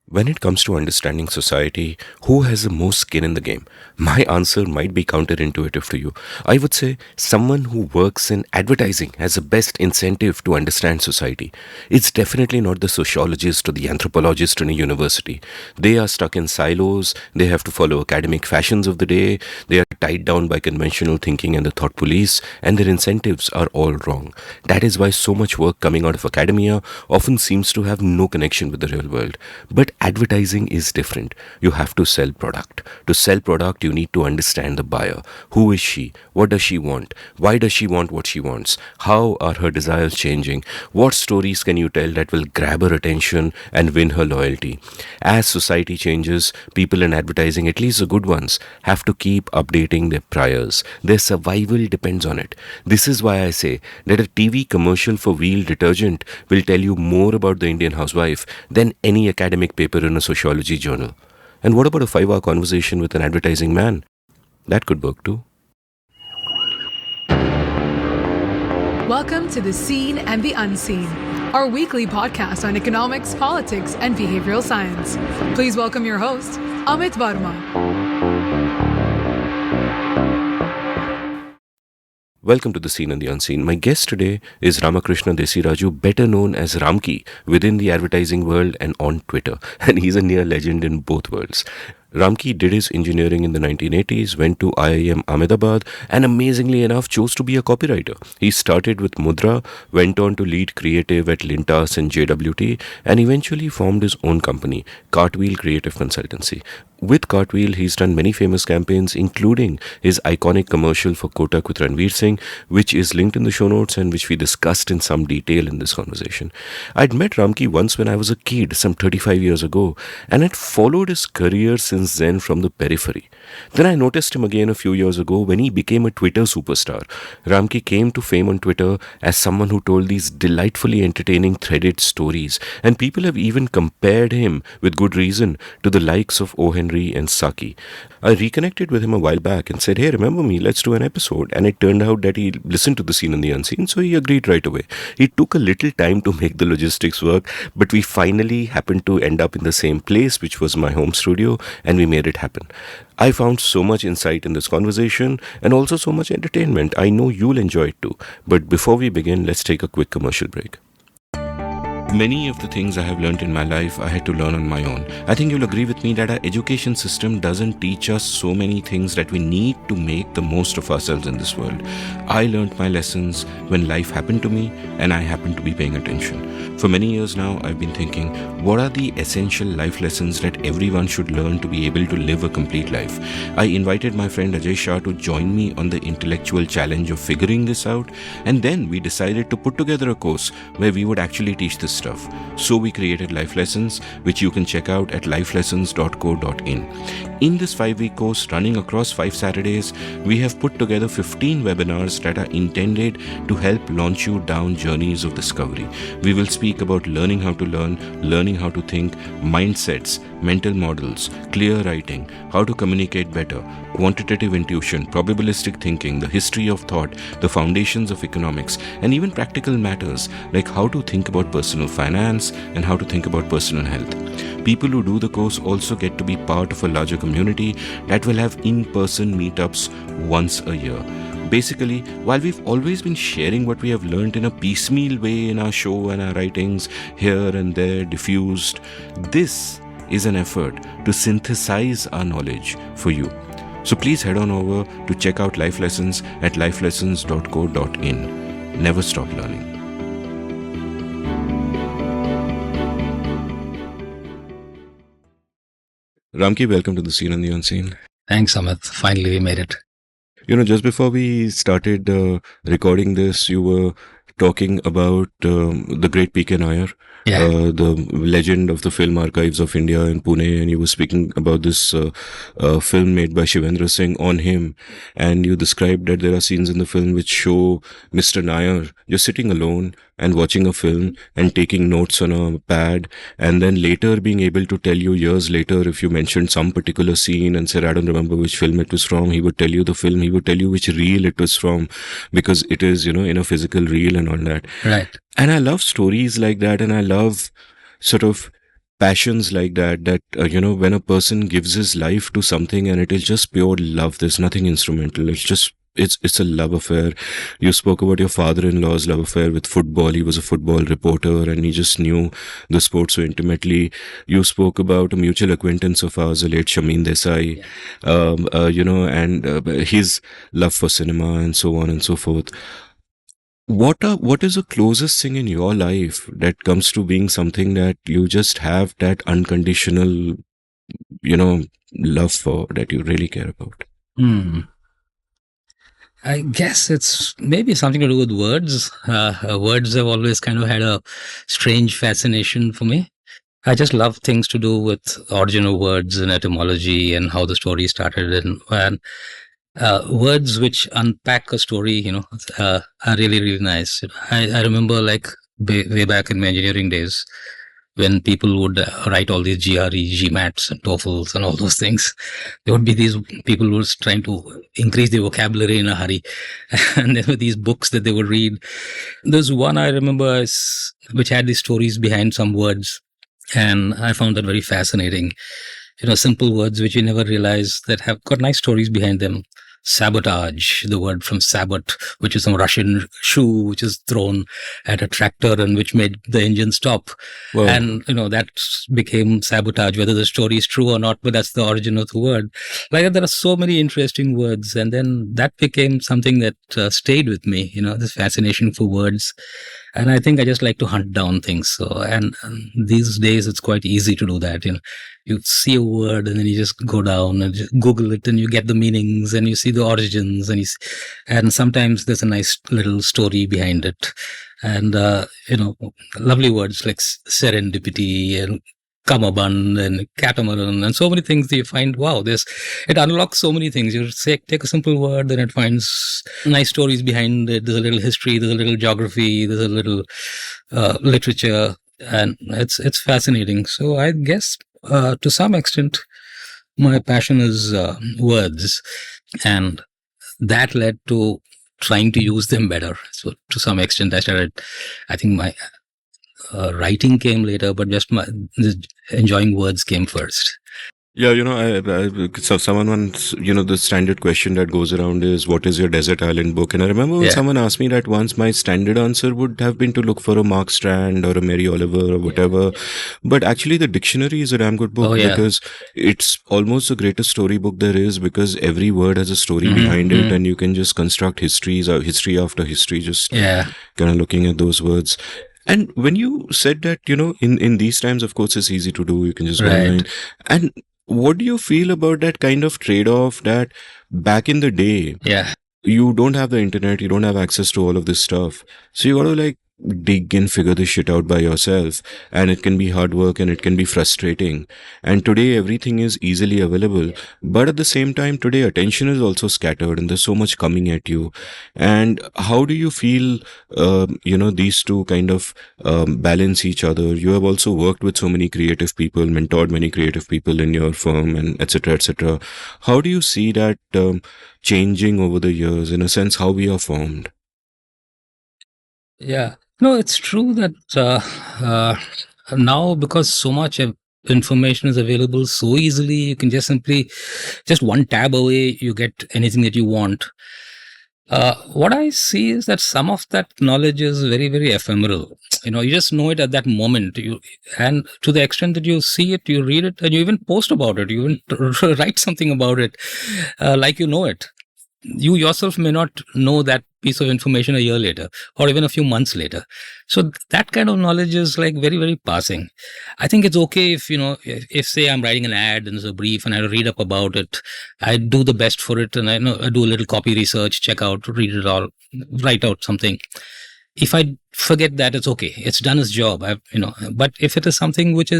When it comes to understanding society, who has the most skin in the game? My answer might be counterintuitive to you. I would say someone who works in advertising has the best incentive to understand society. It's definitely not the sociologist or the anthropologist in a university. They are stuck in silos, they have to follow academic fashions of the day, they are tied down by conventional thinking and the thought police, and their incentives are all wrong. That is why so much work coming out of academia often seems to have no connection with the real world. But advertising is different. You have to sell product. To sell product, you need to understand the buyer. Who is she? What does she want? Why does she want what she wants? How are her desires changing? What stories can you tell that will grab her attention and win her loyalty? As society changes, people in advertising, at least the good ones, have to keep updating their priors. Their survival depends on it. This is why I say that a TV commercial for Wheel detergent will tell you more about the Indian housewife than any academic paper in a sociology journal. And what about a 5-hour conversation with an advertising man? That could work too. Welcome to The Seen and the Unseen, our weekly podcast on economics, politics, and behavioral science. Please welcome your host, Amit Varma. Welcome to The Seen and the Unseen. My guest today is Ramakrishna Desiraju, better known as Ramki within the advertising world and on Twitter. And he's a near legend in both worlds. Ramki did his engineering in the 1980s, went to IIM Ahmedabad, and amazingly enough chose to be a copywriter. He started with Mudra, went on to lead creative at Lintas and JWT, and eventually formed his own company, Cartwheel Creative Consultancy. With Cartwheel, he's done many famous campaigns, including his iconic commercial for Kotak with Ranveer Singh, which is linked in the show notes and which we discussed in some detail in this conversation. I'd met Ramki once when I was a kid, some 35 years ago, and had followed his career since then from the periphery. Then I noticed him again a few years ago when he became a Twitter superstar. Ramki came to fame on Twitter as someone who told these delightfully entertaining threaded stories, and people have even compared him, with good reason, to the likes of O. Henry and Saki. I reconnected with him a while back and said, hey, remember me, let's do an episode. And it turned out that he listened to The Seen and the Unseen, so he agreed right away. It took a little time to make the logistics work, but we finally happened to end up in the same place, which was my home studio, and we made it happen. I found so much insight in this conversation and also so much entertainment. I know you'll enjoy it too. But before we begin, let's take a quick commercial break. Many of the things I have learned in my life, I had to learn on my own. I think you'll agree with me that our education system doesn't teach us so many things that we need to make the most of ourselves in this world. I learned my lessons when life happened to me and I happened to be paying attention. For many years now, I've been thinking, what are the essential life lessons that everyone should learn to be able to live a complete life? I invited my friend Ajay Shah to join me on the intellectual challenge of figuring this out, and then we decided to put together a course where we would actually teach this stuff. So we created Life Lessons, which you can check out at lifelessons.co.in. In this 5-week course running across 5 Saturdays, we have put together 15 webinars that are intended to help launch you down journeys of discovery. We will speak about learning how to learn, learning how to think, mindsets, mental models, clear writing, how to communicate better, quantitative intuition, probabilistic thinking, the history of thought, the foundations of economics, and even practical matters like how to think about personal finance and how to think about personal health. People who do the course also get to be part of a larger community that will have in-person meetups once a year. Basically, while we've always been sharing what we have learned in a piecemeal way in our show and our writings, here and there, diffused, this is an effort to synthesize our knowledge for you. So please head on over to check out Life Lessons at lifelessons.co.in. Never stop learning. Ramki, welcome to The Seen and the Unseen. Thanks, Amit. Finally, we made it. Just before we started recording this, you were talking about the great P.K. Nair, the legend of the film archives of India in Pune, and you were speaking about this film made by Shivendra Singh on him, and you described that there are scenes in the film which show Mr. Nair just sitting alone and watching a film and taking notes on a pad, and then later being able to tell you years later if you mentioned some particular scene and said, I don't remember which film it was from, he would tell you the film, he would tell you which reel it was from, because it is, in a physical reel and and all that. Right. And I love stories like that, and I love sort of passions like that, when a person gives his life to something and it is just pure love. There's nothing instrumental. It's a love affair. You spoke about your father-in-law's love affair with football. He was a football reporter and he just knew the sport so intimately. You spoke about a mutual acquaintance of ours, the late Shamin Desai, and his love for cinema and so on and so forth. What is the closest thing in your life that comes to being something that you just have that unconditional, love for, that you really care about? I guess it's maybe something to do with words. Words have always kind of had a strange fascination for me. I just love things to do with origin of words and etymology and how the story started, and words which unpack a story, are really, really nice. I remember like way back in my engineering days when people would write all these GRE, GMATs and TOEFLs and all those things. There would be these people who was trying to increase their vocabulary in a hurry. And there were these books that they would read. There's one I remember which had these stories behind some words. And I found that very fascinating. Simple words which you never realize that have got nice stories behind them. Sabotage, the word from sabot, which is some Russian shoe which is thrown at a tractor and which made the engine stop. Wow. And, that became sabotage, whether the story is true or not, but that's the origin of the word. Like that, there are so many interesting words. And then that became something that stayed with me, this fascination for words. And I think I just like to hunt down things. So, and these days it's quite easy to do that. You see a word and then you just go down and just Google it and you get the meanings and you see the origins and sometimes there's a nice little story behind it. And, lovely words like serendipity and Kamaban and catamaran and so many things that you find, wow, it unlocks so many things. You take a simple word, then it finds nice stories behind it. There's a little history, there's a little geography, there's a little literature, and it's fascinating. So I guess to some extent, my passion is words, and that led to trying to use them better. So to some extent, I think my writing came later, but just enjoying words came first. Yeah, so someone once, the standard question that goes around is, what is your desert island book? And I remember when someone asked me that once, my standard answer would have been to look for a Mark Strand or a Mary Oliver or whatever. Yeah. But actually the dictionary is a damn good book because it's almost the greatest storybook there is, because every word has a story behind it and you can just construct history after history, just kind of looking at those words. And when you said that, in these times, of course, it's easy to do. You can just go online. And what do you feel about that kind of trade-off that back in the day, you don't have the internet, you don't have access to all of this stuff. So you got to dig and figure this shit out by yourself, and it can be hard work and it can be frustrating. And today everything is easily available, but at the same time today attention is also scattered and there's so much coming at you. And how do you feel these two kind of balance each other? You have also worked with so many creative people, mentored many creative people in your firm, and etc etc. How do you see that changing over the years, in a sense, how we are formed? Yeah. No, it's true that now, because so much information is available so easily, you can just one tab away, you get anything that you want. What I see is that some of that knowledge is very, very ephemeral. You just know it at that moment. And to the extent that you see it, you read it, and you even post about it. You even write something about it, like you know it. You yourself may not know that piece of information a year later or even a few months later. So that kind of knowledge is very, very passing. I think it's okay if say I'm writing an ad and there's a brief and I read up about it, I do the best for it and I do a little copy research, check out, read it all, write out something. If I forget that, it's okay. It's done its job. But if it is something which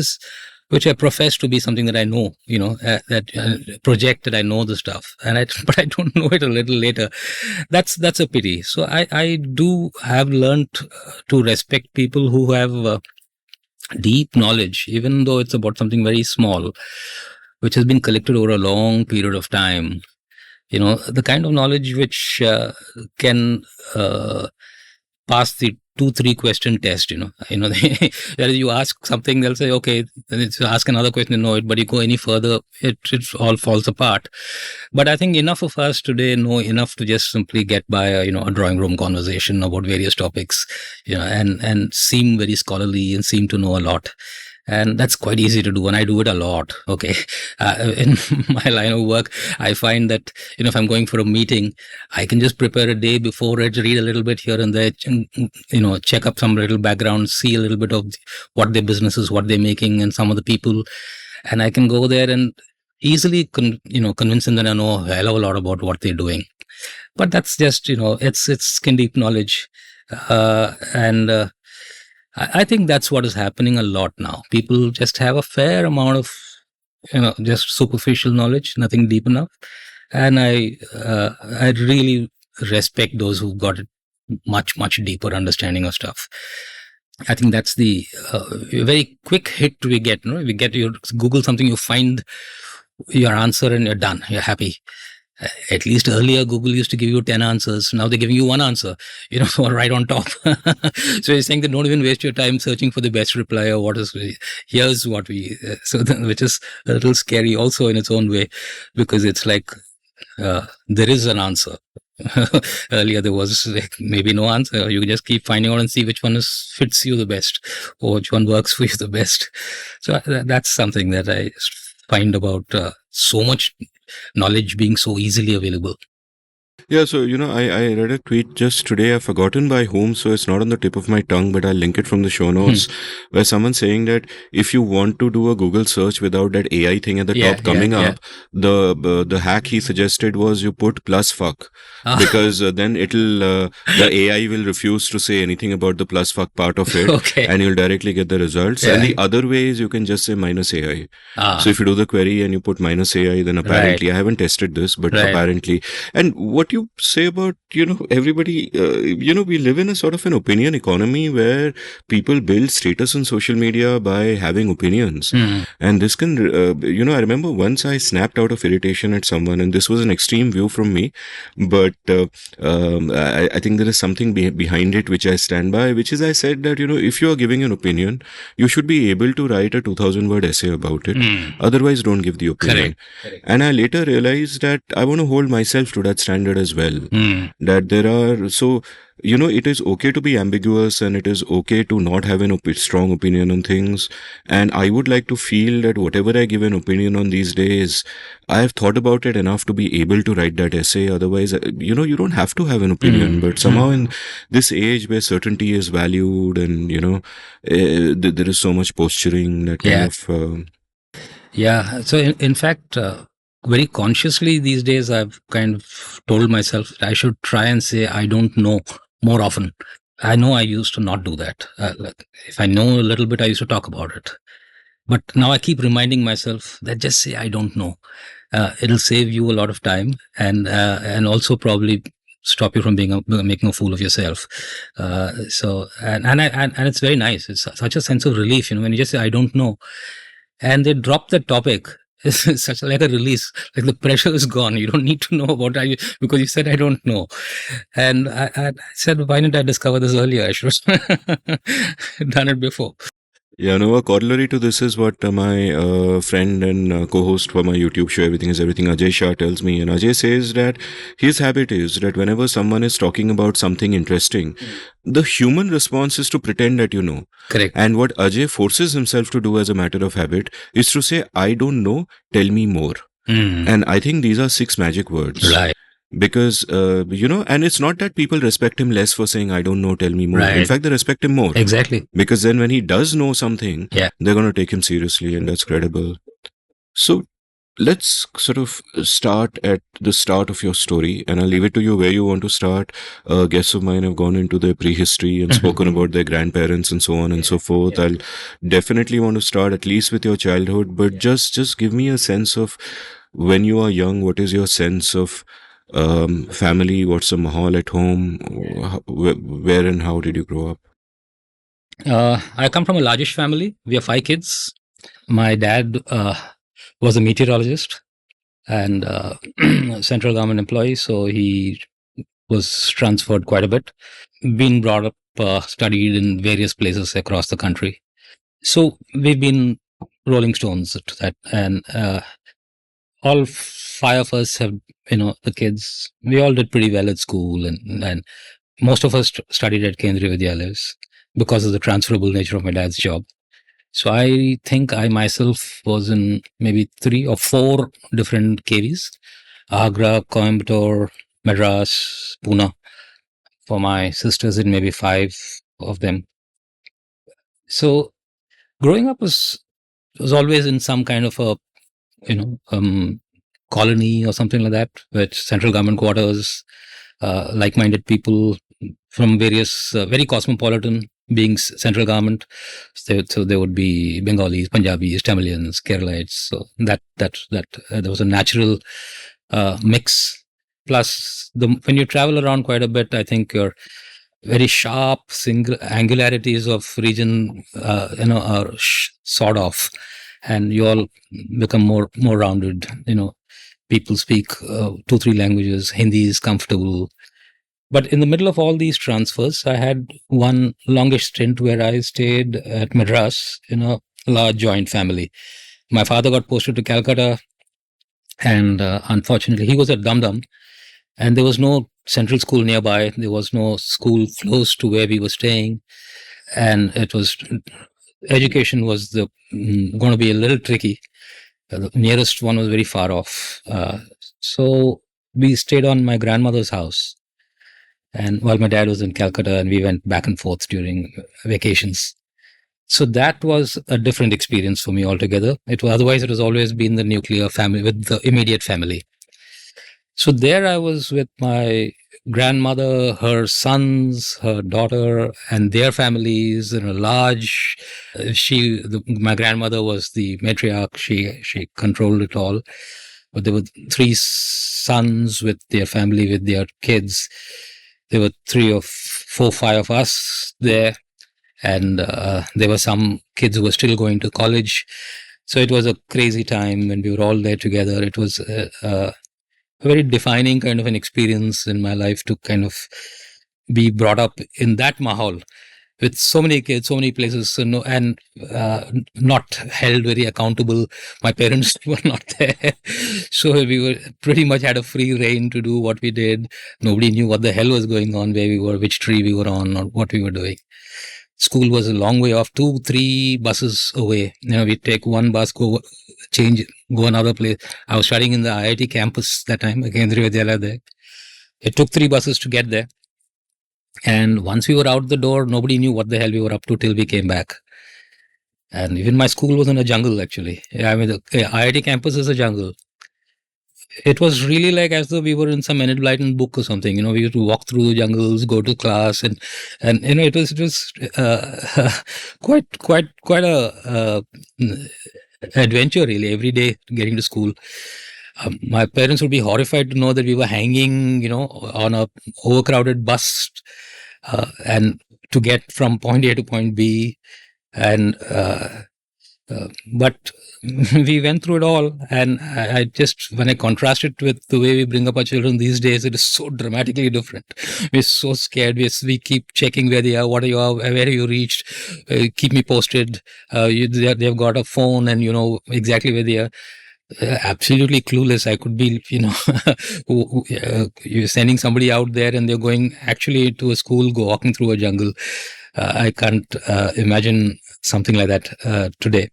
I profess to be something that I know, that project that I know the stuff, but I don't know it a little later. That's a pity. So I do have learned to respect people who have deep knowledge, even though it's about something very small, which has been collected over a long period of time. The kind of knowledge which can pass the 2-3 question test. That is, you ask something, they'll say okay, then it's ask another question, they know it, but you go any further, it all falls apart. But I think enough of us today know enough to just simply get by a drawing room conversation about various topics, and seem very scholarly and seem to know a lot. And that's quite easy to do, and I do it a lot. Okay, in my line of work, I find that if I'm going for a meeting, I can just prepare a day before it, read a little bit here and there, check up some little background, see a little bit of what their business is, what they're making, and some of the people, and I can go there and easily convince them that I know a hell of a lot about what they're doing. But that's just it's skin deep knowledge, and I think that's what is happening a lot now. People just have a fair amount of, just superficial knowledge, nothing deep enough. And I really respect those who've got much, much deeper understanding of stuff. I think that's the very quick hit we get. We get, you Google something, you find your answer and you're done. You're happy. At least earlier, Google used to give you 10 answers. Now they're giving you one answer, right on top. So you're saying that don't even waste your time searching for the best reply or here's what which is a little scary also in its own way, because it's like, there is an answer. Earlier there was maybe no answer. You just keep finding out and see which one fits you the best or which one works for you the best. So that's something that I find about so much knowledge being so easily available. Yeah, so, I read a tweet just today. I've forgotten by whom, so it's not on the tip of my tongue, but I'll link it from the show notes, where someone's saying that if you want to do a Google search without that AI thing at the top coming up, the hack he suggested was you put plus fuck, because then the AI will refuse to say anything about the plus fuck part of it, and you'll directly get the results. And the other way is you can just say minus AI. So if you do the query and you put minus AI, then apparently, I haven't tested this, but apparently, and what you say about, everybody, we live in a sort of an opinion economy where people build status on social media by having opinions. And this can, I remember once I snapped out of irritation at someone, and this was an extreme view from me, but I think there is something behind it which I stand by, which is I said that, if you are giving an opinion, you should be able to write a 2,000-word essay about it. Otherwise, don't give the opinion. Correct. And I later realized that I want to hold myself to that standard as well. That there are, so, it is okay to be ambiguous, and it is okay to not have a strong opinion on things. And I would like to feel that whatever I give an opinion on these days, I have thought about it enough to be able to write that essay. Otherwise, you don't have to have an opinion. But somehow in this age where certainty is valued, and, there is so much posturing that kind of... So in fact, very consciously these days, I've kind of told myself I should try and say I don't know more often. I know I used to not do that. If I know a little bit, I used to talk about it. But now I keep reminding myself that just say I don't know. It'll save you a lot of time, and also probably stop you from making a fool of yourself. So it's very nice. It's such a sense of relief, when you just say I don't know, and they drop the topic. It's such like a release, like the pressure is gone. You don't need to know about because you said I don't know. And I said, why didn't I discover this earlier? I should have done it before. Yeah, a corollary to this is what my friend and co-host for my YouTube show, Everything is Everything, Ajay Shah, tells me. And Ajay says that his habit is that whenever someone is talking about something interesting, the human response is to pretend that you know. Correct. And what Ajay forces himself to do as a matter of habit is to say, I don't know, tell me more. And I think these are 6 magic words. Right. Because, and it's not that people respect him less for saying, I don't know, tell me more. Right. In fact, they respect him more. Exactly. Because then when he does know something, they're going to take him seriously, and that's credible. So let's sort of start at the start of your story, and I'll leave it to you where you want to start. Guests of mine have gone into their prehistory and spoken about their grandparents and so on and so forth. I'll definitely want to start at least with your childhood, but just give me a sense of when you are young, what is your sense of family? What's the mahal at home? Where and how did you grow up? I come from a largish family. We have 5 kids. My dad was a meteorologist and central government employee, so he was transferred quite a bit. Been brought up, studied in various places across the country. So we've been Rolling Stones to that, and all five of us have, the kids. We all did pretty well at school, and most of us studied at Kendriya Vidyalayas because of the transferable nature of my dad's job. So I think I myself was in maybe 3 or 4 different KVs: Agra, Coimbatore, Madras, Pune. For my sisters, in maybe 5 of them. So growing up was always in some kind of a, you know, colony or something like that, with central government quarters, like-minded people from various, very cosmopolitan, being central government. So there would be Bengalis, Punjabis, Tamilians, Keralites. So that there was a natural mix. Plus, when you travel around quite a bit, I think your very sharp angularities of region, are sort of, and you all become more rounded. People speak 2-3 languages. Hindi is comfortable. But in the middle of all these transfers, I had one longish stint where I stayed at Madras in a large joint family. My father got posted to Calcutta, and unfortunately, he was at Dum Dum, and there was no central school nearby. There was no school close to where we were staying, and education was going to be a little tricky. The nearest one was very far off. So we stayed on my grandmother's house, and while my dad was in Calcutta, and we went back and forth during vacations. So that was a different experience for me altogether. Otherwise it was always been the nuclear family, with the immediate family. So there I was with my grandmother, her sons, her daughter, and their families in a large. My grandmother was the matriarch. She controlled it all. But there were 3 sons with their family, with their kids. There were 3 or 4, 5 of us there, and there were some kids who were still going to college. So it was a crazy time when we were all there together. It was a very defining kind of an experience in my life to kind of be brought up in that mahal with so many kids, so many places, and not held very accountable. My parents were not there. So we were pretty much had a free reign to do what we did. Nobody knew what the hell was going on, where we were, which tree we were on, or what we were doing. School was a long way off, 2-3 buses away. We'd take one bus, go another place. I was studying in the IIT campus that time, Kendriya Vidyalaya there. It took 3 buses to get there. And once we were out the door, nobody knew what the hell we were up to till we came back. And even my school was in a jungle, actually. I mean, the IIT campus is a jungle. It was really like as though we were in some Enid Blyton book or something. We used to walk through the jungles, go to class, and it was quite a adventure, really, every day getting to school. My parents would be horrified to know that we were hanging, on a overcrowded bus, and to get from point A to point B, and but we went through it all. And I just, when I contrast it with the way we bring up our children these days, it is so dramatically different. We're so scared. We keep checking where they are, where have you reached, keep me posted. They've got a phone and you know exactly where they are. Absolutely clueless. I could be, you're sending somebody out there and they're going actually to a school, walking through a jungle. I can't imagine something like that today.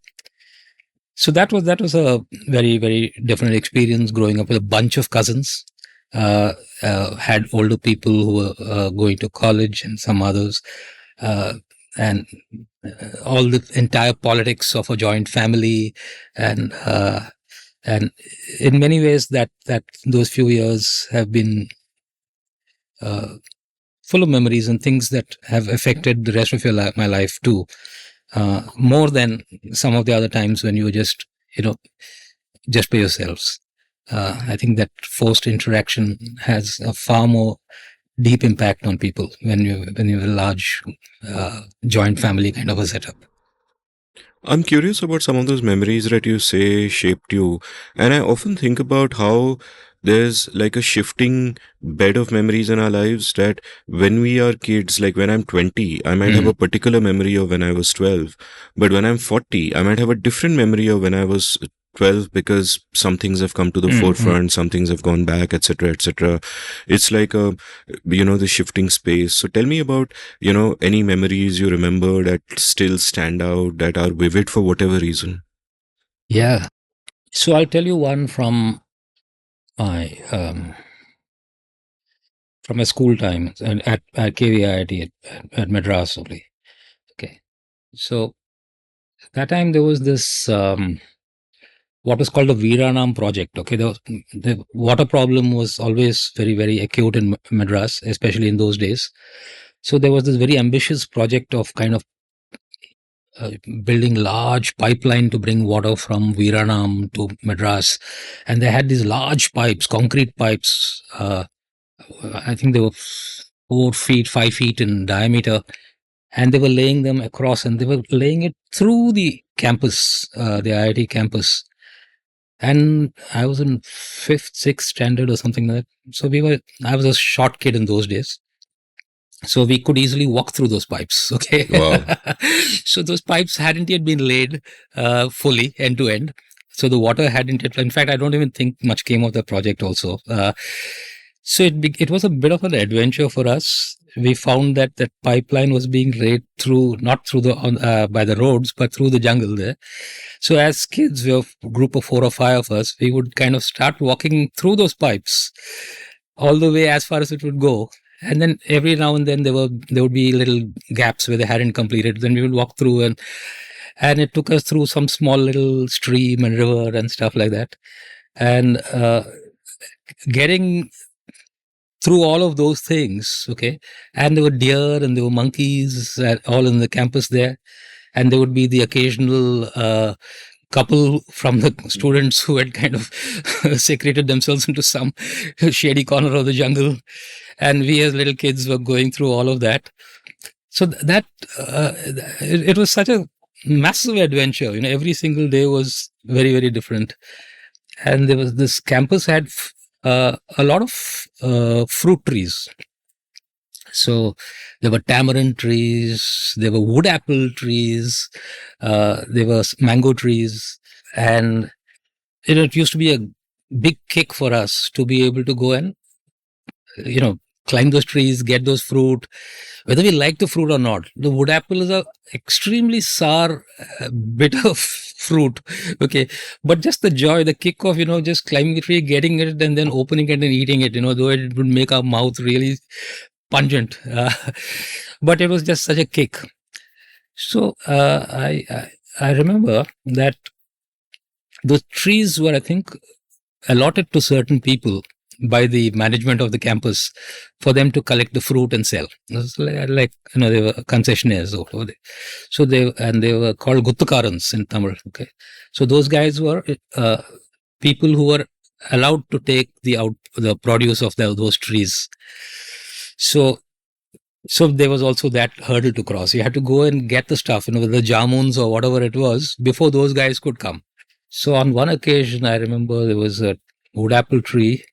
So that was a very, very different experience growing up with a bunch of cousins. Had older people who were going to college and some others, and all the entire politics of a joint family, and in many ways that those few years have been full of memories and things that have affected the rest of my life too. More than some of the other times when you were just by yourselves. I think that forced interaction has a far more deep impact on people when you have a large joint family kind of a setup. I'm curious about some of those memories that you say shaped you. And I often think about how there's like a shifting bed of memories in our lives, that when we are kids, like when I'm 20, I might have a particular memory of when I was 12, but when I'm 40, I might have a different memory of when I was 12, because some things have come to the forefront, some things have gone back, etc., etc. It's like a, the shifting space. So tell me about, any memories you remember that still stand out, that are vivid for whatever reason. Yeah. So I'll tell you one my from my school time at KVIT at Madras only. Okay. So that time there was this what was called the Viranam project. Okay, the water problem was always very, very acute in Madras, especially in those days. So there was this very ambitious project of kind of building large pipeline to bring water from Viranam to Madras, and they had these large pipes, concrete pipes. I think they were 4 feet, 5 feet in diameter, and they were laying them across, and they were laying it through the campus, the IIT campus. And I was in fifth, sixth standard or something like that. So I was a short kid in those days. So we could easily walk through those pipes. Okay. Wow. So those pipes hadn't yet been laid fully end to end. So the water hadn't yet, in fact, I don't even think much came of the project also. So it was a bit of an adventure for us. We found that that pipeline was being laid through, not through by the roads, but through the jungle there. So as kids, we were a group of 4 or 5 of us, we would kind of start walking through those pipes all the way as far as it would go. And then every now and then there would be little gaps where they hadn't completed. Then we would walk through, and it took us through some small little stream and river and stuff like that. And getting through all of those things, okay, and there were deer and there were monkeys all in the campus there, and there would be the occasional couple from the students who had kind of secreted themselves into some shady corner of the jungle, and we as little kids were going through all of that. So that it was such a massive adventure. Every single day was very, very different, and there was this campus had a lot of fruit trees. So there were tamarind trees, there were wood apple trees, there were mango trees, and it used to be a big kick for us to be able to go and climb those trees, get those fruit, whether we like the fruit or not. The wood apple is a extremely sour bit of fruit, okay, but just the joy, the kick of just climbing the tree, getting it, and then opening it and eating it, though it would make our mouth really pungent, but it was just such a kick. So I remember that those trees were, I think, allotted to certain people by the management of the campus for them to collect the fruit and sell. It was like they were concessionaires over there. So they were called Guttukarans in Tamil. Okay, so those guys were people who were allowed to take the produce of those trees. So there was also that hurdle to cross. You had to go and get the stuff, the jamuns or whatever it was, before those guys could come. So on one occasion, I remember there was a wood apple tree,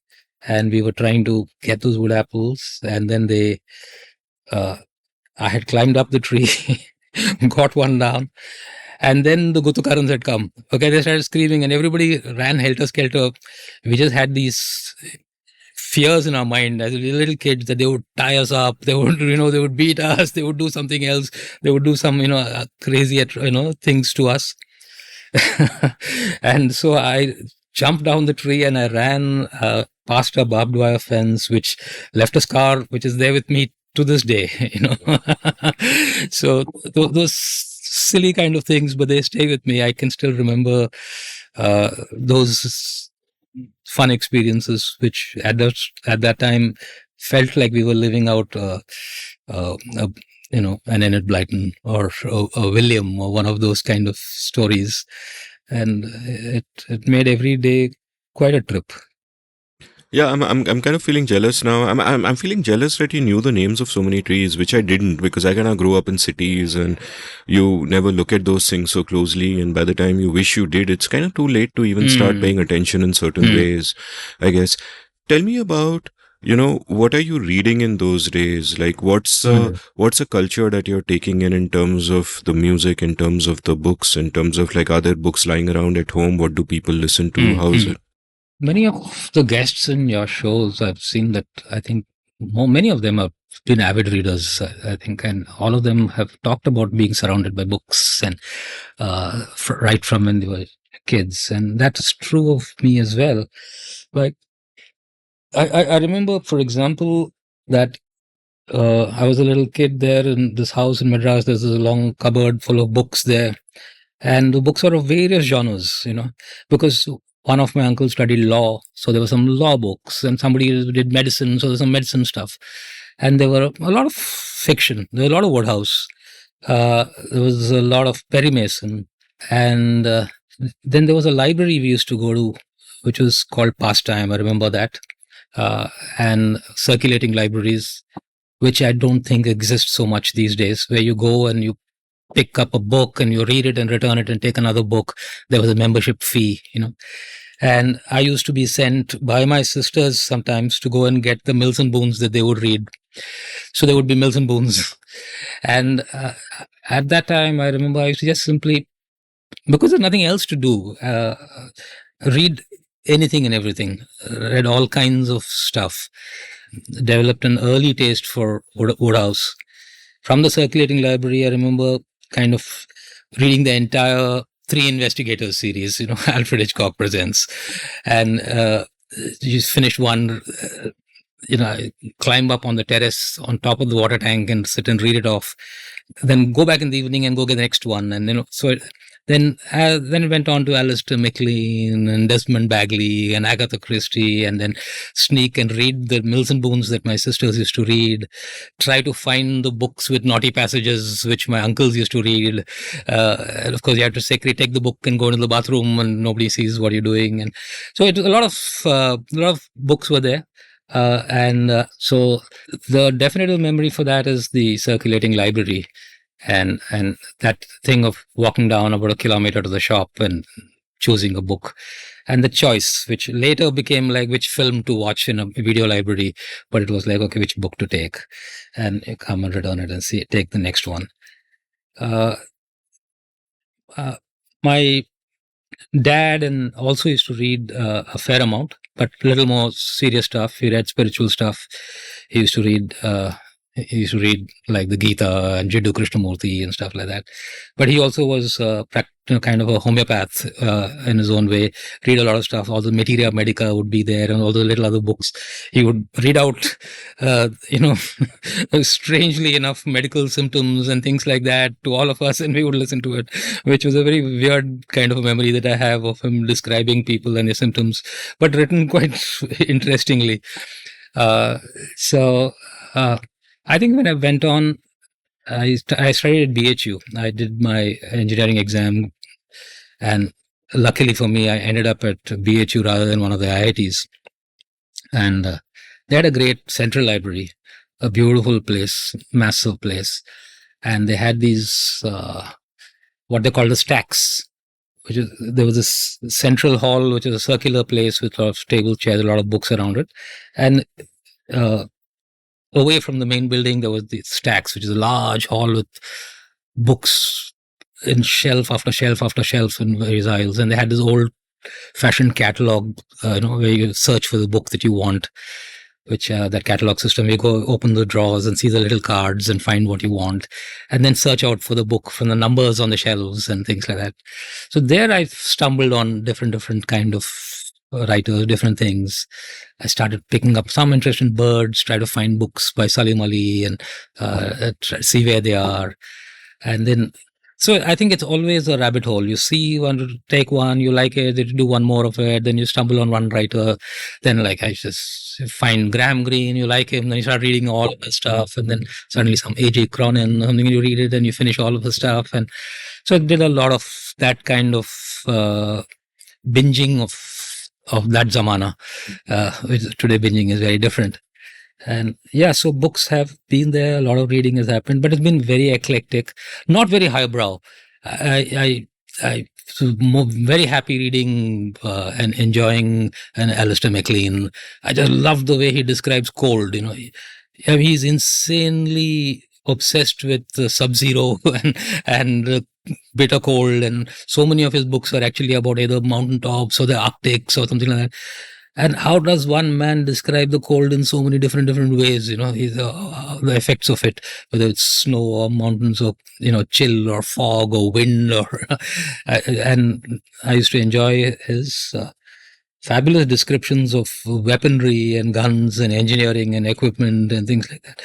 and we were trying to get those wood apples, and then I had climbed up the tree, got one down, and then the Guttukarans had come. Okay, they started screaming, and everybody ran helter-skelter. We just had these fears in our mind as little kids that they would tie us up, they would they would beat us, they would do something else, they would do some crazy things to us. And so I jumped down the tree and I ran past a barbed wire fence which left a scar which is there with me to this day. So those silly kind of things, but they stay with me. I can still remember those fun experiences, which at that time felt like we were living out, an Enid Blyton or a William or one of those kind of stories, and it made every day quite a trip. Yeah, I'm kind of feeling jealous now. I'm feeling jealous that you knew the names of so many trees, which I didn't, because I kind of grew up in cities and you never look at those things so closely. And by the time you wish you did, it's kind of too late to even start Mm. paying attention in certain Mm. ways, I guess. Tell me about, what are you reading in those days? Like, Mm. what's a culture that you're taking in terms of the music, in terms of the books, in terms of like, are there books lying around at home? What do people listen to? Mm. How is Mm. it? Many of the guests in your shows, I've seen that I think many of them have been avid readers, I think, and all of them have talked about being surrounded by books and right from when they were kids. And that's true of me as well. Like, I remember, for example, that I was a little kid there in this house in Madras. There's a long cupboard full of books there, and the books are of various genres, because one of my uncles studied law, so there were some law books, and somebody did medicine, so there's some medicine stuff, and there were a lot of fiction. There was a lot of Woodhouse. There was a lot of Perry Mason, and then there was a library we used to go to, which was called Pastime. I remember that, uh, and circulating libraries, which I don't think exist so much these days, where you go and you pick up a book and you read it and return it and take another book. There was a membership fee. And I used to be sent by my sisters sometimes to go and get the Mills and Boons that they would read. So there would be Mills and Boons. And at that time, I remember I used to just simply, because there's nothing else to do, read anything and everything, read all kinds of stuff, developed an early taste for Woodhouse. From the circulating library, I remember kind of reading the entire Three Investigators series, Alfred Hitchcock Presents. And you finish one, climb up on the terrace on top of the water tank and sit and read it off. Then go back in the evening and go get the next one. And, then it went on to Alistair MacLean and Desmond Bagley and Agatha Christie, and then sneak and read the Mills and Boons that my sisters used to read, try to find the books with naughty passages which my uncles used to read. And of course, you have to secretly take the book and go into the bathroom and nobody sees what you're doing. And so a lot of books were there. So the definitive memory for that is the circulating library, and that thing of walking down about a kilometer to the shop and choosing a book, and the choice, which later became like which film to watch in a video library, but it was like, okay, which book to take, and you come and return it and take the next one. Uh, uh, my dad and also used to read a fair amount, but a little more serious stuff. He read spiritual stuff. He used to read. He used to read like the Gita and Jiddu Krishnamurti and stuff like that. But he also was kind of a homeopath in his own way. Read a lot of stuff. All the Materia Medica would be there, and all the little other books. He would read out, strangely enough, medical symptoms and things like that to all of us, and we would listen to it, which was a very weird kind of a memory that I have of him describing people and their symptoms, but written quite interestingly. So. I think when I went on, I studied at BHU. I did my engineering exam, and luckily for me, I ended up at BHU rather than one of the IITs. And they had a great central library, a beautiful place, massive place. And they had these, what they call the stacks, there was this central hall, which is a circular place with a lot of table, chairs, a lot of books around it. And away from the main building, there was the stacks, which is a large hall with books in shelf after shelf after shelf in various aisles. And they had this old-fashioned catalog, where you search for the book that you want, which that catalog system, you go open the drawers and see the little cards and find what you want, and then search out for the book from the numbers on the shelves and things like that. So there I stumbled on different kind of writers, different things. I started picking up some interest in birds, try to find books by Salim Ali and see where they are. And then, so I think it's always a rabbit hole. You see one, take one, you like it, you do one more of it, then you stumble on one writer. Then like I just find Graham Greene, you like him, then you start reading all of his stuff, and then suddenly some A.J. Cronin, something, you read it and you finish all of his stuff. And so I did a lot of that kind of binging that zamana, which today binging is very different. And yeah, so books have been there, a lot of reading has happened, but it's been very eclectic, not very highbrow. I very happy reading and enjoying an Alistair MacLean. I just love the way he describes cold. He's insanely obsessed with Sub-Zero and bitter cold, and so many of his books are actually about either mountaintops or the Arctics or something like that. And how does one man describe the cold in so many different ways? The effects of it, whether it's snow or mountains or chill or fog or wind or and I used to enjoy his fabulous descriptions of weaponry and guns and engineering and equipment and things like that.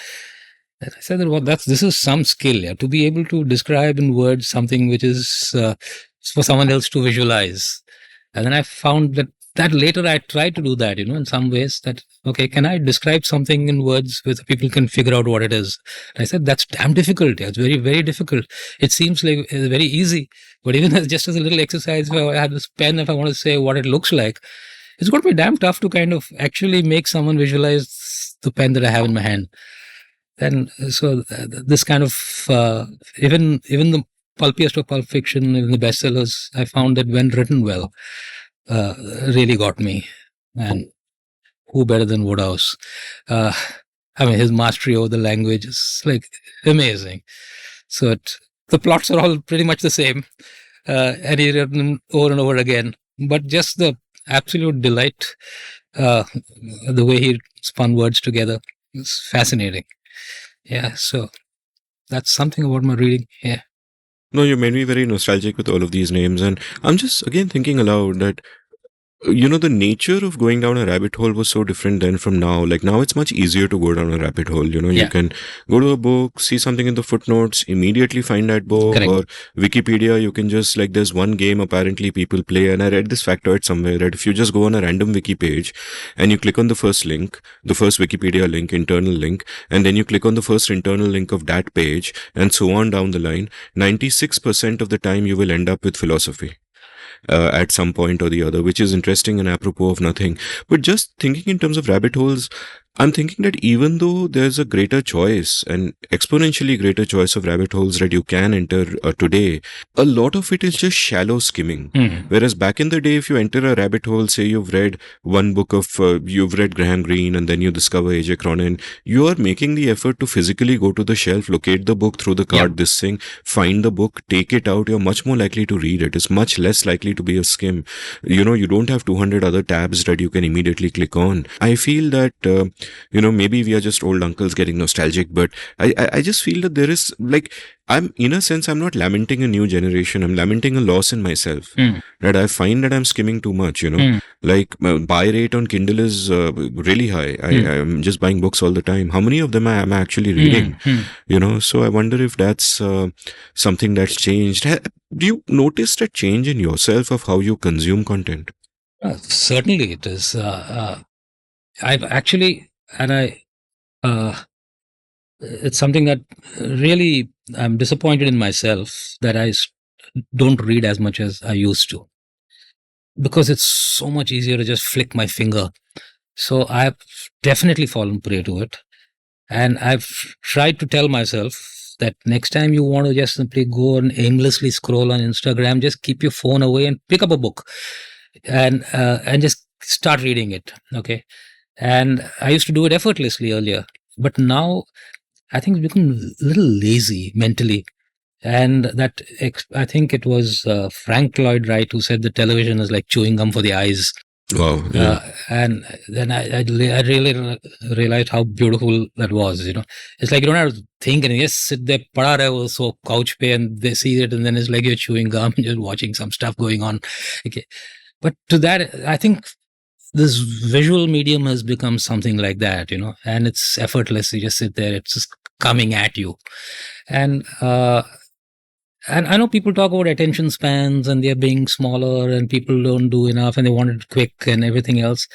And I said that this is some skill, yeah, to be able to describe in words something which is for someone else to visualize. And then I found that later I tried to do that, in some ways, that, okay, can I describe something in words where people can figure out what it is? And I said, that's damn difficult. Yeah, it's very, very difficult. It seems like it's very easy, but even just as a little exercise, if I have this pen, if I want to say what it looks like, it's going to be damn tough to kind of actually make someone visualize the pen that I have in my hand. And so this kind of, even the pulpiest of pulp fiction, even the bestsellers, I found that when written well, really got me. And who better than Woodhouse? His mastery over the language is like amazing. So the plots are all pretty much the same, and he written them over and over again. But just the absolute delight, the way he spun words together, is fascinating. Yeah, so that's something about my reading. Yeah. No, you made me very nostalgic with all of these names, and I'm just again thinking aloud that the nature of going down a rabbit hole was so different then from now. Like now it's much easier to go down a rabbit hole. You can go to a book, see something in the footnotes, immediately find that book. Correct. Or Wikipedia, you can just, like, there's one game apparently people play, and I read this factoid somewhere that if you just go on a random wiki page and you click on the first link, the first Wikipedia link, internal link, and then you click on the first internal link of that page and so on down the line, 96% of the time you will end up with philosophy. At some point or the other, which is interesting and apropos of nothing. But just thinking in terms of rabbit holes, I'm thinking that even though there's a greater choice, and exponentially greater choice of rabbit holes that you can enter today, a lot of it is just shallow skimming. Mm-hmm. Whereas back in the day, if you enter a rabbit hole, say you've read one book of, you've read Graham Greene, and then you discover AJ Cronin, you are making the effort to physically go to the shelf, locate the book, through the card, this thing, find the book, take it out. You're much more likely to read it. It's much less likely to be a skim. You don't have 200 other tabs that you can immediately click on. I feel that, maybe we are just old uncles getting nostalgic, but I just feel that there is, like, in a sense, I'm not lamenting a new generation. I'm lamenting a loss in myself. That I find that I'm skimming too much, Like, my buy rate on Kindle is really high. I'm just buying books all the time. How many of them am I actually reading? So I wonder if that's something that's changed. Do you notice that change in yourself of how you consume content? Certainly it is. I've actually, and it's something that really I'm disappointed in myself that I don't read as much as I used to, because it's so much easier to just flick my finger. So I've definitely fallen prey to it. And I've tried to tell myself that next time you want to just simply go and aimlessly scroll on Instagram, just keep your phone away and pick up a book and just start reading it. Okay. And I used to do it effortlessly earlier, but now I think it's become a little lazy mentally. And that, I think it was Frank Lloyd Wright who said the television is like chewing gum for the eyes. Wow. Yeah. And then I really realized how beautiful that was. It's like you don't have to think, and just sit there, pada rahe wo, so couch pe, and they see it, and then it's like you're chewing gum, just watching some stuff going on. Okay. But to that, I think this visual medium has become something like that, and it's effortless. You just sit there, it's just coming at you. And I know people talk about attention spans and they're being smaller and people don't do enough and they want it quick and everything else.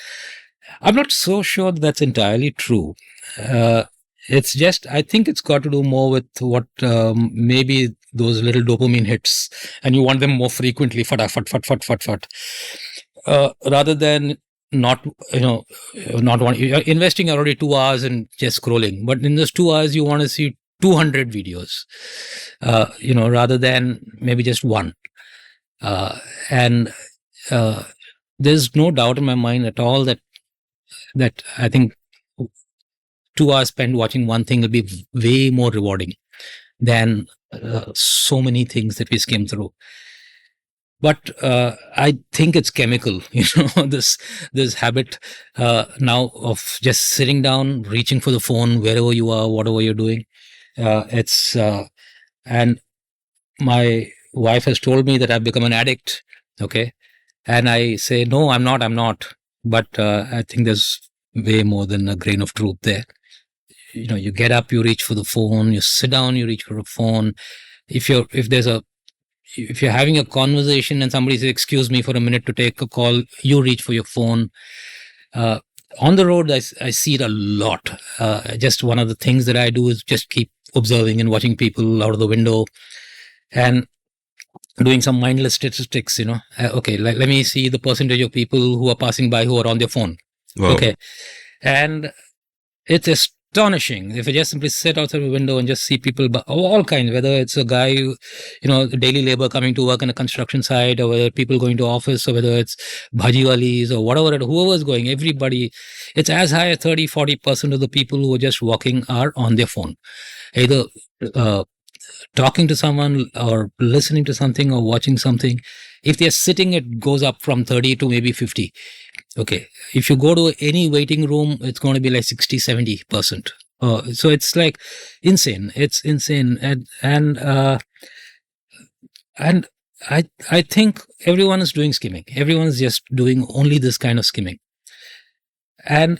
I'm not so sure that's entirely true. It's just, I think it's got to do more with what maybe those little dopamine hits, and you want them more frequently. Fat. rather than not, not want, you're investing already 2 hours in just scrolling, but in those 2 hours, you want to see 200 videos, rather than maybe just one. And there's no doubt in my mind at all that I think 2 hours spent watching one thing will be way more rewarding than so many things that we skim through. But I think it's chemical, this habit now of just sitting down, reaching for the phone wherever you are, whatever you're doing. And my wife has told me that I've become an addict. Okay. And I say, no, I'm not. But I think there's way more than a grain of truth there. You get up, you reach for the phone, you sit down, you reach for a phone. If you're having a conversation and somebody says, excuse me for a minute to take a call, you reach for your phone. On the road, I see it a lot. Just one of the things that I do is just keep observing and watching people out of the window and doing some mindless statistics, okay, let me see the percentage of people who are passing by who are on their phone. Wow. Okay. And it's astonishing if you just simply sit outside the window and just see people of all kinds, whether it's a guy, daily labor coming to work on a construction site, or whether people going to office, or whether it's bhaji walis or whatever, whoever's going, everybody, it's as high as 30-40% of the people who are just walking are on their phone, either talking to someone or listening to something or watching something. If they're sitting, it goes up from 30 to maybe 50. Okay. If you go to any waiting room, it's going to be like 60-70%. So it's like insane. It's insane. And I think everyone is doing skimming. Everyone is just doing only this kind of skimming. And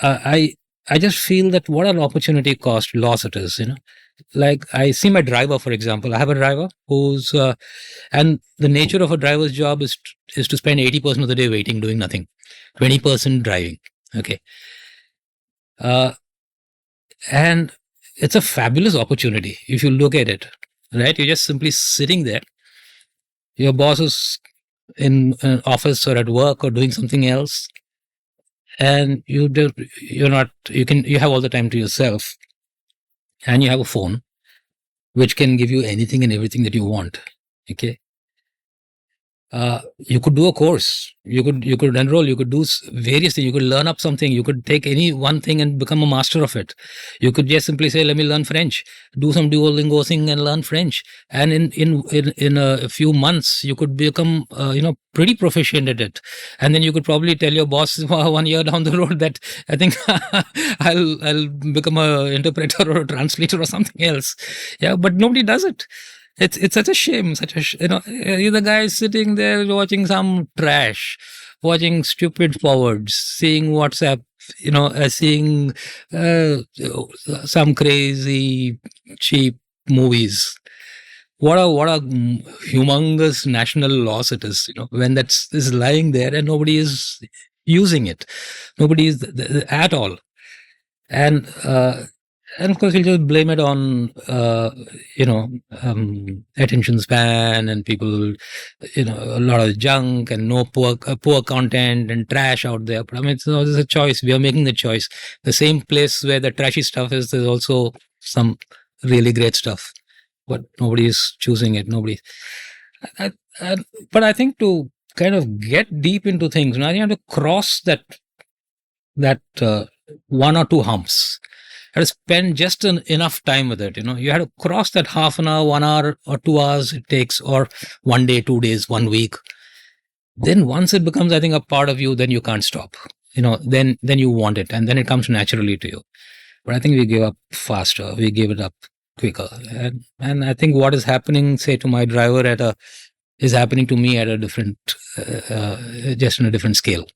I just feel that what an opportunity cost loss it is, Like I see my driver, for example. I have a driver who's, and the nature of a driver's job is to spend 80% of the day waiting, doing nothing, 20% driving. Okay. And it's a fabulous opportunity if you look at it, right? You're just simply sitting there. Your boss is in an office or at work or doing something else, and you have all the time to yourself. And you have a phone, which can give you anything and everything that you want. Okay. You could do a course. You could enroll. You could do various things. You could learn up something. You could take any one thing and become a master of it. You could just simply say, "Let me learn French." Do some Duolingo thing and learn French. And in a few months, you could become pretty proficient at it. And then you could probably tell your boss 1 year down the road that I think I'll become a interpreter or a translator or something else. Yeah, but nobody does it. It's such a shame. The guy is sitting there watching some trash, watching stupid forwards, seeing WhatsApp, seeing some crazy cheap movies. What a humongous national loss it is, when is lying there and nobody is using it. Nobody is at all. And of course, we'll just blame it on, attention span and people, a lot of junk and no poor content and trash out there. But I mean, there's a choice. We are making the choice. The same place where the trashy stuff is, there's also some really great stuff. But nobody is choosing it. Nobody. But I think to kind of get deep into things, now you have to cross that one or two humps. You have to spend just enough time with it. You have to cross that half an hour, 1 hour or 2 hours it takes, or 1 day, 2 days, 1 week. Then once it becomes, I think, a part of you, then you can't stop. Then you want it, and then it comes naturally to you. But I think we give up faster. We give it up quicker. And I think what is happening, say, to my driver is happening to me at a different, just on a different scale.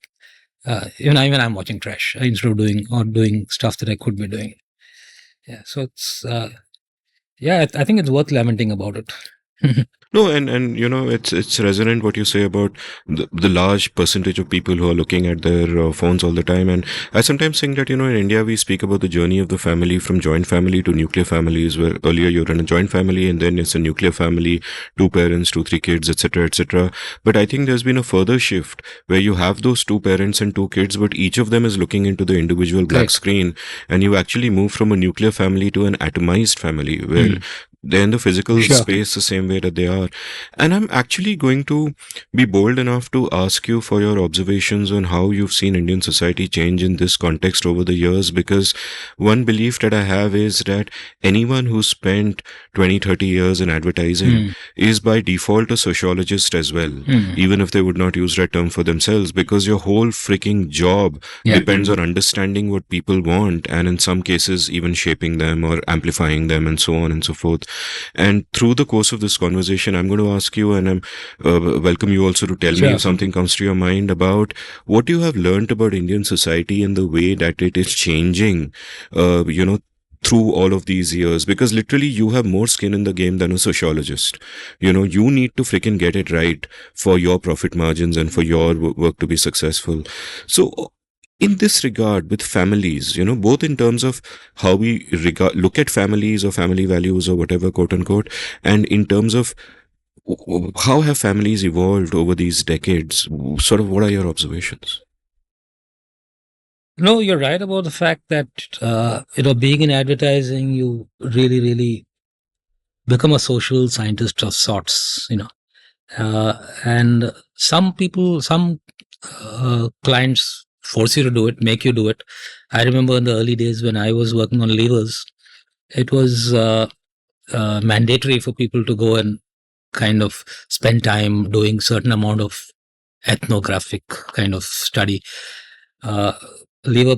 Even I'm watching trash instead of doing stuff that I could be doing. Yeah. So it's, I think it's worth lamenting about it. No, and it's resonant what you say about the large percentage of people who are looking at their phones all the time. And I sometimes think that in India we speak about the journey of the family from joint family to nuclear families, where earlier you're in a joint family and then it's a nuclear family, two parents, two, three kids, etc., etc. But I think there's been a further shift where you have those two parents and two kids, but each of them is looking into the individual black Correct. screen, and you actually move from a nuclear family to an atomized family where they're in the physical Sure. space the same way that they are. And I'm actually going to be bold enough to ask you for your observations on how you've seen Indian society change in this context over the years, because one belief that I have is that anyone who spent 20, 30 years in advertising is by default a sociologist as well, even if they would not use that term for themselves, because your whole freaking job Yeah. depends on understanding what people want, and in some cases even shaping them or amplifying them, and so on and so forth. And through the course of this conversation, I'm going to ask you, and I'm welcome you also to tell me Sure. if something comes to your mind about what you have learned about Indian society and the way that it is changing, through all of these years, because literally you have more skin in the game than a sociologist. You need to freaking get it right for your profit margins and for your work to be successful. So in this regard, with families, both in terms of how we look at families or family values or whatever, quote unquote, and in terms of how have families evolved over these decades, sort of what are your observations? No, you're right about the fact that, being in advertising, you really, really become a social scientist of sorts, and some people, some clients force you to do it, make you do it. I remember in the early days when I was working on levers, it was mandatory for people to go and kind of spend time doing certain amount of ethnographic kind of study. Lever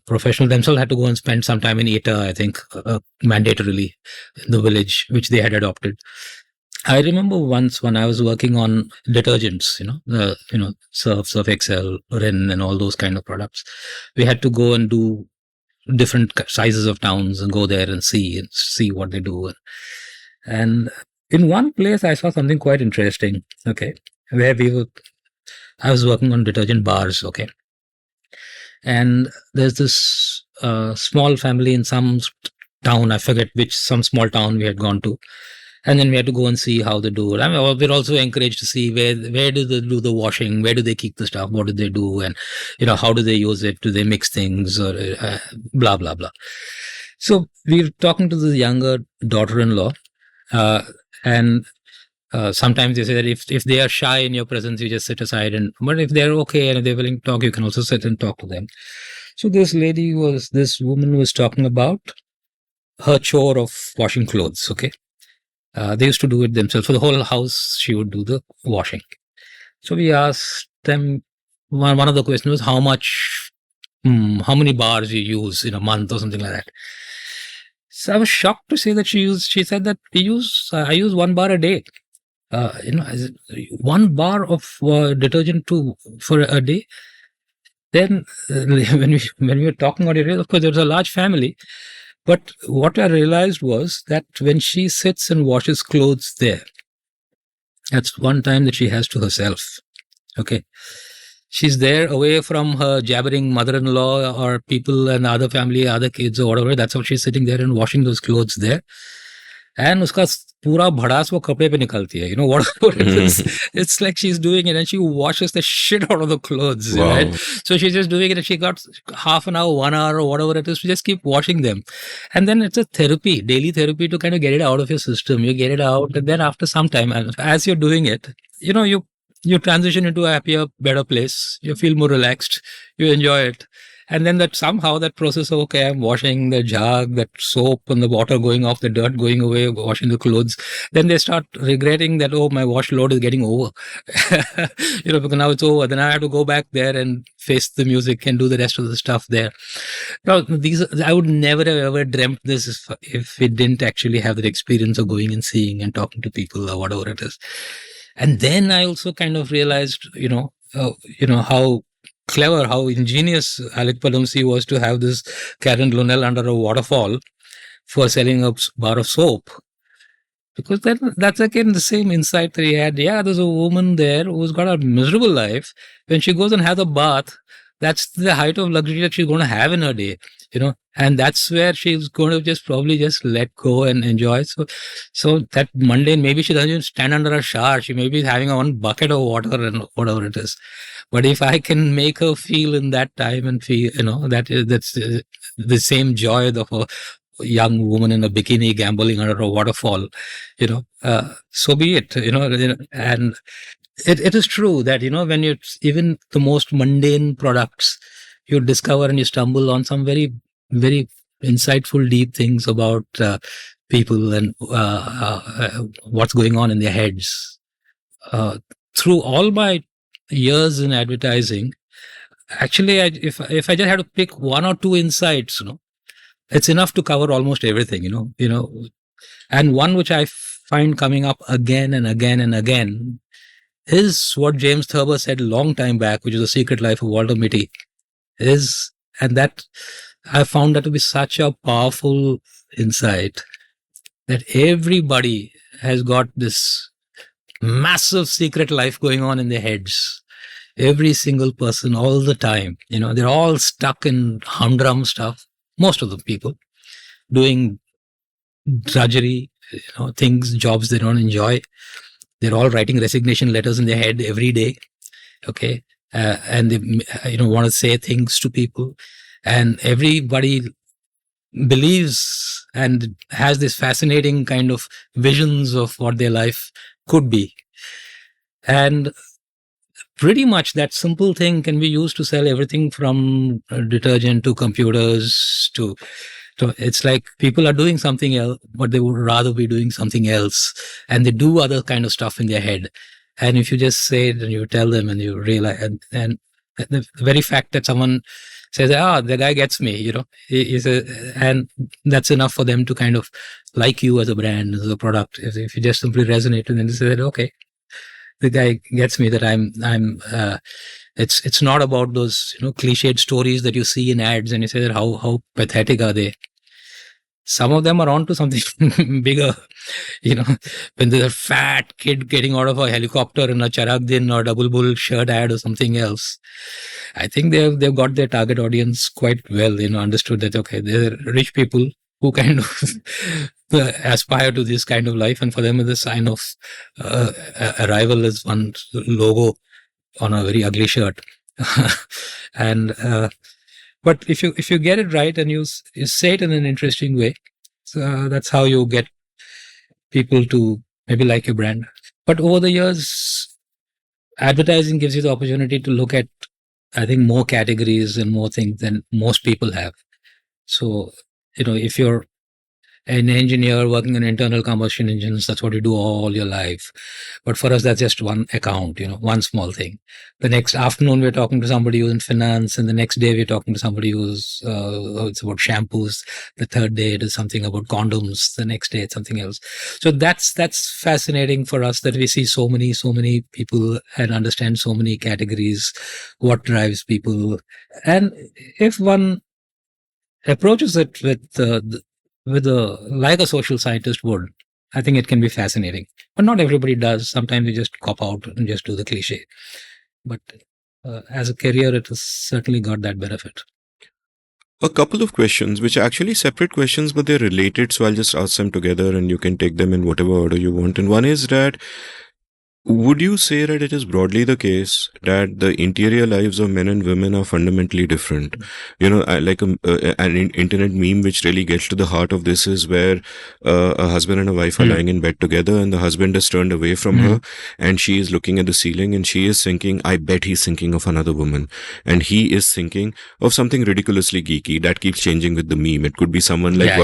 professionals themselves had to go and spend some time in ETA, I think, mandatorily in the village, which they had adopted. I remember once when I was working on detergents, Surf Excel, Rin, and all those kind of products. We had to go and do different sizes of towns and go there and see what they do. And in one place, I saw something quite interesting. Okay, where I was working on detergent bars. Okay, and there's this small family in some town. I forget some small town we had gone to. And then we had to go and see how they do it. I mean, we're also encouraged to see where do they do the washing, where do they keep the stuff, what do they do, and how do they use it? Do they mix things or blah blah blah? So we were talking to the younger daughter-in-law, and sometimes they say that if they are shy in your presence, you just sit aside, but if they're okay and if they're willing to talk, you can also sit and talk to them. So this woman was talking about her chore of washing clothes. Okay. They used to do it themselves. For the whole house, she would do the washing. So we asked them, one of the questions was how many bars you use in a month or something like that. So I was shocked to say that she said that I use 1 bar a day. 1 bar of detergent for a day. Then when we were talking about it, of course, there was a large family. But what I realized was that when she sits and washes clothes there, that's one time that she has to herself. Okay. She's there away from her jabbering mother-in-law or people and other family, other kids or whatever. That's how she's sitting there and washing those clothes there. And uska pura bhadas wo kapde pe nikalti hai. Whatever it is. It's like she's doing it and she washes the shit out of the clothes. Wow. Right? So she's just doing it and she got half an hour, 1 hour or whatever it is to just keep washing them. And then it's a therapy, daily therapy to kind of get it out of your system. You get it out and then after some time, as you're doing it, you transition into a happier, better place. You feel more relaxed. You enjoy it. And then somehow that process of, okay, I'm washing the jug, that soap and the water going off, the dirt going away, washing the clothes. Then they start regretting that, oh, my wash load is getting over. Because now it's over. Then I have to go back there and face the music and do the rest of the stuff there. Now, I would never have ever dreamt this if we didn't actually have that experience of going and seeing and talking to people or whatever it is. And then I also kind of realized, how clever, how ingenious Alec Palumsi was to have this Karen Lunel under a waterfall for selling a bar of soap. Because then that's again the same insight that he had. Yeah, there's a woman there who's got a miserable life. When she goes and has a bath, that's the height of luxury that she's going to have in her day, and that's where she's going to just probably just let go and enjoy. So that mundane, maybe she doesn't even stand under a shower. She may be having a one bucket of water and whatever it is. But if I can make her feel in that time and feel, that's the same joy of a young woman in a bikini gambling under a waterfall, so be it, and it is true that, when you, even the most mundane products, you discover and you stumble on some very, very insightful, deep things about people and what's going on in their heads. Through all my years in advertising, actually, if I just had to pick one or two insights, it's enough to cover almost everything, and one which I find coming up again and again and again is what James Thurber said a long time back, which is The Secret Life of Walter Mitty, and that I found that to be such a powerful insight, that everybody has got this massive secret life going on in their heads. Every single person, all the time, they're all stuck in humdrum stuff. Most of the people doing drudgery, things, jobs they don't enjoy. They're all writing resignation letters in their head every day. Okay. And they, want to say things to people, and everybody believes and has this fascinating kind of visions of what their life could be. And pretty much that simple thing can be used to sell everything from detergent to computers to it's like people are doing something else, but they would rather be doing something else, and they do other kind of stuff in their head. And if you just say it and you tell them and you realize, and the very fact that someone says, the guy gets me, and that's enough for them to kind of like you as a brand, as a product. If you just simply resonate and then they say that, okay, the guy gets me, that it's not about those, cliched stories that you see in ads and you say that how pathetic are they. Some of them are onto something bigger, when there's a fat kid getting out of a helicopter in a Charag Din or Double Bull shirt ad or something else. I think they've got their target audience quite well, understood that, okay, they're rich people who kind of aspire to this kind of life, and for them the sign of arrival is one logo on a very ugly shirt. And but if you get it right and you say it in an interesting way, so that's how you get people to maybe like your brand. But over the years, advertising gives you the opportunity to look at, I think, more categories and more things than most people have. So, if you're an engineer working on internal combustion engines, that's what you do all your life. But for us, that's just one account, one small thing. The next afternoon, we're talking to somebody who's in finance, and the next day, we're talking to somebody who's it's about shampoos. The third day, it is something about condoms. The next day, it's something else. So that's fascinating for us, that we see so many people and understand so many categories, what drives people. And if one approaches it with like a social scientist would, I think it can be fascinating. But not everybody does. Sometimes you just cop out and just do the cliche. But as a career, it has certainly got that benefit. A couple of questions, which are actually separate questions, but they're related. So I'll just ask them together and you can take them in whatever order you want. And one is that, would you say that it is broadly the case that the interior lives of men and women are fundamentally different? Like an internet meme which really gets to the heart of this is where a husband and a wife are lying in bed together, and the husband is turned away from her, and she is looking at the ceiling, and she is thinking, I bet he's thinking of another woman. And he is thinking of something ridiculously geeky that keeps changing with the meme. It could be someone like,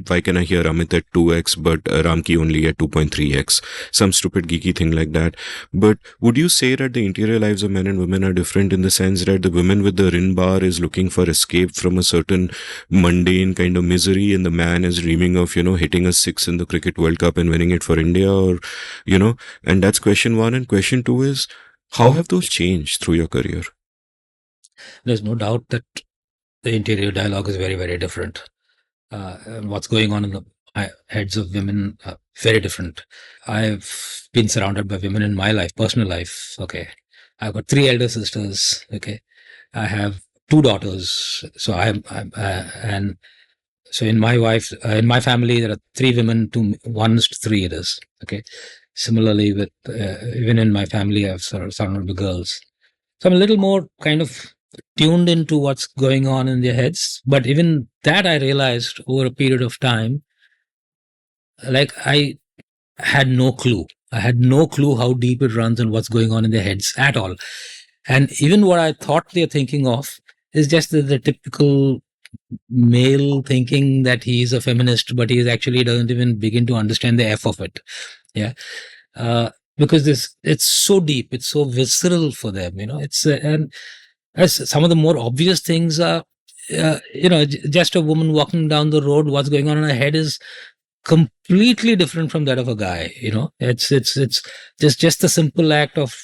why can I hear Amit at 2x, but Ramki only at 2.3x? Some stupid geeky thing like that. But would you say that the interior lives of men and women are different in the sense that the woman with the rin bar is looking for escape from a certain mundane kind of misery, and the man is dreaming of, hitting a six in the Cricket World Cup and winning it for India, or, and that's question one. And question two is, how have those changed through your career? There's no doubt that the interior dialogue is very, very different. What's going on in the heads of women very different. I've been surrounded by women in my life, personal life. Okay. I've got 3 elder sisters. Okay. I have 2 daughters. So and so in my family, there are 3 women, 1 is to 3 it is. Okay. Similarly with, even in my family, I've sort of surrounded with girls. So I'm a little more kind of tuned into what's going on in their heads. But even that I realized over a period of time, like I had no clue. I had no clue how deep it runs and what's going on in their heads at all. And even what I thought they're thinking of is just the typical male thinking that he's a feminist, but he actually doesn't even begin to understand the F of it. Yeah. Because it's so deep, it's so visceral for them, it's, and as some of the more obvious things are, just a woman walking down the road, what's going on in her head is completely different from that of a guy. It's just the simple act of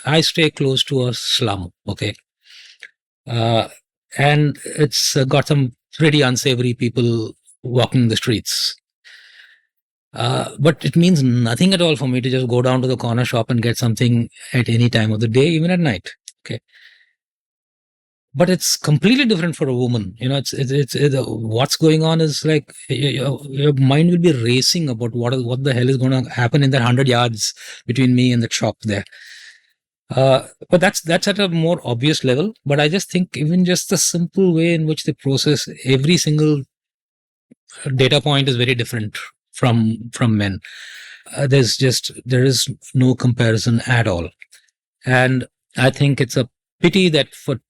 I stay close to a slum. Okay. And it's got some pretty unsavory people walking the streets. But it means nothing at all for me to just go down to the corner shop and get something at any time of the day, even at night. Okay. But it's completely different for a woman. It's what's going on is like your mind will be racing about what the hell is going to happen in that 100 yards between me and the shop there. But that's at a more obvious level. But I just think even just the simple way in which they process every single data point is very different from men. There is no comparison at all. And I think it's a pity that for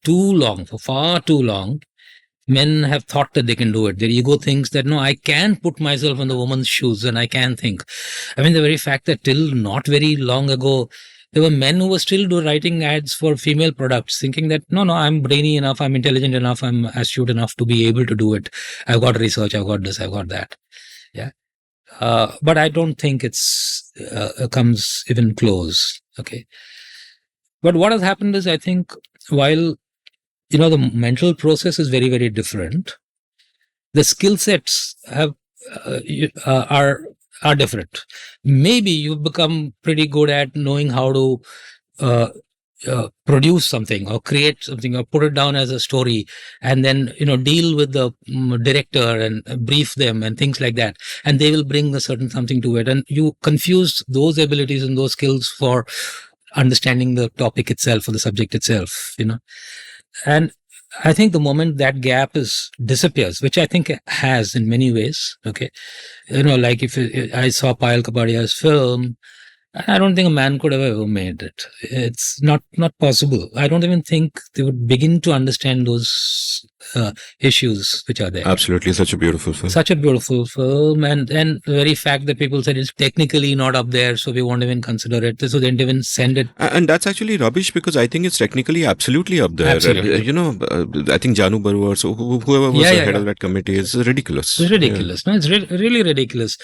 far too long, men have thought that they can do it. Their ego thinks that, no, I can put myself in the woman's shoes and I can think. I mean, the very fact that till not very long ago, there were men who were still writing ads for female products, thinking that, no, I'm brainy enough, I'm intelligent enough, I'm astute enough to be able to do it. I've got research, I've got this, I've got that. Yeah. But I don't think it's comes even close. Okay. But what has happened is, I think, while, the mental process is very, very different, the skill sets are different. Maybe you've become pretty good at knowing how to produce something or create something or put it down as a story, and then deal with the director and brief them and things like that, and they will bring a certain something to it, and you confuse those abilities and those skills for understanding the topic itself or the subject itself. And I think the moment that gap disappears, which I think has in many ways. Okay, like if I saw Payal Kapadia's film, I don't think a man could have ever made it. It's not possible. I don't even think they would begin to understand those issues which are there. Absolutely, such a beautiful film. Such a beautiful film, and the very fact that people said it's technically not up there, so we won't even consider it. So they didn't even send it. And that's actually rubbish, because I think it's technically absolutely up there. Absolutely. I think Janu Barua, so whoever was the head of that committee, is ridiculous. It's ridiculous. Yeah. No, it's really ridiculous.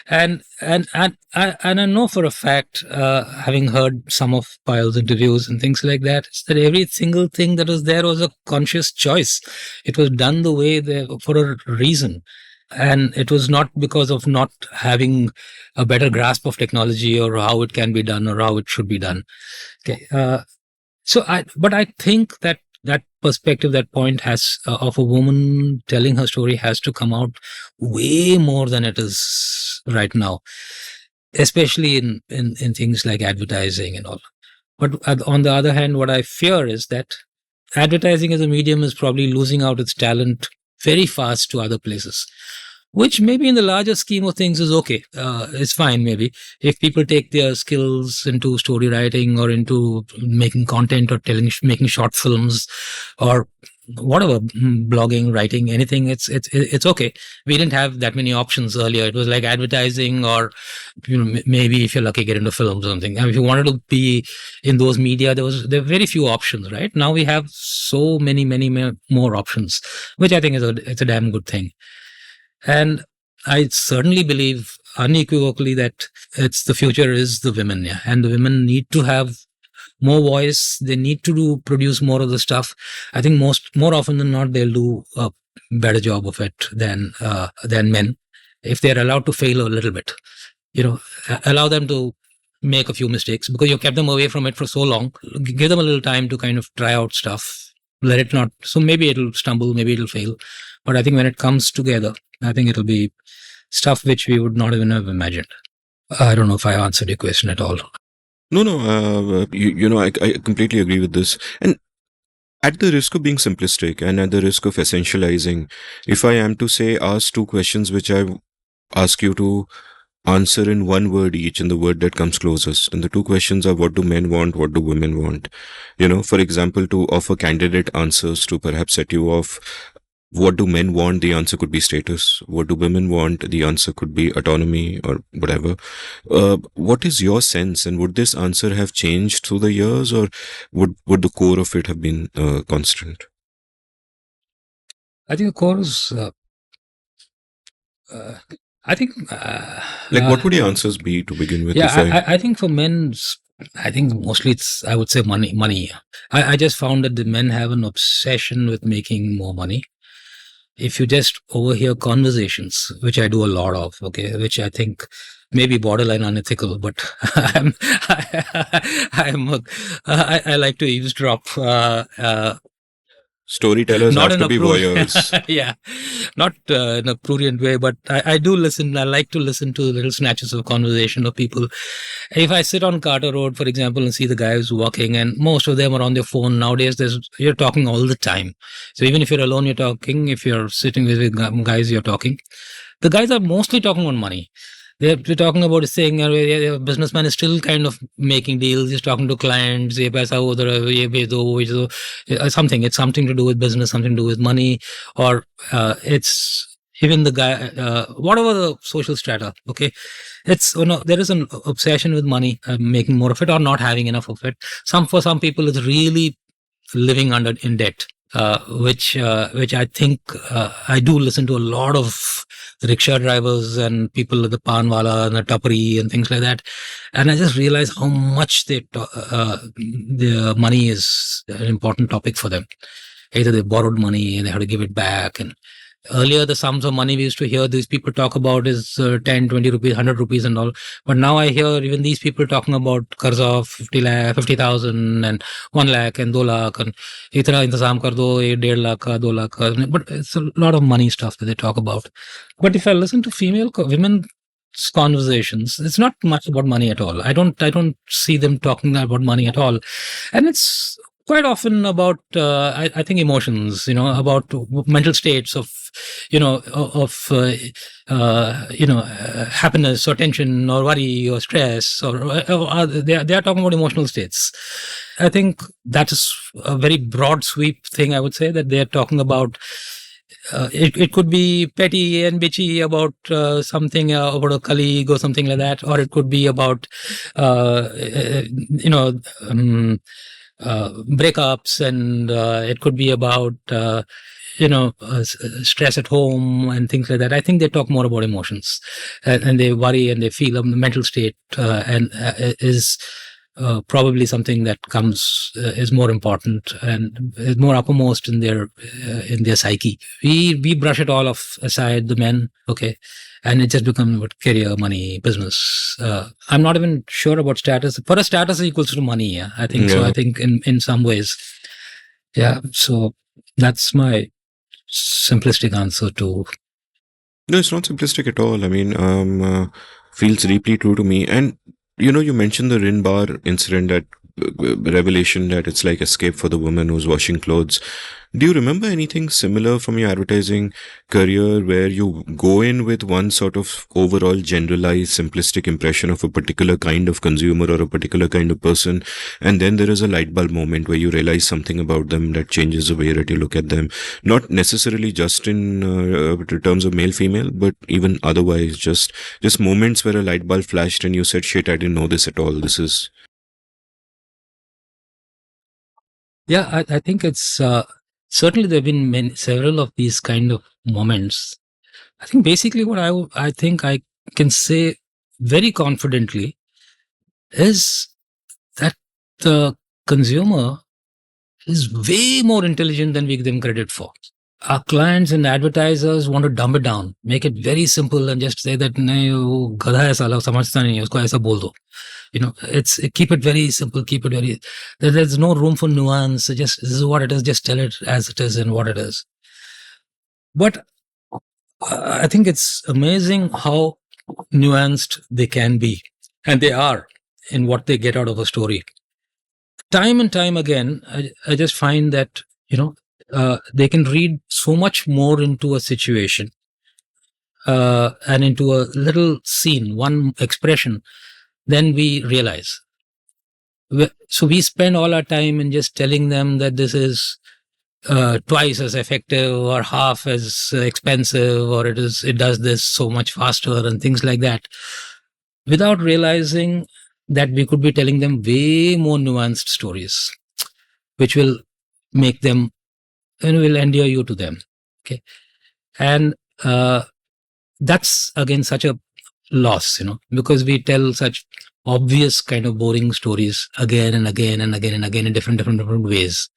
And I know for a fact, having heard some of Payal's interviews and things like that, is that every single thing that was there was a conscious choice. It was done the way for a reason. And it was not because of not having a better grasp of technology or how it can be done or how it should be done. Okay. But I think that perspective, that point of a woman telling her story has to come out way more than it is right now, especially in things like advertising and all. But on the other hand, what I fear is that advertising as a medium is probably losing out its talent very fast to other places, which maybe in the larger scheme of things is okay. It's fine, maybe, if people take their skills into story writing or into making content or making short films or whatever, blogging, writing, anything. It's okay. We didn't have that many options earlier. It was like advertising, or maybe if you're lucky, get into films or something. And if you wanted to be in those media, there were very few options. Right now, we have so many more options, which I think it's a damn good thing. And I certainly believe unequivocally that the future is the women, yeah, and the women need to have more voice. They need to produce more of the stuff. I think more often than not, they'll do a better job of it than men, if they're allowed to fail a little bit. allow them to make a few mistakes because you kept them away from it for so long. Give them a little time to kind of try out stuff. Let it not. So maybe it'll stumble, maybe it'll fail. But I think when it comes together, I think it'll be stuff which we would not even have imagined. I don't know if I answered your question at all. No, I completely agree with this. And at the risk of being simplistic and at the risk of essentializing, if I am to say, ask two questions which I ask you to answer in one word each, in the word that comes closest. And the two questions are, what do men want? What do women want? For example, to offer candidate answers to perhaps set you off. What do men want? The answer could be status. What do women want? The answer could be autonomy or whatever. What is your sense? And would this answer have changed through the years, or would the core of it have been constant? I think the core is. I think. What would your answers be to begin with? Yeah, I think for men, I think mostly it's, I would say money. I just found that the men have an obsession with making more money. If you just overhear conversations, which I do a lot of, okay, which I think may be borderline unethical, but I like to eavesdrop. Storytellers have to be voyeurs. Yeah, not in a prurient way, but I do listen. I like to listen to little snatches of conversation of people. If I sit on Carter Road, for example, and see the guys walking, and most of them are on their phone nowadays, you're talking all the time. So even if you're alone, you're talking. If you're sitting with guys, you're talking. The guys are mostly talking on money. They're talking about saying a businessman is still kind of making deals. He's talking to clients. Something. It's something to do with business, something to do with money, or it's even the guy, whatever the social strata. Okay, it's there is an obsession with money, making more of it or not having enough of it. For some people, it's really living in debt. Which I think I do listen to a lot of rickshaw drivers and people at the panwala and the tapari and things like that, and I just realize how much the money is an important topic for them. Either they borrowed money and they had to give it back, and earlier the sums of money we used to hear these people talk about is 10, 20 rupees, 100 rupees and all. But now I hear even these people talking about qarza of 50,000 and 1 lakh and 2 lakh and itna intezam kar do, 1.5 lakh ka, 2 lakh ka. But it's a lot of money stuff that they talk about. But if I listen to women's conversations, it's not much about money at all. I don't see them talking about money at all. And it's quite often about I think emotions, about mental states of happiness or tension or worry or stress, or they are talking about emotional states. I think that is a very broad sweep thing. I would say that they are talking about. It could be petty and bitchy about something, about a colleague or something like that, or it could be about breakups, and it could be about stress at home and things like that. I think they talk more about emotions, and they worry and they feel a mental state, and is probably something that is more important and is more uppermost in their psyche. We brush it all off aside, the men, okay, and it just becomes about career, money, business. I'm not even sure about status. For a status equals to money, yeah, I think so. I think in some ways, yeah. So that's my simplistic answer to. No, it's not simplistic at all. I mean, feels deeply true to me. And you mentioned the Rin Bar incident, that revelation that it's like escape for the woman who's washing clothes. Do you remember anything similar from your advertising career where you go in with one sort of overall generalized simplistic impression of a particular kind of consumer or a particular kind of person, and then there is a light bulb moment where you realize something about them that changes the way that you look at them, not necessarily just in terms of male female, but even otherwise, just moments where a light bulb flashed and you said, shit, I didn't know this at all. This is. Yeah, I think it's certainly there have been several of these kind of moments. I think basically what I think I can say very confidently is that the consumer is way more intelligent than we give them credit for. our clients and advertisers want to dumb it down, make it very simple, and just say that नहीं वो गधा है साला समझता नहीं है उसको ऐसा बोल दो. It's keep it very simple, keep it very. There's no room for nuance. Just this is what it is. Just tell it as it is and what it is. But I think it's amazing how nuanced they can be, and they are in what they get out of a story. Time and time again, I just find that they can read so much more into a situation and into a little scene, one expression, than we realize. So we spend all our time in just telling them that this is twice as effective or half as expensive, or it does this so much faster and things like that, without realizing that we could be telling them way more nuanced stories, which will make them and will endear you to them. Okay. And that's again such a loss, because we tell such obvious kind of boring stories again and again and again and again in different ways.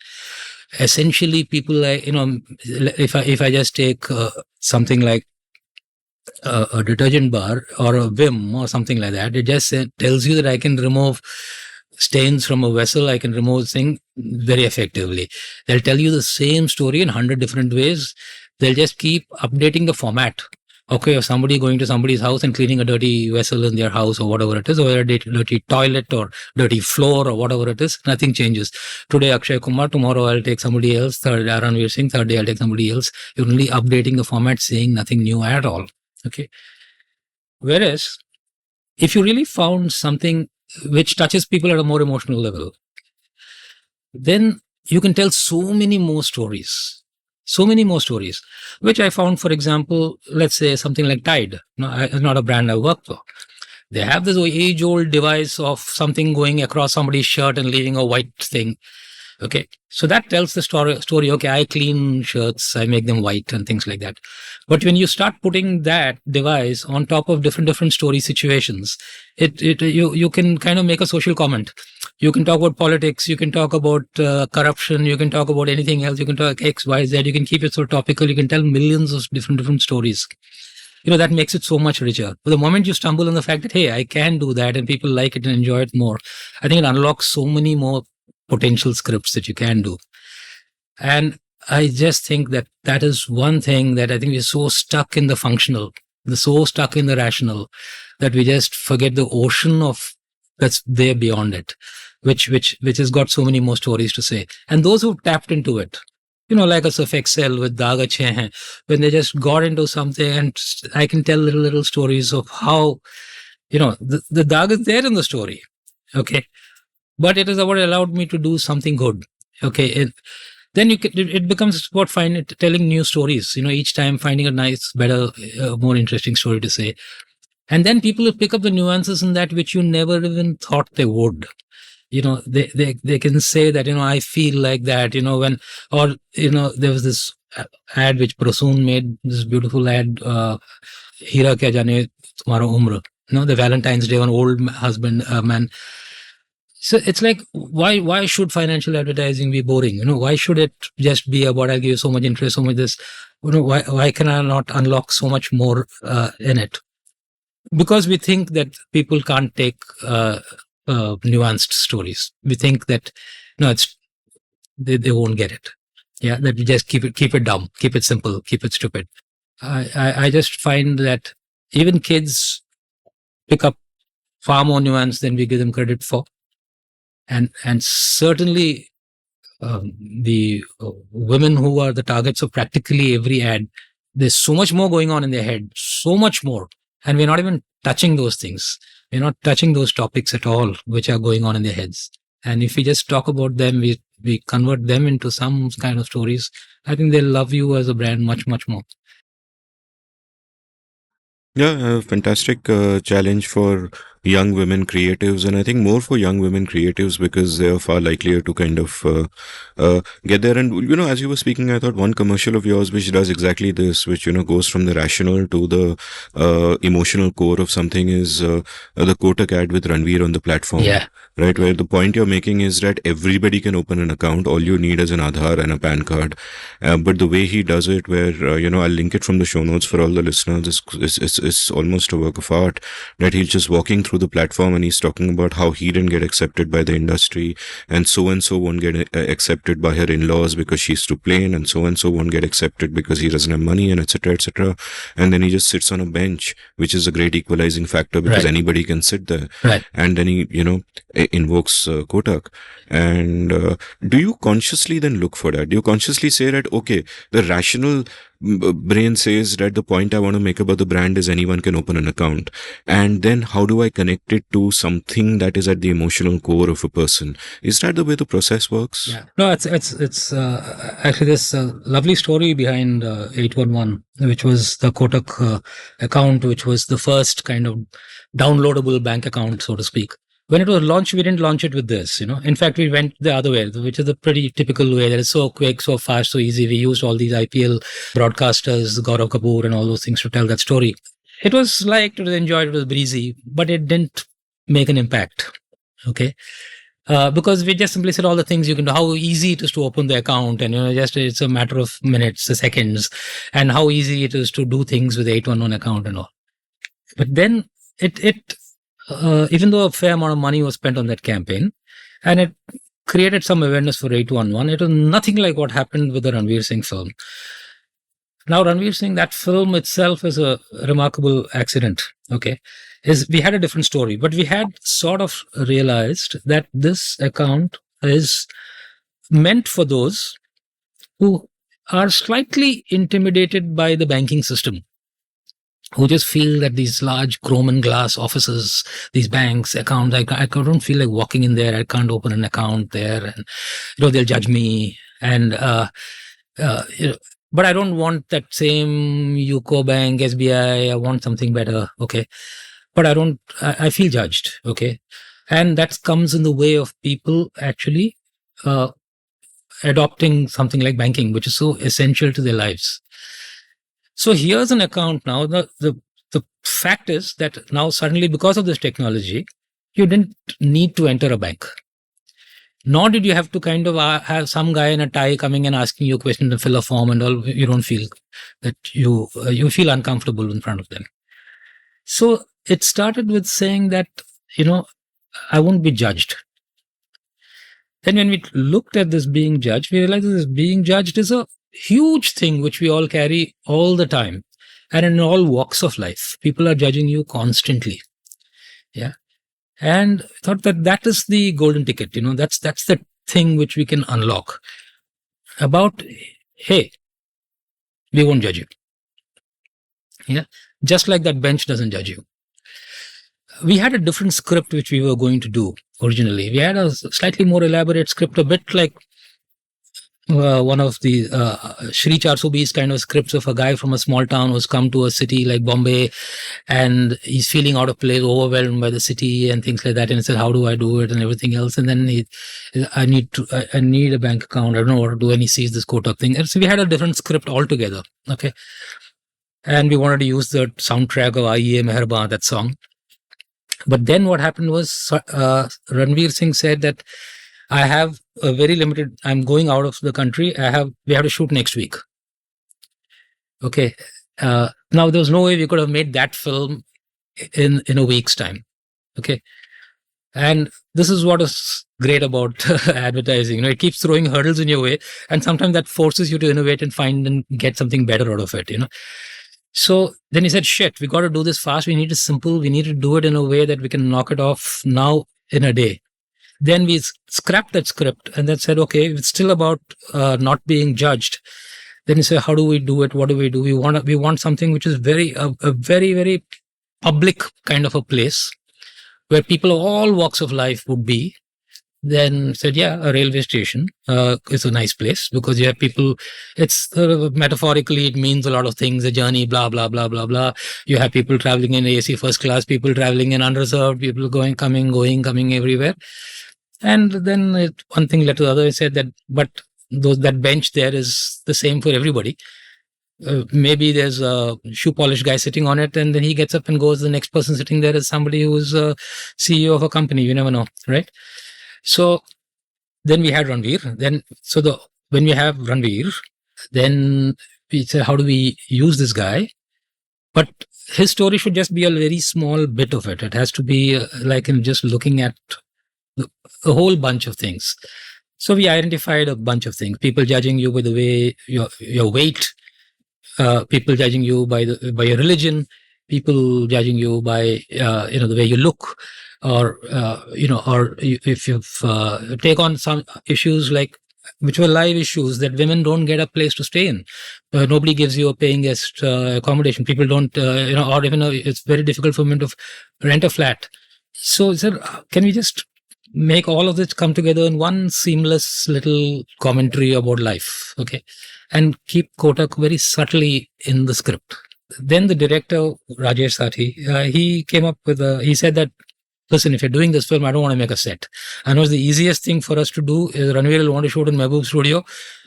Essentially, people, if I just take something like a detergent bar or a Vim or something like that, it just tells you that I can remove stains from a vessel, I can remove things very effectively. They'll tell you the same story in 100 different ways. They'll just keep updating the format. Okay, if somebody going to somebody's house and cleaning a dirty vessel in their house or whatever it is, or a dirty toilet or dirty floor or whatever it is, nothing changes. Today, Akshay Kumar, tomorrow I'll take somebody else, third day Ranveer Singh, third day I'll take somebody else. You're only updating the format, saying nothing new at all. Okay. Whereas, if you really found something which touches people at a more emotional level, then you can tell so many more stories, which I found, for example, let's say something like Tide. It's not a brand I work for. They have this age-old device of something going across somebody's shirt and leaving a white thing. Okay, so that tells the story. Okay, I clean shirts, I make them white and things like that. But when you start putting that device on top of different story situations, you can kind of make a social comment. You can talk about politics, you can talk about corruption, you can talk about anything else, you can talk X, Y, Z, you can keep it so topical, you can tell millions of different stories. That makes it so much richer. But the moment you stumble on the fact that, hey, I can do that and people like it and enjoy it more, I think it unlocks so many more potential scripts that you can do. And I just think that is one thing that I think we're so stuck in the functional, so stuck in the rational, that we just forget the ocean of that's there beyond it, which has got so many more stories to say. And those who tapped into it, like a Surf Excel with Daag Achhe Hain, when they just got into something, and I can tell little stories of how, the Daag is there in the story. Okay. But it is what allowed me to do something good. Okay. Then it becomes about telling new stories, each time finding a nice, better, more interesting story to say. And then people will pick up the nuances in that which you never even thought they would. They can say that, I feel like that, there was this ad which Prasoon made, this beautiful ad, Hira Kya Jane Tumhara Umr, the Valentine's Day, an old husband, man. So it's like, why should financial advertising be boring? Why should it just be about, I'll give you so much interest, so much this, why can I not unlock so much more in it? Because we think that people can't take nuanced stories. We think that, they won't get it. Yeah, that we just keep it dumb, keep it simple, keep it stupid. I just find that even kids pick up far more nuance than we give them credit for. And certainly the women who are the targets of practically every ad, there's so much more going on in their head, so much more. And we're not even touching those things. We're not touching those topics at all, which are going on in their heads. And if we just talk about them, we convert them into some kind of stories, I think they'll love you as a brand much, much more. Yeah, a fantastic challenge for young women creatives, and I think more for young women creatives because they are far likelier to kind of get there. And as you were speaking, I thought one commercial of yours which does exactly this, which goes from the rational to the emotional core of something, is the Kotak ad with Ranveer on the platform. Yeah. right? Where the point you're making is that everybody can open an account. All you need is an Aadhaar and a PAN card. But the way he does it, where, I'll link it from the show notes for all the listeners, is almost a work of art. That he's just walking through the platform and he's talking about how he didn't get accepted by the industry, and so won't get accepted by her in-laws because she's too plain, and so won't get accepted because he doesn't have money, and etc. etc. And then he just sits on a bench, which is a great equalizing factor because Right. anybody can sit there. Right. And then he, invokes Kotak. And do you consciously then look for that? Do you consciously say that, okay, the rational brain says that the point I want to make about the brand is anyone can open an account, and then how do I connect it to something that is at the emotional core of a person? Is that the way the process works? Yeah. No, it's actually this lovely story behind 811, which was the Kotak account, which was the first kind of downloadable bank account, so to speak. When it was launched, we didn't launch it with this, In fact, we went the other way, which is a pretty typical way that is so quick, so fast, so easy. We used all these IPL broadcasters, Gaurav Kapoor and all those things to tell that story. It was liked, it was enjoyed, it was breezy, but it didn't make an impact. Okay. Because we just simply said all the things you can do, how easy it is to open the account, and just it's a matter of minutes, seconds, and how easy it is to do things with 811 account and all. But then even though a fair amount of money was spent on that campaign, and it created some awareness for 811, it was nothing like what happened with the Ranveer Singh film. Now, Ranveer Singh, that film itself is a remarkable accident. Okay, we had a different story, but we had sort of realized that this account is meant for those who are slightly intimidated by the banking system, who just feel that these large chrome and glass offices, these banks, accounts, I don't feel like walking in there. I can't open an account there, and they'll judge me. And but I don't want that same UCO Bank, SBI. I want something better. Okay, but I feel judged. Okay, and that comes in the way of people actually adopting something like banking, which is so essential to their lives. So here's an account now. The fact is that now suddenly, because of this technology, you didn't need to enter a bank. Nor did you have to kind of have some guy in a tie coming and asking you a question to fill a form and all. You don't feel that you feel uncomfortable in front of them. So it started with saying that, I won't be judged. Then when we looked at this being judged, we realized that this being judged is a huge thing which we all carry all the time, and in all walks of life. People are judging you constantly. Yeah. And I thought that is the golden ticket. That's the thing which we can unlock. About, hey, we won't judge you. Yeah. Just like that bench doesn't judge you. We had a different script which we were going to do originally. We had a slightly more elaborate script, a bit like one of the Shri Charsubi's kind of scripts of a guy from a small town who's come to a city like Bombay, and he's feeling out of place, overwhelmed by the city and things like that. And he said, how do I do it and everything else? And then I need a bank account. I don't know what to do. And he sees this Kotak thing. And so we had a different script altogether. Okay. And we wanted to use the soundtrack of Aiye Meherban, that song. But then what happened was Ranveer Singh said that I have a very limited, I'm going out of the country. We have to shoot next week. Okay. Now there was no way we could have made that film in a week's time. Okay. And this is what is great about advertising. It keeps throwing hurdles in your way, and sometimes that forces you to innovate and find and get something better out of it, So then he said, shit, we got to do this fast. We need it simple. We need to do it in a way that we can knock it off now in a day. Then we scrapped that script and then said, okay, it's still about not being judged. Then he said, how do we do it? What do? We want something which is a very, very public kind of a place where people of all walks of life would be. Then said, yeah, a railway station is a nice place because you have people, it's metaphorically, it means a lot of things, a journey, blah, blah, blah, blah, blah. You have people traveling in AC first class, people traveling in unreserved, people coming everywhere. And then one thing led to the other. I said that, but that bench there is the same for everybody. Maybe there's a shoe polish guy sitting on it, and then he gets up and goes. The next person sitting there is somebody who's a CEO of a company. You never know, right? So then we had Ranveer. When we have Ranveer, then we said, how do we use this guy? But his story should just be a very small bit of it. It has to be like him just looking at a whole bunch of things. So we identified a bunch of things. People judging you by the way your weight, people judging you by your religion, people judging you by the way you look, or if you've take on some issues like which were live issues that women don't get a place to stay in. Nobody gives you a paying guest accommodation. People don't, or even it's very difficult for women to rent a flat. So I said, can we just make all of this come together in one seamless little commentary about life, okay? And keep Kotak very subtly in the script. Then the director, Rajesh Sathi, he came up with he said that, listen, if you're doing this film, I don't want to make a set. I know the easiest thing for us to do is Ranveer will want to shoot in Mehboob studio.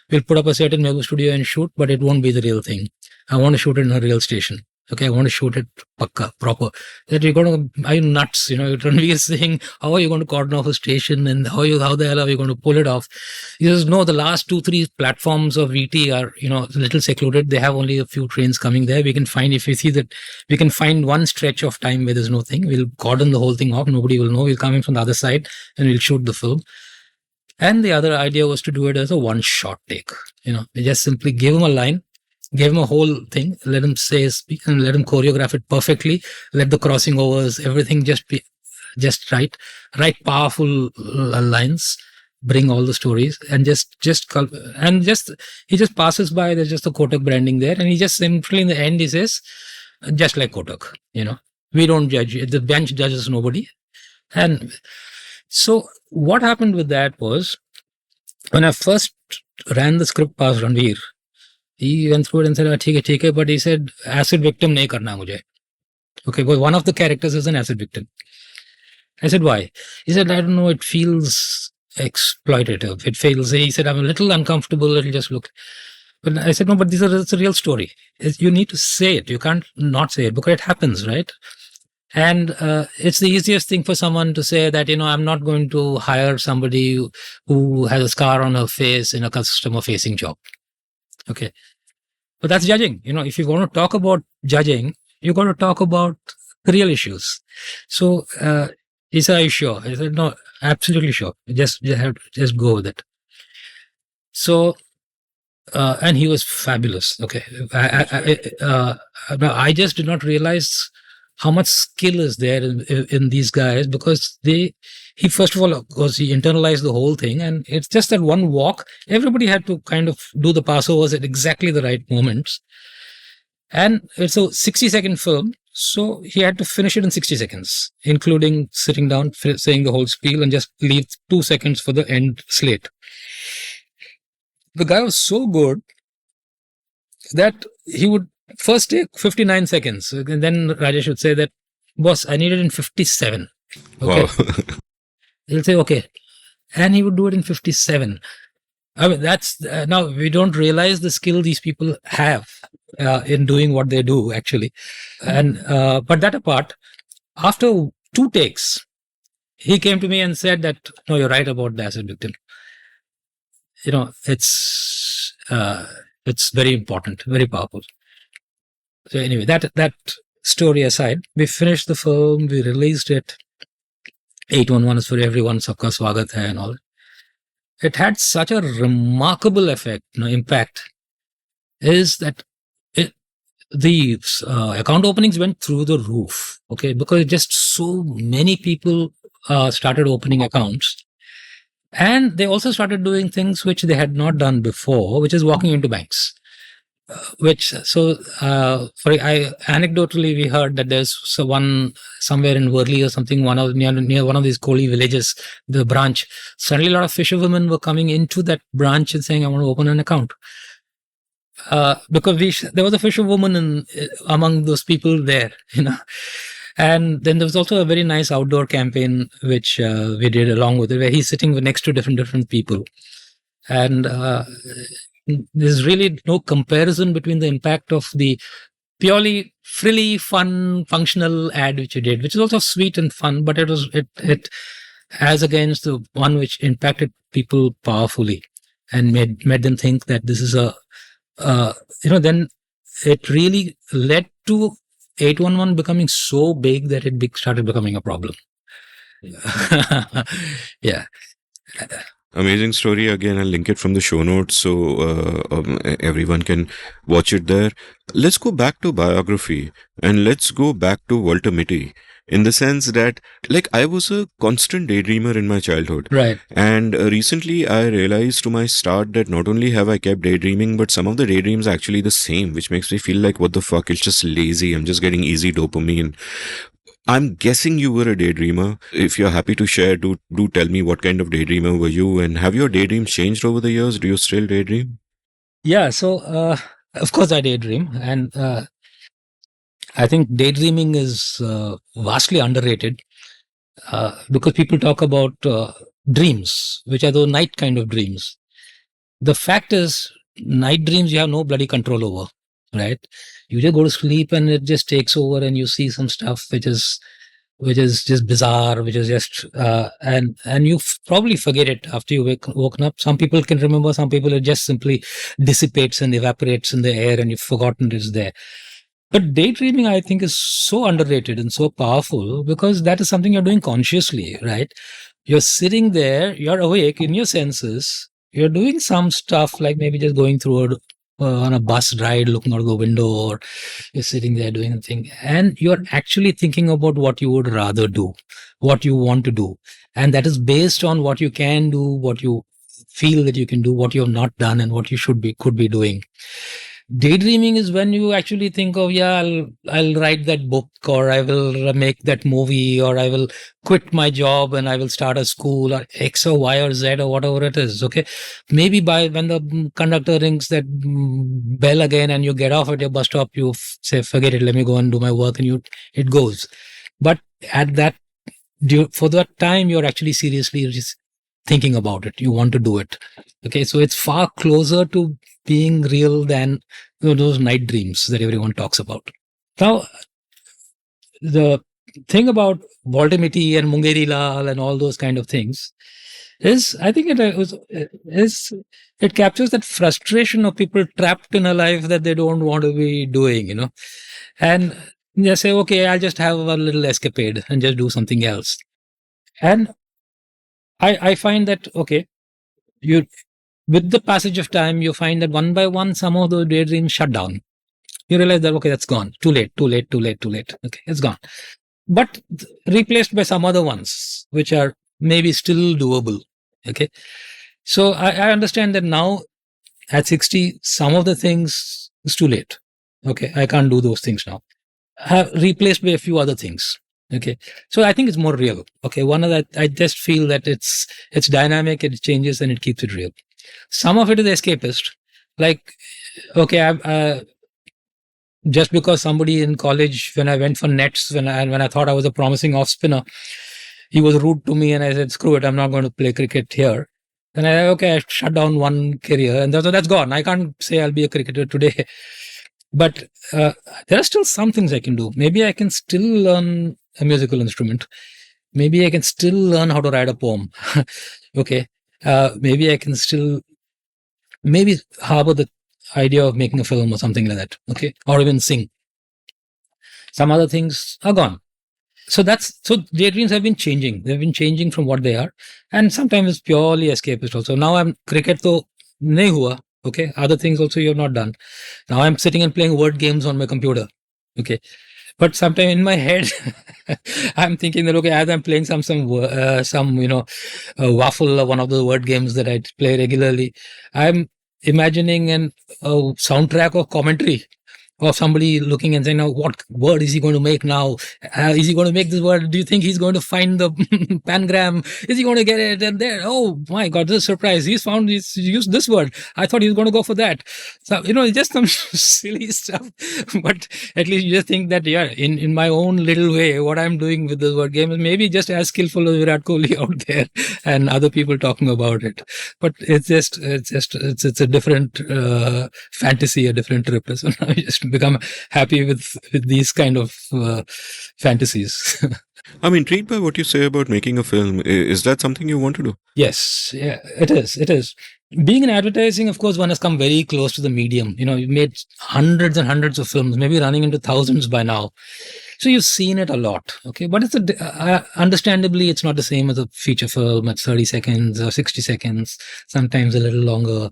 We'll put up a set in Mehboob studio and shoot, but it won't be the real thing. I want to shoot it in a real station. Okay, I want to shoot it pakka, proper. That you're going to, are you nuts? Ranveer is saying, how are you going to cordon off a station and how the hell are we going to pull it off? He says, no, the last 2-3 platforms of VT are, a little secluded. They have only a few trains coming there. We can find, if you see that, we can find one stretch of time where there's no thing. We'll cordon the whole thing off. Nobody will know. We'll come in from the other side and we'll shoot the film. And the other idea was to do it as a one-shot take. We just simply give him a line, gave him a whole thing, let him speak, and let him choreograph it perfectly. Let the crossing overs, everything just be just right, powerful lines, bring all the stories, and he just passes by. There's just the Kotak branding there, and he just simply in the end he says, just like Kotak, we don't judge. The bench judges nobody. And so what happened with that was, when I first ran the script past Ranveer, he went through it and said, "ठीक है," but he said, acid victim nahi karna mujhe. Okay, but one of the characters is an acid victim. I said, why? He said, I don't know, it feels exploitative. He said, I'm a little uncomfortable, it'll just look. But I said, no, but it's a real story. You need to say it. You can't not say it because it happens, right? And it's the easiest thing for someone to say that, I'm not going to hire somebody who has a scar on her face in a customer-facing job. Okay. But that's judging. If you want to talk about judging, you got to talk about real issues. So he said, are you sure? I said, no, absolutely sure. Just go with it. So, and he was fabulous. Okay. I just did not realize how much skill is there in these guys, because he first of all, of course, he internalized the whole thing, and it's just that one walk. Everybody had to kind of do the passovers at exactly the right moments. And it's a 60-second film, so he had to finish it in 60 seconds, including sitting down, saying the whole spiel, and just leave 2 seconds for the end slate. The guy was so good that he would first take 59 seconds. And then Rajesh would say that, boss, I need it in 57. Okay. Wow. He'll say, okay. And he would do it in 57. I mean, that's, now we don't realize the skill these people have in doing what they do, actually. And, but that apart, after 2 takes, he came to me and said that, no, you're right about the acid victim. It's very important, very powerful. So anyway, that story aside, we finished the film, we released it. 811 is for everyone, Sabka Swagat hai and all. It had such a remarkable impact, is that the account openings went through the roof, okay, because just so many people started opening accounts. And they also started doing things which they had not done before, which is walking into banks. Anecdotally, we heard that there's one somewhere in Worli or something, near one of these Koli villages, the branch. Suddenly, a lot of fisherwomen were coming into that branch and saying, "I want to open an account." Because there was a fisherwoman among those people there, And then there was also a very nice outdoor campaign which we did along with it, where he's sitting next to different people, and there's really no comparison between the impact of the purely frilly, fun, functional ad which you did, which is also sweet and fun, but it as against the one which impacted people powerfully and made them think that this is then it really led to 811 becoming so big that it started becoming a problem. Yeah. Amazing story. Again, I'll link it from the show notes so everyone can watch it there. Let's go back to biography and let's go back to Walter Mitty, in the sense that, like, I was a constant daydreamer in my childhood. Right. And recently I realized to my start that not only have I kept daydreaming, but some of the daydreams are actually the same, which makes me feel like, what the fuck, it's just lazy. I'm just getting easy dopamine. I'm guessing you were a daydreamer. If you're happy to share, do tell me what kind of daydreamer were you, and have your daydreams changed over the years? Do you still daydream? Yeah. So, of course, I daydream, and I think daydreaming is vastly underrated because people talk about dreams, which are those night kind of dreams. The fact is, night dreams you have no bloody control over, right? You just go to sleep and it just takes over, and you see some stuff which is just bizarre, which is just and you probably forget it after you woken up. Some people can remember, some people it just simply dissipates and evaporates in the air, and you've forgotten it's there. But daydreaming, I think, is so underrated and so powerful because that is something you're doing consciously, right? You're sitting there, you're awake in your senses, you're doing some stuff like maybe just going through on a bus ride, looking out the window, or you're sitting there doing a thing, and you're actually thinking about what you would rather do, what you want to do. And that is based on what you can do, what you feel that you can do, what you have not done, and what you could be doing. Daydreaming is when you actually think of, I'll write that book, or I will make that movie, or I will quit my job and I will start a school, or X or Y or Z or whatever it is. Okay. Maybe when the conductor rings that bell again and you get off at your bus stop, you say, forget it, let me go and do my work, and it goes. But at for that time, you're actually seriously just thinking about it. You want to do it. Okay. So it's far closer to being real than those night dreams that everyone talks about. Now, the thing about Walter Mitty and Mungeri Lal and all those kind of things is, I think it captures that frustration of people trapped in a life that they don't want to be doing, and they say, okay, I'll just have a little escapade and just do something else. And I find that, okay, with the passage of time, you find that one by one, some of those daydreams shut down. You realize that, okay, that's gone. Too late. Okay, it's gone. But replaced by some other ones, which are maybe still doable. Okay. So I understand that now at 60, some of the things is too late. Okay. I can't do those things now. Have replaced by a few other things. Okay. So I think it's more real. Okay. One of that, I just feel that it's dynamic, it changes, and it keeps it real. Some of it is escapist. Like, okay, just because somebody in college, when I went for nets, when I thought I was a promising off spinner, he was rude to me, and I said, screw it, I'm not going to play cricket here. And I shut down one career, and that's gone. I can't say I'll be a cricketer today. But there are still some things I can do. Maybe I can still learn a musical instrument. Maybe I can still learn how to write a poem. Okay. Maybe I can still harbor the idea of making a film or something like that. Okay. Or even sing. Some other things are gone. So daydreams have been changing. They've been changing from what they are. And sometimes it's purely escapist also. Now cricket to nahi hua. Okay. Other things also you have not done. Now I'm sitting and playing word games on my computer. Okay. But sometime in my head, I'm thinking that, okay, as I'm playing some waffle or one of the word games that I play regularly, I'm imagining a soundtrack or commentary Or somebody looking and saying, now, what word is he going to make now? Is he going to make this word? Do you think he's going to find the pangram? Is he going to get it? And there, oh my God, this is a surprise. He's used this word. I thought he was going to go for that. So, just some silly stuff. But at least you just think that, yeah, in my own little way, what I'm doing with this word game is maybe just as skillful as Virat Kohli out there and other people talking about it. But it's a different fantasy, a different trip. So now you just become happy with these kind of fantasies. I'm intrigued by what you say about making a film. Is that something you want to do? Yes, yeah, it is. Being in advertising, of course, one has come very close to the medium. You've made hundreds and hundreds of films, maybe running into thousands by now. So you've seen it a lot, okay? But understandably, it's not the same as a feature film at 30 seconds or 60 seconds, sometimes a little longer.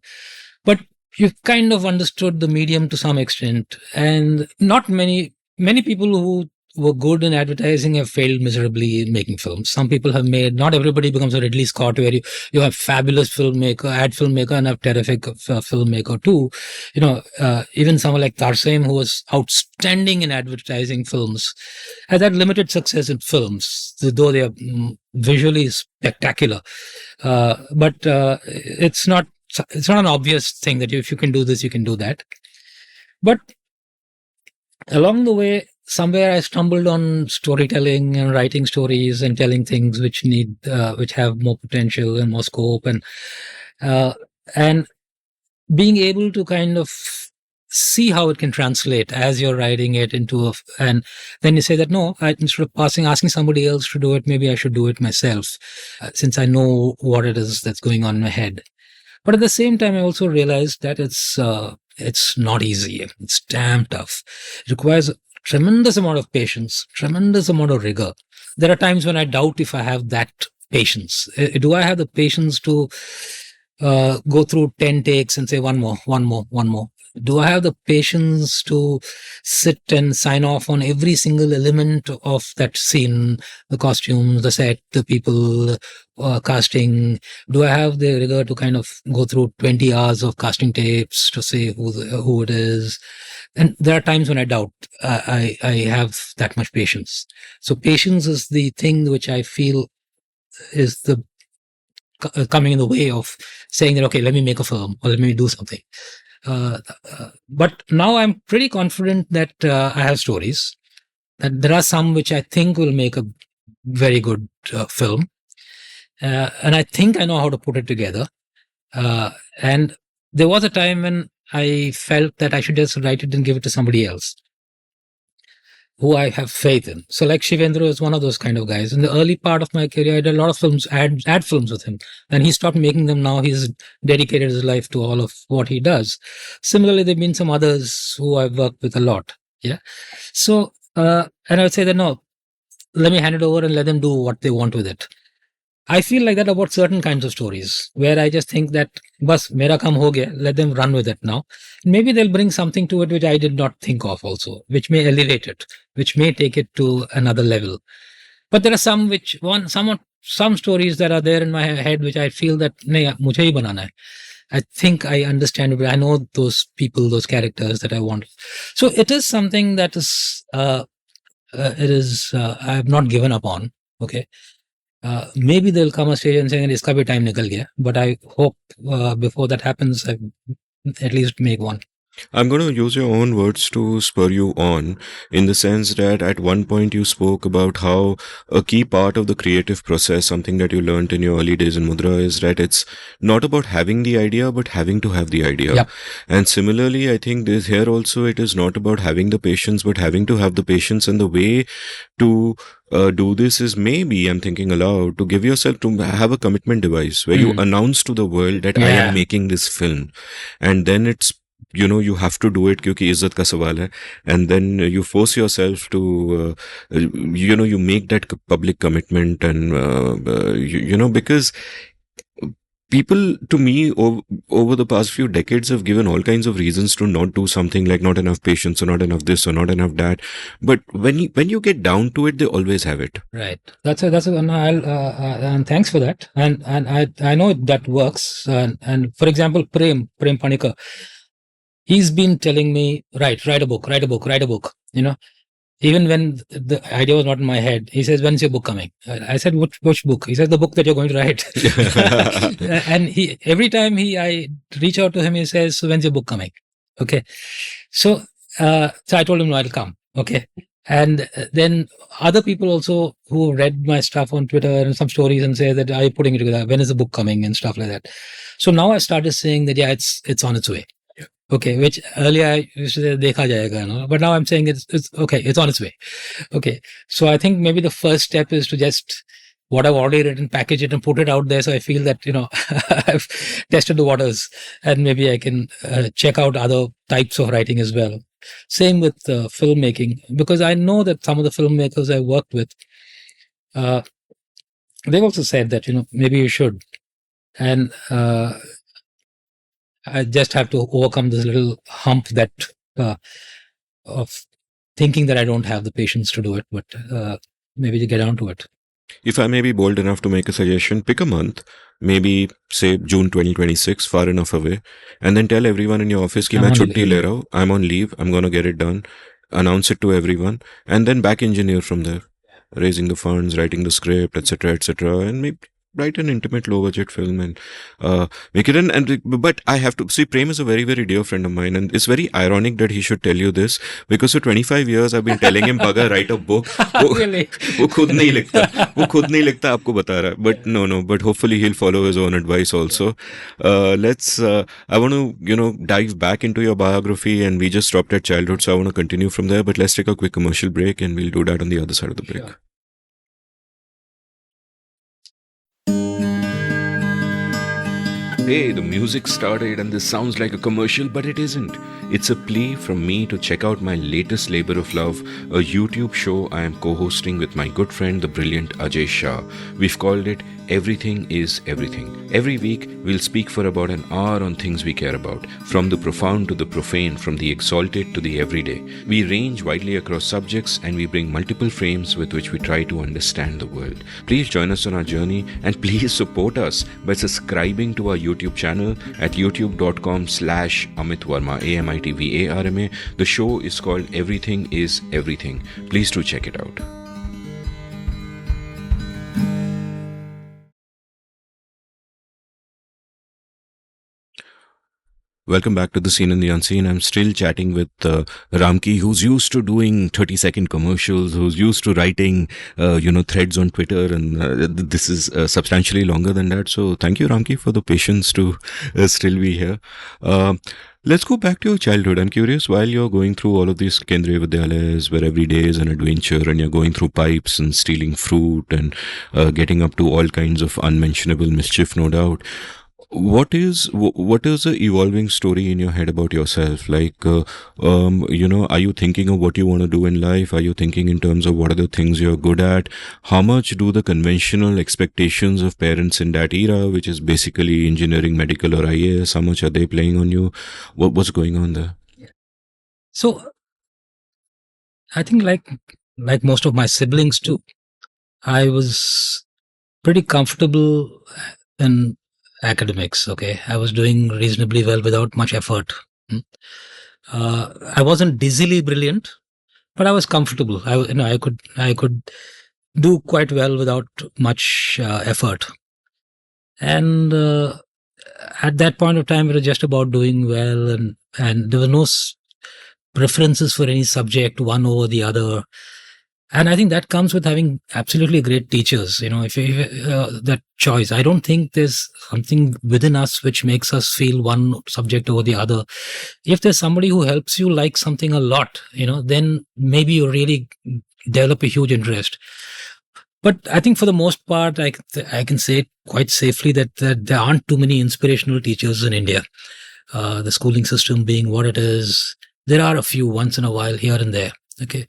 But you've kind of understood the medium to some extent. And not many people who were good in advertising have failed miserably in making films. Some people have not everybody becomes a Ridley Scott where you have fabulous ad filmmaker and a terrific filmmaker too. Even someone like Tarsem, who was outstanding in advertising films, has had limited success in films, though they are visually spectacular. But it's not an obvious thing that if you can do this, you can do that. But along the way, somewhere I stumbled on storytelling and writing stories and telling things which have more potential and more scope, and being able to kind of see how it can translate as you're writing it and then you say that no, instead of asking somebody else to do it, maybe I should do it myself, since I know what it is that's going on in my head. But at the same time, I also realized that it's not easy. It's damn tough. It requires tremendous amount of patience, tremendous amount of rigor. There are times when I doubt if I have that patience. Do I have the patience to go through 10 takes and say one more? Do I have the patience to sit and sign off on every single element of that scene, the costumes, the set, the people, casting? Do I have the rigor to kind of go through 20 hours of casting tapes to say who it is? And there are times when I doubt I have that much patience. So patience is the thing which I feel is the coming in the way of saying that, okay, let me make a film or let me do something. But now I'm pretty confident that I have stories, that there are some which I think will make a very good film. And I think I know how to put it together. And there was a time when I felt that I should just write it and give it to somebody else who I have faith in. So like Shivendra is one of those kind of guys. In the early part of my career, I did a lot of films, ad films with him. And he stopped making them now. He's dedicated his life to all of what he does. Similarly, there have been some others who I've worked with a lot. Yeah. So, and I would say that, no, let me hand it over and let them do what they want with it. I feel like that about certain kinds of stories where I just think that, bas, mera kam ho gaya, let them run with it now. Maybe they'll bring something to it which I did not think of also, which may elevate it, which may take it to another level. But there are some stories that are there in my head which I feel that, nahi, mujhe hi banana hai. I think I understand it. I know those people, those characters that I want. So it is something that is, I have not given up on. Okay. Maybe they'll come a stage and say, iska bhi time nikal gaya. But I hope before that happens, I at least make one. I'm going to use your own words to spur you on, in the sense that at one point you spoke about how a key part of the creative process, something that you learned in your early days in Mudra, is that it's not about having the idea, but having to have the idea. Yep. And similarly, I think this here also, it is not about having the patience, but having to have the patience. And the way to do this is, maybe, I'm thinking aloud, to give yourself, to have a commitment device where you announce to the world that I am making this film. And then it's, you have to do it kyunki izzat ka sawal hai, and then you force yourself to you make that public commitment, and because people, to me, over the past few decades, have given all kinds of reasons to not do something, like not enough patience or not enough this or not enough that. But when you get down to it, they always have it. Right. And thanks for that. And I know that works. And for example, Prem Panikar. He's been telling me, write a book. Even when the idea was not in my head, he says, when's your book coming? I said, which book? He said, the book that you're going to write. And every time I reach out to him, he says, so when's your book coming? Okay. So I told him, no, it'll come. Okay. And then other people also who read my stuff on Twitter and some stories and say that, are you putting it together? When is the book coming? And stuff like that. So now I started saying that, yeah, it's on its way. Okay, which earlier I used to say, dekha jayega, no? But now I'm saying it's okay, it's on its way. Okay, so I think maybe the first step is to just, what I've already written, package it and put it out there. So I feel that, I've tested the waters and maybe I can check out other types of writing as well. Same with filmmaking, because I know that some of the filmmakers I worked with, they've also said that, maybe you should. And I just have to overcome this little hump that of thinking that I don't have the patience to do it, but maybe to get down to it. If I may be bold enough to make a suggestion, pick a month, maybe say June 2026, far enough away, and then tell everyone in your office कि मैं छुट्टी ले रहा हूँ, I'm on leave, I'm going to get it done, announce it to everyone, and then back engineer from there, raising the funds, writing the script, etc., and maybe write an intimate low budget film and make it but I have to see, Prem is a very, very dear friend of mine, and it's very ironic that he should tell you this, because for 25 years I've been telling him, Baga, write a book. Really? वो खुद नहीं लिखता आपको बता रहा है, but no, but hopefully he'll follow his own advice also. I want to dive back into your biography, and we just stopped at childhood, so I want to continue from there, but let's take a quick commercial break and we'll do that on the other side of the break. Sure. Hey, the music started and this sounds like a commercial, but it isn't. It's a plea from me to check out my latest labor of love, a YouTube show I am co-hosting with my good friend, the brilliant Ajay Shah. We've called it Everything is Everything. Every week, we'll speak for about an hour on things we care about, from the profound to the profane, from the exalted to the everyday. We range widely across subjects and we bring multiple frames with which we try to understand the world. Please join us on our journey, and please support us by subscribing to our YouTube channel at youtube.com/Amit Varma, AMITVARMA. The show is called Everything is Everything. Please do check it out. Welcome back to The Scene and the Unseen. I'm still chatting with Ramki, who's used to doing 30-second commercials, who's used to writing, threads on Twitter, and this is substantially longer than that. So thank you, Ramki, for the patience to still be here. Let's go back to your childhood. I'm curious, while you're going through all of these Kendriya Vidyalayas, where every day is an adventure, and you're going through pipes and stealing fruit and getting up to all kinds of unmentionable mischief, no doubt. What is the evolving story in your head about yourself? Like, are you thinking of what you want to do in life? Are you thinking in terms of what are the things you're good at? How much do the conventional expectations of parents in that era, which is basically engineering, medical, or IAS, how much are they playing on you? What's going on there? So, I think like most of my siblings too, I was pretty comfortable in academics. Okay, I was doing reasonably well without much effort. I wasn't dizzily brilliant, but I was comfortable. I could do quite well without much effort. And at that point of time, it was just about doing well, and there were no preferences for any subject, one over the other. And I think that comes with having absolutely great teachers. If you that choice, I don't think there's something within us which makes us feel one subject over the other. If there's somebody who helps you like something a lot, then maybe you really develop a huge interest. But I think for the most part, I can say quite safely that there aren't too many inspirational teachers in India. The schooling system being what it is, there are a few once in a while here and there. Okay.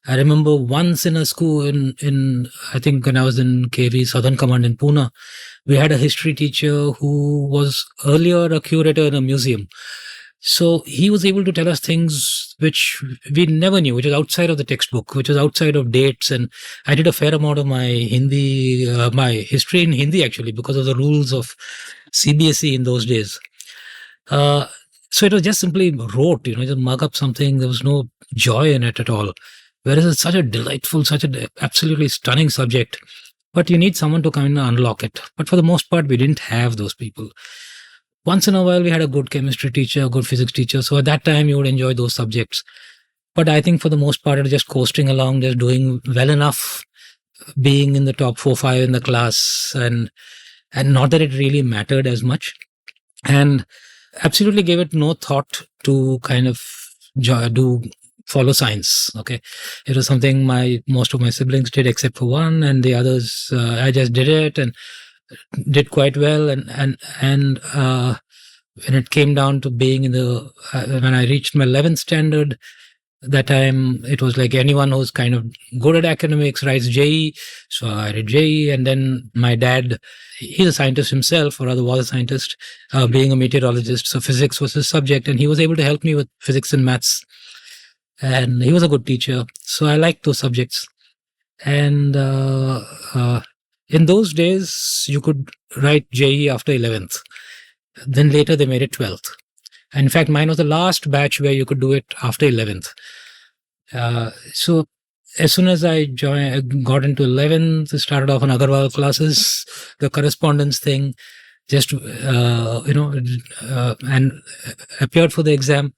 I remember once in a school in I think when I was in KV Southern Command in Pune, we had a history teacher who was earlier a curator in a museum. So he was able to tell us things which we never knew, which was outside of the textbook, which was outside of dates. And I did a fair amount of my my history in Hindi actually, because of the rules of CBSE in those days. So it was just simply rote, just mug up something. There was no joy in it at all. Whereas it's such a delightful, such an absolutely stunning subject. But you need someone to come in and unlock it. But for the most part, we didn't have those people. Once in a while, we had a good chemistry teacher, a good physics teacher. So at that time, you would enjoy those subjects. But I think for the most part, it was just coasting along, just doing well enough, being in the top 4-5 in the class, and not that it really mattered as much. And absolutely gave it no thought to kind of follow science. Okay, it was something most of my siblings did, except for one, and the others I just did it and did quite well. And when it came down to being in the when I reached my 11th standard, that time it was like anyone who's kind of good at academics writes JE. So I did JE, and then my dad, he's a scientist himself, or rather was a scientist, being a meteorologist. So physics was his subject, and he was able to help me with physics and maths. And he was a good teacher. So I liked those subjects. And in those days, you could write JE after 11th. Then later they made it 12th. And in fact, mine was the last batch where you could do it after 11th. So as soon as I got into 11th, started off on Agarwal classes, the correspondence thing, just, and appeared for the exam.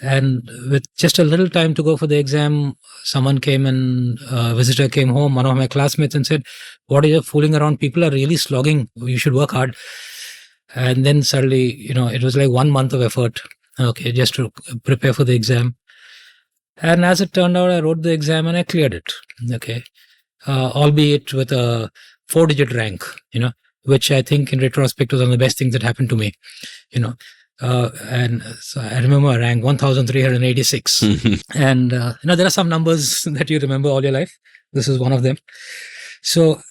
And with just a little time to go for the exam, someone came and a visitor came home, one of my classmates, and said, "What are you fooling around? People are really slogging. You should work hard." And then suddenly, it was like 1 month of effort, okay, just to prepare for the exam. And as it turned out, I wrote the exam and I cleared it, okay, albeit with a 4-digit rank, which I think in retrospect was one of the best things that happened to me, and so I remember I ranked 1,386. And, there are some numbers that you remember all your life. This is one of them. So,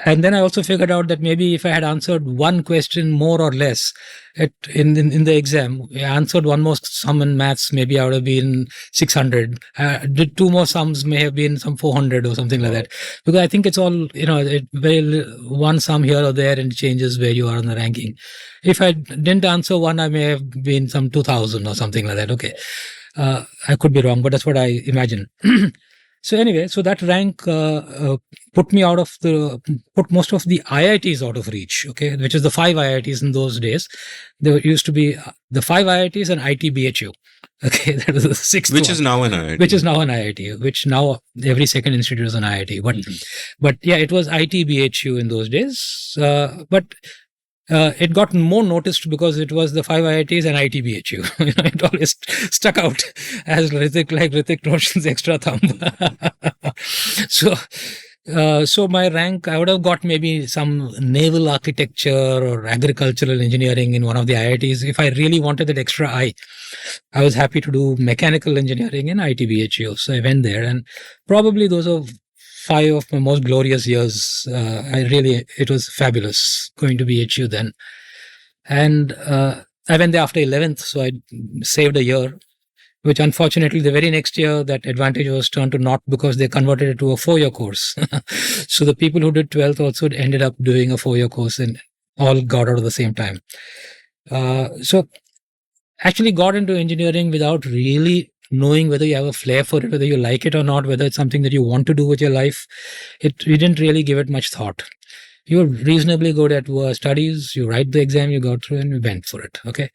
and then I also figured out that maybe if I had answered one question more or less in the exam, I answered one more sum in maths, maybe I would have been 600. Did 2 more sums, may have been some 400 or something like that. Because I think it's all, one sum here or there and changes where you are in the ranking. If I didn't answer one, I may have been some 2,000 or something like that. Okay. I could be wrong, but that's what I imagine. So anyway, so that rank put most of the IITs out of reach, okay, which is the 5 IITs in those days. There used to be the 5 IITs and ITBHU, okay, that is the 6th which one. is now an IIT. Which is now an IIT, which now every second institute is an IIT. But yeah, it was ITBHU in those days. But it got more noticed because it was the 5 IITs and ITBHU. It always stuck out as Hrithik Roshan's extra thumb. So my rank, I would have got maybe some naval architecture or agricultural engineering in one of the IITs. If I really wanted that extra I was happy to do mechanical engineering in ITBHU. So I went there, and probably those are 5 of my most glorious years. It was fabulous going to BHU then. And I went there after 11th, so I saved a year, which unfortunately the very next year that advantage was turned to naught because they converted it to a 4-year course. So the people who did 12th also ended up doing a 4-year course and all got out at the same time. So actually got into engineering without really knowing whether you have a flair for it, whether you like it or not, whether it's something that you want to do with your life. You didn't really give it much thought. You were reasonably good at studies, you write the exam, you go through and you went for it, okay?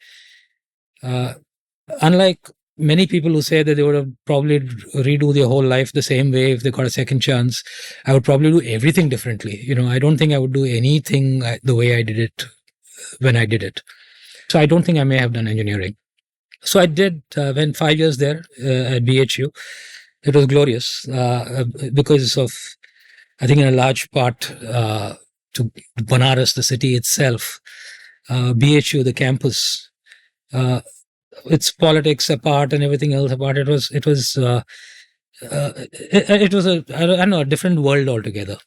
Unlike many people who say that they would have probably redo their whole life the same way if they got a second chance, I would probably do everything differently. I don't think I would do anything the way I did it when I did it. So I don't think I may have done engineering. So I did, went 5 years there at BHU. It was glorious because of, I think in a large part, to Banaras, the city itself, BHU, the campus, its politics apart and everything else apart, it was a different world altogether.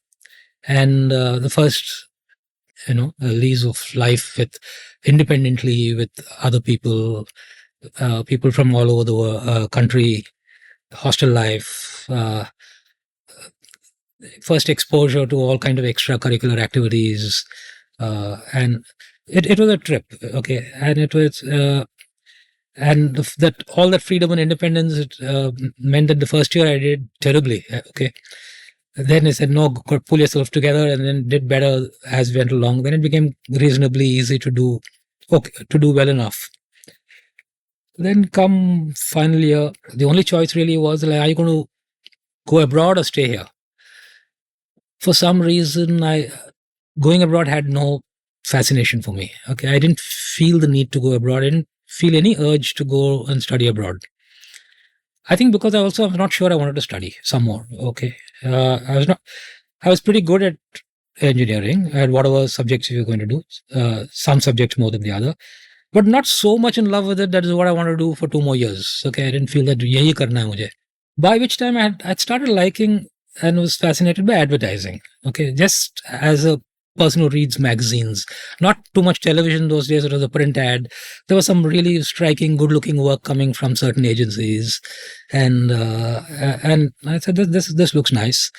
And the first, lease of life independently with other people, people from all over the country, hostel life, first exposure to all kind of extracurricular activities, and it was a trip, okay, and it was And that all that freedom and independence, it meant that the first year I did terribly. Okay. Then I said, no, pull yourself together, and then did better as we went along. Then it became reasonably easy to do, to do well enough. Then come final year, the only choice really was, like, are you going to go abroad or stay here? For some reason, going abroad had no fascination for me. Okay, I didn't feel the need to go abroad. I didn't feel any urge to go and study abroad. I think because I was not sure I wanted to study some more. Okay, I was pretty good at engineering and whatever subjects we were going to do. Some subjects more than the other, but not so much in love with it. That is what I want to do for 2 more years. Okay, I didn't feel that yahi karna hai mujhe. By which time I'd started liking and was fascinated by advertising. Okay, just as a person who reads magazines, not too much television those days. It was a print ad. There was some really striking, good-looking work coming from certain agencies, and I said, this looks nice.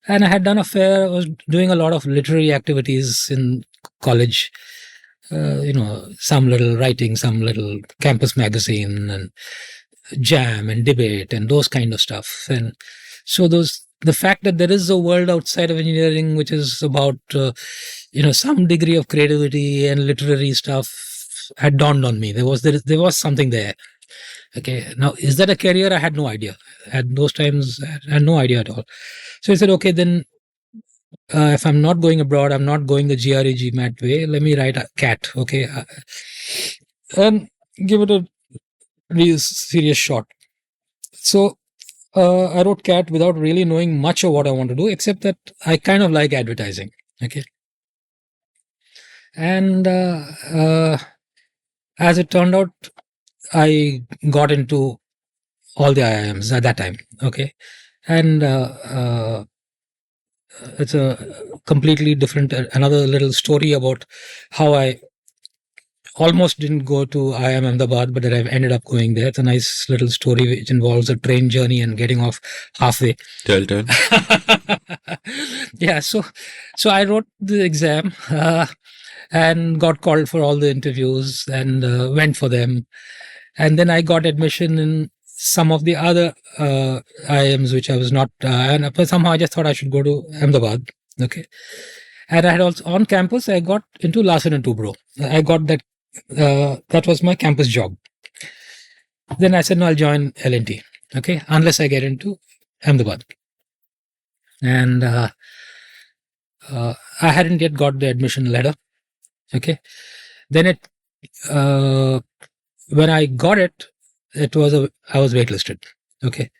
And I had done I was doing a lot of literary activities in college. Some little writing, some little campus magazine, and jam and debate and those kind of stuff. And so the fact that there is a world outside of engineering which is about some degree of creativity and literary stuff had dawned on me. There was something there. Okay, now is that a career? I had no idea. At those times, I had no idea at all. So I said, okay, then if I'm not going abroad, I'm not going the GRE GMAT way. Let me write a CAT. Okay, and give it a real serious shot. So I wrote CAT without really knowing much of what I want to do, except that I kind of like advertising. Okay. And as it turned out, I got into all the IIMs at that time. Okay. And it's a completely different, another little story about how I almost didn't go to IIM Ahmedabad, but that I've ended up going there. It's a nice little story which involves a train journey and getting off halfway. Tell. Yeah, so I wrote the exam and got called for all the interviews and went for them. And then I got admission in some of the other IIMs, which I was not, and somehow I just thought I should go to Ahmedabad. Okay. And I had also, on campus, I got into Larsen & Toubro. I got that, that was my campus job. Then I said, no, I'll join L&T. Okay. Unless I get into Ahmedabad. And I hadn't yet got the admission letter. Okay. Then when I got it, I was waitlisted. Okay.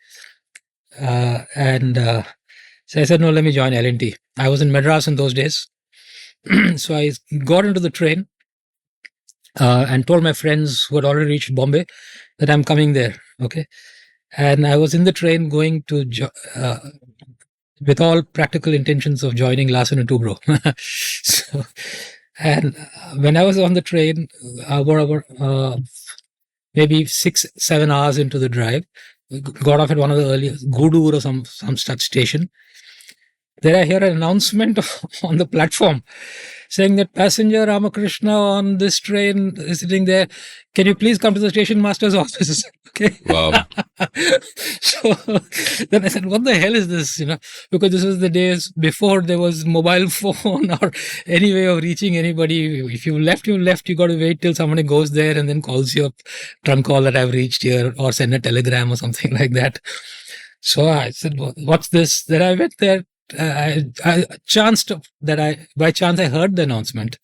So I said, no, let me join L&T. I was in Madras in those days. So I got into the train and told my friends who had already reached Bombay that I'm coming there. Okay. And I was in the train going to, with all practical intentions of joining Larsen & Toubro. So, and when I was on the train, maybe 6-7 hours into the drive, got off at one of the earliest, Gudur or some such station. There I hear an announcement on the platform saying that passenger Ramakrishna on this train is sitting there. Can you please come to the station master's office? Okay. Wow. So then I said, what the hell is this? Because this was the days before there was mobile phone or any way of reaching anybody. If you left, you got to wait till somebody goes there and then calls you up, trunk call that I've reached here, or send a telegram or something like that. So I said, what's this? Then I went there. By chance I heard the announcement,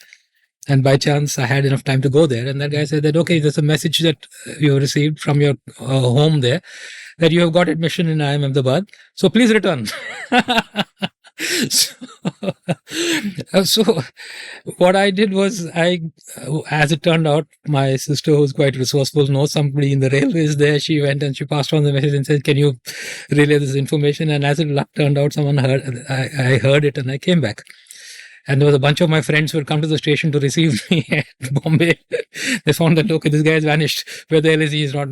and by chance I had enough time to go there. And that guy said that, okay, there's a message that you received from your home there that you have got admission in IIM Ahmedabad. So please return. So what I did was, as it turned out, my sister, who's quite resourceful, knows somebody in the railways there. She went and she passed on the message and said, can you relay this information? And as it luck turned out, I heard it and I came back. And there was a bunch of my friends who had come to the station to receive me at Bombay. They found that, okay, this guy has vanished. Where the hell is he? He's not.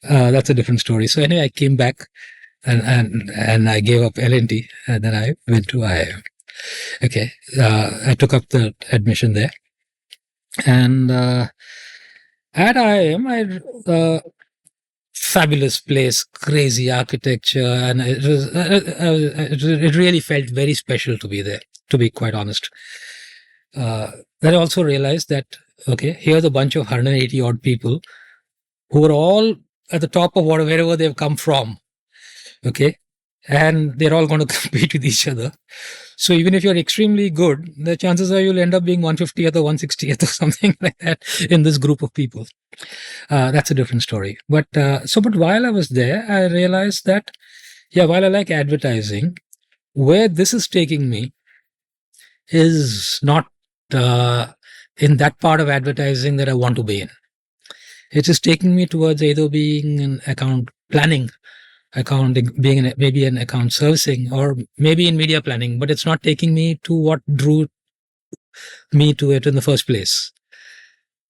That's a different story. So anyway, I came back. And I gave up L&T, and then I went to IIM. Okay. I took up the admission there. And At IIM, fabulous place, crazy architecture, and it really felt very special to be there, to be quite honest. Then I also realized that, okay, here's a bunch of 180 odd people who are all at the top of wherever they've come from, okay, and they're all going to compete with each other. So even if you're extremely good, the chances are you'll end up being 150th or 160th or something like that in this group of people. That's a different story. But while I was there, I realized that, yeah, while I like advertising, where this is taking me is not in that part of advertising that I want to be in. It is taking me towards either being an account planning, accounting, being maybe an account servicing, or maybe in media planning, but it's not taking me to what drew me to it in the first place.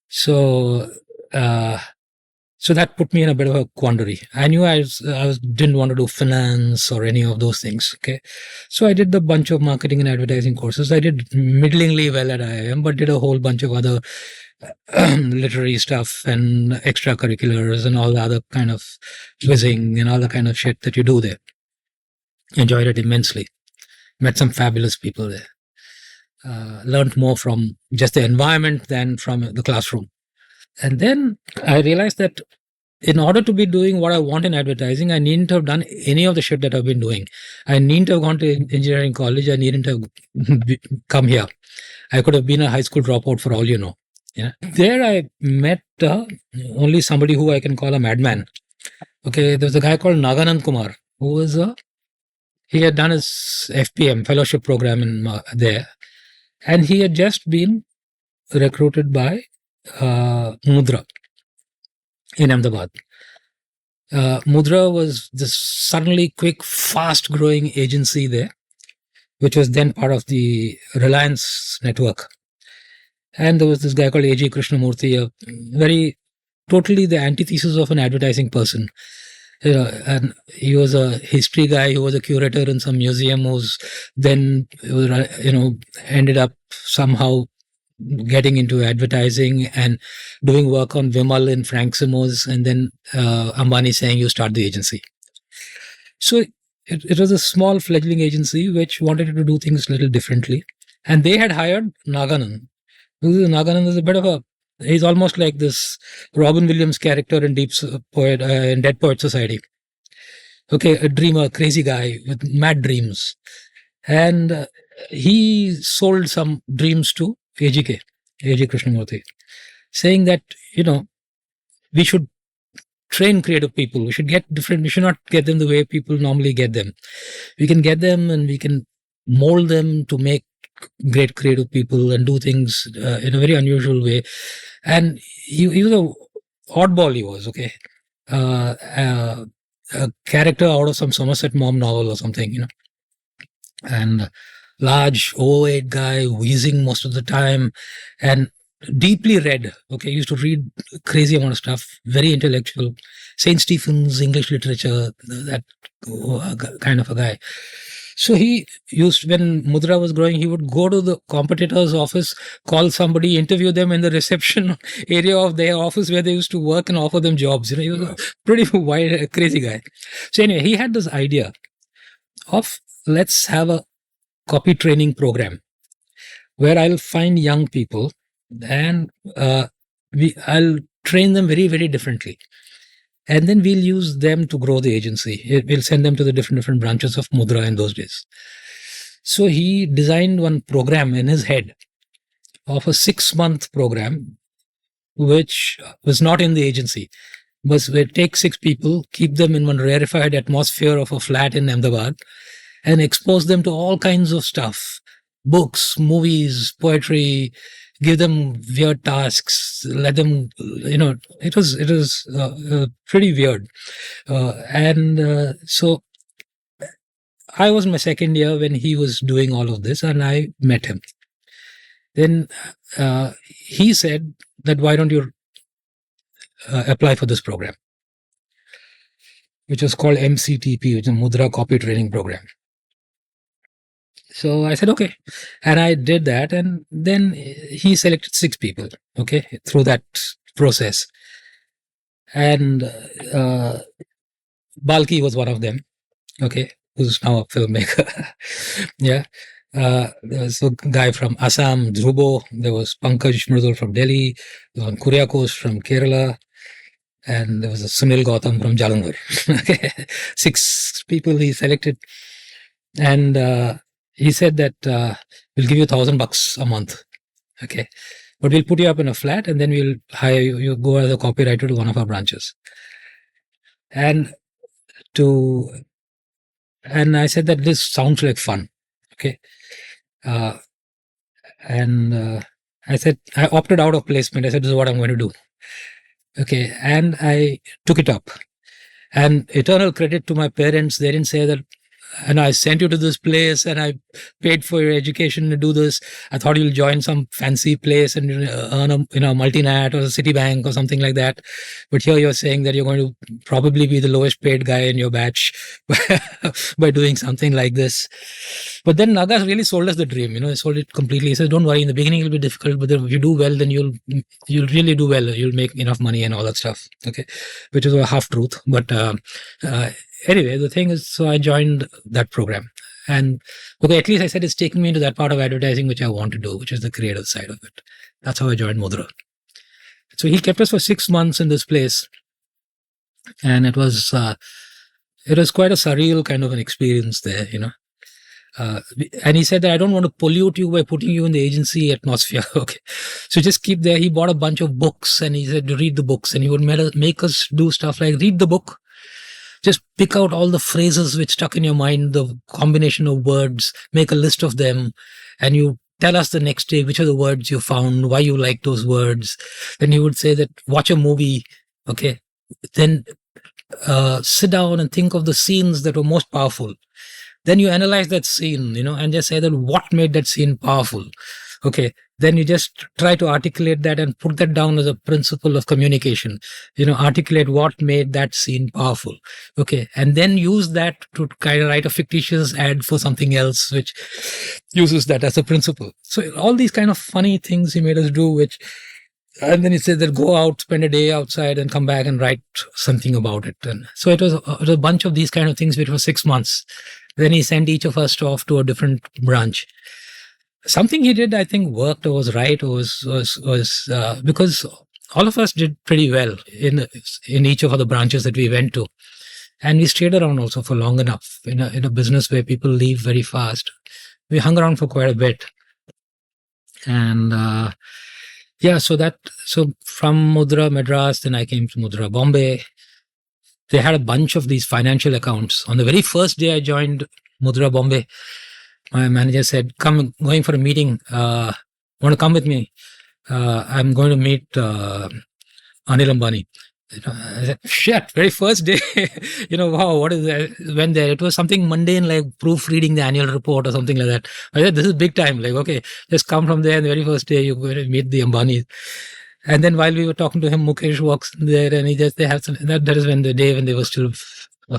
So that put me in a bit of a quandary. I knew I didn't want to do finance or any of those things. Okay. So I did the bunch of marketing and advertising courses. I did middlingly well at IIM, but did a whole bunch of other literary stuff and extracurriculars and all the other kind of quizzing and all the kind of shit that you do there. Enjoyed it immensely. Met some fabulous people there. Learned more from just the environment than from the classroom. And then I realized that in order to be doing what I want in advertising, I needn't have done any of the shit that I've been doing. I needn't have gone to engineering college. I needn't have come here. I could have been a high school dropout for all you know. Yeah. There I met only somebody who I can call a madman. Okay, there's a guy called Naganand Kumar, who was he had done his FPM, fellowship program in there. And he had just been recruited by Mudra in Ahmedabad. Mudra was this suddenly quick, fast growing agency there, which was then part of the Reliance network. And there was this guy called A.G. Krishnamurthy, a very totally the antithesis of an advertising person. And he was a history guy. He was a curator in some museum who's then, ended up somehow getting into advertising and doing work on Vimal in Frank Simo's, and then Ambani saying, you start the agency. So it was a small fledgling agency which wanted to do things a little differently. And they had hired Naganand. Naganand is a bit of he's almost like this Robin Williams character in in Dead Poet Society. Okay, a dreamer, crazy guy with mad dreams. And he sold some dreams to A.G. Krishnamurthy, saying that, we should train creative people. We should we should not get them the way people normally get them. We can get them and we can mold them to make great creative people and do things in a very unusual way. And he was a oddball, he was, okay. A character out of some Somerset Maugham novel or something, and large, overweight guy, wheezing most of the time, and deeply read. Okay, used to read crazy amount of stuff, very intellectual. St. Stephen's, English literature, that kind of a guy. So he used, when Mudra was growing, he would go to the competitor's office, call somebody, interview them in the reception area of their office where they used to work and offer them jobs. He was a pretty wild, crazy guy. So anyway, he had this idea of, let's have a copy training program where I'll find young people and I'll train them very, very differently. And then we'll use them to grow the agency. We'll send them to the different branches of Mudra in those days. So he designed one program in his head of a 6-month program, which was not in the agency. But we take 6 people, keep them in one rarefied atmosphere of a flat in Ahmedabad, and expose them to all kinds of stuff. Books, movies, poetry, give them weird tasks, let them, it was pretty weird. So I was in my second year when he was doing all of this, and I met him. Then he said that, why don't you apply for this program, which was called MCTP, which is a Mudra Copy Training Program. So I said, okay. And I did that. And then he selected 6 people, okay, through that process. And Balki was one of them, okay, who's now a filmmaker. Yeah. There was a guy from Assam, Dhrubo. There was Pankaj Mridul from Delhi. There was Kuryakos from Kerala. And there was a Sunil Gautam from Jalandhar. Okay. 6 people he selected. And he said that we'll give you $1,000 a month. Okay. But we'll put you up in a flat and then we'll hire you. You go as a copywriter to one of our branches. And I said that this sounds like fun. Okay. I said, I opted out of placement. I said, this is what I'm going to do. Okay. And I took it up. And eternal credit to my parents. They didn't say that, and I sent you to this place and I paid for your education to do this. I thought you'll join some fancy place and earn a multinat or a Citibank or something like that. But here you're saying that you're going to probably be the lowest paid guy in your batch by doing something like this. But then Naga really sold us the dream. He sold it completely. He said, don't worry, in the beginning it'll be difficult, but if you do well, then you'll really do well. You'll make enough money and all that stuff. Okay. Which is a half truth. But anyway, the thing is, so I joined that program. And okay, at least I said it's taken me into that part of advertising which I want to do, which is the creative side of it. That's how I joined Mudra. So he kept us for 6 months in this place. And it was quite a surreal kind of an experience there, and he said that I don't want to pollute you by putting you in the agency atmosphere. Okay. So just keep there. He bought a bunch of books and he said to read the books, and he would make us do stuff like read the book. Just pick out all the phrases which stuck in your mind, the combination of words, make a list of them, and you tell us the next day which are the words you found, why you like those words. Then he would say that watch a movie. Okay. Then sit down and think of the scenes that were most powerful. Then you analyze that scene, and just say that what made that scene powerful. Okay. Then you just try to articulate that and put that down as a principle of communication. Articulate what made that scene powerful. Okay. And then use that to kind of write a fictitious ad for something else, which uses that as a principle. So all these kind of funny things he made us do, and then he said that go out, spend a day outside and come back and write something about it. And so it was a bunch of these kind of things, which was 6 months. Then he sent each of us off to a different branch. Something he did, I think, worked or was right, or was because all of us did pretty well in each of the branches that we went to. And we stayed around also for long enough in a business where people leave very fast. We hung around for quite a bit. And so from Mudra Madras, then I came to Mudra Bombay. They had a bunch of these financial accounts. On the very first day I joined Mudra Bombay, my manager said, come, going for a meeting. Want to come with me? I'm going to meet Anil Ambani. I said, shit, very first day. Wow, what is that? Went there. It was something mundane like proofreading the annual report or something like that. I said, this is big time. Like, okay, just come from there. And the very first day, you're going to meet the Ambanis. And then while we were talking to him, Mukesh walks in there and they have some, that is when the day when they were still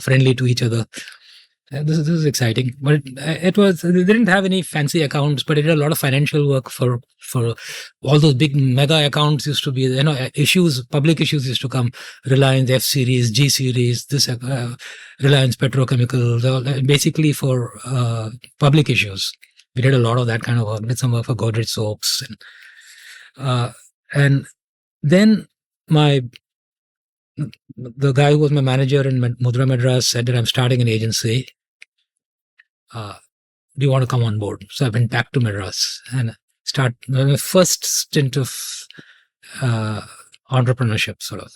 friendly to each other. This is exciting. But they didn't have any fancy accounts, but it did a lot of financial work for all those big mega accounts used to be, issues, public issues used to come. Reliance F series, G series, Reliance Petrochemicals, basically for public issues. We did a lot of that kind of work. Did some work for Godrej soaps. And then the guy who was my manager in Mudra Madras said that I'm starting an agency. Do you want to come on board? So I went back to Madras and start my first stint of entrepreneurship, sort of.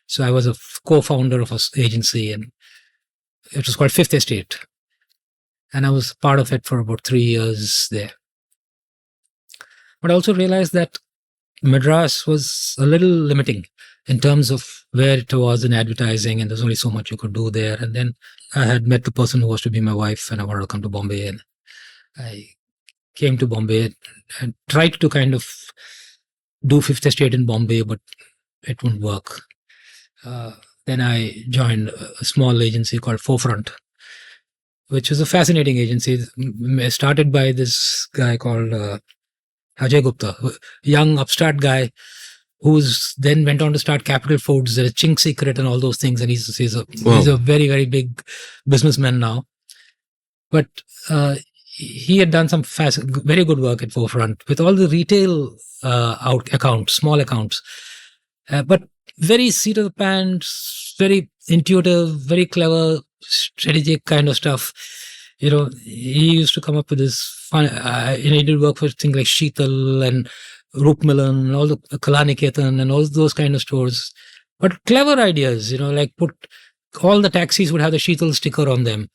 So I was a co-founder of an agency, and it was called Fifth Estate. And I was part of it for about 3 years there. But I also realized that Madras was a little limiting in terms of where it was in advertising, and there's only so much you could do there. And then I had met the person who was to be my wife, and I wanted to come to Bombay, and I came to Bombay and tried to kind of do Fifth Estate in Bombay, but it wouldn't work. Then I joined a small agency called Forefront, which is a fascinating agency. Started by this guy called Ajay Gupta, young upstart guy who's then went on to start Capital Foods, the Chink Secret and all those things. And he's Wow. a very, very big businessman now. But he had done some very good work at Forefront with all the retail accounts, small accounts, but very seat of the pants, very intuitive, very clever, strategic kind of stuff. He used to come up with this fun. He did work for things like Sheetal and Roop Milan and all the Kalaniketan and all those kind of stores. But clever ideas, like put all the taxis would have the Sheetal sticker on them.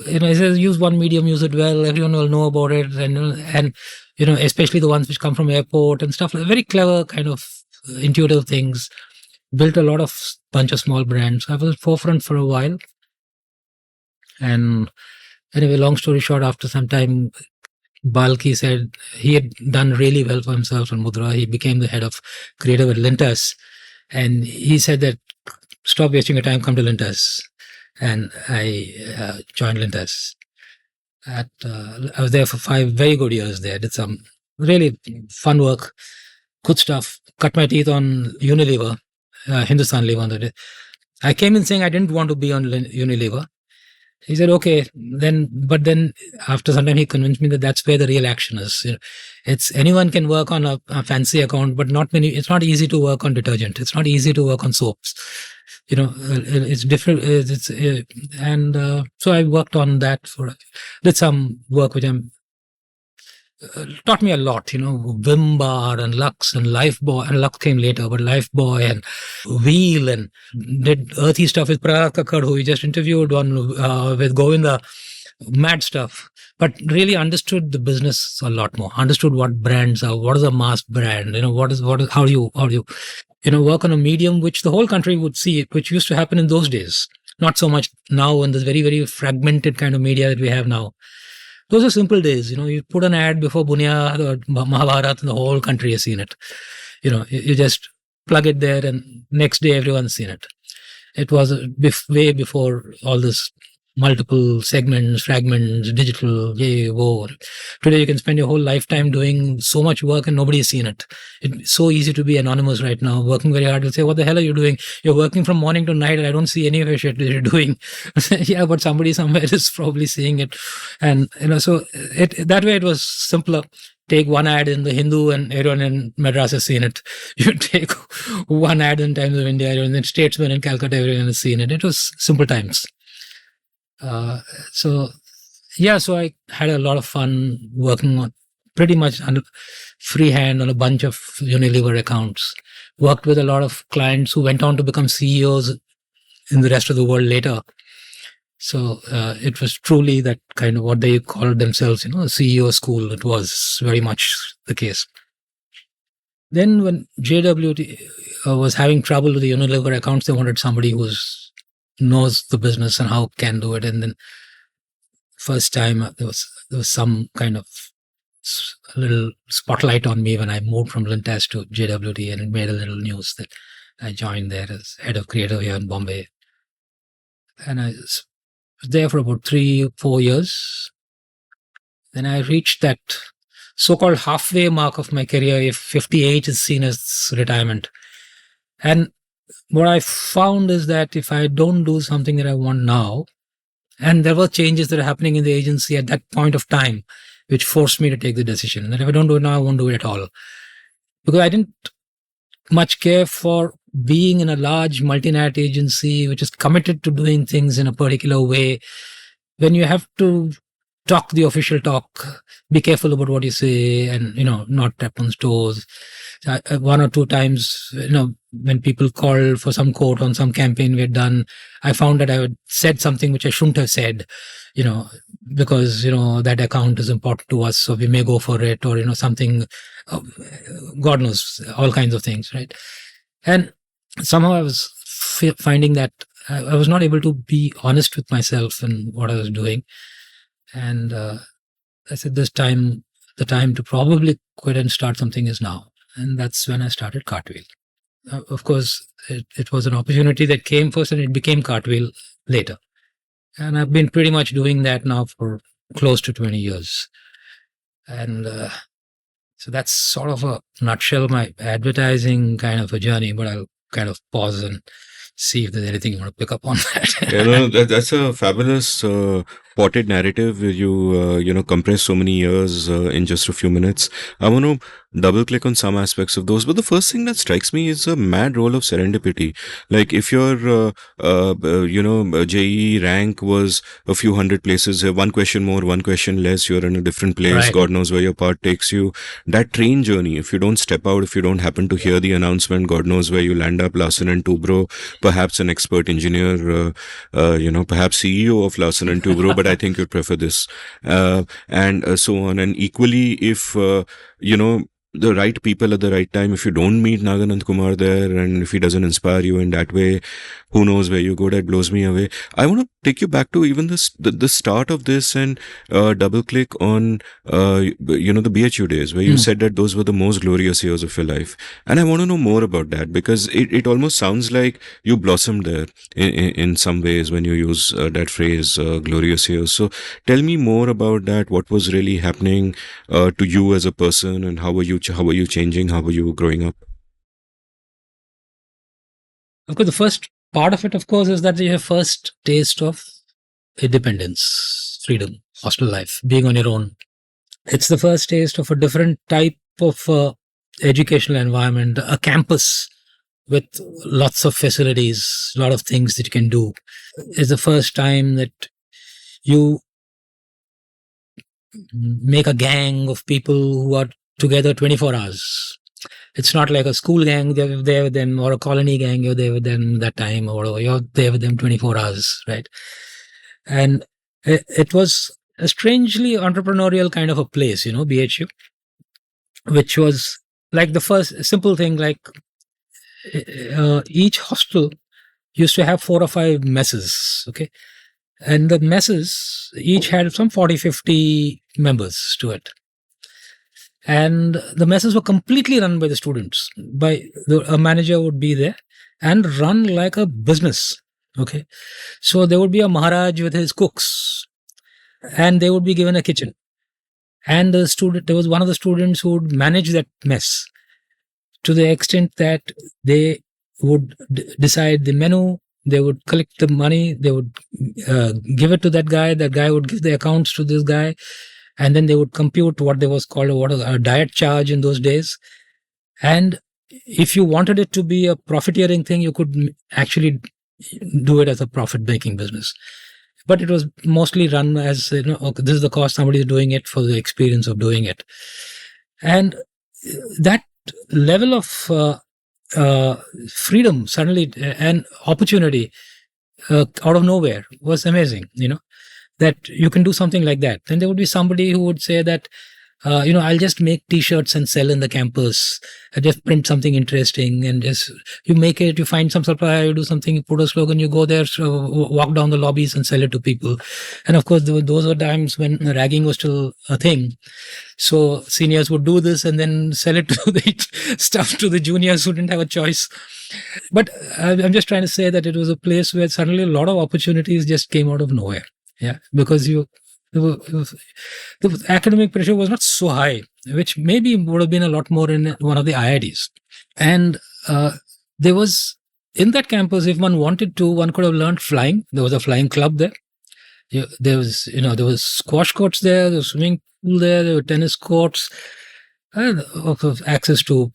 He says, use one medium, use it well, everyone will know about it. And especially the ones which come from airport and stuff, like very clever kind of intuitive things. Built a lot of bunch of small brands. I was at Forefront for a while. And anyway, long story short, after some time, Balki said he had done really well for himself on Mudra. He became the head of creative at Lintas. And he said that, stop wasting your time, come to Lintas. And I joined Lintas. I was there for 5 very good years there. Did some really fun work, good stuff. Cut my teeth on Unilever, Hindustan Lever. I came in saying I didn't want to be on Unilever. He said, okay, but then after some time he convinced me that that's where the real action is. It's anyone can work on a fancy account, but it's not easy to work on detergent. It's not easy to work on soaps. It's different. So I worked on that did some work which taught me a lot, Vim Bar and Lux and Lifebuoy, and Lux came later, but Lifebuoy and Wheel, and did earthy stuff with Prarat Kakkad, who we just interviewed with Govinda, mad stuff, but really understood the business a lot more, understood what brands are, what is a mass brand, how do you work on a medium which the whole country would see it, which used to happen in those days. Not so much now in this very, very fragmented kind of media that we have now. Those are simple days. You put an ad before Bunyad or Mahabharat and the whole country has seen it. You just plug it there and next day everyone's seen it. It was way before all this multiple segments, fragments, digital, Today you can spend your whole lifetime doing so much work and nobody has seen it. It's so easy to be anonymous right now, working very hard. They'll say, what the hell are you doing? You're working from morning to night and I don't see any of your shit that you're doing. Yeah, but somebody somewhere is probably seeing it. And, so that way it was simpler. Take one ad in the Hindu and everyone in Madras has seen it. You take one ad in Times of India, everyone in Statesman in Calcutta, everyone has seen it. It was simple times. So I had a lot of fun working on pretty much under freehand on a bunch of Unilever accounts. Worked with a lot of clients who went on to become CEOs in the rest of the world later. So it was truly that kind of what they called themselves, a CEO school. It was very much the case. Then when JWT was having trouble with the Unilever accounts, they wanted somebody who knows the business and how can do it. And then first time there was some kind of a little spotlight on me when I moved from Lintas to JWT, and it made a little news that I joined there as head of creative here in Bombay. And I was there for about 3-4 years. Then I reached that so-called halfway mark of my career, if 58 is seen as retirement. And what I found is that if I don't do something that I want now, and there were changes that are happening in the agency at that point of time, which forced me to take the decision that if I don't do it now, I won't do it at all. Because I didn't much care for being in a large multinational agency, which is committed to doing things in a particular way. When you have to talk the official talk, be careful about what you say and, not tap on toes. 1 or 2 times, when people called for some quote on some campaign we had done, I found that I had said something which I shouldn't have said, because, that account is important to us, so we may go for it, or, something, God knows, all kinds of things, right? And somehow I was finding that I was not able to be honest with myself and what I was doing. And I said, the time to probably quit and start something is now. And that's when I started Cartwheel. Of course, it was an opportunity that came first and it became Cartwheel later. And I've been pretty much doing that now for close to 20 years. And So that's sort of a nutshell my advertising kind of a journey, but I'll kind of pause and see if there's anything you want to pick up on that. That's a fabulous potted narrative. You compress so many years in just a few minutes. I want to double click on some aspects of those, but the first thing that strikes me is a mad role of serendipity. Like if your JE rank was a few hundred places, one question more, one question less, you're in a different place. Right. God knows where your path takes you. That train journey, if you don't step out, if you don't happen to hear the announcement, God knows where you land up. Larsen and Toubro, perhaps an expert engineer, perhaps CEO of Larsen and Toubro, but I think you'd prefer this, and so on. And equally, if the right people at the right time, if you don't meet Naganand Kumar there, and if he doesn't inspire you in that way, who knows where you go? That blows me away. I want to take you back to even the start of this and double click on the BHU days where you said that those were the most glorious years of your life, and I want to know more about that, because it almost sounds like you blossomed there in some ways when you use that phrase, glorious years. So tell me more about that. What was really happening to you as a person, and how were you changing? How were you growing up? Of course, the first part of it, of course, is that you have first taste of independence, freedom, hostel life, being on your own. It's the first taste of a different type of educational environment, a campus with lots of facilities, a lot of things that you can do. It's the first time that you make a gang of people who are together 24 hours. It's not like a school gang, you're there with them, or a colony gang, you're there with them that time, or you're there with them 24 hours, right? And it was a strangely entrepreneurial kind of a place, BHU, which was like the first simple thing, like each hostel used to have 4 or 5 messes, okay? And the messes each had some 40, 50 members to it. And the messes were completely run by the students. A manager would be there and run like a business. Okay. So there would be a Maharaj with his cooks, and they would be given a kitchen. And there was one of the students who would manage that mess to the extent that they would decide the menu, they would collect the money, they would give it to that guy would give the accounts to this guy, and then they would compute what was called a diet charge in those days. And if you wanted it to be a profiteering thing, you could actually do it as a profit-making business. But it was mostly run as, okay, this is the cost, somebody is doing it for the experience of doing it. And that level of freedom suddenly and opportunity out of nowhere was amazing, that you can do something like that. Then there would be somebody who would say that, I'll just make t-shirts and sell in the campus. I just print something interesting and just, you make it, you find some supplier, you do something, you put a slogan, you go there, walk down the lobbies and sell it to people. And of course, those were times when ragging was still a thing. So seniors would do this and then sell it to the stuff to the juniors who didn't have a choice. But I'm just trying to say that it was a place where suddenly a lot of opportunities just came out of nowhere. Yeah, because the academic pressure was not so high, which maybe would have been a lot more in one of the IITs. And there was, in that campus, if one wanted to, one could have learned flying. There was a flying club there. There was squash courts there was swimming pool there were tennis courts, access to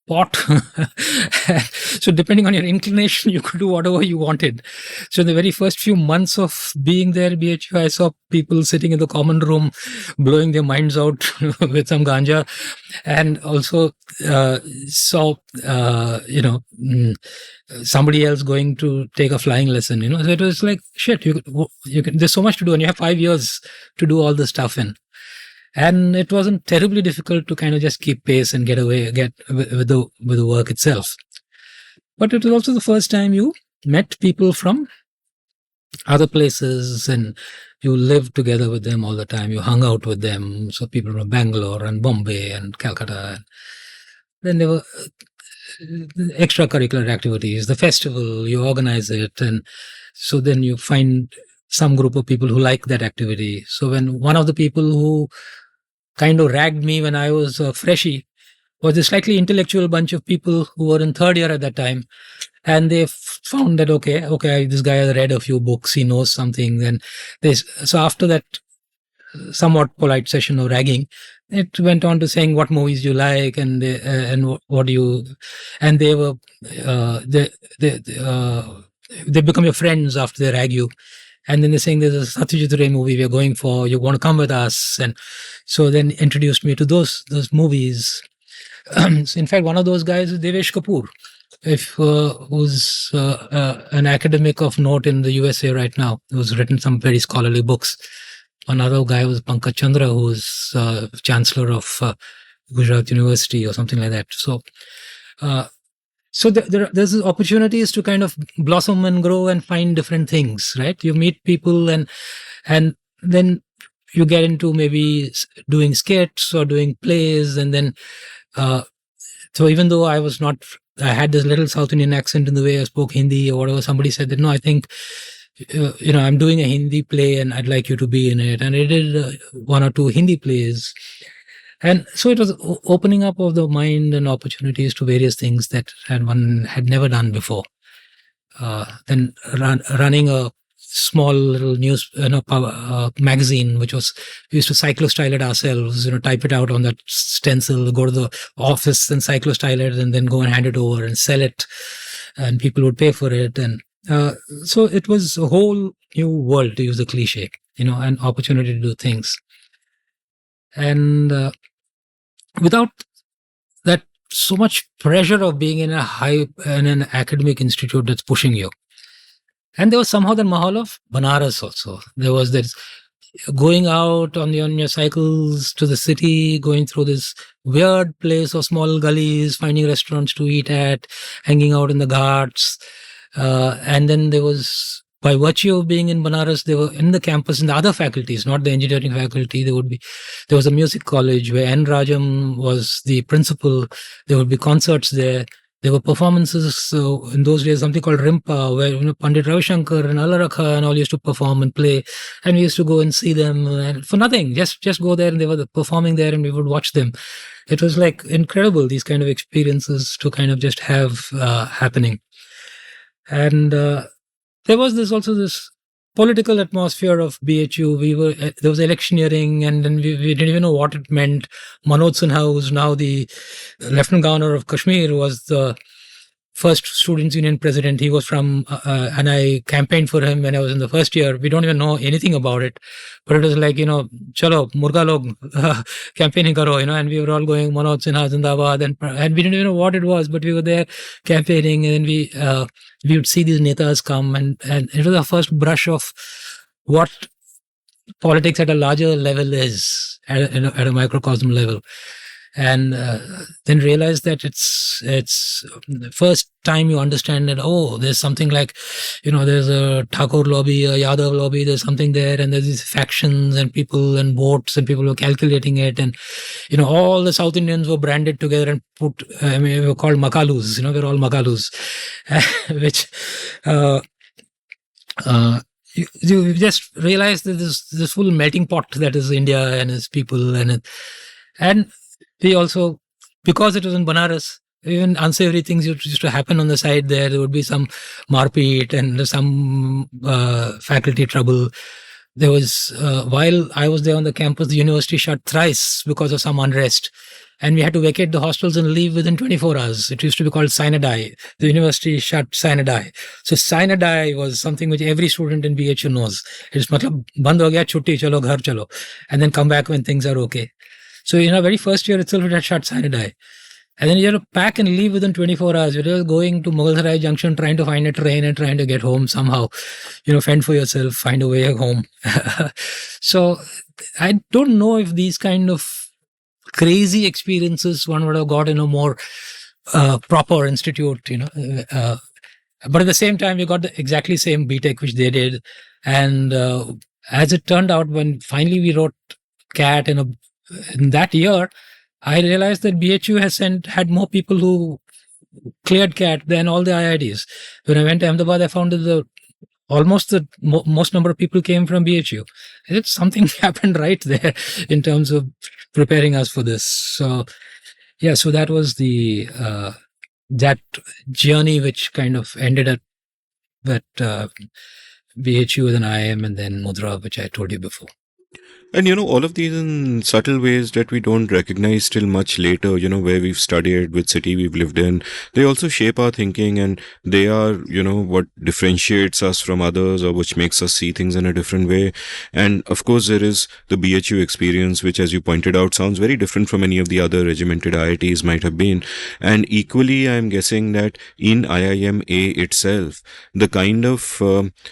pot. So depending on your inclination, you could do whatever you wanted. So in the very first few months of being there, BHU, I saw people sitting in the common room, blowing their minds out with some ganja, and also saw, somebody else going to take a flying lesson. So it was like, shit, you can, there's so much to do, and you have 5 years to do all this stuff in. And it wasn't terribly difficult to kind of just keep pace and get with the work itself. But it was also the first time you met people from other places and you lived together with them all the time. You hung out with them. So people from Bangalore and Bombay and Calcutta. And then there were extracurricular activities, the festival, you organize it. And so then you find some group of people who like that activity. So when one of the people who kind of ragged me when I was a freshie was a slightly intellectual bunch of people who were in third year at that time. And they found that, okay, this guy has read a few books, he knows something. And so after that somewhat polite session of ragging, it went on to saying what movies you like and what do you, and they were, they become your friends after they rag you. And then they're saying there's a Satyajit Ray movie we're going for, you want to come with us? And so then introduced me to those movies. So in fact, one of those guys is Devesh Kapoor, who's an academic of note in the USA right now, who's written some very scholarly books. Another guy was Pankaj Chandra, who's chancellor of Gujarat University or something like that. So, there's opportunities to kind of blossom and grow and find different things, right? You meet people and then you get into maybe doing skits or doing plays, and then so even though I had this little South Indian accent in the way I spoke Hindi or whatever, somebody said that, no, I think, I'm doing a Hindi play and I'd like you to be in it. And I did one or two Hindi plays. And so it was opening up of the mind and opportunities to various things that one had never done before. Then running a small little magazine, which was, we used to cyclostyle it ourselves, type it out on that stencil, go to the office and cyclostyle it, and then go and hand it over and sell it, and people would pay for it. And so it was a whole new world, to use the cliche, an opportunity to do things. And without that so much pressure of being in an academic institute that's pushing you. And there was somehow the mahal of Banaras also. There was this going out on your cycles to the city, going through this weird place of small gullies, finding restaurants to eat at, hanging out in the ghats. And then there was, by virtue of being in Banaras, they were in the campus, in the other faculties, not the engineering faculty. There was a music college where N. Rajam was the principal. There would be concerts there. There were performances. So in those days, something called Rimpa, where Pandit Ravi Shankar and Alarakha and all used to perform and play, and we used to go and see them, and for nothing, just go there, and they were performing there, and we would watch them. It was like incredible, these kind of experiences to kind of just have happening. And there was this political atmosphere of BHU. There was electioneering, and then we didn't even know what it meant. Manoj Sinha, who's now the Lieutenant Governor of Kashmir, was the first Students' Union president. He was from, and I campaigned for him when I was in the first year. We don't even know anything about it, but it was like, chalo, murga log, campaigning karo, and we were all going, Manoj Sinha, Zindabad, and we didn't even know what it was, but we were there campaigning, and then we would see these netas come, and it was our first brush of what politics at a larger level is, at a microcosm level. And then realize that it's the first time you understand that, there's something like, there's a Thakur lobby, a Yadav lobby, there's something there, and there's these factions and people and votes, and people were calculating it, and all the South Indians were branded together and we were called Makalus, we're all Makalus, which you just realize that this full melting pot that is India and its people, and we also, because it was in Banaras, even unsavory things used to happen on the side there. There would be some marpeet and some faculty trouble. There was, while I was there on the campus, the university shut thrice because of some unrest. And we had to vacate the hostels and leave within 24 hours. It used to be called sine die. The university shut sine die. So sine die was something which every student in BHU knows. It's matlab, band ho gaya, chutti, chalo, ghar chalo. And then come back when things are okay. So in our very first year itself, it had shut sine die. And then you have to pack and leave within 24 hours. You're just going to Mughalsarai Junction, trying to find a train and trying to get home somehow. Fend for yourself, find a way home. So I don't know if these kind of crazy experiences one would have got in a more proper institute, but at the same time, you got the exactly same BTech which they did. And as it turned out, when finally we wrote CAT in that year, I realized that BHU had more people who cleared CAT than all the IITs. When I went to Ahmedabad, I found that almost the most number of people came from BHU. It's something happened right there in terms of preparing us for this. So yeah, so that was the that journey which kind of ended at BHU with an IIM and then Mudra, which I told you before. And all of these in subtle ways that we don't recognize till much later, where we've studied, which city we've lived in, they also shape our thinking, and they are, what differentiates us from others, or which makes us see things in a different way. And of course, there is the BHU experience, which, as you pointed out, sounds very different from any of the other regimented IITs might have been. And equally, I'm guessing that in IIMA itself, the kind of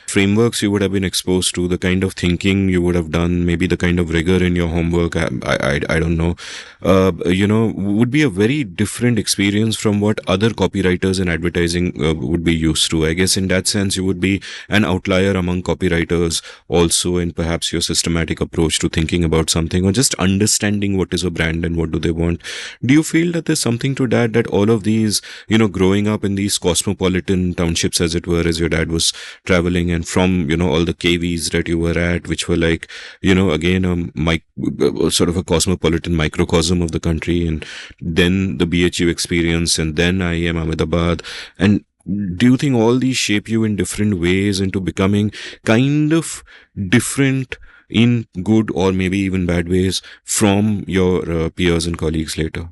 frameworks you would have been exposed to, the kind of thinking you would have done, maybe the kind of rigor in your homework, I don't know, would be a very different experience from what other copywriters in advertising would be used to. I guess in that sense, you would be an outlier among copywriters also in perhaps your systematic approach to thinking about something, or just understanding what is a brand and what do they want. Do you feel that there's something to that all of these, growing up in these cosmopolitan townships, as it were, as your dad was traveling, and from, all the KVs that you were at, which were like, again, sort of a cosmopolitan microcosm of the country, and then the BHU experience, and then IIM Ahmedabad. And do you think all these shape you in different ways into becoming kind of different in good or maybe even bad ways from your peers and colleagues later?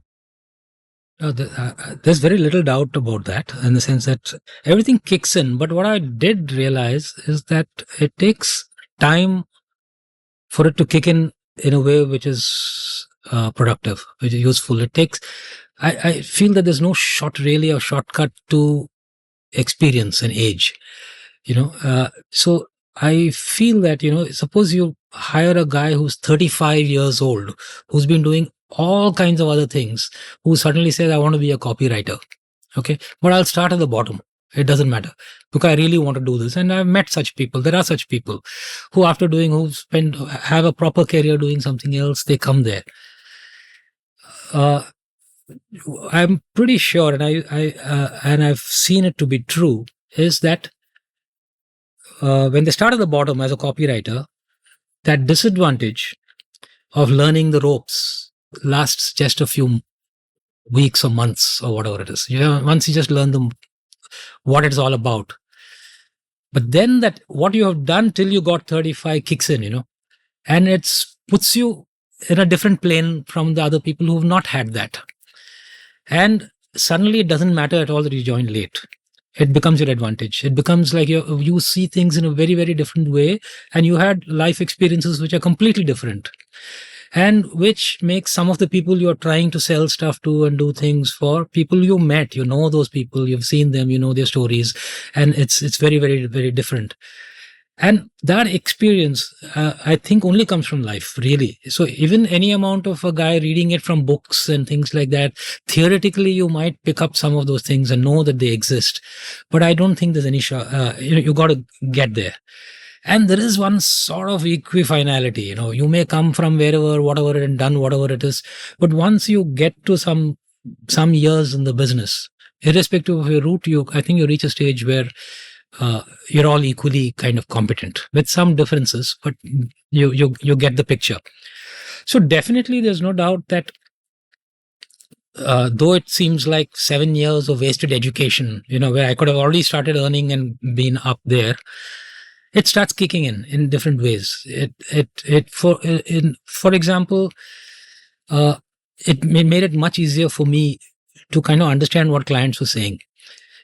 There's very little doubt about that, in the sense that everything kicks in. But what I did realize is that it takes time for it to kick in a way which is productive, which is useful. It takes, I feel that there's no shortcut to experience and age, so I feel that, suppose you hire a guy who's 35 years old, who's been doing all kinds of other things, who suddenly says, I want to be a copywriter. Okay. But I'll start at the bottom. It doesn't matter, because I really want to do this. And I've met such people. There are such people who, after have a proper career doing something else, they come there. I'm pretty sure, and I've seen it to be true, is that when they start at the bottom as a copywriter, that disadvantage of learning the ropes lasts just a few weeks or months or whatever it is. Once you just learn what it's all about. But then that what you have done till you got 35 kicks in, and it puts you in a different plane from the other people who have not had that. And suddenly it doesn't matter at all that you joined late. It becomes your advantage. It becomes like you see things in a very, very different way, and you had life experiences which are completely different, and which makes some of the people you're trying to sell stuff to and do things for, people you met, those people, you've seen them, their stories, and it's very, very, very different. And that experience, I think, only comes from life, really. So even any amount of a guy reading it from books and things like that, theoretically, you might pick up some of those things and know that they exist. But I don't think there's any you got to get there. And there is one sort of equifinality. You may come from wherever, whatever, and done whatever it is. But once you get to some years in the business, irrespective of your route, I think you reach a stage where you're all equally kind of competent, with some differences, but you get the picture. So definitely there's no doubt that though it seems like 7 years of wasted education, where I could have already started earning and been up there, it starts kicking in different ways. For example, it made it much easier for me to kind of understand what clients were saying,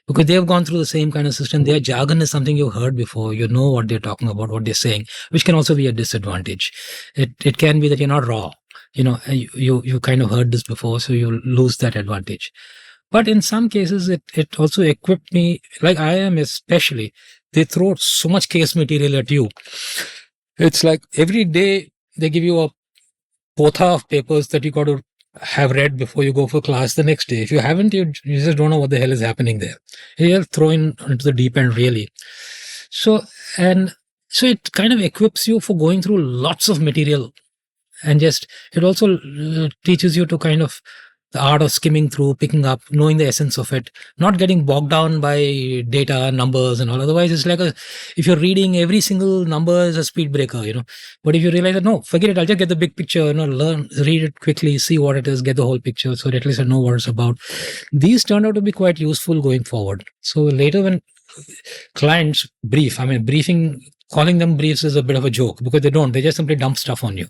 because they have gone through the same kind of system. Their jargon is something you've heard before. You know what they're talking about, what they're saying, which can also be a disadvantage. It can be that you're not raw. You kind of heard this before, so you lose that advantage. But in some cases, it also equipped me, like I am especially, they throw so much case material at you. It's like every day they give you a potha of papers that you got to have read before you go for class the next day. If you haven't, you just don't know what the hell is happening there. You're thrown into the deep end, really. So it kind of equips you for going through lots of material, and it also teaches you to kind of the art of skimming through, picking up, knowing the essence of it, not getting bogged down by data, numbers, and all. Otherwise, it's like if you're reading every single number is a speed breaker, But if you realize that, no, forget it, I'll just get the big picture, learn, read it quickly, see what it is, get the whole picture, so that at least I know what it's about. These turned out to be quite useful going forward. So later when clients brief, briefing, calling them briefs is a bit of a joke because they just simply dump stuff on you.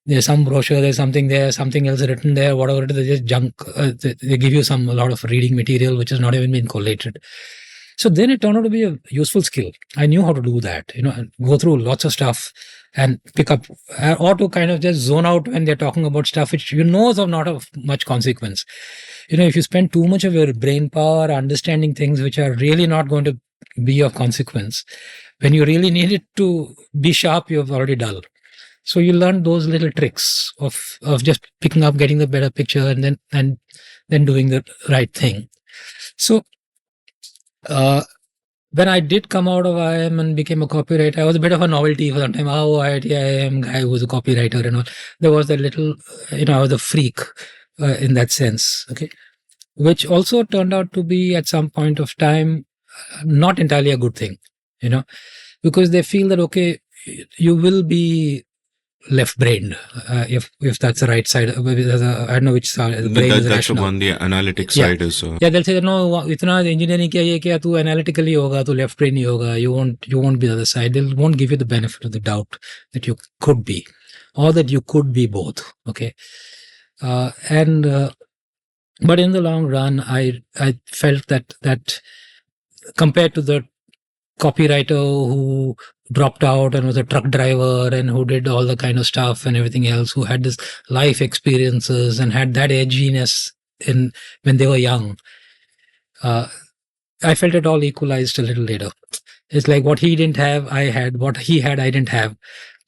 There's some brochure, there's something there, something else written there, whatever it is, they just junk. They give you a lot of reading material which has not even been collated. So then it turned out to be a useful skill. I knew how to do that, go through lots of stuff and pick up, or to kind of just zone out when they're talking about stuff which is of not of much consequence. If you spend too much of your brain power understanding things which are really not going to be of consequence, when you really need it to be sharp, you've already dull. So you learn those little tricks of just picking up, getting the better picture, and then doing the right thing. So when I did come out of IIM and became a copywriter, I was a bit of a novelty for some time. IIM guy who was a copywriter and all. There was that little, I was a freak in that sense. Okay, which also turned out to be at some point of time not entirely a good thing. Because they feel that, okay, you will be left-brained if that's the right side. I don't know which side. That's the one, the analytic side is. Yeah, they'll say, no, itna engineering kiya, ye kiya, tu analytically hoga, tu left brain hoga. You won't be the other side. They won't give you the benefit of the doubt that you could be, or that you could be both. Okay, but in the long run, I felt that compared to the copywriter who dropped out and was a truck driver and who did all the kind of stuff and everything else, who had this life experiences and had that edginess when they were young, I felt it all equalized a little later. It's like what he didn't have, I had. What he had, I didn't have.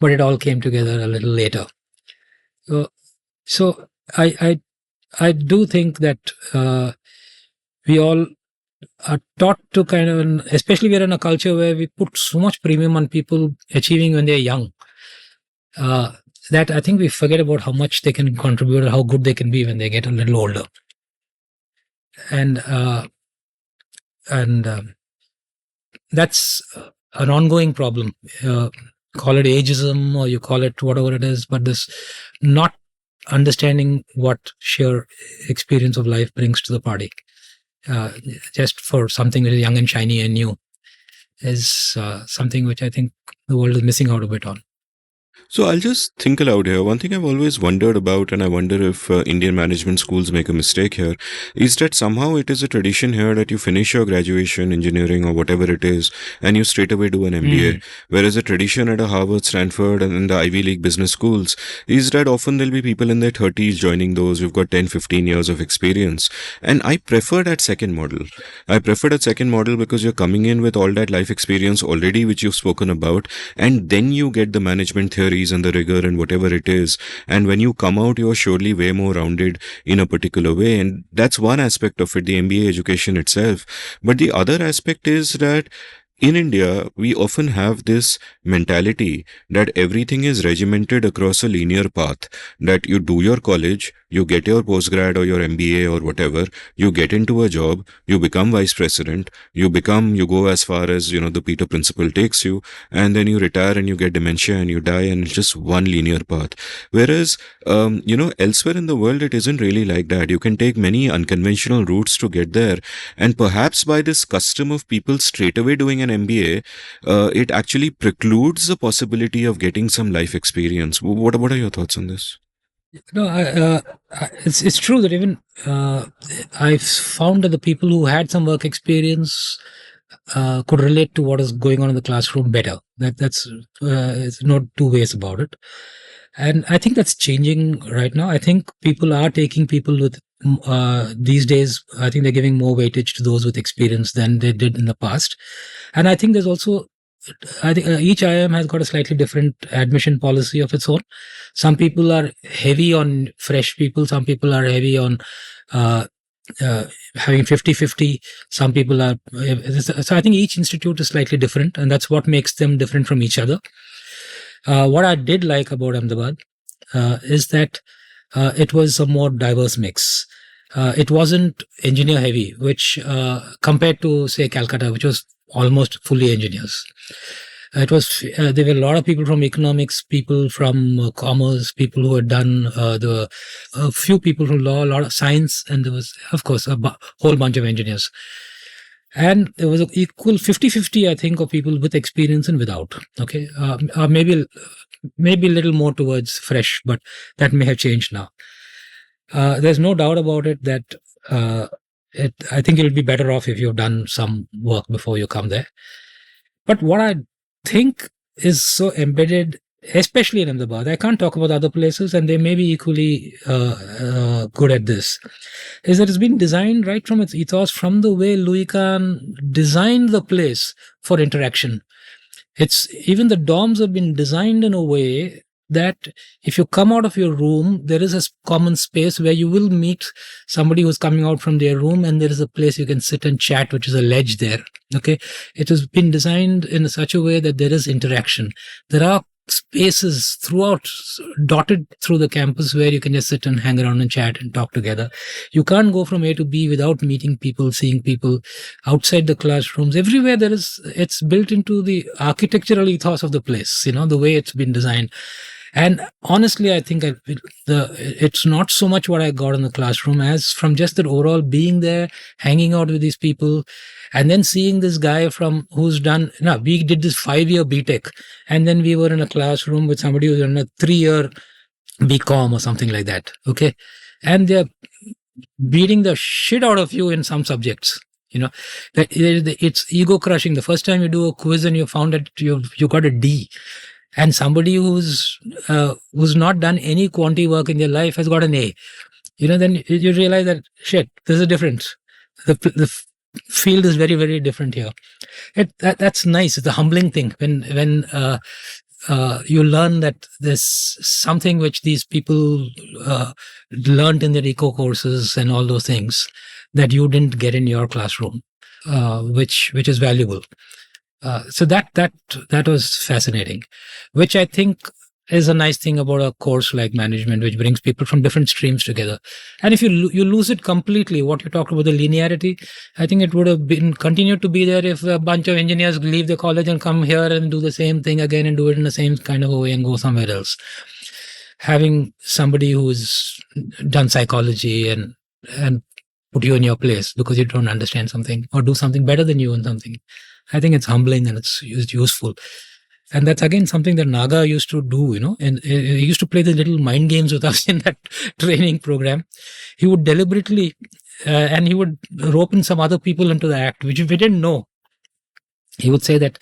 But it all came together a little later. So I do think that we all are taught to kind of, especially we're in a culture where we put so much premium on people achieving when they're young, that I think we forget about how much they can contribute or how good they can be when they get a little older. And that's an ongoing problem. Call it ageism or you call it whatever it is, but this not understanding what sheer experience of life brings to the party. Just for something that is young and shiny and new is something which I think the world is missing out a bit on. So I'll just think aloud here. One thing I've always wondered about, and I wonder if Indian management schools make a mistake here, is that somehow it is a tradition here that you finish your graduation, engineering or whatever it is, and you straight away do an MBA. Whereas a tradition at a Harvard, Stanford, and in the Ivy League business schools is that often there'll be people in their 30s joining those who've got 10, 15 years of experience. And I prefer that second model. I prefer that second model because you're coming in with all that life experience already, which you've spoken about, and then you get the management theories and the rigor and whatever it is. And when you come out, you're surely way more rounded in a particular way. And that's one aspect of it, the MBA education itself. But the other aspect is that in India, we often have this mentality that everything is regimented across a linear path, that you do your college, you get your postgrad or your MBA or whatever, you get into a job, you become vice president, you go as far as, the Peter principle takes you, and then you retire and you get dementia and you die, and it's just one linear path. Whereas, elsewhere in the world, it isn't really like that. You can take many unconventional routes to get there. And perhaps by this custom of people straight away doing an MBA, it actually precludes the possibility of getting some life experience. What are your thoughts on this? No, it's true that even I've found that the people who had some work experience could relate to what is going on in the classroom better. That's it's not two ways about it. And I think that's changing right now. I think people are taking people with these days. I think they're giving more weightage to those with experience than they did in the past. And I think there's also, I think each IIM has got a slightly different admission policy of its own. Some people are heavy on fresh people. Some people are heavy on having 50-50. Some people are, so I think each institute is slightly different, and that's what makes them different from each other. What I did like about Ahmedabad is that it was a more diverse mix. It wasn't engineer heavy, which compared to, say, Calcutta, which was almost fully engineers. It was there were a lot of people from economics, people from commerce, people who had done a few people from law, a lot of science, and there was, of course, whole bunch of engineers. And there was an equal 50-50, I think, of people with experience and without. Okay, maybe a little more towards fresh, but that may have changed now. There's no doubt about it that I think you'll be better off if you've done some work before you come there. But what I think is so embedded, especially in Ahmedabad, I can't talk about other places, and they may be equally good at this, is that it's been designed right from its ethos, from the way Louis Kahn designed the place for interaction. Even the dorms have been designed in a way that if you come out of your room, there is a common space where you will meet somebody who's coming out from their room, and there is a place you can sit and chat, which is a ledge there. Okay, it has been designed in such a way that there is interaction. There are spaces throughout, dotted through the campus, where you can just sit and hang around and chat and talk together. You can't go from A to B without meeting people, seeing people outside the classrooms. Everywhere it's built into the architectural ethos of the place, the way it's been designed. And honestly, I think it's not so much what I got in the classroom as from just that overall being there, hanging out with these people, and then seeing this guy we did this 5-year BTech, and then we were in a classroom with somebody who's in a 3-year BCom or something like that. Okay. And they're beating the shit out of you in some subjects. It's ego crushing. The first time you do a quiz and you found that you got a D. And somebody who's not done any quantity work in their life has got an A. Then you realize that, shit, there's a difference. The field is very, very different here. That's nice. It's a humbling thing when you learn that there's something which these people learned in their eco courses and all those things that you didn't get in your classroom, which is valuable. So that was fascinating, which I think is a nice thing about a course like management, which brings people from different streams together. And if you lose it completely, what you talked about, the linearity, I think it would have continued to be there if a bunch of engineers leave the college and come here and do the same thing again and do it in the same kind of a way and go somewhere else. Having somebody who's done psychology and put you in your place because you don't understand something or do something better than you in something, I think it's humbling and it's useful. And that's again something that Naga used to do, and he used to play the little mind games with us in that training program. He would deliberately, and he would rope in some other people into the act, which we didn't know. He would say that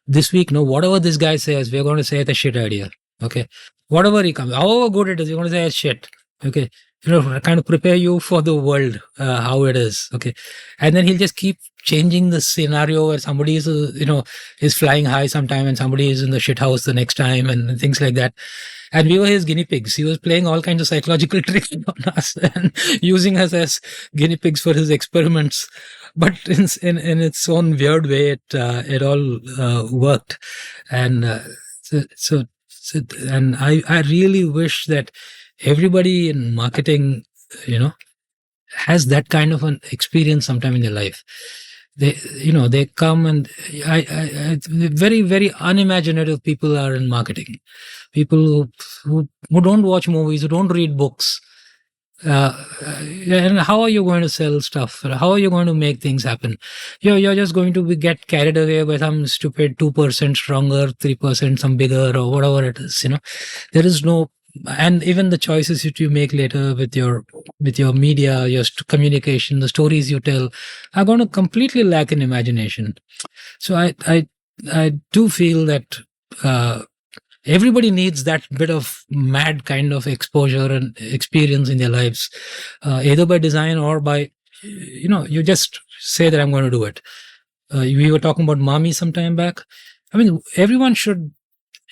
this week, whatever this guy says, we're going to say it's a shit idea. Okay. Whatever he comes, however good it is, you're going to say it's shit. Okay. Kind of prepare you for the world, how it is. Okay. And then he'll just keep changing the scenario where somebody is flying high sometime and somebody is in the shit house the next time and things like that. And we were his guinea pigs. He was playing all kinds of psychological tricks on us and using us as guinea pigs for his experiments. But in its own weird way, it all worked. And and I really wish that everybody in marketing, has that kind of an experience sometime in their life. They come and very, very unimaginative people are in marketing. People who don't watch movies, who don't read books. And how are you going to sell stuff? How are you going to make things happen? You're just going to get carried away by some stupid 2% stronger, 3% some bigger, or whatever it is. There is no. And even the choices that you make later with your media, your communication, the stories you tell are going to completely lack in imagination. So I do feel that everybody needs that bit of mad kind of exposure and experience in their lives, either by design or by, you just say that I'm going to do it. We were talking about Mommy some time back. I mean, everyone should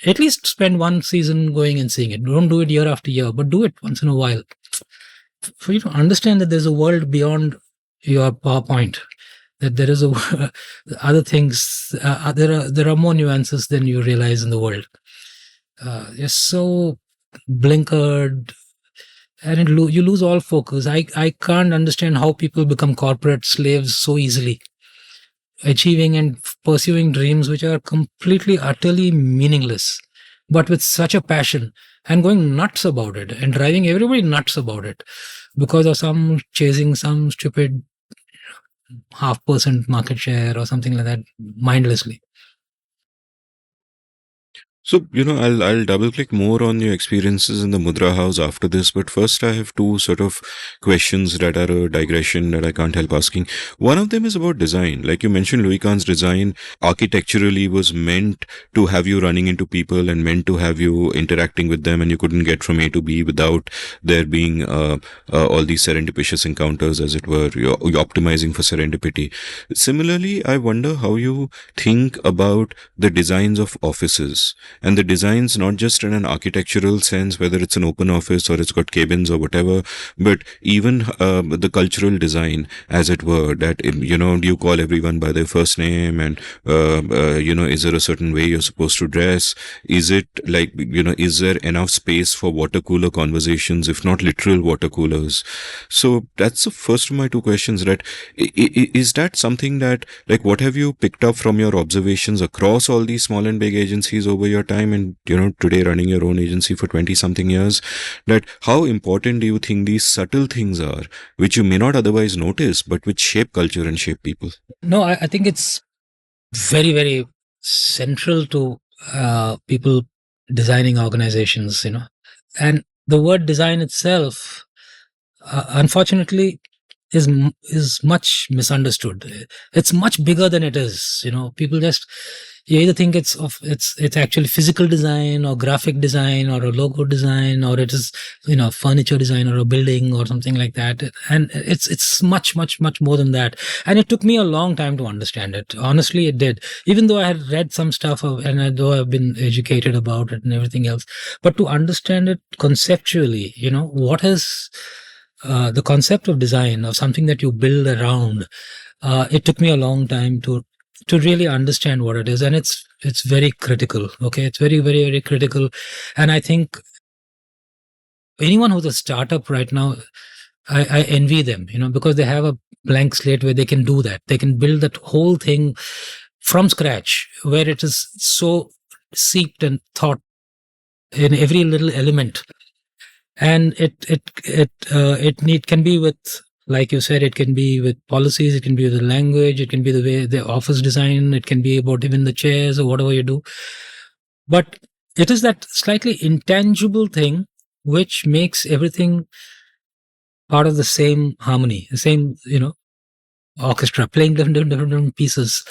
at least spend one season going and seeing it. Don't do it year after year, but do it once in a while. For you to understand that there's a world beyond your PowerPoint, that there is other things, there are more nuances than you realize in the world. You're so blinkered, and you lose all focus. I can't understand how people become corporate slaves so easily, achieving and pursuing dreams which are completely, utterly meaningless, but with such a passion and going nuts about it and driving everybody nuts about it because of some chasing some stupid 0.5% market share or something like that mindlessly. So, I'll double click more on your experiences in the Mudra house after this, but first I have two sort of questions that are a digression that I can't help asking. One of them is about design. Like you mentioned, Louis Kahn's design architecturally was meant to have you running into people and meant to have you interacting with them, and you couldn't get from A to B without there being all these serendipitous encounters, as it were. You're optimizing for serendipity. Similarly, I wonder how you think about the designs of offices. And the designs, not just in an architectural sense, whether it's an open office or it's got cabins or whatever, but even the cultural design, as it were, that, do you call everyone by their first name? And, is there a certain way you're supposed to dress? Is it like, is there enough space for water cooler conversations, if not literal water coolers? So that's the first of my two questions. That is that something that, like, what have you picked up from your observations across all these small and big agencies over your time, and today running your own agency for 20 something years, that how important do you think these subtle things are which you may not otherwise notice but which shape culture and shape people? No, I think it's very, very central to people designing organizations, and the word design itself, unfortunately, is much misunderstood. It's much bigger than it is. People just, you either think it's actually physical design or graphic design or a logo design, or it is furniture design or a building or something like that. And it's much, much, much more than that. And it took me a long time to understand it. Honestly, it did. Even though I had read some stuff and though I've been educated about it and everything else, but to understand it conceptually, what is the concept of design, of something that you build around, it took me a long time to really understand what it is. And it's very critical. Okay. It's very, very, very critical. And I think anyone who's a startup right now, I envy them, because they have a blank slate where they can do that. They can build that whole thing from scratch, where it is so seeped and thought in every little element. And it can be with, like you said, it can be with policies, it can be with the language, it can be the way the office design, it can be about even the chairs or whatever you do. But it is that slightly intangible thing which makes everything part of the same harmony, the same, orchestra playing different pieces.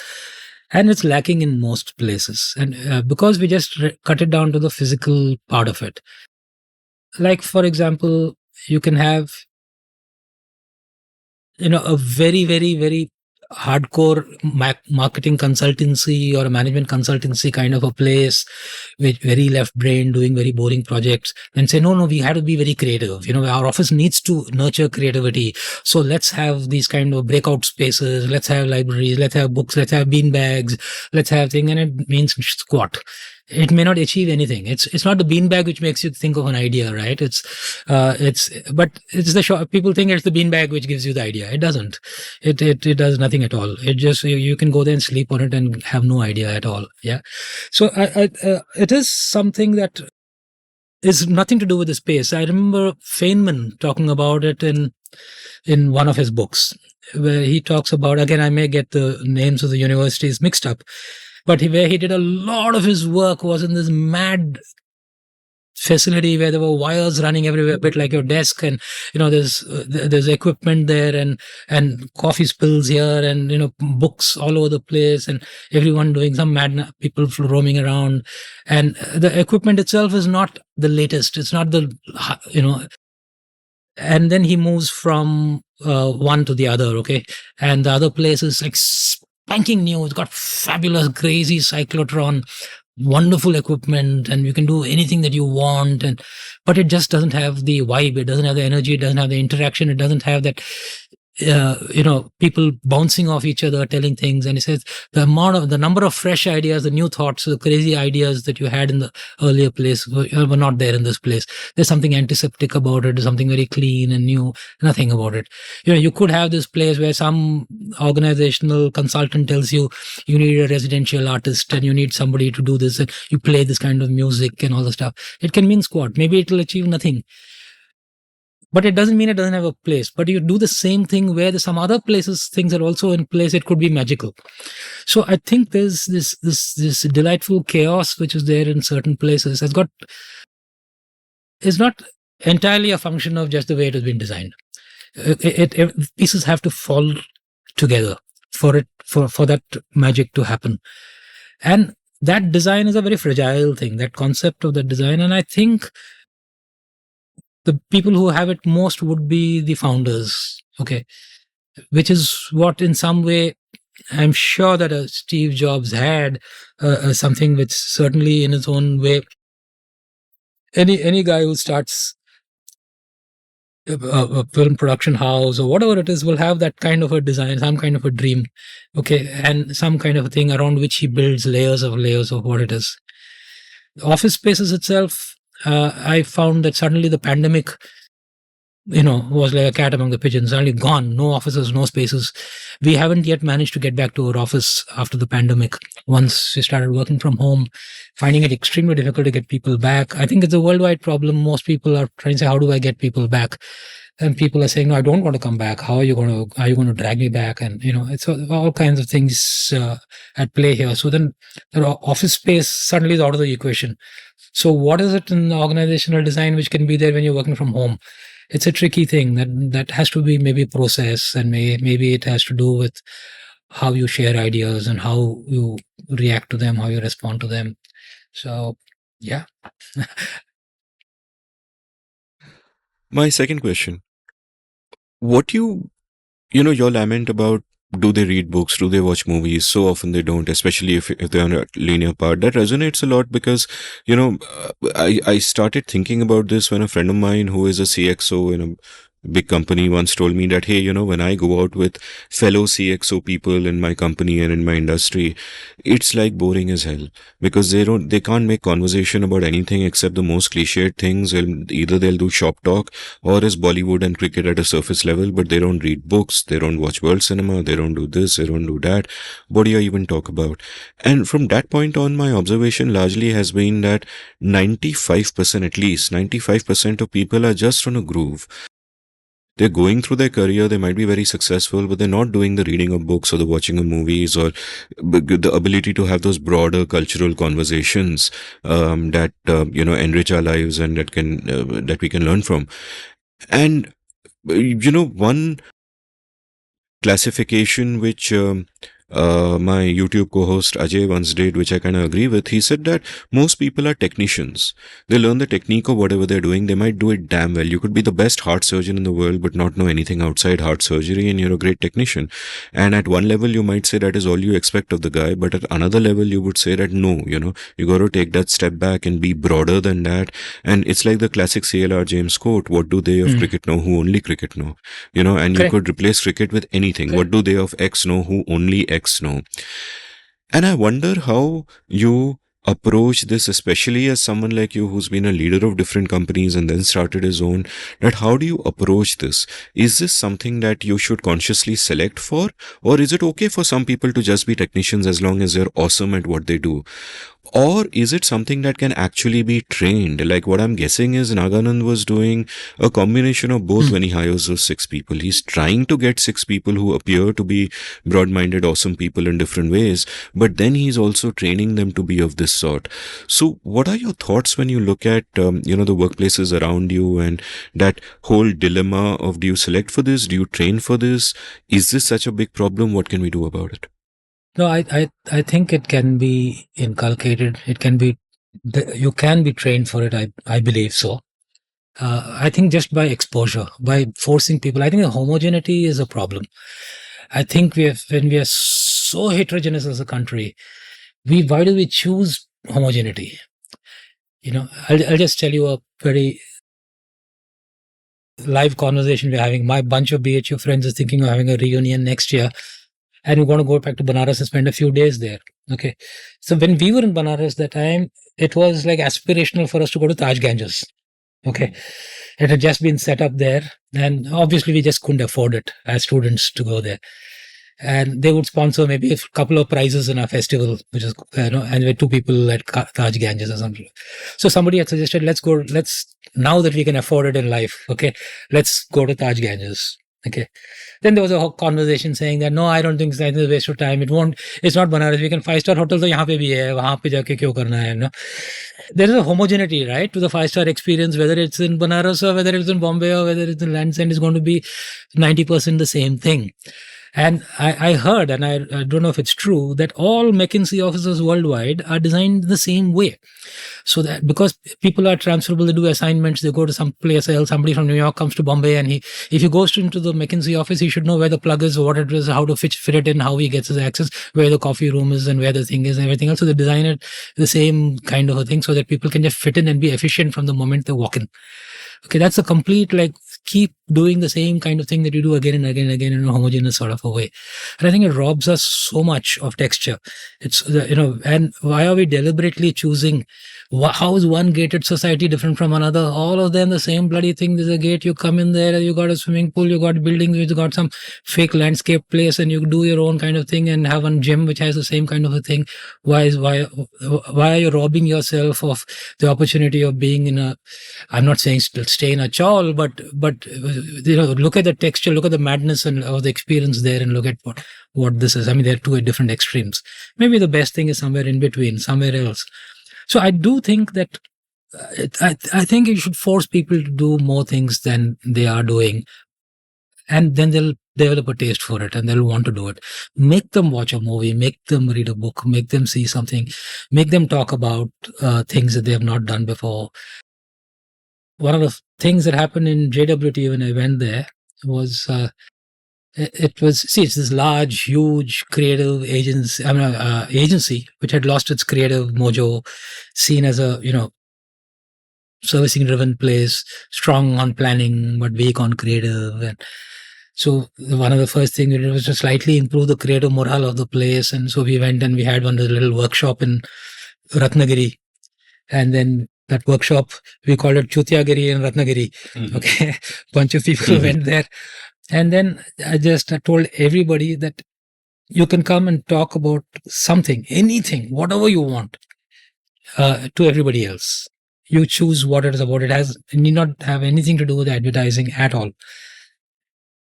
And it's lacking in most places. And because we just cut it down to the physical part of it. Like, for example, you can have, a very, very, very hardcore marketing consultancy or a management consultancy kind of a place with very left brain doing very boring projects, and say, no, we have to be very creative. Our office needs to nurture creativity. So let's have these kind of breakout spaces. Let's have libraries. Let's have books. Let's have bean bags. Let's have thing. And it means squat. It may not achieve anything. It's not the beanbag which makes you think of an idea, right? But it's the people think it's the beanbag which gives you the idea. It doesn't. It does nothing at all. It just, you can go there and sleep on it and have no idea at all. Yeah. So it is something that is nothing to do with the space. I remember Feynman talking about it in one of his books, where he talks about, again, I may get the names of the universities mixed up, but where he did a lot of his work was in this mad facility where there were wires running everywhere, a bit like your desk, and there's equipment there, and coffee spills here, and books all over the place, and everyone doing some mad, people roaming around, and the equipment itself is not the latest. It's not the and then he moves from one to the other, okay, and the other place is like spanking new. It's got fabulous, crazy cyclotron, wonderful equipment, and you can do anything that you want. But it just doesn't have the vibe. It doesn't have the energy. It doesn't have the interaction. It doesn't have that. people bouncing off each other, telling things. And he says the number of fresh ideas, the new thoughts, the crazy ideas that you had in the earlier place were not there in this place. There's something antiseptic about it. There's something very clean and new. Nothing about it. You could have this place where some organizational consultant tells you need a residential artist and you need somebody to do this, and you play this kind of music and all the stuff. It can mean squat. Maybe it will achieve nothing. But it doesn't mean it doesn't have a place. But you do the same thing where there's some other places, things are also in place. It could be magical. So I think there's this delightful chaos which is there in certain places. Is not entirely a function of just the way it has been designed. Pieces have to fall together for that magic to happen. And that design is a very fragile thing. That concept of that design, and I think the people who have it most would be the founders, okay, which is what in some way I'm sure that Steve Jobs had something which certainly in his own way, any guy who starts a film production house or whatever it is will have that kind of a design, some kind of a dream, okay, and some kind of a thing around which he builds layers of what it is. Office spaces itself, I found that suddenly the pandemic, was like a cat among the pigeons, suddenly gone. No offices, no spaces. We haven't yet managed to get back to our office after the pandemic. Once we started working from home, finding it extremely difficult to get people back. I think it's a worldwide problem. Most people are trying to say, how do I get people back? And people are saying, no, I don't want to come back. How are you going to drag me back? And, it's all kinds of things at play here. So then the office space suddenly is out of the equation. So what is it in organizational design which can be there when you're working from home? It's a tricky thing that has to be maybe process, and maybe it has to do with how you share ideas and how you react to them, how you respond to them. So, yeah. My second question, what your lament about, do they read books, do they watch movies? So often they don't, especially if they're on a linear path. That resonates a lot because, I started thinking about this when a friend of mine who is a CXO in a big company once told me that, hey, when I go out with fellow CXO people in my company and in my industry, it's like boring as hell, because they can't make conversation about anything except the most cliched things. Either they'll do shop talk or is Bollywood and cricket at a surface level, but they don't read books, they don't watch world cinema, they don't do this, they don't do that. What do you even talk about? And from that point on, my observation largely has been that 95%, at least 95% of people are just on a groove. They're going through their career, they might be very successful, but they're not doing the reading of books or the watching of movies or the ability to have those broader cultural conversations that enrich our lives and that we can learn from. And one classification which my YouTube co-host Ajay once did, which I kind of agree with. He said that most people are technicians. They learn the technique of whatever they're doing. They might do it damn well. You could be the best heart surgeon in the world, but not know anything outside heart surgery, and you're a great technician. And at one level, you might say that is all you expect of the guy, but at another level, you would say that no, you got to take that step back and be broader than that. And it's like the classic CLR James quote, what do they of cricket know who only cricket know? And you could replace cricket with anything. What do they of X know who only X know? And I wonder how you approach this, especially as someone like you who's been a leader of different companies and then started his own, that how do you approach this? Is this something that you should consciously select for, or is it okay for some people to just be technicians as long as they're awesome at what they do? Or is it something that can actually be trained? Like what I'm guessing is Naganand was doing a combination of both when he hires those 6 people. He's trying to get 6 people who appear to be broad-minded, awesome people in different ways, but then he's also training them to be of this sort. So what are your thoughts when you look at, the workplaces around you and that whole dilemma of, do you select for this? Do you train for this? Is this such a big problem? What can we do about it? No, I think it can be inculcated. It can be, you can be trained for it. I believe so. I think just by exposure, by forcing people, I think the homogeneity is a problem. I think when we are so heterogeneous as a country, why do we choose homogeneity? I'll just tell you a very live conversation we're having. My bunch of BHU friends is thinking of having a reunion next year, and we're going to go back to Banaras and spend a few days there. Okay. So when we were in Banaras that time, it was like aspirational for us to go to Taj Ganges. Okay. It had just been set up there, and obviously we just couldn't afford it as students to go there. And they would sponsor maybe a couple of prizes in our festival, which is, and we had 2 people at Taj Ganges or something. So somebody had suggested, now that we can afford it in life, okay, let's go to Taj Ganges. Okay. Then there was a whole conversation saying that, no, I don't think it's a waste of time. It's not Banaras. We can 5-star hotel, to yahan pe bhi hai, wahan pe jaake kyo karna hai, no? There is a homogeneity, right, to the 5-star experience, whether it's in Banaras or whether it's in Bombay or whether it's in Lands End, is going to be 90% the same thing. And I heard, and I don't know if it's true, that all McKinsey offices worldwide are designed the same way. So that because people are transferable, they do assignments, they go to some place else, somebody from New York comes to Bombay, and if he goes into the McKinsey office, he should know where the plug is, what it is, how to fit it in, how he gets his access, where the coffee room is and where the thing is and everything else. So they design it the same kind of a thing so that people can just fit in and be efficient from the moment they walk in. Okay, that's a complete, keep doing the same kind of thing that you do again and again and again in a homogeneous sort of a way. And I think it robs us so much of texture. It's, and why are we deliberately choosing? How is one gated society different from another? All of them the same bloody thing. There's a gate, you come in there, you got a swimming pool, you got buildings, you got some fake landscape place, and you do your own kind of thing and have one gym which has the same kind of a thing. Why are you robbing yourself of the opportunity of being in a, I'm not saying stay in a chawl, but look at the texture, look at the madness of the experience there, and look at what this is. I mean, they're 2 different extremes. Maybe the best thing is somewhere in between, somewhere else. So I do think that I think you should force people to do more things than they are doing, and then they'll develop a taste for it and they'll want to do it. Make them watch a movie, make them read a book, make them see something, make them talk about things that they have not done before. One of the things that happened in JWT when I went there was it's this large, huge creative agency which had lost its creative mojo, seen as a servicing driven place, strong on planning but weak on creative. And so one of the first things we did was to slightly improve the creative morale of the place. And so we went and we had one little workshop in Ratnagiri, and then that workshop, we called it Chutiagiri in Ratnagiri. Mm-hmm. Okay. Bunch of people went there. And then I told everybody that you can come and talk about something, anything, whatever you want, to everybody else. You choose what it is about. It need not have anything to do with advertising at all.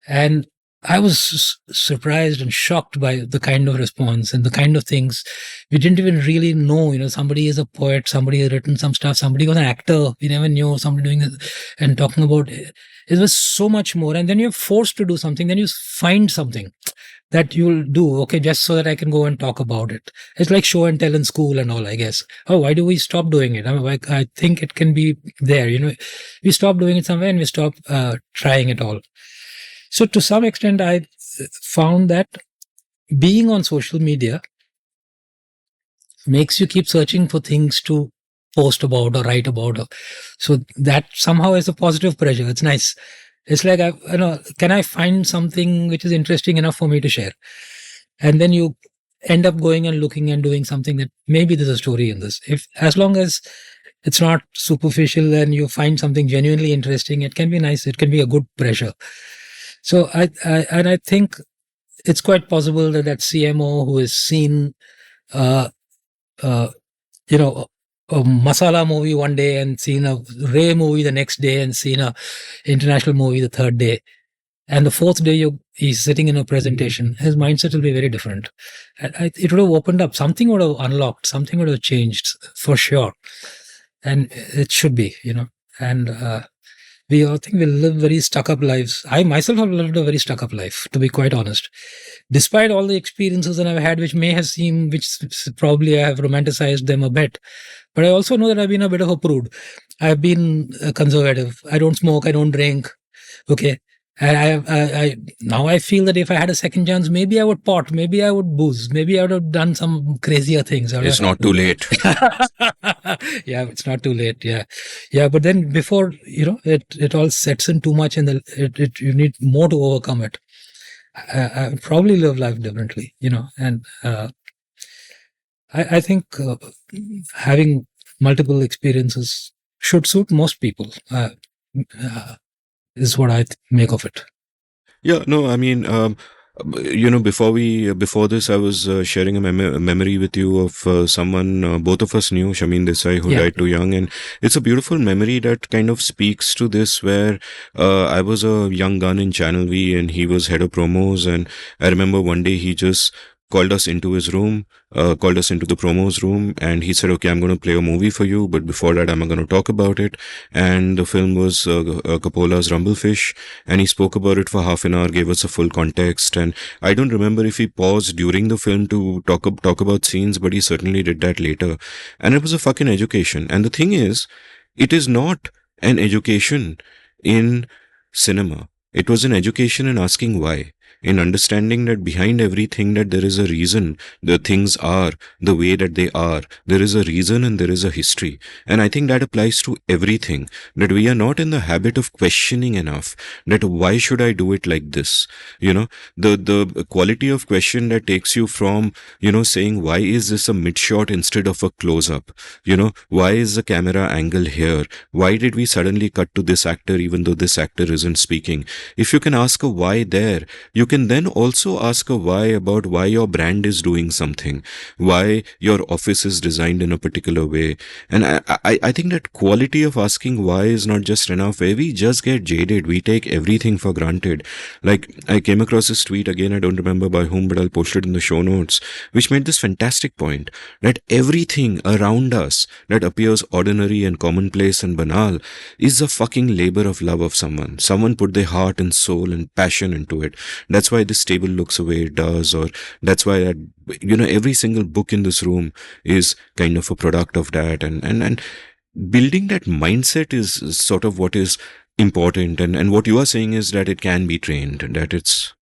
And I was surprised and shocked by the kind of response and the kind of things we didn't even really know. Somebody is a poet, somebody has written some stuff, somebody was an actor, we never knew, somebody doing this and talking about it. It was so much more. And then you're forced to do something, then you find something that you'll do, okay, just so that I can go and talk about it. It's like show and tell in school and all, I guess. Oh, why do we stop doing it? I think it can be there, we stop doing it somewhere and we stop trying it all. So to some extent, I found that being on social media makes you keep searching for things to post about or write about. So that somehow is a positive pressure. It's nice. It's like, can I find something which is interesting enough for me to share? And then you end up going and looking and doing something that maybe there's a story in this. As long as it's not superficial and you find something genuinely interesting, it can be nice. It can be a good pressure. So I think it's quite possible that CMO who has seen, a masala movie one day and seen a Ray movie the next day and seen a international movie the third day, and the fourth day he's sitting in a presentation, his mindset will be very different. It would have opened up, something would have unlocked, something would have changed for sure. And it should be, and we all think we live very stuck-up lives. I myself have lived a very stuck-up life, to be quite honest. Despite all the experiences that I've had, which probably I have romanticized them a bit. But I also know that I've been a bit of a prude. I've been conservative. I don't smoke, I don't drink. Okay. Now I feel that if I had a second chance, maybe I would pot, maybe I would booze, maybe I would have done some crazier things. It's not too late. Yeah, it's not too late. Yeah. But then before it all sets in too much, and you need more to overcome it. I would probably live life differently, and I think having multiple experiences should suit most people. Is what I make of it. Yeah, no, I mean, before this, I was sharing a memory with you of someone both of us knew, Shamin Desai, who died too young, and it's a beautiful memory that kind of speaks to this. Where I was a young gun in Channel V, and he was head of promos, and I remember one day he just called us into his room, called us into the promos room, and he said, "Okay, I'm going to play a movie for you, but before that, I'm going to talk about it." And the film was Coppola's Rumblefish, and he spoke about it for half an hour, gave us a full context. And I don't remember if he paused during the film to talk about scenes, but he certainly did that later. And it was a fucking education. And the thing is, it is not an education in cinema. It was an education in asking why, in understanding that behind everything, that there is a reason the things are the way that they are. There is a reason and there is a history. And I think that applies to everything, that we are not in the habit of questioning enough, that why should I do it like this? The quality of question that takes you from, saying, why is this a mid shot instead of a close up? Why is the camera angle here? Why did we suddenly cut to this actor even though this actor isn't speaking? If you can ask a why there, you can then also ask a why about why your brand is doing something, why your office is designed in a particular way. And I think that quality of asking why is not just enough, where we just get jaded. We take everything for granted. Like, I came across this tweet, again, I don't remember by whom, but I'll post it in the show notes, which made this fantastic point, that everything around us that appears ordinary and commonplace and banal is a fucking labor of love of someone. Someone put their heart and soul and passion into it. That's why this table looks the way it does, or that's why every single book in this room is kind of a product of that. And building that mindset is sort of what is important. And what you are saying is that it can be trained, that it's...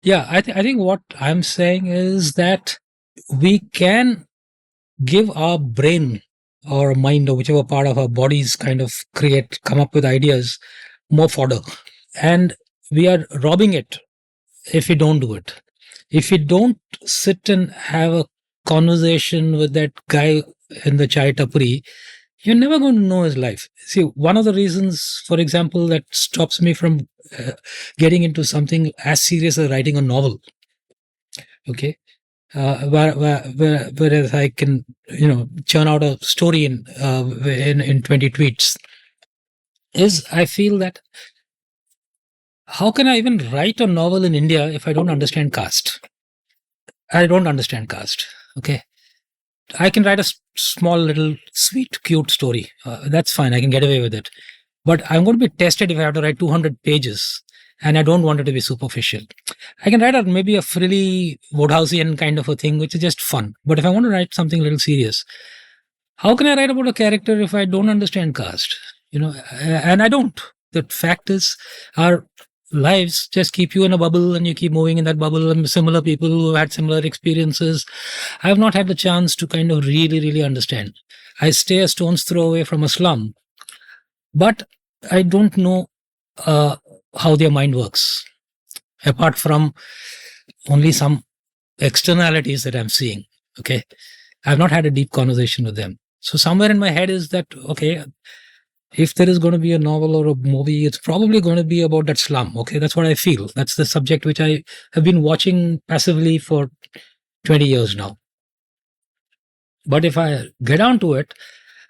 Yeah, I think what I'm saying is that we can give our brain or mind or whichever part of our bodies kind of come up with ideas more fodder. And we are robbing it if we don't do it. If we don't sit and have a conversation with that guy in the chai tapri, you're never going to know his life. See, one of the reasons, for example, that stops me from getting into something as serious as writing a novel, okay, whereas I can, churn out a story in 20 tweets, is I feel that how can I even write a novel in India if I don't understand caste? I don't understand caste. Okay. I can write a small, little, sweet, cute story. That's fine. I can get away with it. But I'm going to be tested if I have to write 200 pages, and I don't want it to be superficial. I can write maybe a frilly Woodhouseian kind of a thing, which is just fun. But if I want to write something a little serious, how can I write about a character if I don't understand caste? And I don't. The fact is, our lives just keep you in a bubble, and you keep moving in that bubble, and similar people who had similar experiences. I have not had the chance to kind of really, really understand. I stay a stone's throw away from a slum, but I don't know how their mind works, apart from only some externalities that I'm seeing. Okay. I've not had a deep conversation with them. So somewhere in my head is that, okay, if there is going to be a novel or a movie, it's probably going to be about that slum. Okay, that's what I feel. That's the subject which I have been watching passively for 20 years now. But if I get down to it,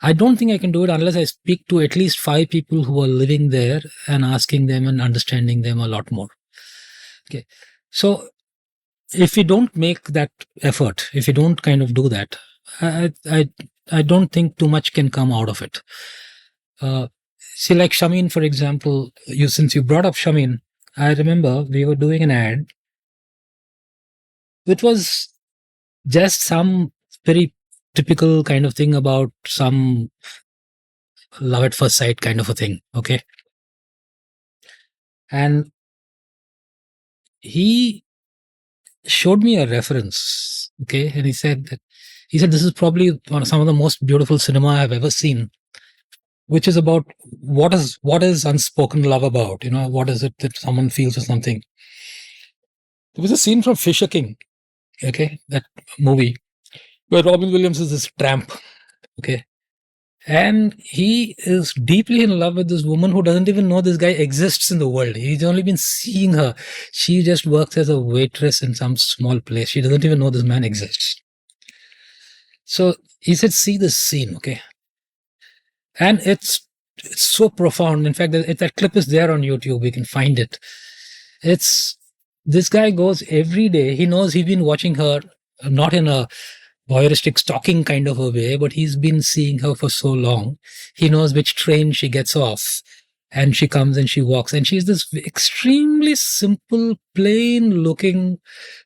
I don't think I can do it unless I speak to at least 5 people who are living there and asking them and understanding them a lot more. Okay, so if we don't make that effort, if we don't kind of do that, I don't think too much can come out of it. See, like Shamin, for example, since you brought up Shamin, I remember we were doing an ad. It was just some very typical kind of thing about some love at first sight kind of a thing. Okay. And he showed me a reference. Okay. And he said, this is probably some of the most beautiful cinema I've ever seen, which is about what is unspoken love about? What is it that someone feels or something? There was a scene from Fisher King, okay, that movie, where Robin Williams is this tramp, okay, and he is deeply in love with this woman who doesn't even know this guy exists in the world. He's only been seeing her. She just works as a waitress in some small place. She doesn't even know this man exists. So he said, see this scene, okay, and it's so profound. In fact, that clip is there on YouTube. We can find it. This guy goes every day. He knows he's been watching her, not in a voyeuristic stalking kind of a way, but he's been seeing her for so long. He knows which train she gets off, and she comes and she walks, and she's this extremely simple, plain looking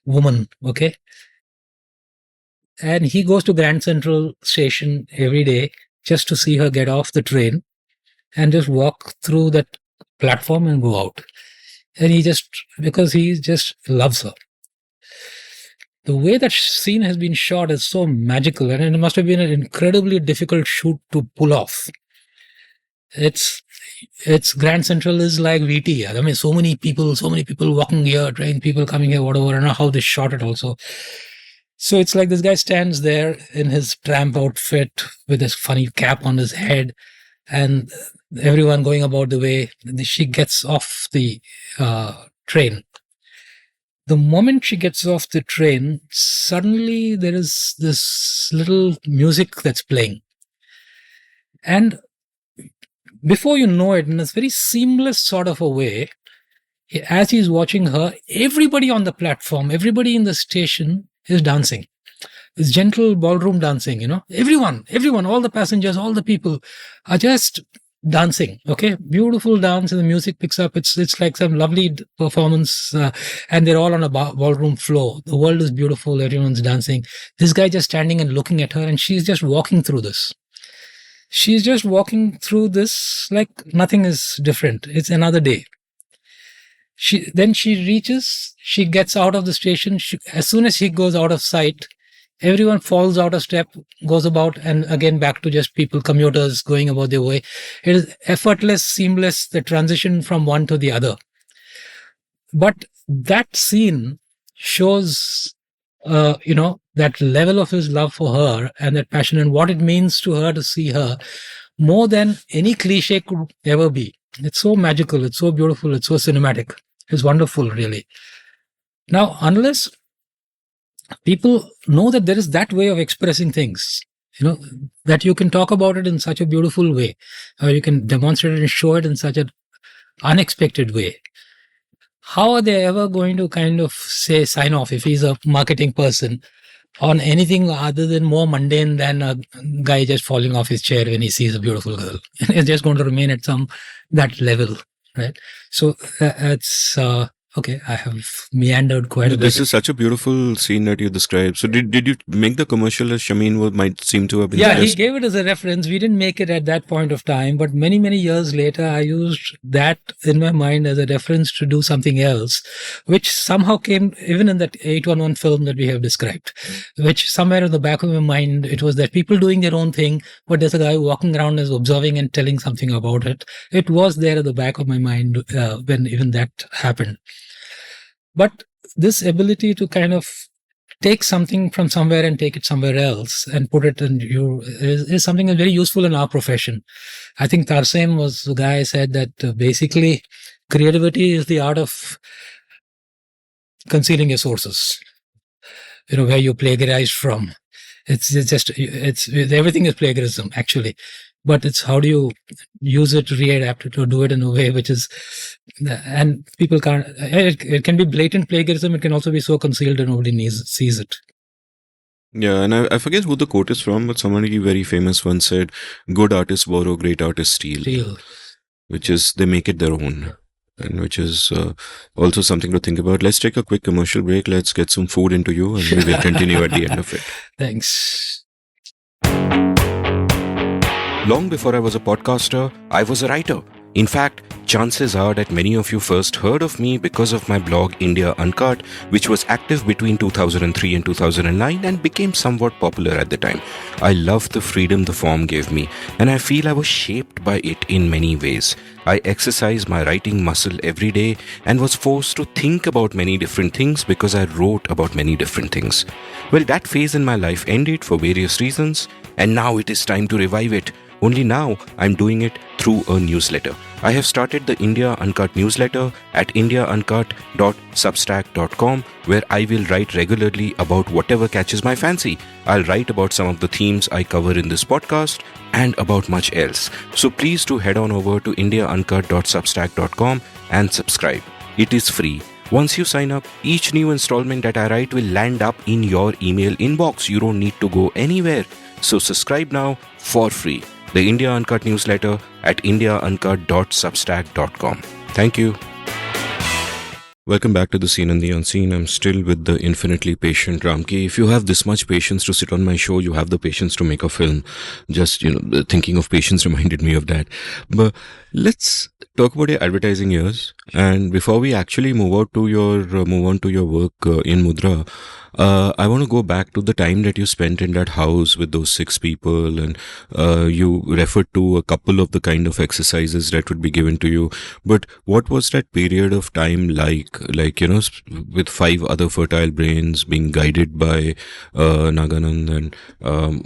woman, okay? And he goes to Grand Central Station every day just to see her get off the train and just walk through that platform and go out. And because he just loves her. The way that scene has been shot is so magical, and it must have been an incredibly difficult shoot to pull off. It's Grand Central is like VT. I mean, so many people walking here, train people coming here, whatever. I don't know how they shot it also. So it's like this guy stands there in his tramp outfit with this funny cap on his head, and everyone going about the way. She gets off the train. The moment she gets off the train, suddenly there is this little music that's playing. And before you know it, in a very seamless sort of a way, as he's watching her, everybody on the platform, everybody in the station is dancing. It's gentle ballroom dancing, Everyone, all the passengers, all the people are just dancing, okay? Beautiful dance, and the music picks up. It's like some lovely performance, and they're all on a ballroom floor. The world is beautiful. Everyone's dancing. This guy just standing and looking at her, and she's just walking through this. She's just walking through this like nothing is different. It's another day. She gets out of the station. As soon as she goes out of sight, everyone falls out of step, goes about, and again back to just people, commuters going about their way. It is effortless, seamless, the transition from one to the other. But that scene shows, that level of his love for her and that passion and what it means to her to see her more than any cliche could ever be. It's so magical. It's so beautiful. It's so cinematic. It's wonderful, really. Now, unless people know that there is that way of expressing things, that you can talk about it in such a beautiful way, or you can demonstrate it and show it in such an unexpected way. How are they ever going to kind of sign off if he's a marketing person on anything other than more mundane than a guy just falling off his chair when he sees a beautiful girl? It's just going to remain at that level, right? So it's okay. I have meandered quite a bit. This is such a beautiful scene that you described. So did you make the commercial as Shameen might seem to have been? Yeah, he gave it as a reference. We didn't make it at that point of time, but many, many years later, I used that in my mind as a reference to do something else, which somehow came even in that 811 film that we have described, which somewhere in the back of my mind, it was that people doing their own thing, but there's a guy walking around as observing and telling something about it. It was there at the back of my mind when even that happened. But this ability to kind of take something from somewhere and take it somewhere else and put it in you is something that's very useful in our profession. I think Tarsem was the guy who said that basically creativity is the art of concealing your sources, where you plagiarize from. Everything is plagiarism, actually. But it's how do you use it, readapt it, or do it in a way which is, and people can't, it can be blatant plagiarism. It can also be so concealed that nobody sees it. Yeah, and I forget who the quote is from, but somebody very famous once said, good artists borrow, great artists steal. Which is, they make it their own. And which is also something to think about. Let's take a quick commercial break. Let's get some food into you, and we will continue at the end of it. Thanks. Long before I was a podcaster, I was a writer. In fact, chances are that many of you first heard of me because of my blog India Uncut, which was active between 2003 and 2009 and became somewhat popular at the time. I loved the freedom the form gave me, and I feel I was shaped by it in many ways. I exercised my writing muscle every day and was forced to think about many different things because I wrote about many different things. Well, that phase in my life ended for various reasons, and now it is time to revive it. Only now I'm doing it through a newsletter. I have started the India Uncut newsletter at indiauncut.substack.com, where I will write regularly about whatever catches my fancy. I'll write about some of the themes I cover in this podcast and about much else. So please do head on over to indiauncut.substack.com and subscribe. It is free. Once you sign up, each new installment that I write will land up in your email inbox. You don't need to go anywhere. So subscribe now for free. The India Uncut newsletter at indiauncut.substack.com. Thank you. Welcome back to The Scene and the Unseen. I'm still with the infinitely patient Ramki. If you have this much patience to sit on my show, you have the patience to make a film. Just, thinking of patience reminded me of that. But let's talk about your advertising years. And before we actually move on to your work in Mudra, I want to go back to the time that you spent in that house with those 6 people, and you referred to a couple of the kind of exercises that would be given to you. But what was that period of time like, with 5 other fertile brains being guided by Naganand, and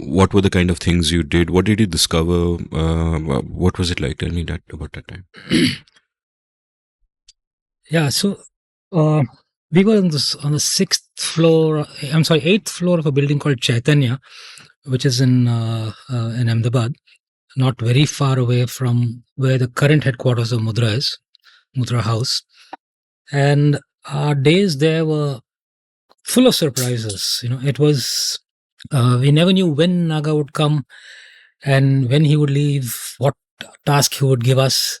what were the kind of things you did? What did you discover? What was it like? Tell me about that time. Yeah, so we were on the 8th floor of a building called Chaitanya, which is in Ahmedabad, not very far away from where the current headquarters of Mudra is, Mudra House. And our days there were full of surprises. It was, we never knew when Naga would come and when he would leave, what task he would give us.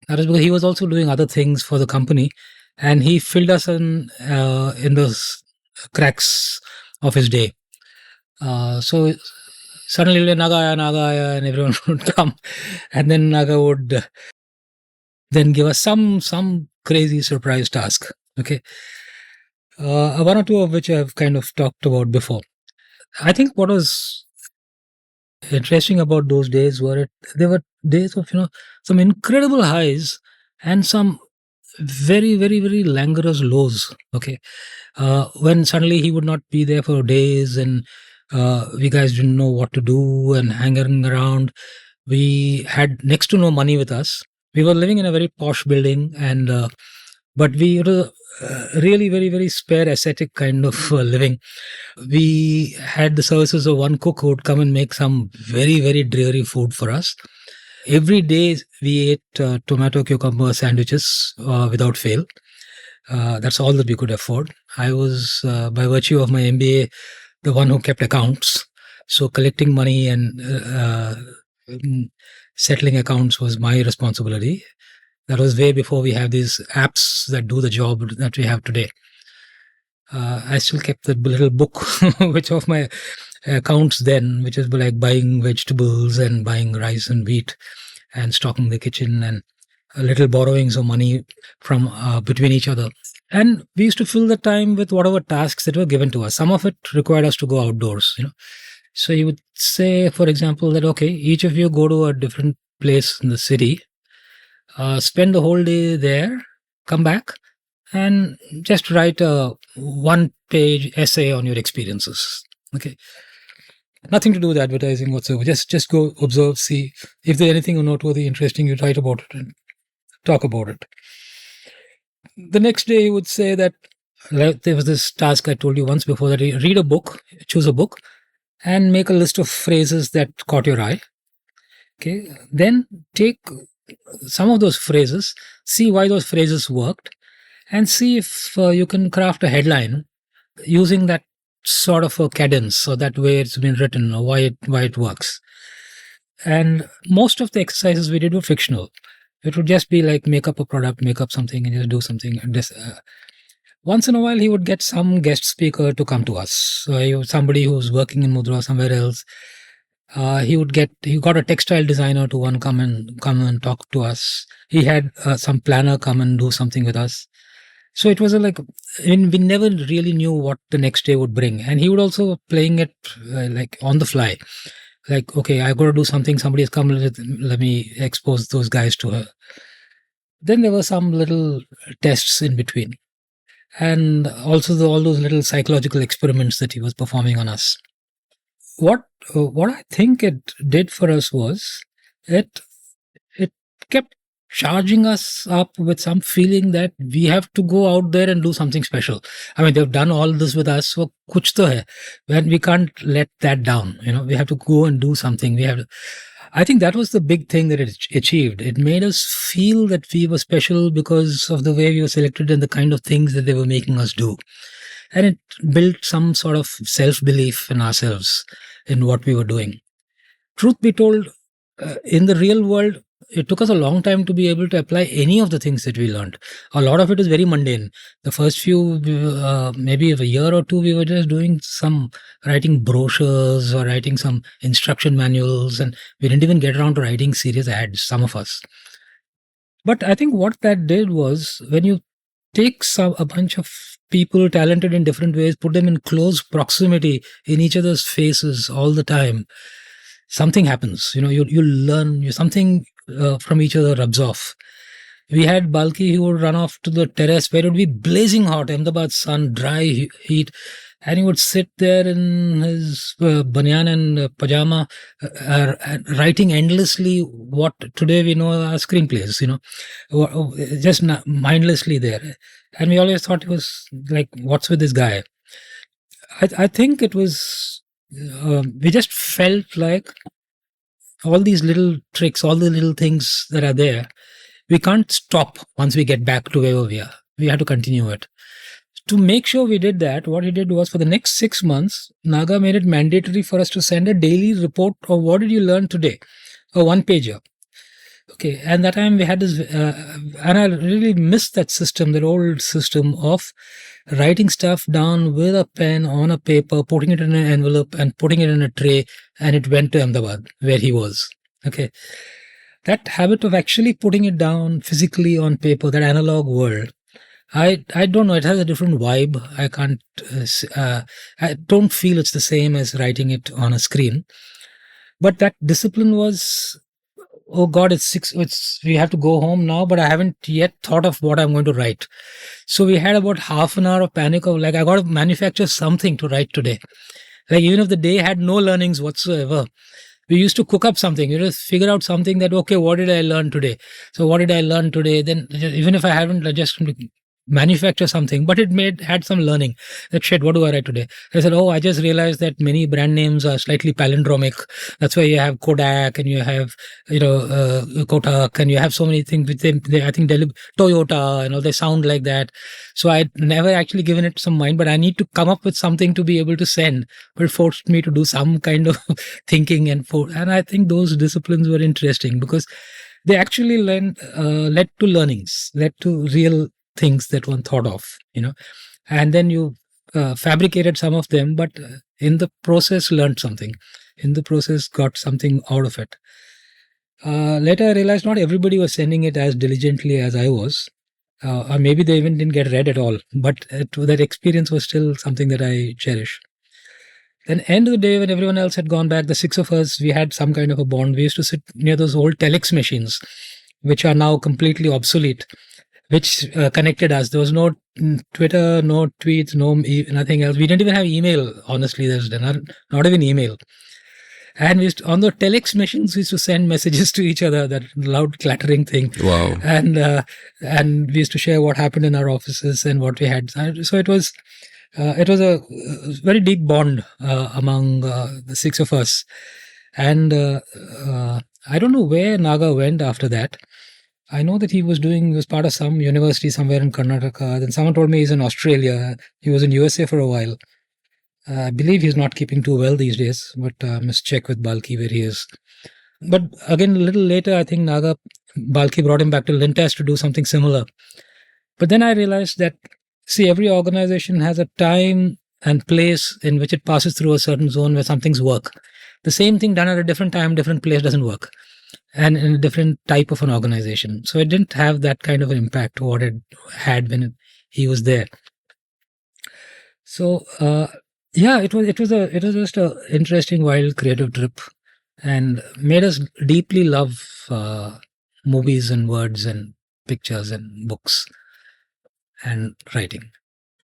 That is because he was also doing other things for the company, and he filled us in the cracks of his day. So suddenly Naga, and everyone would come, and then Naga would then give us some crazy surprise task. Okay, one or two of which I've kind of talked about before. I think what was interesting about those days there were days of some incredible highs and some very, very, very languorous lows. Okay, when suddenly he would not be there for days, and we guys didn't know what to do and hanging around. We had next to no money with us. We were living in a very posh building, and but we were really very, very spare, ascetic kind of living. We had the services of one cook who would come and make some very, very dreary food for us. Every day we ate tomato cucumber sandwiches without fail. That's all that we could afford. I was, by virtue of my MBA, the one who kept accounts. So collecting money and settling accounts was my responsibility. That was way before we have these apps that do the job that we have today. I still kept the little book, which of my accounts then, which is like buying vegetables and buying rice and wheat and stocking the kitchen and a little borrowings of money from between each other. And we used to fill the time with whatever tasks that were given to us. Some of it required us to go outdoors, So you would say, for example, that, okay, each of you go to a different place in the city, spend the whole day there, come back, and just write a 1-page essay on your experiences. Okay. Nothing to do with advertising whatsoever. Just go observe, see if there's anything noteworthy, interesting, you write about it and talk about it. The next day you would say that there was this task I told you once before, that you read a book, choose a book, and make a list of phrases that caught your eye. Okay. Then take some of those phrases, see why those phrases worked, and see if you can craft a headline using that sort of a cadence, or that way it's been written, or why it works. And most of the exercises we did were fictional. It would just be like make up a product, make up something, and just do something. And once in a while, he would get some guest speaker to come to us. So somebody who's working in Mudra somewhere else, He got a textile designer to come and talk to us. He had some planner come and do something with us. So it was we never really knew what the next day would bring. And he would also playing it like on the fly. Like, okay, I got to do something. Somebody has come. Let me expose those guys to her. Then there were some little tests in between. And also all those little psychological experiments that he was performing on us. What I think it did for us was it kept charging us up with some feeling that we have to go out there and do something special. I mean, they've done all this with us, so kuch to hai. When we can't let that down, we have to go and do something. I think that was the big thing that it achieved. It made us feel that we were special because of the way we were selected and the kind of things that they were making us do. And it built some sort of self-belief in ourselves, in what we were doing. Truth be told, in the real world, it took us a long time to be able to apply any of the things that we learned. A lot of it is very mundane. The first few, maybe a year or two, we were just doing writing brochures or writing some instruction manuals, and we didn't even get around to writing serious ads, some of us. But I think what that did was, when you take a bunch of people talented in different ways, put them in close proximity in each other's faces all the time, something happens. You learn something from each other rubs off. We had Balki who would run off to the terrace where it would be blazing hot, Ahmedabad sun, dry heat, and he would sit there in his banyan and pajama, writing endlessly what today we know are screenplays, just mindlessly there. And we always thought it was like, what's with this guy? I think it was, we just felt like all these little tricks, all the little things that are there, we can't stop once we get back to where we are. We have to continue it. To make sure we did that, what he did was, for the next 6 months, Naga made it mandatory for us to send a daily report of what did you learn today, a one-pager. Okay, and that time we had this, and I really missed that system, that old system of writing stuff down with a pen on a paper, putting it in an envelope and putting it in a tray, and it went to Ahmedabad, where he was. Okay, that habit of actually putting it down physically on paper, that analog world, I don't know, it has a different vibe. I don't feel it's the same as writing it on a screen. But that discipline was, oh God, we have to go home now, but I haven't yet thought of what I'm going to write. So we had about half an hour of panic of like, I got to manufacture something to write today. Like, even if the day had no learnings whatsoever, we used to cook up something. You just figure out something that, okay, what did I learn today? So what did I learn today? Then even if I haven't, I just manufacture something, but it had some learning. That shit, what do I write today? I said, I just realized that many brand names are slightly palindromic. That's why you have Kodak and you have, Kotak, and you have so many things with them. I think Toyota, they sound like that. So I'd never actually given it some mind, but I need to come up with something to be able to send. But it forced me to do some kind of thinking, and I think those disciplines were interesting because they actually led to learnings, led to real things that one thought of, and then you fabricated some of them, but in the process learned something, in the process got something out of it. Later I realized not everybody was sending it as diligently as I was, or maybe they even didn't get read at all, but that experience was still something that I cherish. Then end of the day, when everyone else had gone back, the 6 of us, we had some kind of a bond. We used to sit near those old telex machines, which are now completely obsolete, which connected us. There was no Twitter, no tweets, nothing else. We didn't even have email, honestly. There's not even email. And on the telex machines, we used to send messages to each other, that loud clattering thing. Wow. And we used to share what happened in our offices and what we had. So it was a very deep bond among the 6 of us. And I don't know where Naga went after that. I know that he was part of some university somewhere in Karnataka. Then someone told me he's in Australia. He was in USA for a while. I believe he's not keeping too well these days, but I must check with Balki where he is. But again, a little later, I think Balki brought him back to Lintas to do something similar. But then I realized that, every organization has a time and place in which it passes through a certain zone where some things work. The same thing done at a different time, different place doesn't work, and in a different type of an organization. So it didn't have that kind of an impact what it had when he was there. So yeah, it was just a interesting, wild, creative trip, and made us deeply love movies and words and pictures and books and writing.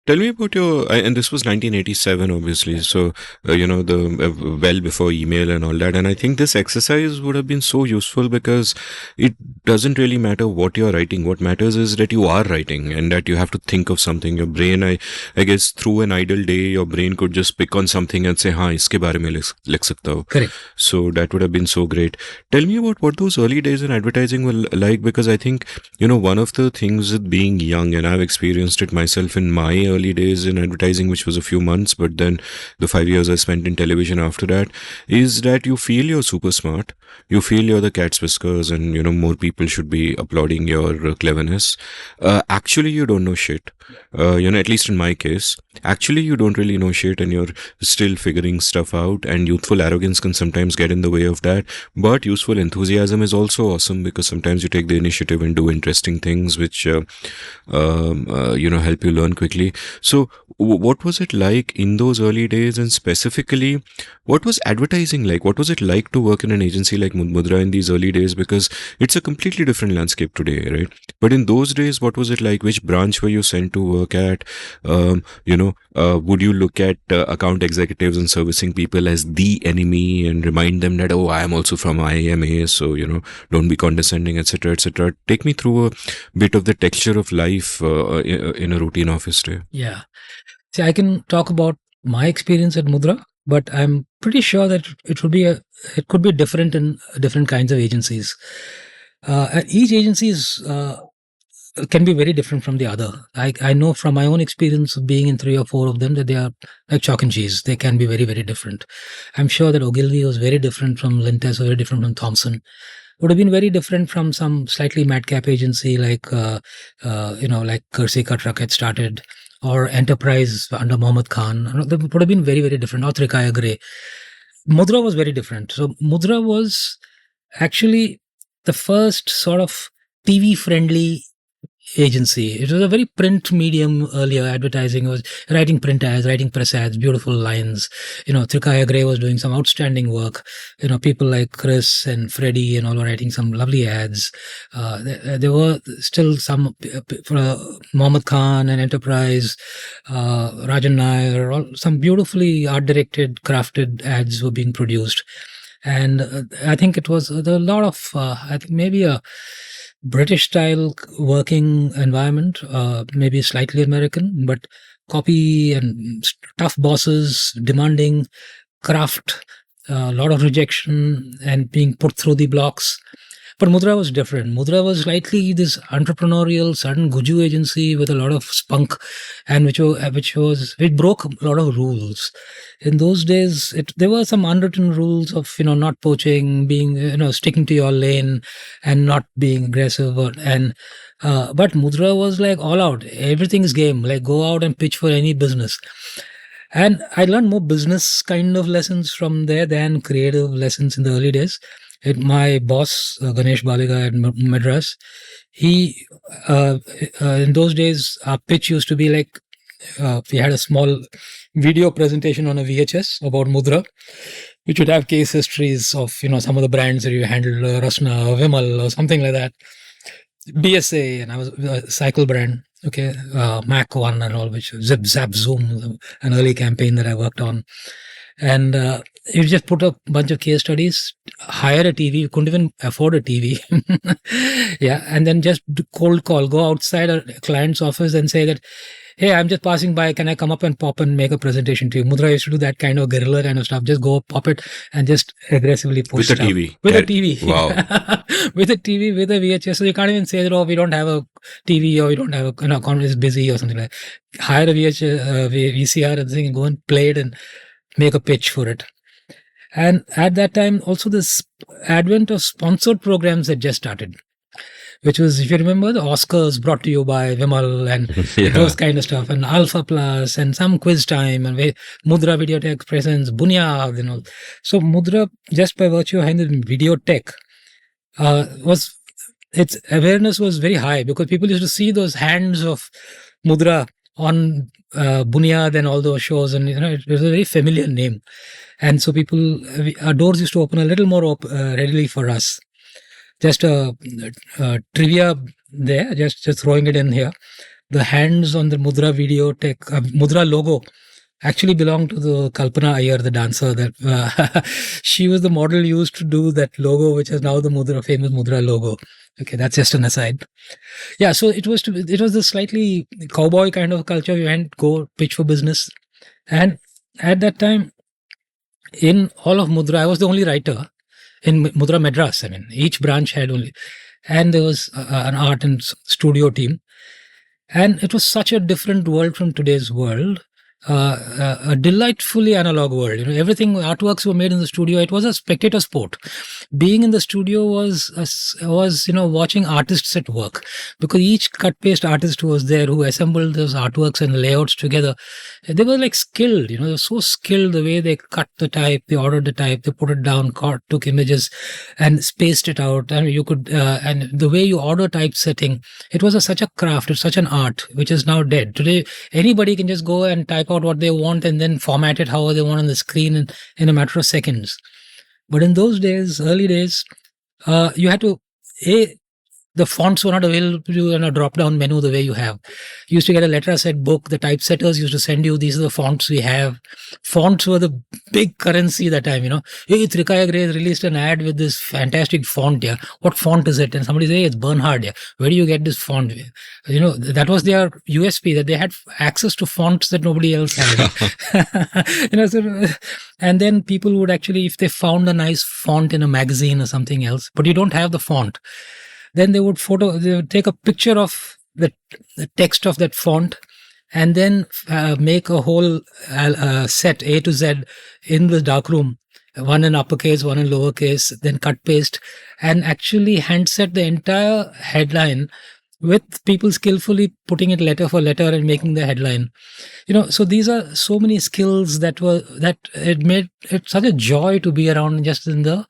Tell me about your, and this was 1987, obviously. So, well before email and all that. And I think this exercise would have been so useful because it doesn't really matter what you're writing. What matters is that you are writing and that you have to think of something. Your brain, I guess, through an idle day, your brain could just pick on something and say, हाँ, इसके बारे में लिख सकता हूँ. Correct. So that would have been so great. Tell me about what those early days in advertising were like, because I think, one of the things with being young, and I've experienced it myself in my early days in advertising, which was a few months, but then the 5 years I spent in television after that, is that you feel you're super smart. You feel you're the cat's whiskers and, more people should be applauding your cleverness. Actually, you don't know shit. At least in my case, actually, you don't really know shit and you're still figuring stuff out, and youthful arrogance can sometimes get in the way of that. But useful enthusiasm is also awesome because sometimes you take the initiative and do interesting things which, help you learn quickly. So what was it like in those early days, and specifically, what was advertising like? What was it like to work in an agency like Mudra in these early days? Because it's a completely different landscape today, right? But in those days, what was it like? Which branch were you sent to work at? Would you look at account executives and servicing people as the enemy and remind them that, oh, I am also from IMA, so, don't be condescending, etc., etc. Take me through a bit of the texture of life in a routine office day. Yeah. See, I can talk about my experience at Mudra, but I'm pretty sure that it could be different in different kinds of agencies. And each agency can be very different from the other. I know from my own experience of being in 3 or 4 of them that they are like chalk and cheese. They can be very, very different. I'm sure that Ogilvy was very different from Lintes, very different from Thomson. Would have been very different from some slightly madcap agency like Kersey Truck had started, or Enterprise under Mohammed Khan. They would have been very, very different. Or Trikaya Gray. Mudra was very different. So Mudra was actually the first sort of TV-friendly agency. It was a very print medium earlier. Advertising was writing print ads, writing press ads, beautiful lines. Trikaya Gray was doing some outstanding work. People like Chris and Freddie and all were writing some lovely ads. There were still some for Mohammed Khan and Enterprise, Rajan Nair, some beautifully art-directed, crafted ads were being produced. And I think it was a lot of, I think maybe a British style working environment, maybe slightly American, but copy and tough bosses, demanding craft, a lot of rejection and being put through the blocks. But Mudra was different. Mudra was slightly this entrepreneurial, sudden Guju agency with a lot of spunk, and which broke a lot of rules. In those days, there were some unwritten rules of not poaching, being sticking to your lane, and not being aggressive. But Mudra was like all out. Everything is game. Like go out and pitch for any business. And I learned more business kind of lessons from there than creative lessons in the early days. My boss, Ganesh Baliga at Madras, he, in those days, our pitch used to be like, we had a small video presentation on a VHS about Mudra, which would have case histories of, some of the brands that you handled, Rasna or Vimal or something like that. BSA, and I was a cycle brand, okay, Mac 1 and all, which Zip, Zap, Zoom, an early campaign that I worked on. And you just put a bunch of case studies, hire a TV. You couldn't even afford a TV. Yeah. And then just cold call, go outside a client's office and say that, hey, I'm just passing by. Can I come up and pop and make a presentation to you? Mudra used to do that kind of guerrilla kind of stuff. Just go pop it and just aggressively push with a TV. With a TV. Wow. With a TV, with a VHS. So you can't even say that, oh, we don't have a TV or we don't have a, conference is busy or something like that. Hire a VCR and thing and go and play it and make a pitch for it. And at that time, also this advent of sponsored programs had just started, which was, if you remember, the Oscars brought to you by Vimal and those kind of stuff, and Alpha Plus and some quiz time, and Mudra Videotech presents Bunyad, So Mudra, just by virtue of having the Videotech, its awareness was very high, because people used to see those hands of Mudra on Bunyad and all those shows, and it was a very familiar name, and so our doors used to open a little more readily for us. Just a trivia there, just throwing it in here. The hands on the Mudra Videotech, Mudra logo actually belonged to the Kalpana Iyer, the dancer. That she was the model used to do that logo, which is now the famous Mudra logo. Okay, that's just an aside. Yeah, so it was the slightly cowboy kind of culture. We went, go pitch for business, and at that time, in all of Mudra, I was the only writer. In Mudra Madras, each branch had only, and there was an art and studio team, and it was such a different world from today's world, a delightfully analog world. Everything, artworks were made in the studio. It was a spectator sport. Being in the studio was watching artists at work, because each cut paste artist who was there, who assembled those artworks and layouts together, they were like skilled. They were so skilled, the way they cut the type, they ordered the type, they put it down, took images and spaced it out, and you could and the way you order typesetting, it was such a craft, it's such an art which is now dead. Today anybody can just go and type out what they want and then format it however they want on the screen in a matter of seconds. But in those days, early days, you had to, the fonts were not available to you in a drop-down menu the way you have. You used to get a letter set book. The typesetters used to send you, these are the fonts we have. Fonts were the big currency that time, Hey, Trikaya Gray released an ad with this fantastic font, yeah. What font is it? And somebody say, it's Bernhard, yeah. Where do you get this font? That was their USP, that they had access to fonts that nobody else had. And then people would actually, if they found a nice font in a magazine or something else, but you don't have the font, then they would take a picture of the text of that font, and then make a whole set A to Z in the darkroom, one in uppercase, one in lowercase, then cut paste, and actually hand set the entire headline with people skillfully putting it letter for letter and making the headline. So these are so many skills that it made it such a joy to be around just in the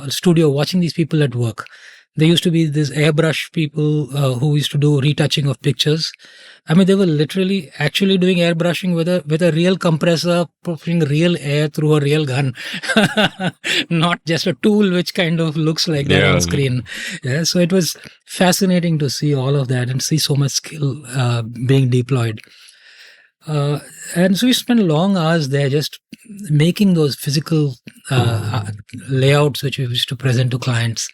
studio watching these people at work. There used to be these airbrush people who used to do retouching of pictures. They were literally actually doing airbrushing with a real compressor, pushing real air through a real gun, not just a tool which kind of looks like that on screen. Yeah, so it was fascinating to see all of that and see so much skill being deployed. And so we spent long hours there just making those physical layouts which we used to present to clients.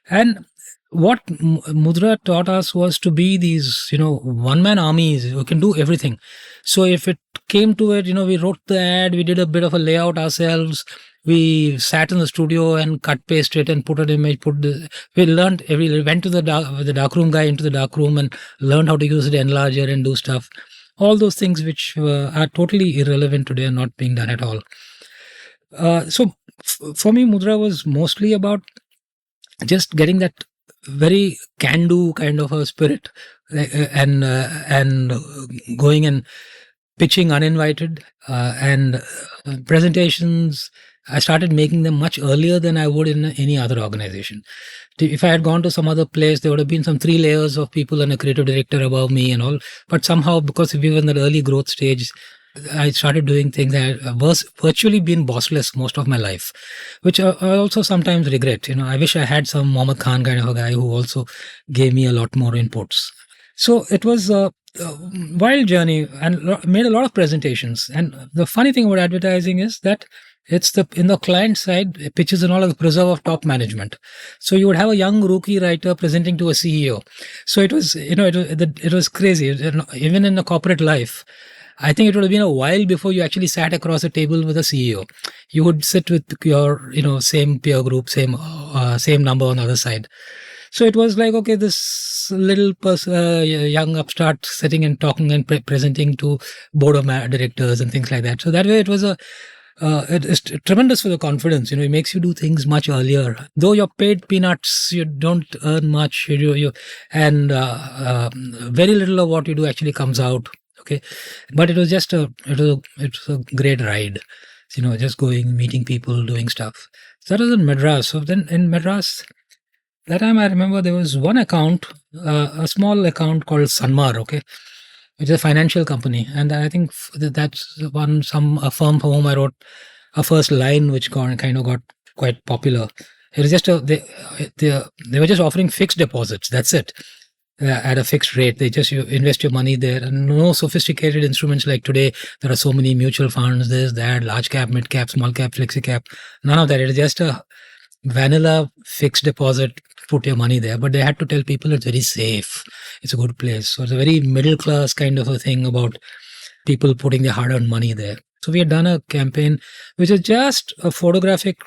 And what Mudra taught us was to be these, one-man armies who can do everything. So if it came to it, we wrote the ad, we did a bit of a layout ourselves, we sat in the studio and cut paste it and put an image, we went to the darkroom guy into the darkroom and learned how to use the enlarger and do stuff. All those things which are totally irrelevant today and not being done at all. So for me, Mudra was mostly about just getting that very can-do kind of a spirit, and going and pitching uninvited, and presentations. I started making them much earlier than I would in any other organization. If I had gone to some other place, there would have been some 3 layers of people and a creative director above me and all. But somehow, because we were in the early growth stage, I started doing things that was virtually been bossless most of my life, which I also sometimes regret. I wish I had some Mohammed Khan kind of a guy who also gave me a lot more inputs. So it was a wild journey and made a lot of presentations. And the funny thing about advertising is that it's in the client side, pitches and all of the preserve of top management. So you would have a young rookie writer presenting to a CEO. So it was, it was crazy. Even in the corporate life, I think it would have been a while before you actually sat across a table with a CEO. You would sit with your, same peer group, same number on the other side. So it was like, okay, this little young upstart sitting and talking and presenting to board of directors and things like that. So that way it was it is tremendous for the confidence. It makes you do things much earlier. Though you're paid peanuts, you don't earn much. And very little of what you do actually comes out. Okay, but it was just it was a great ride. Just going, meeting people, doing stuff. So that was in Madras. So then in Madras, that time I remember there was one account, a small account called Sanmar. Okay, which is a financial company, and I think that's a firm for whom I wrote a first line, which kind of got quite popular. It was just they were just offering fixed deposits. That's it. At a fixed rate, you invest your money there, and no sophisticated instruments like today. There are so many mutual funds, this, that, large cap, mid cap, small cap, flexi cap. None of that. It is just a vanilla fixed deposit. Put your money there, but they had to tell people it's very safe. It's a good place. So it's a very middle class kind of a thing about people putting their hard-earned money there. So we had done a campaign which is just a photographic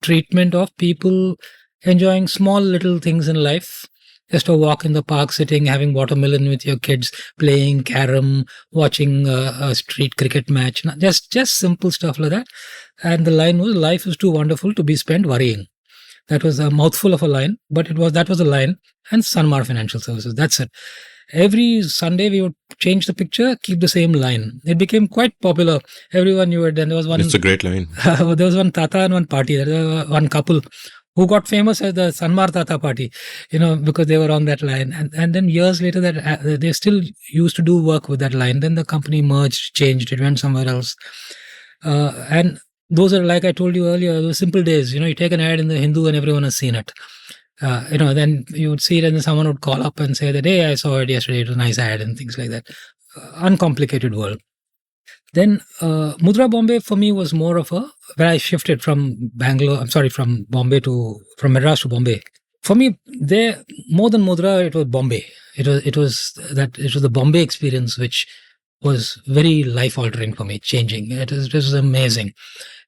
treatment of people enjoying small little things in life. Just a walk in the park, sitting, having watermelon with your kids, playing carom, watching a street cricket match. Just simple stuff like that. And the line was, life is too wonderful to be spent worrying. That was a mouthful of a line, but that was a line. And Sanmar Financial Services. That's it. Every Sunday we would change the picture, keep the same line. It became quite popular. Everyone knew it. Then there was one. It's a great line. There was one Tata and one party. There was one couple who got famous as the Sanmar Tata party, because they were on that line. And then years later, that they still used to do work with that line. Then the company merged, changed, it went somewhere else. And those are, like I told you earlier, those simple days. You take an ad in the Hindu and everyone has seen it. Then you would see it and then someone would call up and say that, hey, I saw it yesterday, it was a nice ad and things like that. Uncomplicated world. Then Mudra Bombay for me was more of where I shifted from from Madras to Bombay. For me, there, more than Mudra, it was Bombay. It was the Bombay experience which was very life altering for me, changing. It was amazing.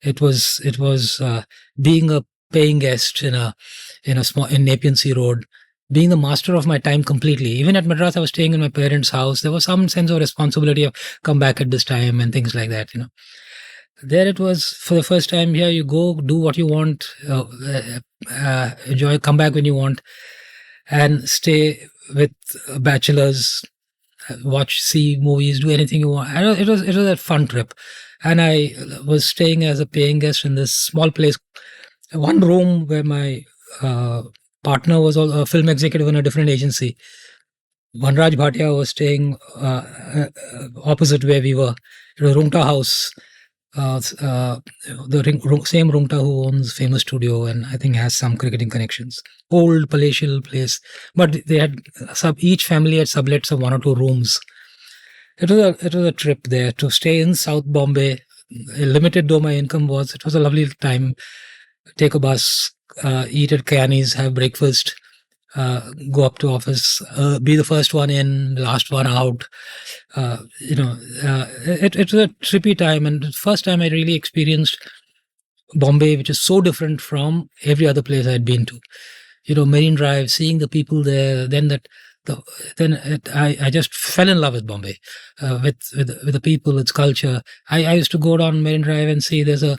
It was being a paying guest in Nepean Sea Road, being the master of my time completely. Even at Madras, I was staying in my parents' house. There was some sense of responsibility of come back at this time and things like that. There it was for the first time. Here you go, do what you want, enjoy, come back when you want, and stay with bachelors, see movies, do anything you want. It was a fun trip, and I was staying as a paying guest in this small place, one room where my partner was a film executive in a different agency. Vanraj Bhatia was staying opposite where we were. It was Rungta House. The same Rungta who owns famous studio and I think has some cricketing connections. Old palatial place, but they had each family had sublets of 1 or 2 rooms. It was a trip there to stay in South Bombay. Limited though my income was, it was a lovely time. Take a bus, eat at Kayani's, have breakfast, go up to office, be the first one in, last one out. It was a trippy time, and the first time I really experienced Bombay, which is so different from every other place I'd been to. Marine Drive, seeing the people there, I just fell in love with Bombay, with the people, its culture. I used to go down Marine Drive and see there's a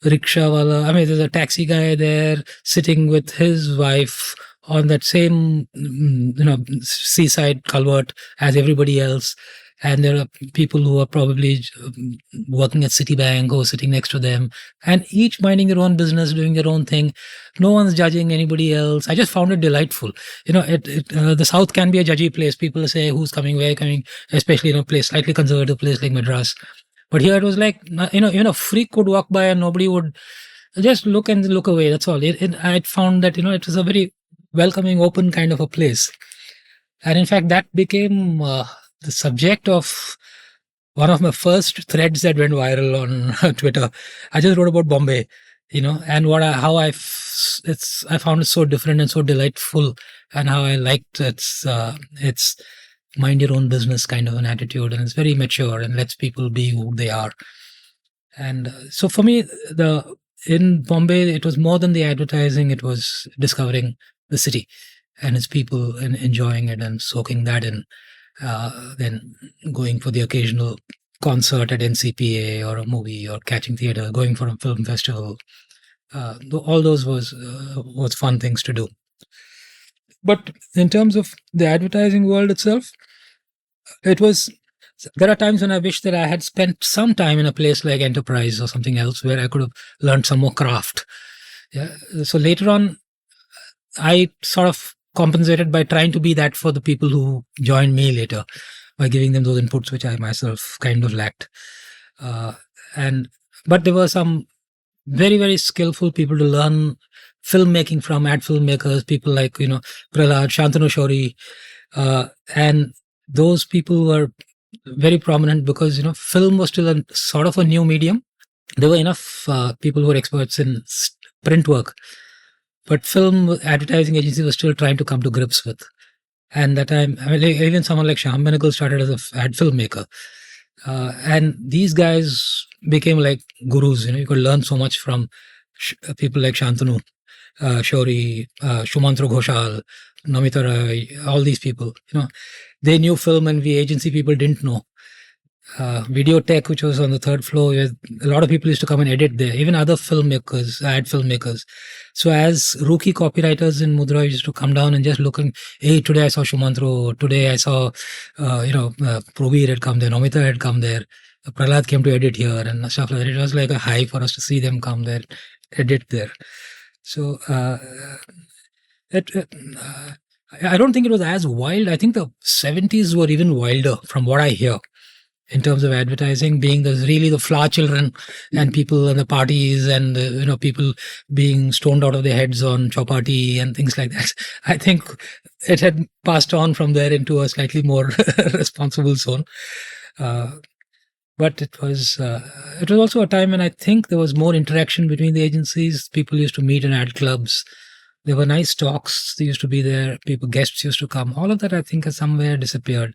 rickshaw wala. There's a taxi guy there sitting with his wife on that same, seaside culvert as everybody else. And there are people who are probably working at Citibank who are sitting next to them, and each minding their own business, doing their own thing. No one's judging anybody else. I just found it delightful. The South can be a judgy place. People say who's coming, where coming, especially in a place, slightly conservative place like Madras. But here it was like, even a freak could walk by and nobody would just look away. That's all. I found that, it was a very welcoming, open kind of a place. And in fact, that became the subject of one of my first threads that went viral on Twitter. I just wrote about Bombay, and I found it so different and so delightful, and how I liked its mind your own business kind of an attitude, and it's very mature and lets people be who they are. And so for me, in Bombay, it was more than the advertising. It was discovering the city and its people and enjoying it and soaking that in. Then going for the occasional concert at NCPA or a movie or catching theater, going for a film festival. All those was fun things to do. But in terms of the advertising world itself, there are times when I wish that I had spent some time in a place like enterprise or something else where I could have learned some more craft. Yeah. So later on, I sort of compensated by trying to be that for the people who joined me later, by giving them those inputs which I myself kind of lacked. But there were some very, very skillful people to learn filmmaking from, ad filmmakers, people like, Prahlad, Shantanu Shori, and those people were very prominent because, film was still a sort of a new medium. There were enough people who were experts in print work, but film advertising agency was still trying to come to grips with. And that time, even someone like Shyam Benegal started as an ad filmmaker. And these guys became like gurus. You could learn so much from people like Shantanu Shori, Shumantro Ghoshal, Namita Rai, all these people. They knew film and we agency people didn't know. Video Tech, which was on the third floor, a lot of people used to come and edit there, even other filmmakers, ad filmmakers. So as rookie copywriters in Mudra used to come down and just looking, hey, today I saw Shumantro, today I saw, Probir had come there, Namita had come there, Prahlad came to edit here and stuff like that. It was like a high for us to see them come there, edit there. So I don't think it was as wild. I think the 70s were even wilder from what I hear in terms of advertising, being the flower children and people and the parties and, people being stoned out of their heads on chapati and things like that. I think it had passed on from there into a slightly more responsible zone. But it was also a time when I think there was more interaction between the agencies. People used to meet in ad clubs. There were nice talks. They used to be there. Guests used to come. All of that, I think, has somewhere disappeared.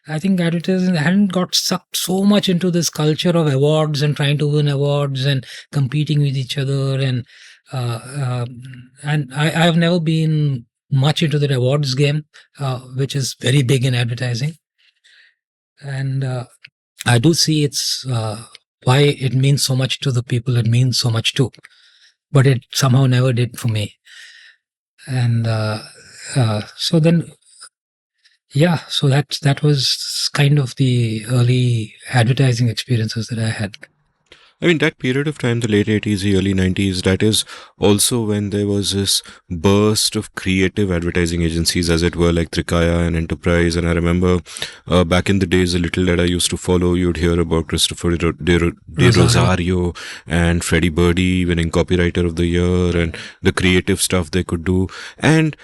I think advertising hadn't got sucked so much into this culture of awards and trying to win awards and competing with each other. And I have never been much into the awards game, which is very big in advertising. And I do see it's why it means so much to the people it means so much to, but it somehow never did for me. And so that was kind of the early advertising experiences that I had. I mean, that period of time, the late 80s, early 90s, that is also when there was this burst of creative advertising agencies, as it were, like Trikaya and Enterprise. And I remember back in the days, a little that I used to follow, you'd hear about Christopher de Rosario and Freddie Birdie winning Copywriter of the Year and the creative stuff they could do. And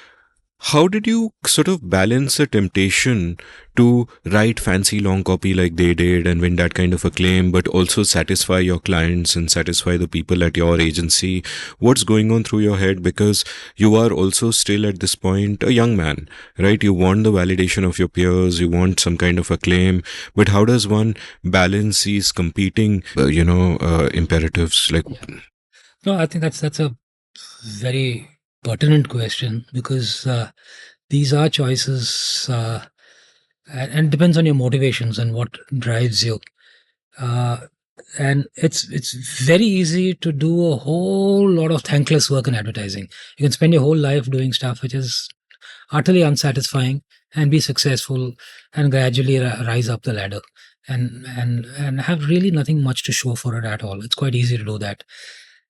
how did you sort of balance the temptation to write fancy long copy like they did and win that kind of acclaim, but also satisfy your clients and satisfy the people at your agency? What's going on through your head? Because you are also still at this point a young man, right? You want the validation of your peers, you want some kind of acclaim, but how does one balance these competing, imperatives? No, I think that's a very pertinent question, because these are choices and depends on your motivations and what drives you. And it's very easy to do a whole lot of thankless work in advertising. You can spend your whole life doing stuff which is utterly unsatisfying and be successful and gradually rise up the ladder and have really nothing much to show for it at all. It's quite easy to do that.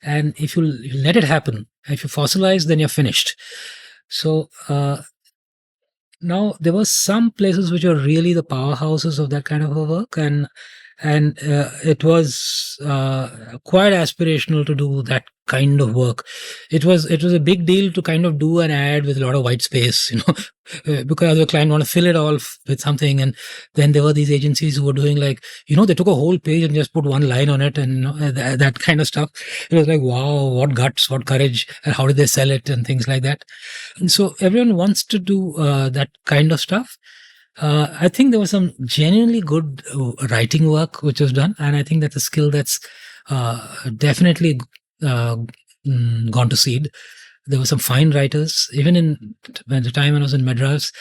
And if you let it happen, if you fossilize, then you're finished. So now there were some places which are really the powerhouses of that kind of a work, and it was quite aspirational to do that kind of work. It was a big deal to kind of do an ad with a lot of white space, because the client want to fill it all with something. And then there were these agencies who were doing they took a whole page and just put one line on it, and that kind of stuff. It was like, wow, what guts, what courage, and how did they sell it and things like that. And so everyone wants to do that kind of stuff. I think there was some genuinely good writing work which was done, and I think that's a skill that's definitely gone to seed. There were some fine writers. Even at the time when I was in Madras,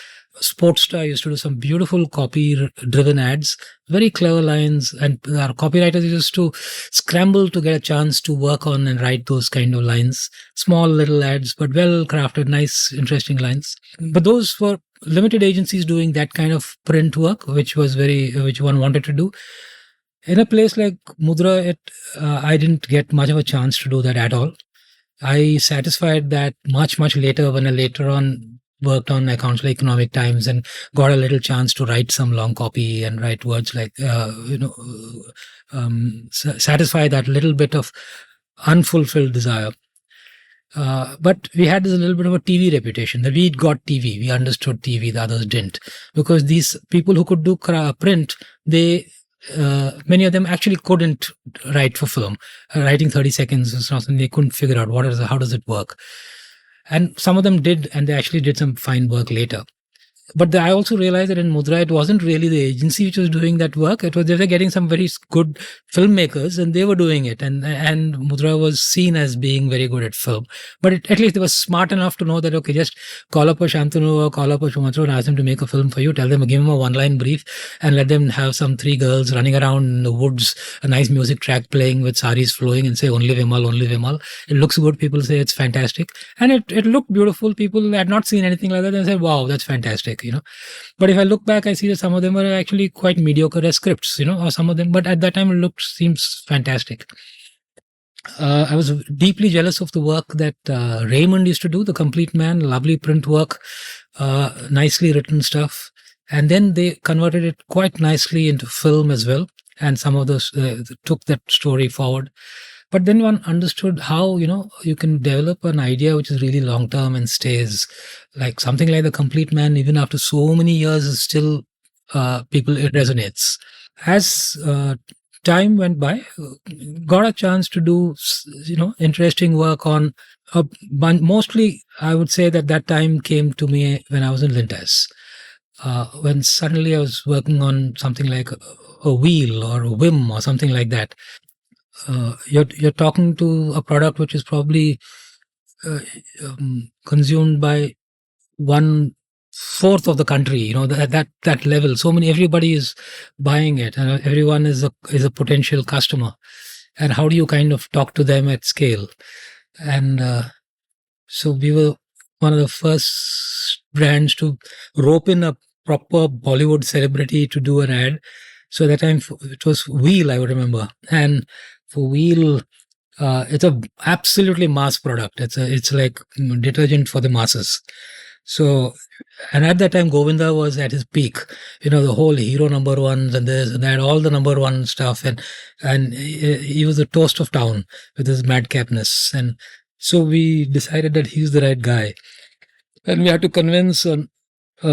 Sportstar used to do some beautiful copy-driven ads, very clever lines, and our copywriters used to scramble to get a chance to work on and write those kind of lines. Small little ads, but well crafted, nice, interesting lines. But those were limited agencies doing that kind of print work, which one wanted to do. In a place like Mudra, I didn't get much of a chance to do that at all. I satisfied that much later when I later on worked on accounts like Economic Times and got a little chance to write some long copy and write words like, satisfy that little bit of unfulfilled desire. But we had this a little bit of a TV reputation that we got TV, we understood TV, the others didn't. Because these people who could do print, many of them actually couldn't write for film. Writing 30 seconds is something they couldn't figure out how does it work. And some of them did, and they actually did some fine work later. But I also realized that in Mudra, it wasn't really the agency which was doing that work. They were getting some very good filmmakers, and they were doing it. And Mudra was seen as being very good at film. But at least they were smart enough to know that, okay, just call up a Shantanu or call up a Shumatra and ask them to make a film for you. Give them a one-line brief and let them have some 3 girls running around in the woods, a nice music track playing with saris flowing, and say, only Vimal, only Vimal. It looks good. People say it's fantastic. And it looked beautiful. People had not seen anything like that and said, wow, that's fantastic. But if I look back, I see that some of them were actually quite mediocre as scripts, or some of them, but at that time it seems fantastic. I was deeply jealous of the work that Raymond used to do, The Complete Man, lovely print work, nicely written stuff. And then they converted it quite nicely into film as well. And some of those took that story forward. But then one understood how, you can develop an idea which is really long-term and stays. Like something like The Complete Man, even after so many years, is still, it resonates. As time went by, got a chance to do, interesting work on, mostly I would say that time came to me when I was in Lintas. When suddenly I was working on something like a wheel or a whim or something like that. You're talking to a product which is probably consumed by 1/4 of the country. That level. Everybody is buying it, and everyone is a potential customer. And how do you kind of talk to them at scale? And so we were one of the first brands to rope in a proper Bollywood celebrity to do an ad. So at that time it was Wheel, I would remember, and for Wheel, it's a absolutely mass product. It's like detergent for the masses. So, and at that time, Govinda was at his peak. The whole hero number ones and this and that, all the number one stuff, and he was the toast of town with his madcapness. And so we decided that he's the right guy, and we had to convince a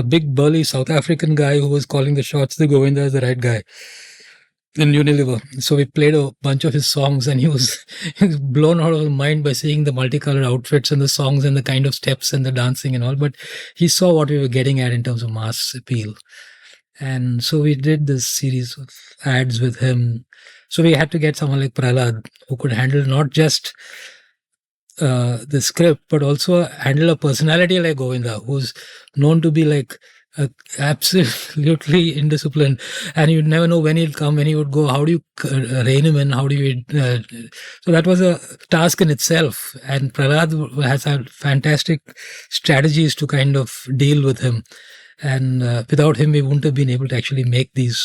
big burly South African guy who was calling the shots that Govinda is the right guy in Unilever. So we played a bunch of his songs, and he was blown out of his mind by seeing the multicolored outfits and the songs and the kind of steps and the dancing and all. But he saw what we were getting at in terms of mass appeal. And so we did this series of ads with him. So we had to get someone like Prahlad who could handle not just the script, but also handle a personality like Govinda, who's known to be like absolutely indisciplined, and you'd never know when he'd come, when he would go. How do you rein him in? How do you so that was a task in itself, and Prahlad has had fantastic strategies to kind of deal with him, and without him we wouldn't have been able to actually make these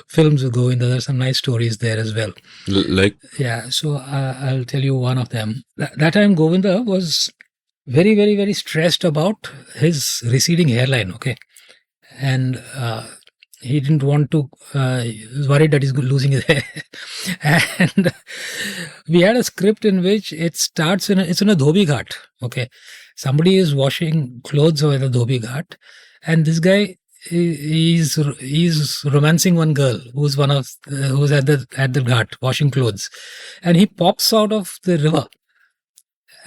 films with Govinda. There's some nice stories there as well. So I'll tell you one of them. That time Govinda was very, very, very stressed about his receding hairline, okay? And he didn't want to, he was worried that he's losing his hair. And we had a script in which it starts it's in a dhobi ghat, okay? Somebody is washing clothes over the dhobi ghat, and this guy, he's romancing one girl who's at the ghat washing clothes, and he pops out of the river.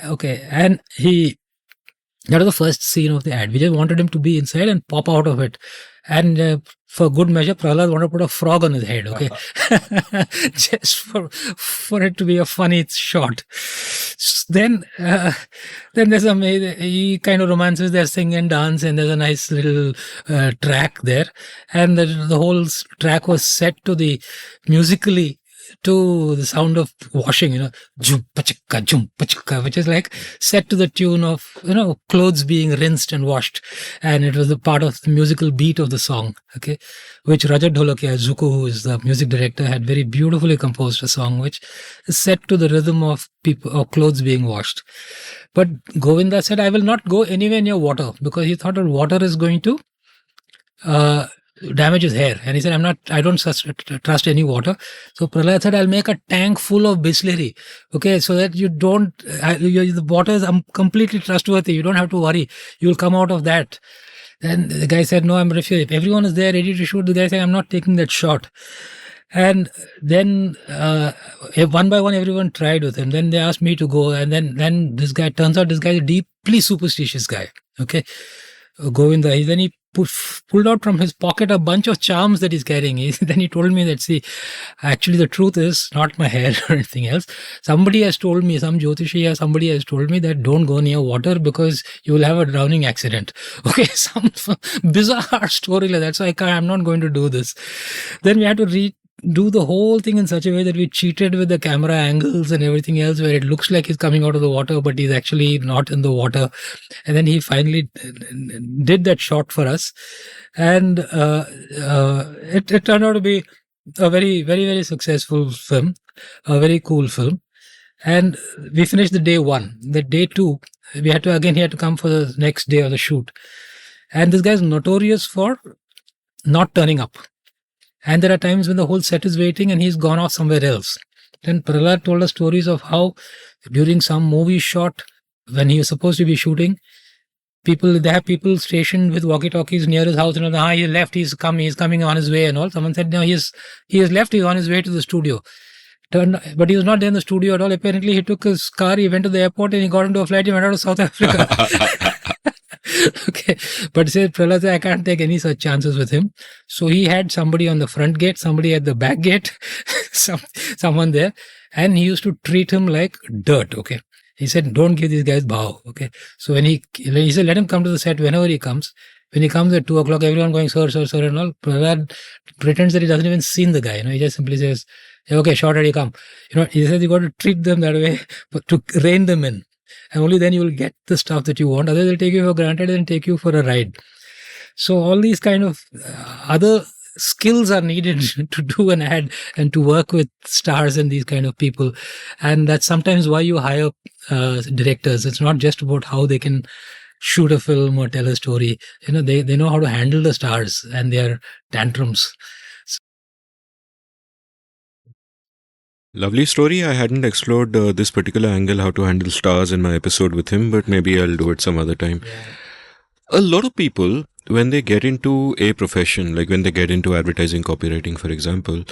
Okay, and that was the first scene of the ad. We just wanted him to be inside and pop out of it. And for good measure, Prahlad wanted to put a frog on his head, okay? Just for it to be a funny shot. Then there's he kind of romances their sing and dance, and there's a nice little track there. And the whole track was set to the musically to the sound of washing, jum pachika, which is like set to the tune of, clothes being rinsed and washed. And it was a part of the musical beat of the song, okay, which Rajat Dholakia, Zuko, who is the music director, had very beautifully composed a song which is set to the rhythm of clothes being washed. But Govinda said, I will not go anywhere near water, because he thought that water is going to damage his hair. And he said, I don't trust any water. So Prahlad said, I'll make a tank full of Bisleri. Okay, so that you don't, the water is completely trustworthy. You don't have to worry. You'll come out of that. Then the guy said, no, I'm refusing. If everyone is there ready to shoot, the guy said, I'm not taking that shot. And then one by one, everyone tried with him. Then they asked me to go. And then turns out this guy is a deeply superstitious guy. Okay. Govinda, then he pulled out from his pocket a bunch of charms that he's carrying. Then he told me that, see, actually the truth is not my hair or anything else. Somebody has told me, some Jyotishi or somebody has told me that don't go near water because you will have a drowning accident. Okay, some bizarre story like that. So I'm not going to do this. Then we had to do the whole thing in such a way that we cheated with the camera angles and everything else, where it looks like he's coming out of the water, but he's actually not in the water. And then he finally did that shot for us. And it turned out to be a very, very, very successful film, a very cool film. And we finished the day one. The day two, he had to come for the next day of the shoot. And this guy's notorious for not turning up. And there are times when the whole set is waiting and he's gone off somewhere else. Then Prahlad told us stories of how during some movie shot, when he was supposed to be shooting, they have people stationed with walkie-talkies near his house. He left, he's coming on his way and all. Someone said, no, he has left, he's on his way to the studio. But he was not there in the studio at all. Apparently, he took his car, he went to the airport and he got into a flight, he went out to South Africa. Okay, but said Prahlad, I can't take any such chances with him. So he had somebody on the front gate, somebody at the back gate, someone there, and he used to treat him like dirt. Okay, he said, don't give these guys bhav. Okay, so when he said, let him come to the set whenever he comes. When he comes at 2:00, everyone going sir, and all. Prahlad pretends that he doesn't even see the guy. He just simply says, okay, short ready, come. He says you got to treat them that way, but to rein them in. And only then you will get the stuff that you want. Otherwise, they'll take you for granted and take you for a ride. So all these kind of other skills are needed to do an ad and to work with stars and these kind of people. And that's sometimes why you hire directors. It's not just about how they can shoot a film or tell a story. They know how to handle the stars and their tantrums. Lovely story. I hadn't explored this particular angle, how to handle stars, in my episode with him, but maybe I'll do it some other time. Yeah. A lot of people, when they get into a profession, like when they get into advertising, copywriting, for example,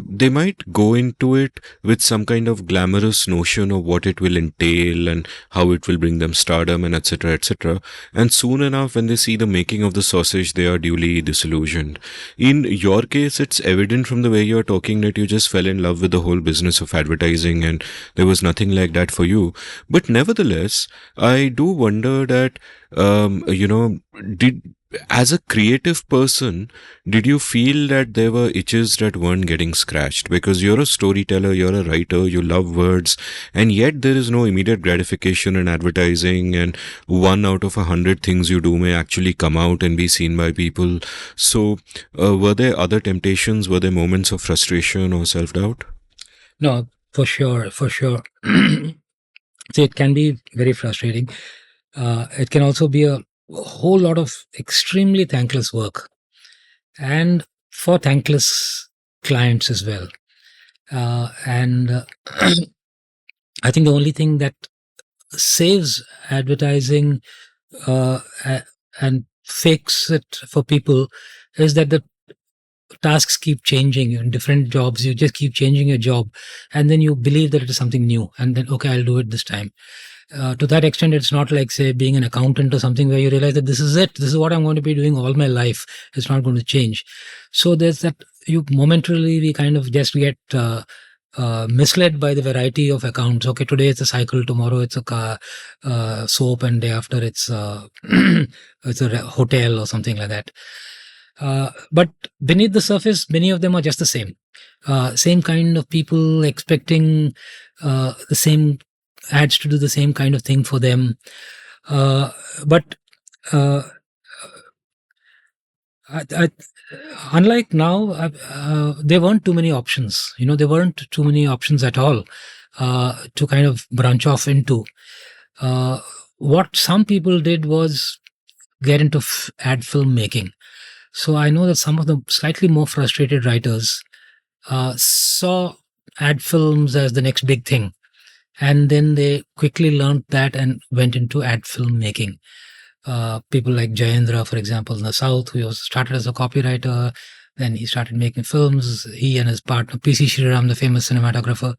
they might go into it with some kind of glamorous notion of what it will entail and how it will bring them stardom and etc., etc. And soon enough, when they see the making of the sausage, they are duly disillusioned. In your case, it's evident from the way you're talking that you just fell in love with the whole business of advertising and there was nothing like that for you. But nevertheless, I do wonder that, as a creative person, did you feel that there were itches that weren't getting scratched? Because you're a storyteller, you're a writer, you love words, and yet there is no immediate gratification in advertising, and 1 out of 100 things you do may actually come out and be seen by people. So, were there other temptations? Were there moments of frustration or self-doubt? No, for sure. See, it can be very frustrating. It can also be a whole lot of extremely thankless work, and for thankless clients as well. I think the only thing that saves advertising and fakes it for people is that the tasks keep changing. In different jobs, you just keep changing your job, and then you believe that it is something new, and then, okay, I'll do it this time. To that extent, it's not like, say, being an accountant or something where you realize that this is it. This is what I'm going to be doing all my life. It's not going to change. So there's that, we kind of just get misled by the variety of accounts. Okay, today it's a cycle, tomorrow it's a car, soap, and day after it's it's a hotel or something like that. But beneath the surface, many of them are just the same. Same kind of people expecting the same ads to do the same kind of thing for them. But unlike now, there weren't too many options. There weren't too many options at all to kind of branch off into. What some people did was get into ad filmmaking. So I know that some of the slightly more frustrated writers saw ad films as the next big thing. And then they quickly learned that and went into ad filmmaking. People like Jayendra, for example, in the South, who started as a copywriter. Then he started making films. He and his partner, P.C. Sriram, the famous cinematographer.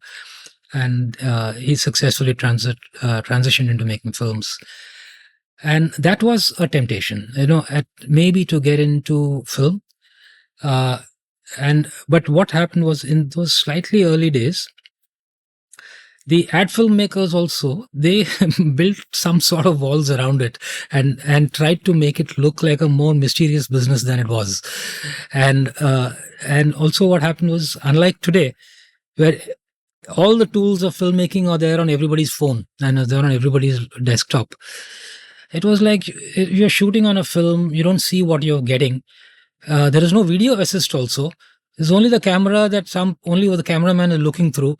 And he successfully transitioned into making films. And that was a temptation, maybe to get into film. But what happened was, in those slightly early days, the ad filmmakers also, they built some sort of walls around it and tried to make it look like a more mysterious business than it was. And also what happened was, unlike today, where all the tools of filmmaking are there on everybody's phone and they're on everybody's desktop, it was like you're shooting on a film, you don't see what you're getting. There is no video assist also. There's only the camera that only the cameraman is looking through.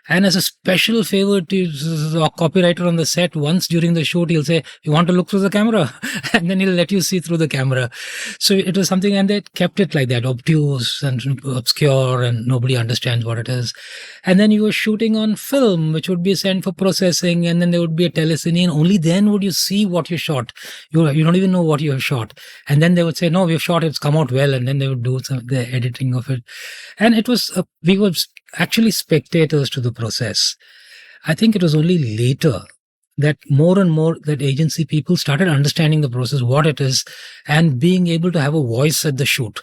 And as a special favor to the copywriter on the set, once during the shoot, he'll say, "You want to look through the camera?" And then he'll let you see through the camera. So it was something, and they kept it like that, obtuse and obscure, and nobody understands what it is. And then you were shooting on film, which would be sent for processing, and then there would be a telecine, and only then would you see what you shot. You don't even know what you have shot. And then they would say, "No, we've shot, it's come out well," and then they would do the editing of it. And it was, we were actually spectators to the process. I think it was only later that more and more that agency people started understanding the process, what it is, and being able to have a voice at the shoot.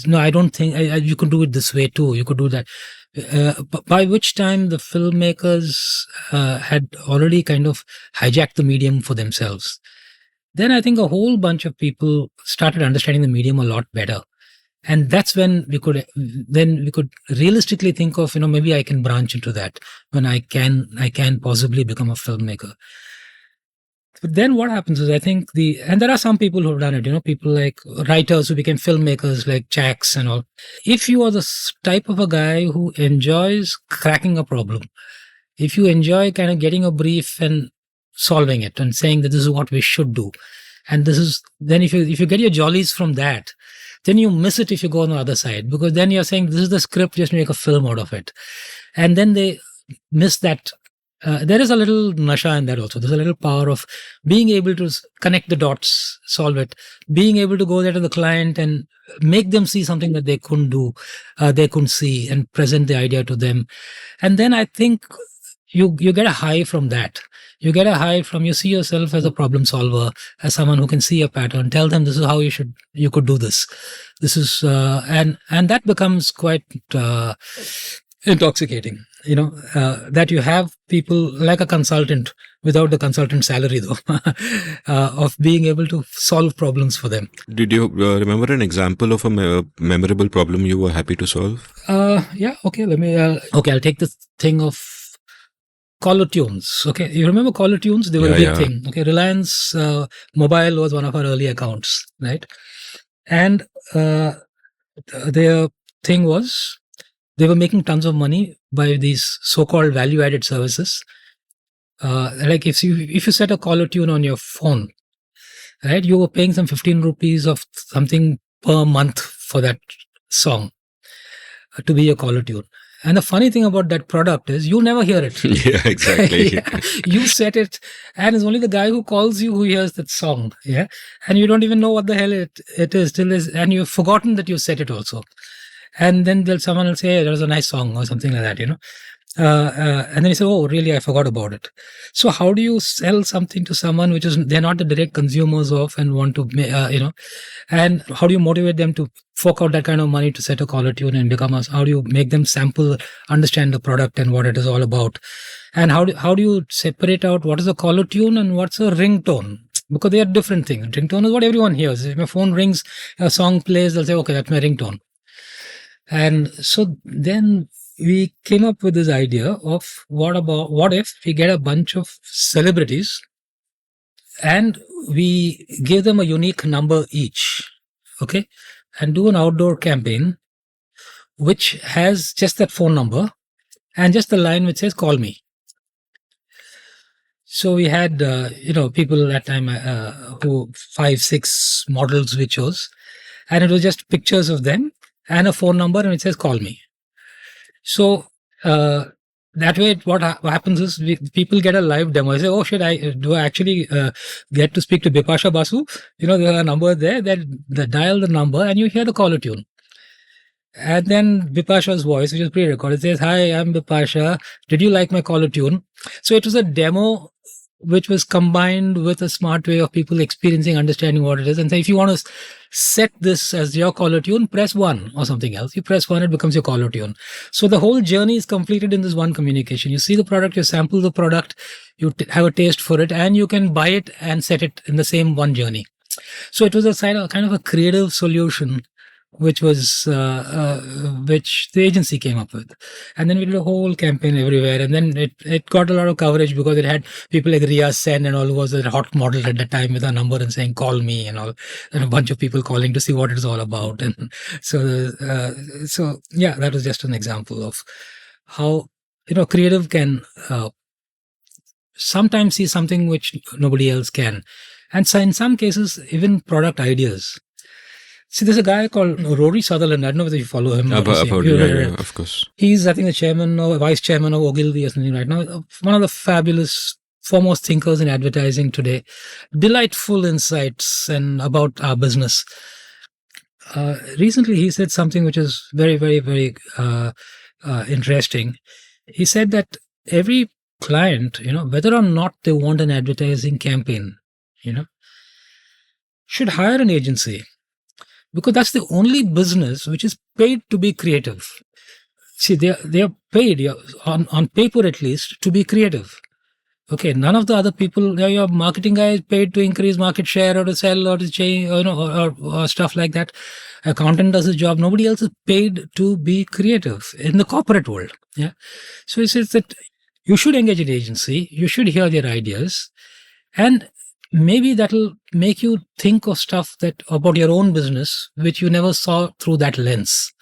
No, I don't think you could do it this way too. You could do that. By which time the filmmakers had already kind of hijacked the medium for themselves. Then I think a whole bunch of people started understanding the medium a lot better. And that's when we could realistically think of, maybe I can branch into that, when I can possibly become a filmmaker. But then what happens is, I think and there are some people who have done it, people like writers who became filmmakers, like Jacks and all. If you are the type of a guy who enjoys cracking a problem, if you enjoy kind of getting a brief and solving it and saying that this is what we should do, and then if you get your jollies from that, then you miss it if you go on the other side, because then you're saying this is the script, just make a film out of it. And then they miss that. There is a little nasha in that also. There's a little power of being able to connect the dots, solve it, being able to go there to the client and make them see something that they couldn't do, they couldn't see, and present the idea to them. And then I think you get a high from that. You get a high from, you see yourself as a problem solver, as someone who can see a pattern, tell them this is how you could do this. This is, and that becomes quite intoxicating, that you have people like a consultant, without the consultant salary though, of being able to solve problems for them. Did you remember an example of a memorable problem you were happy to solve? Yeah, okay, I'll take this thing of caller tunes. Okay, you remember caller tunes? They were a big thing. Okay, Reliance Mobile was one of our early accounts, right? And their thing was, they were making tons of money by these so-called value-added services. Like if you set a caller tune on your phone, right, you were paying some 15 rupees of something per month for that song to be a caller tune. And the funny thing about that product is you never hear it. Yeah, exactly. Yeah. You set it, and it's only the guy who calls you who hears that song. Yeah. And you don't even know what the hell it is, and you've forgotten that you set it also. And then someone will say, hey, that was a nice song or something like that, And then you say, oh, really, I forgot about it. So how do you sell something to someone which is they're not the direct consumers of and want to, and how do you motivate them to fork out that kind of money to set a caller tune and become how do you make them sample, understand the product and what it is all about? And how do you separate out what is a caller tune and what's a ringtone? Because they are different things. Ringtone is what everyone hears. If my phone rings, a song plays, they'll say, okay, that's my ringtone. And so then we came up with this idea of what if we get a bunch of celebrities and we give them a unique number each, okay, and do an outdoor campaign which has just that phone number and just the line which says call me. So we had people at that time who 5-6 models we chose, and it was just pictures of them and a phone number and it says call me. So that way, what happens is people get a live demo. I say, oh shit, I actually get to speak to Bipasha Basu? There's a number there. Then they dial the number and you hear the caller tune. And then Bipasha's voice, which is pre-recorded, says, hi, I'm Bipasha. Did you like my caller tune? So it was a demo which was combined with a smart way of people experiencing, understanding what it is. And say, if you want to set this as your caller tune, press 1 or something else. You press 1, it becomes your caller tune. So the whole journey is completed in this one communication. You see the product, you sample the product, you have a taste for it, and you can buy it and set it in the same one journey. So it was a kind of a creative solution which was which the agency came up with, and then we did a whole campaign everywhere, and then it got a lot of coverage because it had people like Riya Sen and all, who was a hot model at the time with a number and saying call me and all, and a bunch of people calling to see what it's all about. And so that was just an example of how creative can sometimes see something which nobody else can, and so in some cases even product ideas. See, there's a guy called Rory Sutherland. I don't know whether you follow him. Yeah, of course. He's, I think, the chairman or vice chairman of Ogilvy or something right now. One of the fabulous, foremost thinkers in advertising today. Delightful insights and about our business. Recently, he said something which is very, very, very interesting. He said that every client, whether or not they want an advertising campaign, should hire an agency. Because that's the only business which is paid to be creative. See, they are paid on paper at least to be creative. Okay, none of the other people, your marketing guy is paid to increase market share or to sell or to change, or stuff like that. Accountant does his job. Nobody else is paid to be creative in the corporate world. Yeah. So he says that you should engage an agency. You should hear their ideas, and maybe that'll make you think of stuff about your own business, which you never saw through that lens.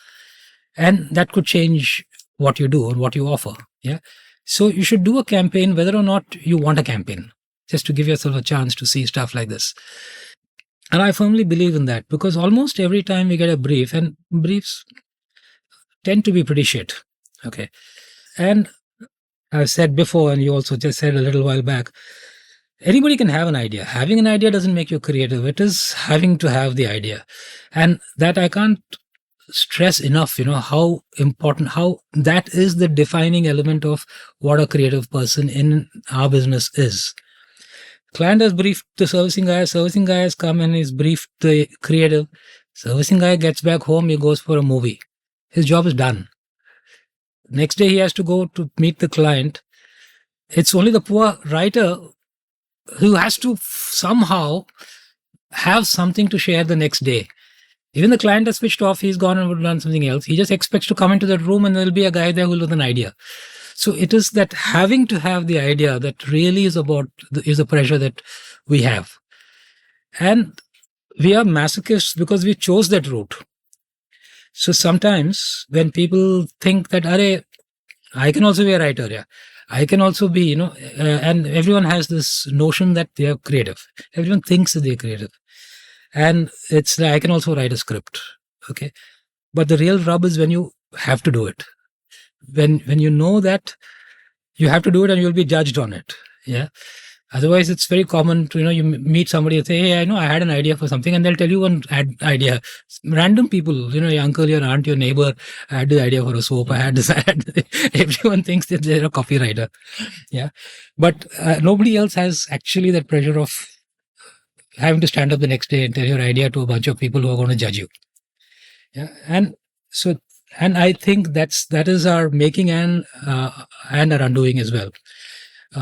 And that could change what you do or what you offer. Yeah. So you should do a campaign, whether or not you want a campaign, just to give yourself a chance to see stuff like this. And I firmly believe in that, because almost every time we get a brief, and briefs tend to be pretty shit. Okay. And I've said before, and you also just said a little while back, anybody can have an idea. Having an idea doesn't make you creative. It is having to have the idea. And that I can't stress enough, how important, how that is the defining element of what a creative person in our business is. Client has briefed the servicing guy has come and he's briefed the creative. Servicing guy gets back home, he goes for a movie. His job is done. Next day he has to go to meet the client. It's only the poor writer who has to somehow have something to share the next day. Even the client has switched off, he's gone and would done something else. He just expects to come into that room and there'll be a guy there who'll have an idea. So it is that having to have the idea that really is the pressure that we have. And we are masochists because we chose that route. So sometimes when people think that, I can also be a writer, yeah. I can also be, and everyone has this notion that they are creative. Everyone thinks that they're creative. And it's like, I can also write a script. Okay. But the real rub is when you have to do it. When you know that you have to do it and you'll be judged on it. Yeah. Otherwise, it's very common to, you meet somebody and say, hey, I know I had an idea for something, and they'll tell you one idea. Random people, your uncle, your aunt, your neighbor, I had the idea for a soap. I had this. Everyone thinks that they're a copywriter. Yeah. But nobody else has actually that pressure of having to stand up the next day and tell your idea to a bunch of people who are going to judge you. Yeah. And I think that is our making and our undoing as well.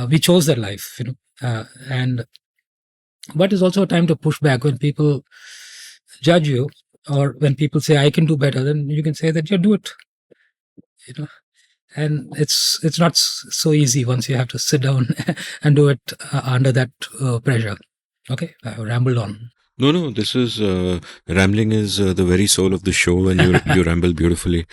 We chose that life, but it's also a time to push back when people judge you, or when people say I can do better. Then you can say that you do it, and it's not so easy once you have to sit down and do it under that pressure. Okay, I rambled on. No, this is rambling is the very soul of the show, and you ramble beautifully.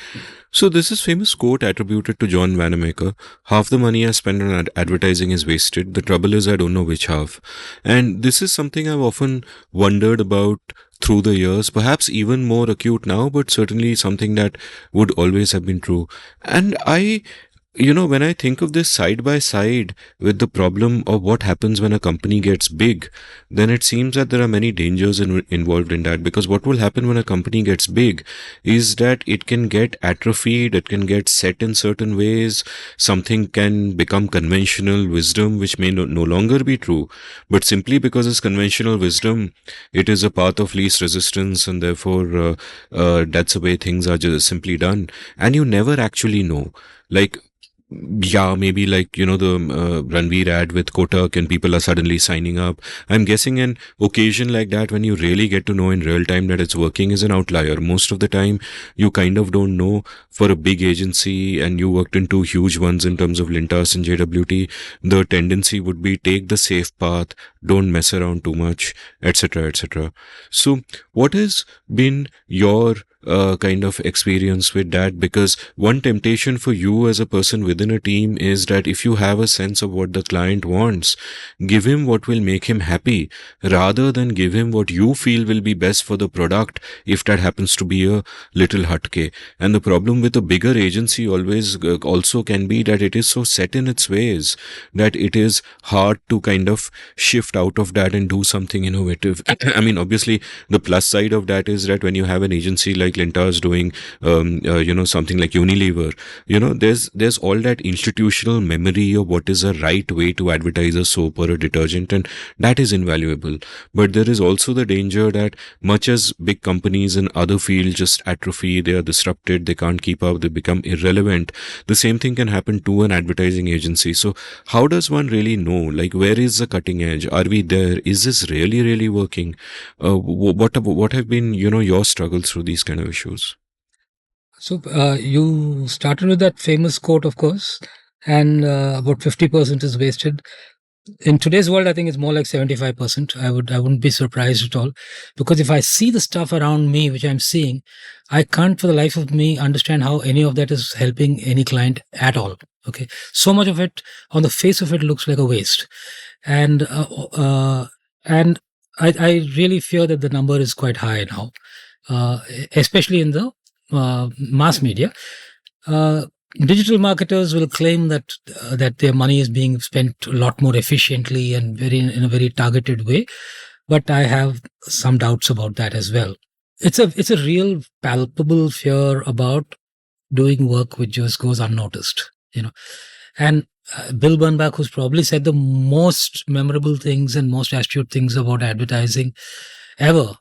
So this is famous quote attributed to John Wanamaker: "Half the money I spend on advertising is wasted. The trouble is I don't know which half." And this is something I've often wondered about through the years, perhaps even more acute now, but certainly something that would always have been true. And when I think of this side by side with the problem of what happens when a company gets big, then it seems that there are many dangers involved in that. Because what will happen when a company gets big is that it can get atrophied, it can get set in certain ways, something can become conventional wisdom, which may no longer be true. But simply because it's conventional wisdom, it is a path of least resistance, and therefore that's the way things are just simply done. And you never actually know. Like, yeah, maybe like, the Ranveer ad with Kotak, and people are suddenly signing up. I'm guessing an occasion like that, when you really get to know in real time that it's working, is an outlier. Most of the time, you kind of don't know. For a big agency, and you worked in two huge ones in terms of Lintas and JWT, the tendency would be take the safe path, don't mess around too much, etc., etc. So what has been your kind of experience with that? Because one temptation for you as a person within a team is that if you have a sense of what the client wants, give him what will make him happy, rather than give him what you feel will be best for the product, if that happens to be a little hatke. And the problem with a bigger agency always also can be that it is so set in its ways that it is hard to kind of shift out of that and do something innovative. I mean, obviously the plus side of that is that when you have an agency like Lintas doing something like Unilever, there's all that institutional memory of what is a right way to advertise a soap or a detergent, and that is invaluable. But there is also the danger that much as big companies in other fields just atrophy, they are disrupted, they can't keep up, they become irrelevant, the same thing can happen to an advertising agency. So how does one really know, like, where is the cutting edge? Are we there? Is this really working? What have been your struggles through these kind of issues? So you started with that famous quote, of course, and about 50% is wasted. In today's world, I think it's more like 75%. I wouldn't be surprised at all, because if I see the stuff around me, which I'm seeing, I can't for the life of me understand how any of that is helping any client at all. Okay. So much of it, on the face of it, looks like a waste. And I really fear that the number is quite high now, especially in the mass media. Digital marketers will claim that their money is being spent a lot more efficiently and in a very targeted way, but I have some doubts about that as well. It's a real palpable fear about doing work which just goes unnoticed, And Bill Bernbach, who's probably said the most memorable things and most astute things about advertising ever,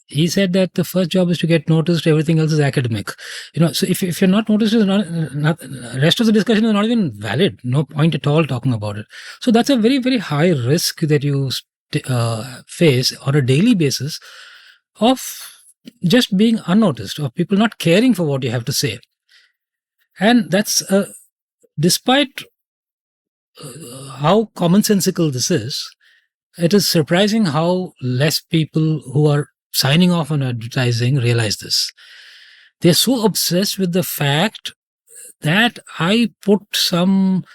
he said that the first job is to get noticed, everything else is academic. So if you're not noticed, rest of the discussion is not even valid. No point at all talking about it. So that's a very, very high risk that you face on a daily basis of just being unnoticed, of people not caring for what you have to say. And that's despite how commonsensical this is, it is surprising how less people who are signing off on advertising realize this. They're so obsessed with the fact that I put some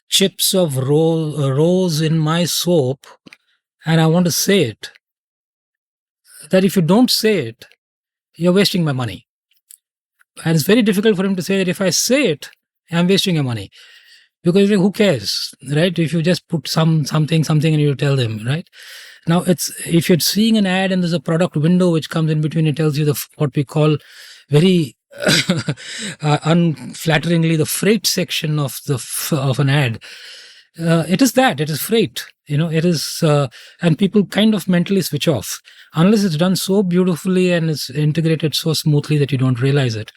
chips of rose in my soap and I want to say it, that if you don't say it, you're wasting my money. And it's very difficult for him to say that if I say it, I'm wasting your money. Because who cares, right? If you just put something and you tell them, right? Now it's, if you're seeing an ad and there's a product window which comes in between, it tells you what we call very unflatteringly the freight section of an ad. It is freight, it is, and people kind of mentally switch off unless it's done so beautifully and it's integrated so smoothly that you don't realize it.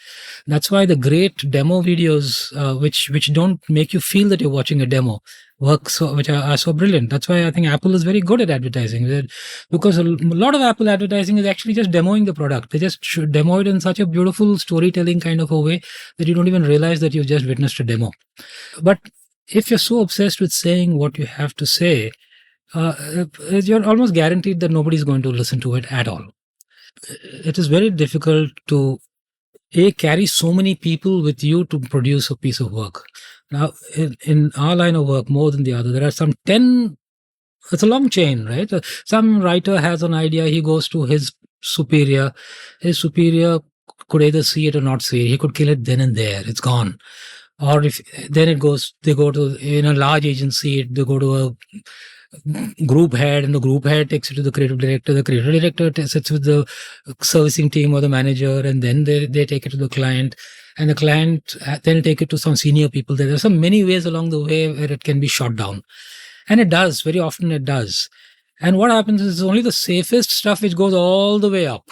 That's why the great demo videos, which don't make you feel that you're watching a demo, which are so brilliant. That's why I think Apple is very good at advertising, because a lot of Apple advertising is actually just demoing the product. They just demo it in such a beautiful storytelling kind of a way that you don't even realize that you've just witnessed a demo. But if you're so obsessed with saying what you have to say, you're almost guaranteed that nobody's going to listen to it at all. It is very difficult to carry so many people with you to produce a piece of work. Now, in our line of work, more than the other, there are some 10, it's a long chain, right? Some writer has an idea, he goes to his superior could either see it or not see it. He could kill it then and there, it's gone. Or they go to, in a large agency, they go to a group head, and the group head takes it to the creative director. The creative director sits with the servicing team or the manager, and then they take it to the client, and the client then take it to some senior people. There are so many ways along the way where it can be shot down, and it does, very often it does. And what happens is only the safest stuff which goes all the way up,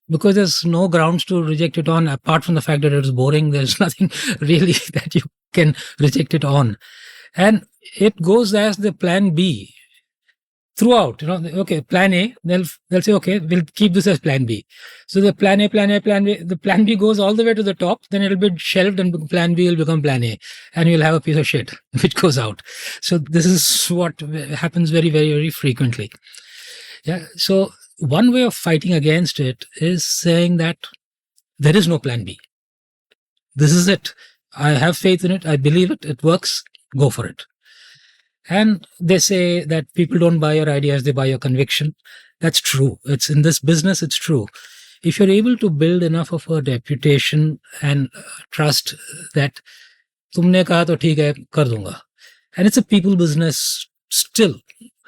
because there's no grounds to reject it on, apart from the fact that it's boring. There's nothing really that you can reject it on. And it goes as the plan B throughout. Okay, plan A, they'll say, okay, we'll keep this as plan B. So the plan A, the plan B goes all the way to the top, then it'll be shelved and plan B will become plan A. And you'll have a piece of shit which goes out. So this is what happens very, very, very frequently. Yeah. So one way of fighting against it is saying that there is no plan B. This is it. I have faith in it. I believe it. It works. Go for it. And they say that people don't buy your ideas, they buy your conviction. That's true. It's in this business, it's true. If you're able to build enough of a reputation and trust that तुमने कहा तो ठीक है, कर दूंगा. And it's a people business still.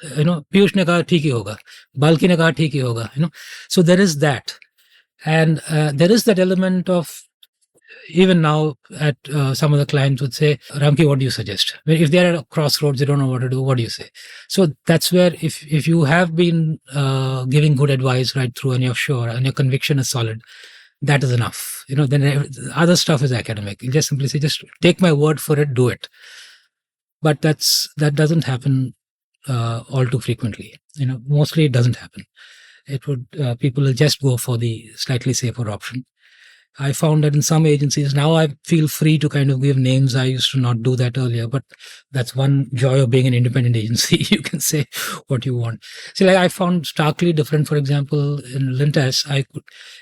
Piyush ने कहा ठीक ही होगा, बाल्की ने कहा ठीक ही होगा, so there is that. And there is that element of, even now at some of the clients would say, Ramki, what do you suggest? If they're at a crossroads, they don't know what to do, what do you say? So that's where if you have been giving good advice right through and you're sure and your conviction is solid, that is enough. Then other stuff is academic. You just simply say, just take my word for it, do it. But that doesn't happen all too frequently. Mostly it doesn't happen. It would, people will just go for the slightly safer option. I found that in some agencies, now I feel free to kind of give names. I used to not do that earlier, but that's one joy of being an independent agency. You can say what you want. See, like I found starkly different, for example, in Lintas,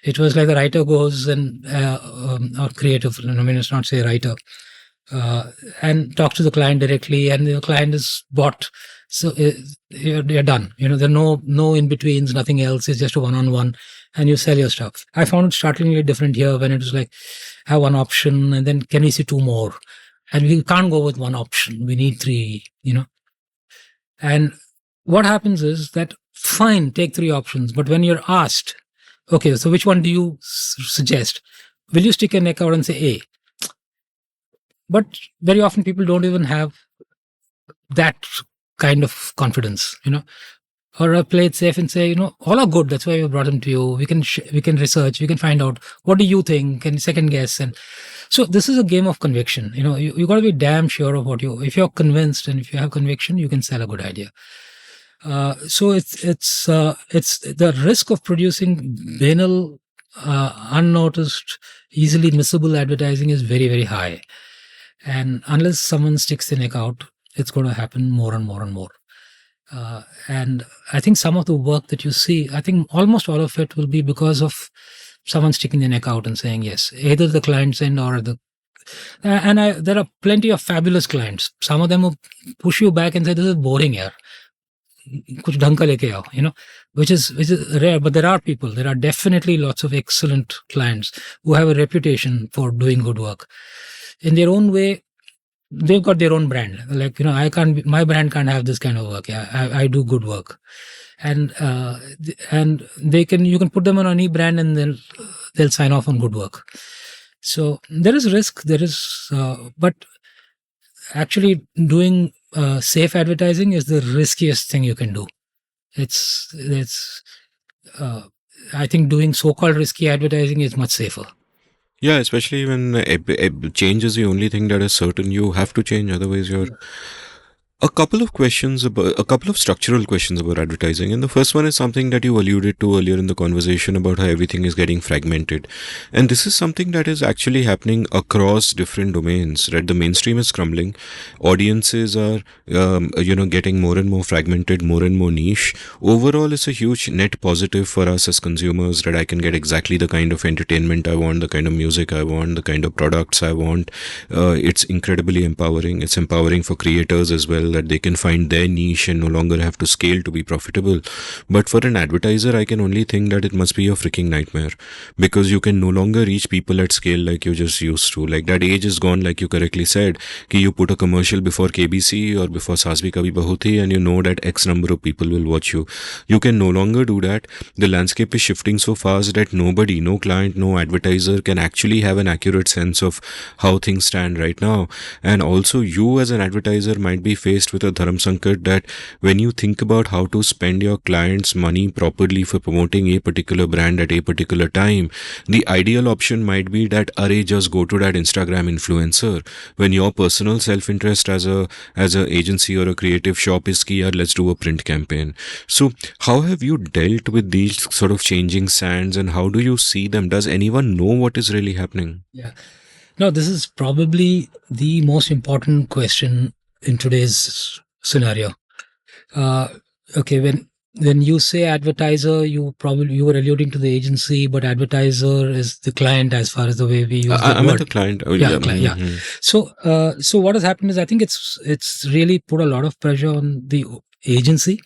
it was like the writer goes and, or creative, it's not say writer, and talk to the client directly, and the client is bought. So you're done. There are no in-betweens, nothing else. It's just a one-on-one, and you sell your stuff. I found it startlingly different here when it was like, have one option, and then can we see two more? And we can't go with one option. We need three, And what happens is that, fine, take three options. But when you're asked, okay, so which one do you suggest? Will you stick your neck out and say A? But very often people don't even have that kind of confidence, or I play it safe and say, all are good. That's why we brought them to you. We can research, we can find out, what do you think, and second guess. And so this is a game of conviction. You got to be damn sure of if you're convinced and if you have conviction, you can sell a good idea. So it's the risk of producing banal, unnoticed, easily missable advertising is very, very high. And unless someone sticks the neck out, it's going to happen more and more and more. And I think some of the work that you see, I think almost all of it will be because of someone sticking their neck out and saying yes, either the client's end or there are plenty of fabulous clients. Some of them will push you back and say, this is boring here. Kuch dhang ka leke aao, which is rare, but there are definitely lots of excellent clients who have a reputation for doing good work. In their own way, they've got their own brand. Like, my brand can't have this kind of work. Yeah, I do good work. And you can put them on any brand and they'll sign off on good work. So there is risk, but actually doing safe advertising is the riskiest thing you can do. I think doing so-called risky advertising is much safer. Yeah, especially when change is the only thing that is certain. You have to change, otherwise you're... A couple of structural questions about advertising. And the first one is something that you alluded to earlier in the conversation about how everything is getting fragmented. And this is something that is actually happening across different domains, right? The mainstream is crumbling. Audiences are, getting more and more fragmented, more and more niche. Overall, it's a huge net positive for us as consumers that I can get exactly the kind of entertainment I want, the kind of music I want, the kind of products I want. It's incredibly empowering. It's empowering for creators as well, that they can find their niche and no longer have to scale to be profitable. But for an advertiser, I can only think that it must be a freaking nightmare, because you can no longer reach people at scale like you just used to. Like, that age is gone, like you correctly said, कि you put a commercial before KBC or before Saas Bhi Kabhi Bahu Thi and you know that X number of people will watch you. You can no longer do that. The landscape is shifting so fast that nobody, no client, no advertiser can actually have an accurate sense of how things stand right now. And also, you as an advertiser might be faced with a dharam sankat that when you think about how to spend your clients' money properly for promoting a particular brand at a particular time, the ideal option might be that just go to that Instagram influencer, when your personal self-interest as a agency or a creative shop is ki, let's do a print campaign. So how have you dealt with these sort of changing sands, and how do you see them? Does anyone know what is really happening? Yeah. No, this is probably the most important question in today's scenario. Okay, when you say advertiser, you were alluding to the agency, but advertiser is the client as far as the way we use the word. I'm the client. Oh, yeah. Client, yeah. So what has happened is, I think it's really put a lot of pressure on the agency.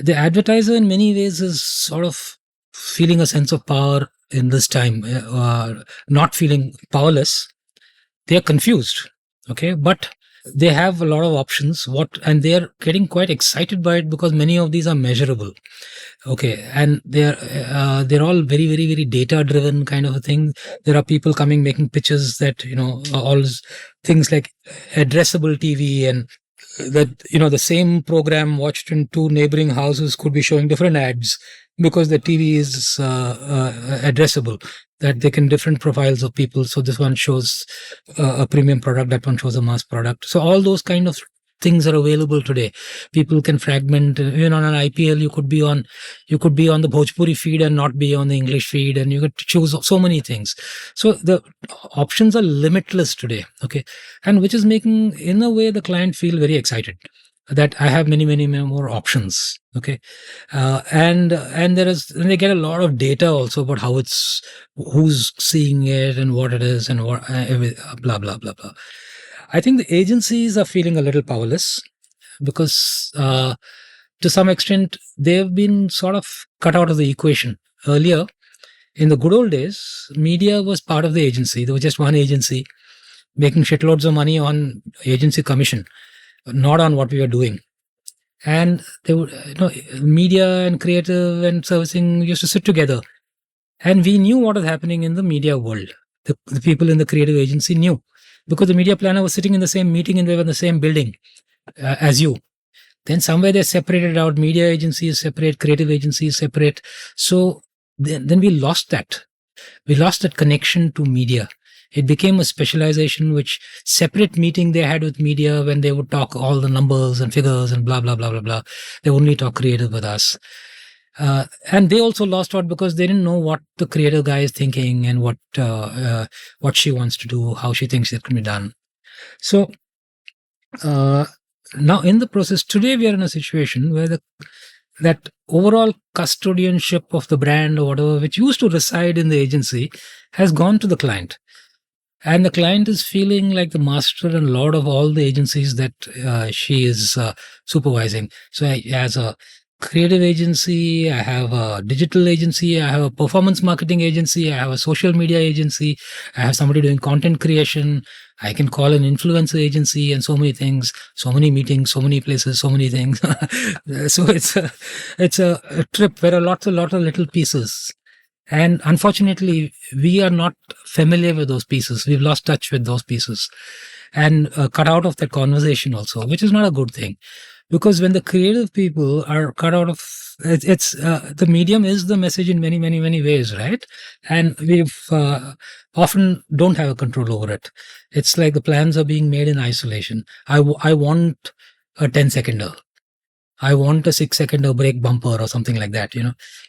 The advertiser in many ways is sort of feeling a sense of power in this time, not feeling powerless. They're confused, okay, but they have a lot of options. And they're getting quite excited by it because many of these are measurable, okay, and they're all very, very, very data driven kind of a thing. There are people coming making pitches that all things like addressable TV, and that the same program watched in two neighboring houses could be showing different ads because the TV is addressable, that they can different profiles of people. So this one shows a premium product, that one shows a mass product. So all those kind of things are available today. People can fragment. On an IPL, you could be on the Bhojpuri feed and not be on the English feed, and you could choose so many things. So the options are limitless today. Okay, and which is making, in a way, the client feel very excited that I have many, many, many more options. Okay, and they get a lot of data also about who's seeing it and what it is and what blah blah blah blah. I think the agencies are feeling a little powerless because, to some extent, they've been sort of cut out of the equation. Earlier, in the good old days, media was part of the agency. There was just one agency making shitloads of money on agency commission, not on what we were doing. And they would, media and creative and servicing used to sit together. And we knew what was happening in the media world. The people in the creative agency knew, because the media planner was sitting in the same meeting and they were in the same building as you. Then somewhere they separated out. Media agency is separate, creative agency is separate. So then we lost that. We lost that connection to media. It became a specialization, which separate meeting they had with media when they would talk all the numbers and figures and blah, blah, blah, blah, blah. They only talk creative with us. And they also lost out because they didn't know what the creative guy is thinking and what she wants to do, how she thinks it can be done. So now in the process, today we are in a situation where that overall custodianship of the brand or whatever, which used to reside in the agency, has gone to the client. And the client is feeling like the master and lord of all the agencies that she is supervising. So as a creative agency, I have a digital agency, I have a performance marketing agency, I have a social media agency, I have somebody doing content creation, I can call an influencer agency and so many things, so many meetings, so many places, so many things. So it's a trip where a lot of little pieces. And unfortunately, we are not familiar with those pieces. We've lost touch with those pieces and cut out of that conversation also, which is not a good thing. Because when the creative people are cut out of it's the medium is the message in many, many, many ways, right? And we've often don't have a control over it. It's like the plans are being made in isolation. I want a 10-seconder. I want a 6-second break bumper or something like that.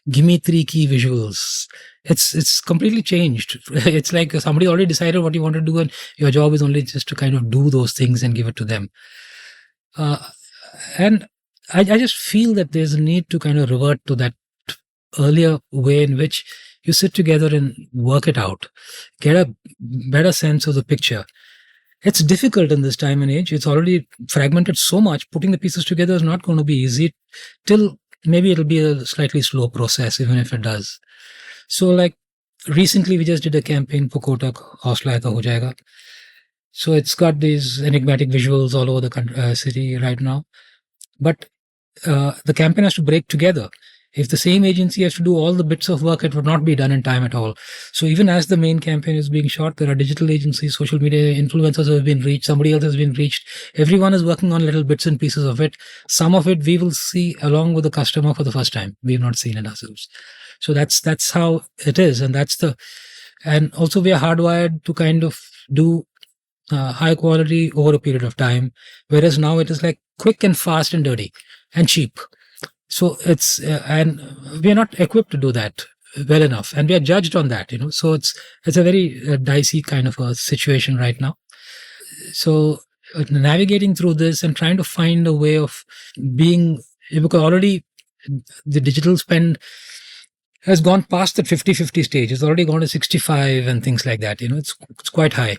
Give me 3 key visuals. It's completely changed. It's like somebody already decided what you want to do, and your job is only just to kind of do those things and give it to them. And I just feel that there's a need to kind of revert to that earlier way in which you sit together and work it out, get a better sense of the picture. It's difficult in this time and age. It's already fragmented so much. Putting the pieces together is not going to be easy. Till maybe it'll be a slightly slow process, even if it does. So, like recently, we just did a campaign for Kotak, Hausla Hai To Ho Jayega. So it's got these enigmatic visuals all over the city right now. But the campaign has to break together. If the same agency has to do all the bits of work, it would not be done in time at all. So even as the main campaign is being shot, there are digital agencies, social media influencers have been reached, somebody else has been reached. Everyone is working on little bits and pieces of it. Some of it we will see along with the customer for the first time. We have not seen it ourselves. So that's how it is. And also we are hardwired to kind of do high quality over a period of time. Whereas now it is like quick and fast and dirty and cheap. So it's and we are not equipped to do that well enough, and we are judged on that. So it's a very dicey kind of a situation right now. So navigating through this and trying to find a way of being, because already the digital spend has gone past that 50-50 stage. It's already gone to 65 and things like that. It's quite high.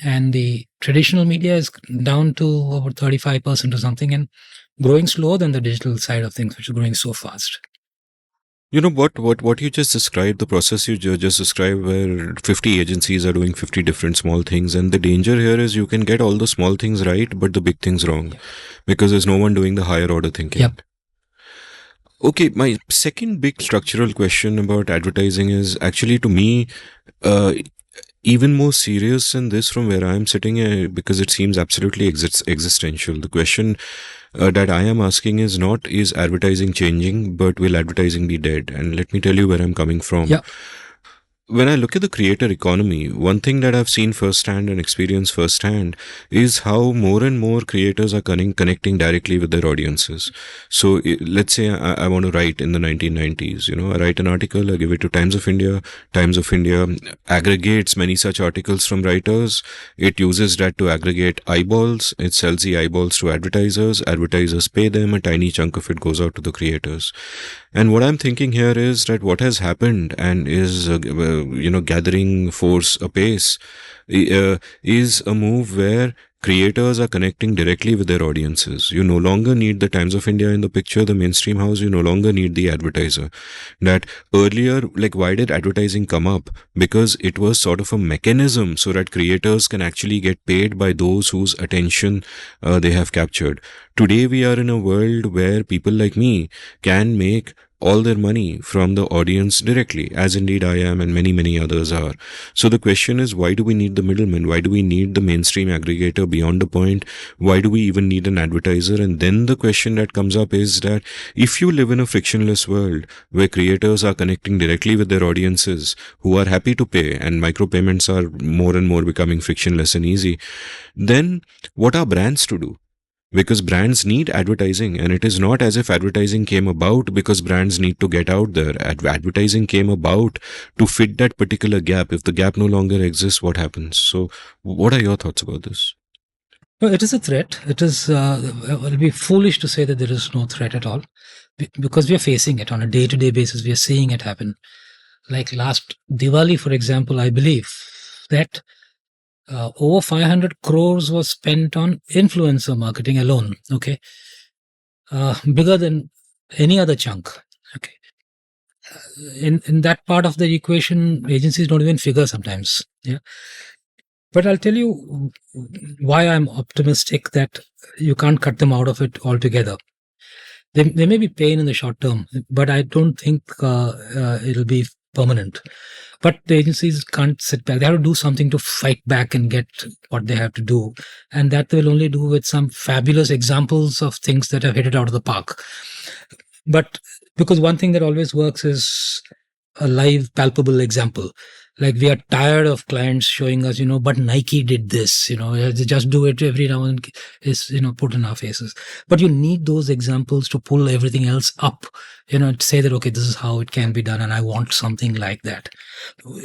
And the traditional media is down to over 35% or something, and growing slower than the digital side of things, which is growing so fast. What you just described, the process you just described, where 50 agencies are doing 50 different small things, and the danger here is you can get all the small things right, but the big things wrong, because there's no one doing the higher order thinking. Yep. Okay, my second big structural question about advertising is actually, to me, even more serious than this from where I'm sitting, because it seems absolutely existential. The question that I am asking is not, is advertising changing, but will advertising be dead? And let me tell you where I'm coming from. Yeah. When I look at the creator economy, one thing that I've seen firsthand and experienced firsthand is how more and more creators are connecting directly with their audiences. So let's say I want to write in the 1990s, I write an article, I give it to Times of India. Times of India aggregates many such articles from writers. It uses that to aggregate eyeballs. It sells the eyeballs to advertisers. Advertisers pay them. A tiny chunk of it goes out to the creators. And what I'm thinking here is that what has happened and is gathering force apace is a move where creators are connecting directly with their audiences. You no longer need the Times of India in the picture, the mainstream house. You no longer need the advertiser. That earlier, why did advertising come up? Because it was sort of a mechanism so that creators can actually get paid by those whose attention they have captured. Today we are in a world where people like me can make all their money from the audience directly, as indeed I am and many, many others are. So the question is, why do we need the middleman? Why do we need the mainstream aggregator beyond a point? Why do we even need an advertiser? And then the question that comes up is that if you live in a frictionless world where creators are connecting directly with their audiences who are happy to pay, and micropayments are more and more becoming frictionless and easy, then what are brands to do? Because brands need advertising, and it is not as if advertising came about because brands need to get out there. Advertising came about to fit that particular gap. If the gap no longer exists, what happens? So what are your thoughts about this? No, it is a threat. It is, it will be foolish to say that there is no threat at all, because we are facing it on a day-to-day basis. We are seeing it happen. Like last Diwali, for example, I believe that over 500 crores was spent on influencer marketing alone. Okay. Bigger than any other chunk. Okay. In that part of the equation, agencies don't even figure sometimes. Yeah. But I'll tell you why I'm optimistic that you can't cut them out of it altogether. There may be pain in the short term, but I don't think it'll be permanent. But the agencies can't sit back. They have to do something to fight back and get what they have to do. And that they'll only do with some fabulous examples of things that have hit it out of the park. But because one thing that always works is a live, palpable example. Like we are tired of clients showing us, but Nike did this, they just do it every now and is, put in our faces. But you need those examples to pull everything else up, to say that, okay, this is how it can be done. And I want something like that.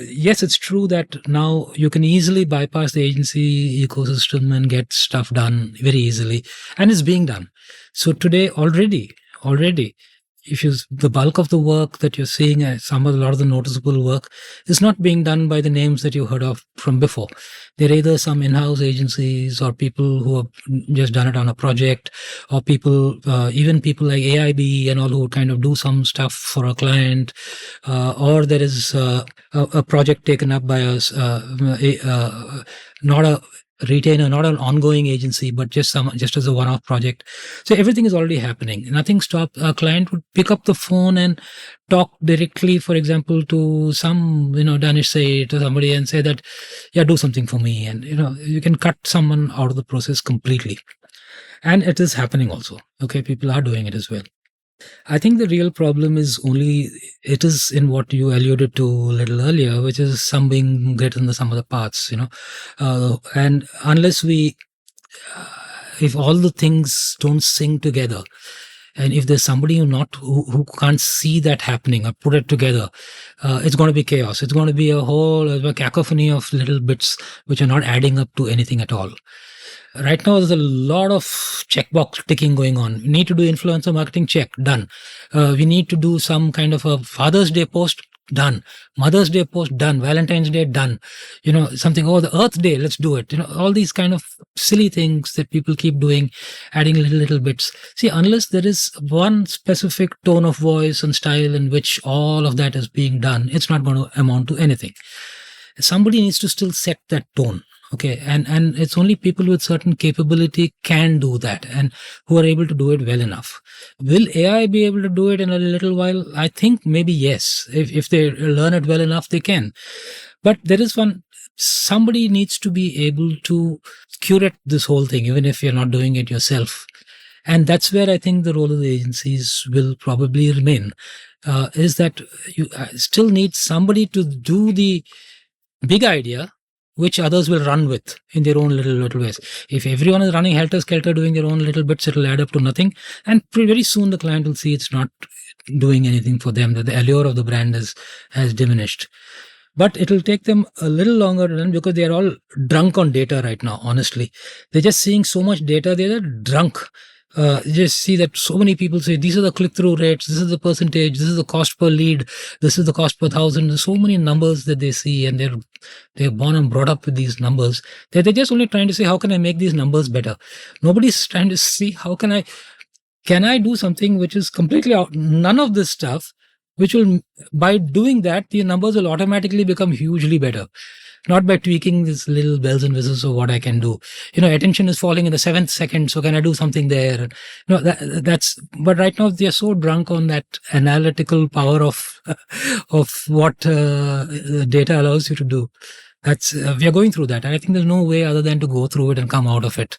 Yes, it's true that now you can easily bypass the agency ecosystem and get stuff done very easily. And it's being done. So today already, if the bulk of the work that you're seeing, a lot of the noticeable work is not being done by the names that you heard of from before. They're either some in-house agencies or people who have just done it on a project, or even people like AIB and all who kind of do some stuff for a client, or there is a project taken up by us, not a retainer, not an ongoing agency, but just as a one-off project. So everything is already happening. Nothing stops. A client would pick up the phone and talk directly, for example, to some, Danish say to somebody and say that, yeah, do something for me. And, you can cut someone out of the process completely. And it is happening also. Okay. People are doing it as well. I think the real problem is in what you alluded to a little earlier, which is some being greater than the sum of the parts, and unless if all the things don't sing together, and if there's somebody who can't see that happening or put it together, it's going to be chaos. It's going to be a cacophony of little bits which are not adding up to anything at all. Right now, there's a lot of checkbox ticking going on. We need to do influencer marketing, check, done. We need to do some kind of a Father's Day post, done. Mother's Day post, done. Valentine's Day, done. Something, the Earth Day, let's do it. All these kind of silly things that people keep doing, adding little bits. See, unless there is one specific tone of voice and style in which all of that is being done, it's not going to amount to anything. Somebody needs to still set that tone. Okay, and it's only people with certain capability can do that, and who are able to do it well enough. Will AI be able to do it in a little while? I think maybe yes. If they learn it well enough, they can. But there is somebody needs to be able to curate this whole thing, even if you're not doing it yourself. And that's where I think the role of the agencies will probably remain, is that you still need somebody to do the big idea, which others will run with in their own little ways. If everyone is running helter-skelter doing their own little bits, it'll add up to nothing. And very soon the client will see it's not doing anything for them, that the allure of the brand has diminished. But it'll take them a little longer to run because they're all drunk on data right now, honestly. They're just seeing so much data, they're drunk. You just see that so many people say these are the click-through rates, this is the percentage, this is the cost per lead, this is the cost per thousand. There's so many numbers that they see, and they're born and brought up with these numbers. They're just only trying to say, how can I make these numbers better? Nobody's trying to see can I do something which is completely out, none of this stuff, which will, by doing that, the numbers will automatically become hugely better. Not by tweaking these little bells and whistles of what I can do. Attention is falling in the 7th second, so can I do something there? But right now they're so drunk on that analytical power of what data allows you to do. We are going through that. And I think there's no way other than to go through it and come out of it.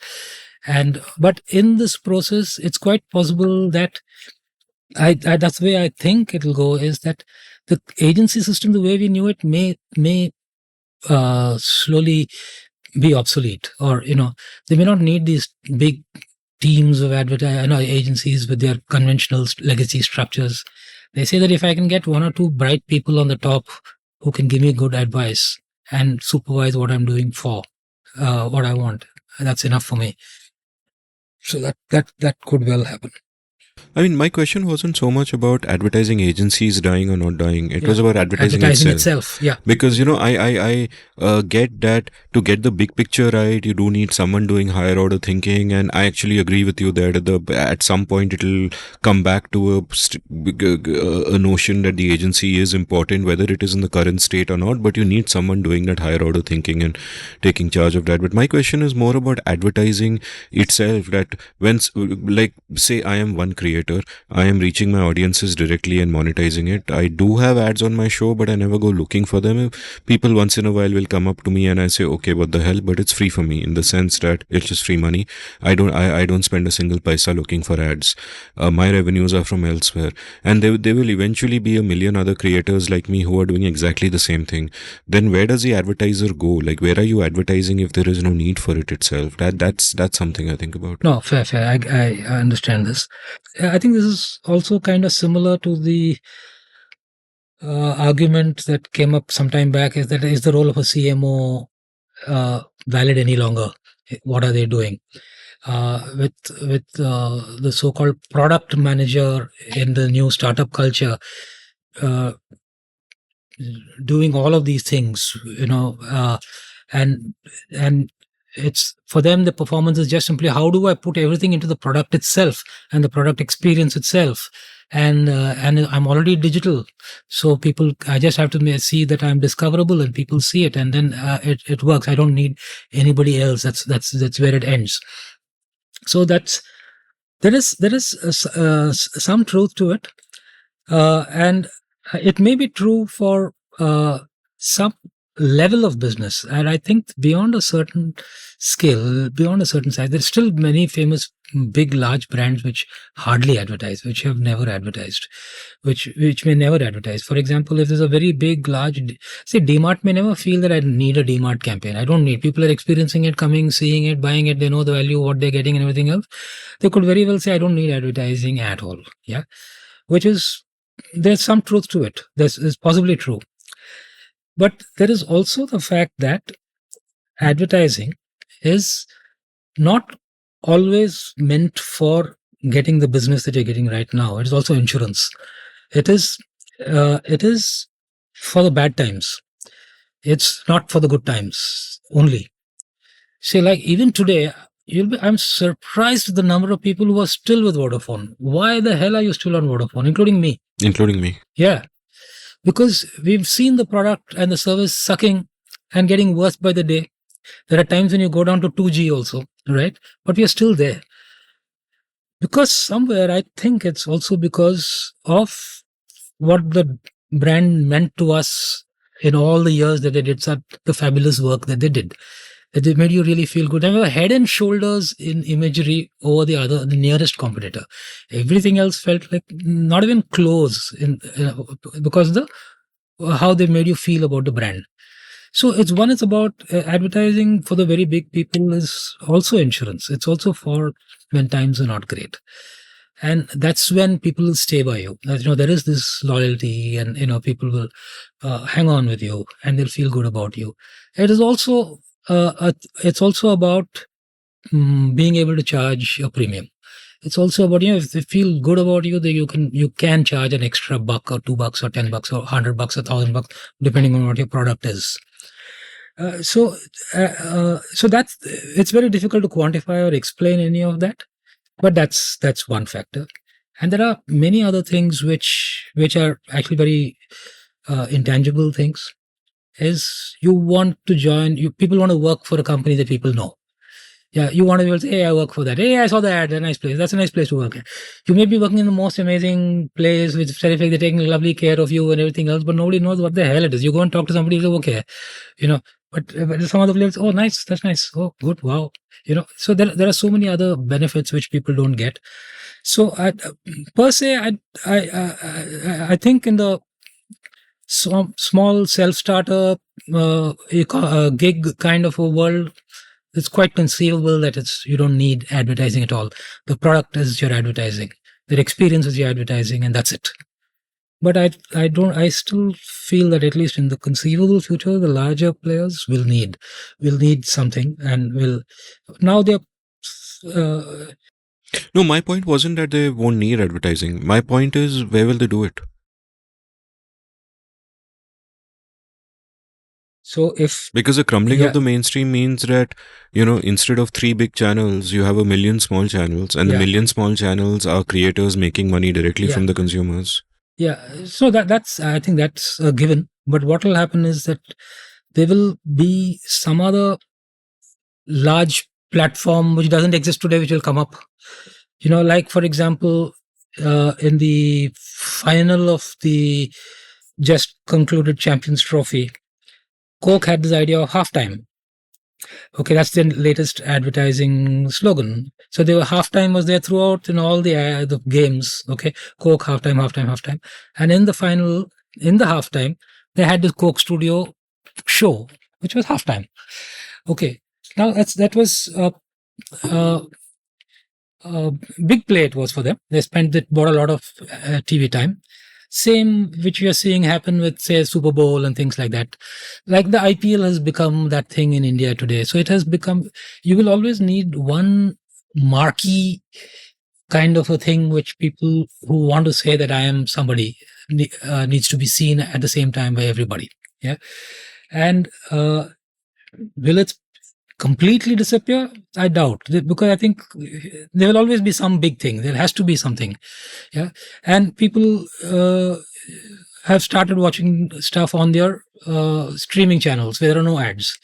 But in this process, it's quite possible that that's the way I think it'll go, is that the agency system, the way we knew it, may slowly be obsolete, or they may not need these big teams of agencies with their conventional legacy structures. They say that if I can get one or two bright people on the top who can give me good advice and supervise what I'm doing for what I want, that's enough for me. So that could well happen. I mean, my question wasn't so much about advertising agencies dying or not dying. It was about advertising, itself. Yeah. Because, I get that to get the big picture right, you do need someone doing higher order thinking. And I actually agree with you there that at some point it'll come back to a notion that the agency is important, whether it is in the current state or not. But you need someone doing that higher order thinking and taking charge of that. But my question is more about advertising itself, that like, say I am one creator, I am reaching my audiences directly and monetizing it. I do have ads on my show, but I never go looking for them. People once in a while will come up to me and I say, okay, what the hell? But it's free for me, in the sense that it's just free money. I don't spend a single paisa looking for ads. My revenues are from elsewhere, and there will eventually be a million other creators like me who are doing exactly the same thing. Then where does the advertiser go? Like, where are you advertising if there is no need for it itself? That's something I think about. No, fair. I understand this. I think this is also kind of similar to the argument that came up some time back, is the role of a CMO valid any longer? What are they doing? With the so-called product manager in the new startup culture, doing all of these things, and it's for them, the performance is just simply, how do I put everything into the product itself and the product experience itself? And I'm already digital, so I just have to see that I'm discoverable and people see it, and then it works. I don't need anybody else. That's where it ends. So there is some truth to it, and it may be true for some level of business. And I think beyond a certain scale, beyond a certain size, there's still many famous big large brands which hardly advertise, which have never advertised, which may never advertise. For example, if there's a very big large, say DMart may never feel that I need a DMart campaign. I don't need. People are experiencing it, coming, seeing it, buying it. They know the value, what they're getting and everything else. They could very well say, I don't need advertising at all. Yeah. There's some truth to it. This is possibly true. But there is also the fact that advertising is not always meant for getting the business that you're getting right now. It is also insurance. It is for the bad times. It's not for the good times only. Say, like, even today, I'm surprised at the number of people who are still with Vodafone. Why the hell are you still on Vodafone? Including me. Yeah. Because we've seen the product and the service sucking and getting worse by the day. There are times when you go down to 2G also, right? But we are still there. Because somewhere, I think it's also because of what the brand meant to us in all the years that they did the fabulous work that they did. That they made you really feel good. They were head and shoulders in imagery over the nearest competitor. Everything else felt like not even close because how they made you feel about the brand. So it's about advertising for the very big people is also insurance. It's also for when times are not great. And that's when people will stay by you. There is this loyalty, and people will hang on with you and they'll feel good about you. It is also it's also about being able to charge a premium. It's also about, if they feel good about you, that you can charge an extra $1 or $2 or $10 or $100 or $1,000, depending on what your product is. So that's, it's very difficult to quantify or explain any of that, but that's one factor. And there are many other things which are actually very intangible things. Is you want to join, people want to work for a company that people know. Yeah, you want to be able to say, hey, I work for that. Hey, I saw that. A nice place. That's a nice place to work at. You may be working in the most amazing place, which is terrific. They're taking lovely care of you and everything else, but nobody knows what the hell it is. You go and talk to somebody, you say, okay, but some other place, oh, nice, that's nice. Oh, good, wow. So there are so many other benefits which people don't get. So per se, I think in the small self-starter gig kind of a world, it's quite conceivable that you don't need advertising at all. The product is your advertising. The experience is your advertising, and that's it. But I still feel that at least in the conceivable future, the larger players will need something, and now they're No, my point wasn't that they won't need advertising. My point is, where will they do it? So if Because the crumbling Yeah. of the mainstream means that, instead of 3 big channels, you have a million small channels, and the Yeah. million small channels are creators making money directly Yeah. from the consumers. Yeah, so that's I think that's a given. But what will happen is that there will be some other large platform which doesn't exist today, which will come up. Like for example, in the final of the just concluded Champions Trophy, Coke had this idea of halftime. Okay, that's the latest advertising slogan. So they were halftime was there throughout in all the games. Okay, Coke halftime, halftime, halftime, and in the final, in the halftime, they had this Coke Studio show, which was halftime. Okay, now that was uh, a big play it was for them. They bought a lot of TV time. Same which we are seeing happen with say Super Bowl and things like that. Like the IPL has become that thing in India today. So it has become, you will always need one marquee kind of a thing which people who want to say that I am somebody needs to be seen at the same time by everybody. Yeah. And will it completely disappear? I doubt, because I think there will always be some big thing. There has to be something. Yeah. And people have started watching stuff on their streaming channels where there are no ads.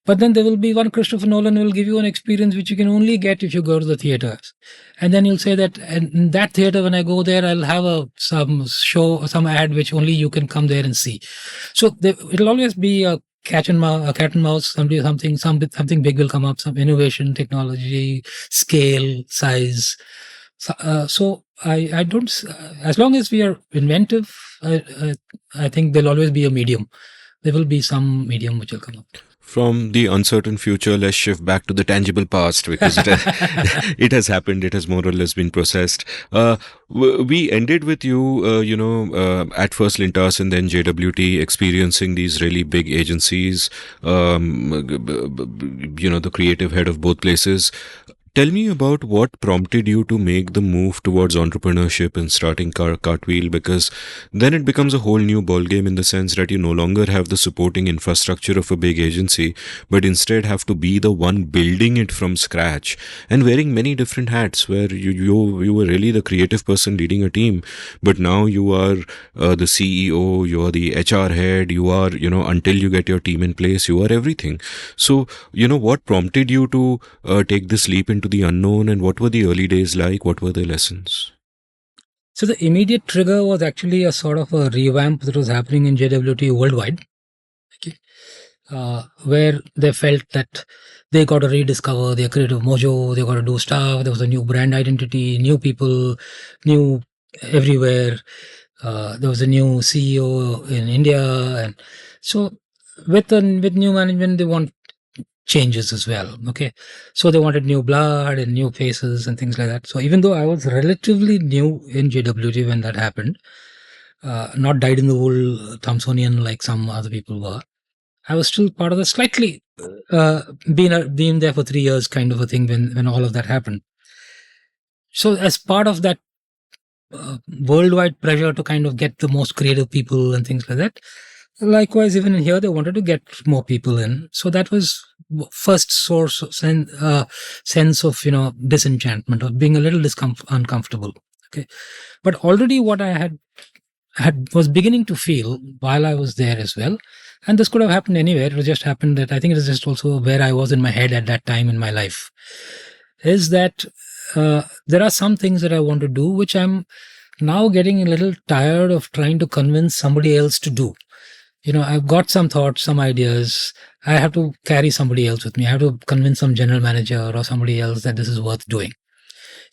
But then there will be one Christopher Nolan will give you an experience which you can only get if you go to the theaters. And then you'll say that in that theater, when I go there, I'll have some show or some ad which only you can come there and see. So it'll always be a cat and mouse, something big will come up, some innovation, technology, scale, size. So I don't, as long as we are inventive, I think there'll always be a medium. There will be some medium which will come up. From the uncertain future, let's shift back to the tangible past, because it has happened. It has more or less been processed. We ended with you, at first Lintas and then JWT, experiencing these really big agencies, the creative head of both places. Tell me about what prompted you to make the move towards entrepreneurship and starting Cartwheel, because then it becomes a whole new ballgame in the sense that you no longer have the supporting infrastructure of a big agency, but instead have to be the one building it from scratch and wearing many different hats, where you were really the creative person leading a team, but now you are the CEO, you are the HR head, you are, until you get your team in place, you are everything. So, what prompted you to take this leap into the unknown, and what were the early days like? What were the lessons? So the immediate trigger was actually a sort of a revamp that was happening in JWT worldwide, okay, where they felt that they got to rediscover their creative mojo, they got to do stuff. There was a new brand identity, new people, new everywhere. There was a new CEO in India, and so with new management, they want changes as well. Okay. So they wanted new blood and new faces and things like that. So even though I was relatively new in JWT when that happened, not dyed in the wool Thompsonian like some other people were, I was still part of the slightly been there for 3 years kind of a thing when all of that happened. So as part of that worldwide pressure to kind of get the most creative people and things like that, likewise, even in here, they wanted to get more people in. So that was first source of sense of, disenchantment, of being a little uncomfortable. Okay. But already what I had was beginning to feel while I was there as well. And this could have happened anywhere. It just happened that I think it is just also where I was in my head at that time in my life, is that there are some things that I want to do, which I'm now getting a little tired of trying to convince somebody else to do. I've got some thoughts, some ideas. I have to carry somebody else with me. I have to convince some general manager or somebody else that this is worth doing.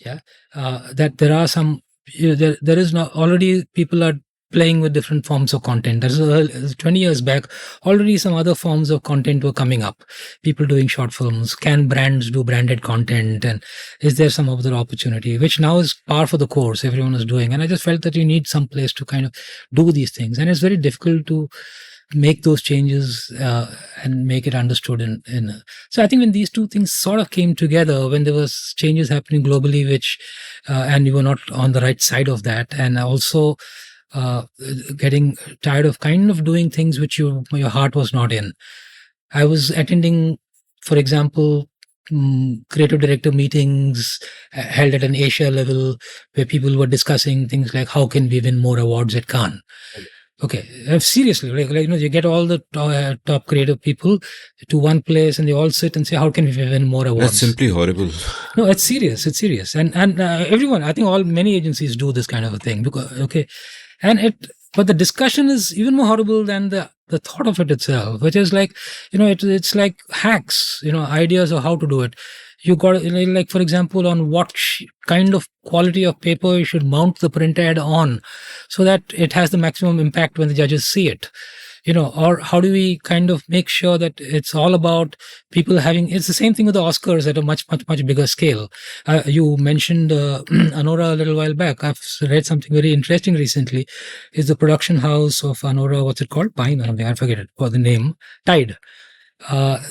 Yeah. That there are some, there is not, already people are playing with different forms of content. That is 20 years back, already some other forms of content were coming up. People doing short films. Can brands do branded content? And is there some other opportunity, which now is par for the course, everyone is doing. And I just felt that you need some place to kind of do these things. And it's very difficult to make those changes and make it understood so I think when these two things sort of came together, when there was changes happening globally, which and you were not on the right side of that, and also getting tired of kind of doing things which your heart was not in. I was attending, for example, creative director meetings held at an Asia level, where people were discussing things like how can we win more awards at Cannes. Okay, seriously, you get all the top creative people to one place, and they all sit and say, "How can we win more awards?" That's simply horrible. No, it's serious. It's serious, and everyone. I think many agencies do this kind of a thing. Okay, but the discussion is even more horrible than the thought of it itself, which is like, it's like hacks, ideas of how to do it. You got, like, for example, on what kind of quality of paper you should mount the print ad on so that it has the maximum impact when the judges see it. Or how do we kind of make sure that it's all about people it's the same thing with the Oscars at a much, much, much bigger scale. You mentioned Anora a little while back. I've read something very interesting recently. Is the production house of Anora, what's it called? Pine or something, I forget it, for the name, Tide.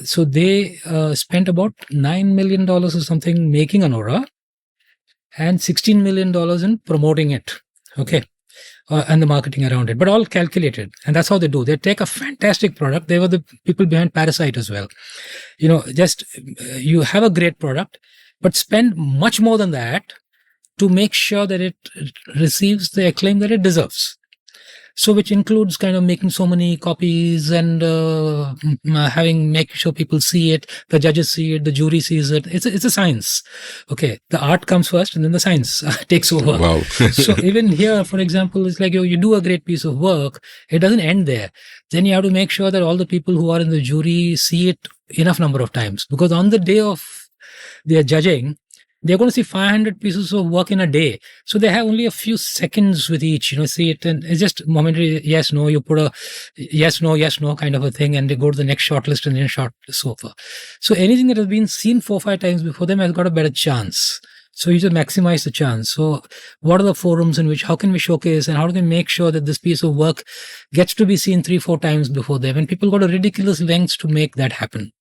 So they spent about $9 million or something making Anora and $16 million in promoting it. Okay. And the marketing around it, but all calculated. And that's how they do. They take a fantastic product. They were the people behind Parasite as well. You have a great product, but spend much more than that to make sure that it receives the acclaim that it deserves. So, which includes kind of making so many copies and making sure people see it, the judges see it, the jury sees it. It's a science. Okay, the art comes first, and then the science takes over. Wow. So even here, for example, it's like you do a great piece of work. It doesn't end there. Then you have to make sure that all the people who are in the jury see it enough number of times, because on the day of their judging, they're going to see 500 pieces of work in a day. So they have only a few seconds with each, see it. And it's just momentary, yes, no, you put a yes, no kind of a thing, and they go to the next shortlist and then short so far. So anything that has been seen 4 or 5 times before them has got a better chance. So you just maximize the chance. So what are the forums in which, how can we showcase, and how do we make sure that this piece of work gets to be seen 3 or 4 times before them? And people go to ridiculous lengths to make that happen.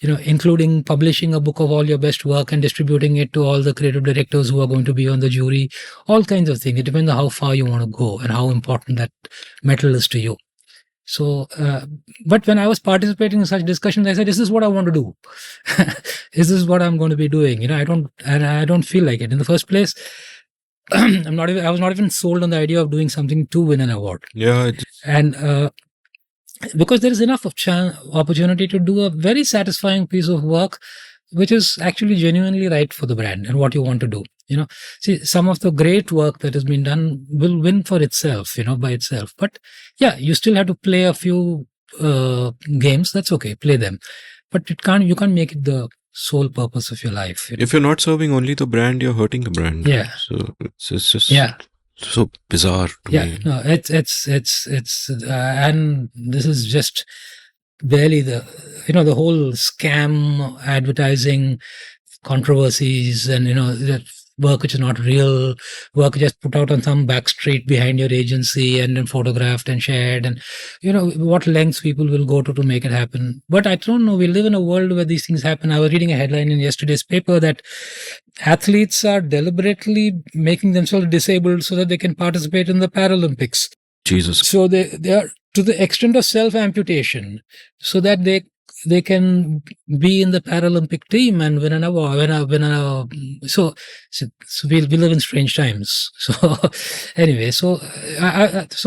Including publishing a book of all your best work and distributing it to all the creative directors who are going to be on the jury, all kinds of things. It depends on how far you want to go and how important that metal is to you. So, but when I was participating in such discussions, I said, this is what I want to do. This is what I'm going to be doing. I don't feel like it. In the first place, I was not even sold on the idea of doing something to win an award. Yeah. Because there is enough of opportunity to do a very satisfying piece of work, which is actually genuinely right for the brand and what you want to do. See, some of the great work that has been done will win for itself, by itself. But yeah, you still have to play a few games. That's okay, play them. But you can't make it the sole purpose of your life. If you're not serving only the brand, you're hurting the brand. Yeah. So it's just so bizarre to me. No, it's and this is just barely the whole scam advertising controversies, and that work which is not real, work just put out on some back street behind your agency and then photographed and shared, and what lengths people will go to make it happen. But I don't know, we live in a world where these things happen. I was reading a headline in yesterday's paper that athletes are deliberately making themselves disabled so that they can participate in the Paralympics. Jesus. So they are to the extent of self-amputation so that they can be in the Paralympic team and win an award. So we live in strange times. So anyway, so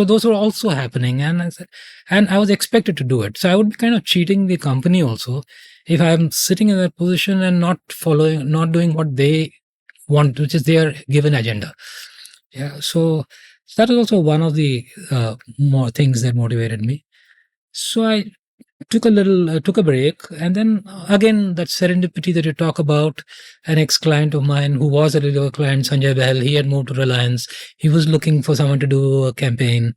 those were also happening, and I was expected to do it. So I would be kind of cheating the company also if I'm sitting in that position and not doing what they want, which is their given agenda. Yeah. So that is also one of the more things that motivated me. So I took a break, and then again that serendipity that you talk about. An ex-client of mine who was a regular client, Sanjay Bahal, he had moved to Reliance. He was looking for someone to do a campaign,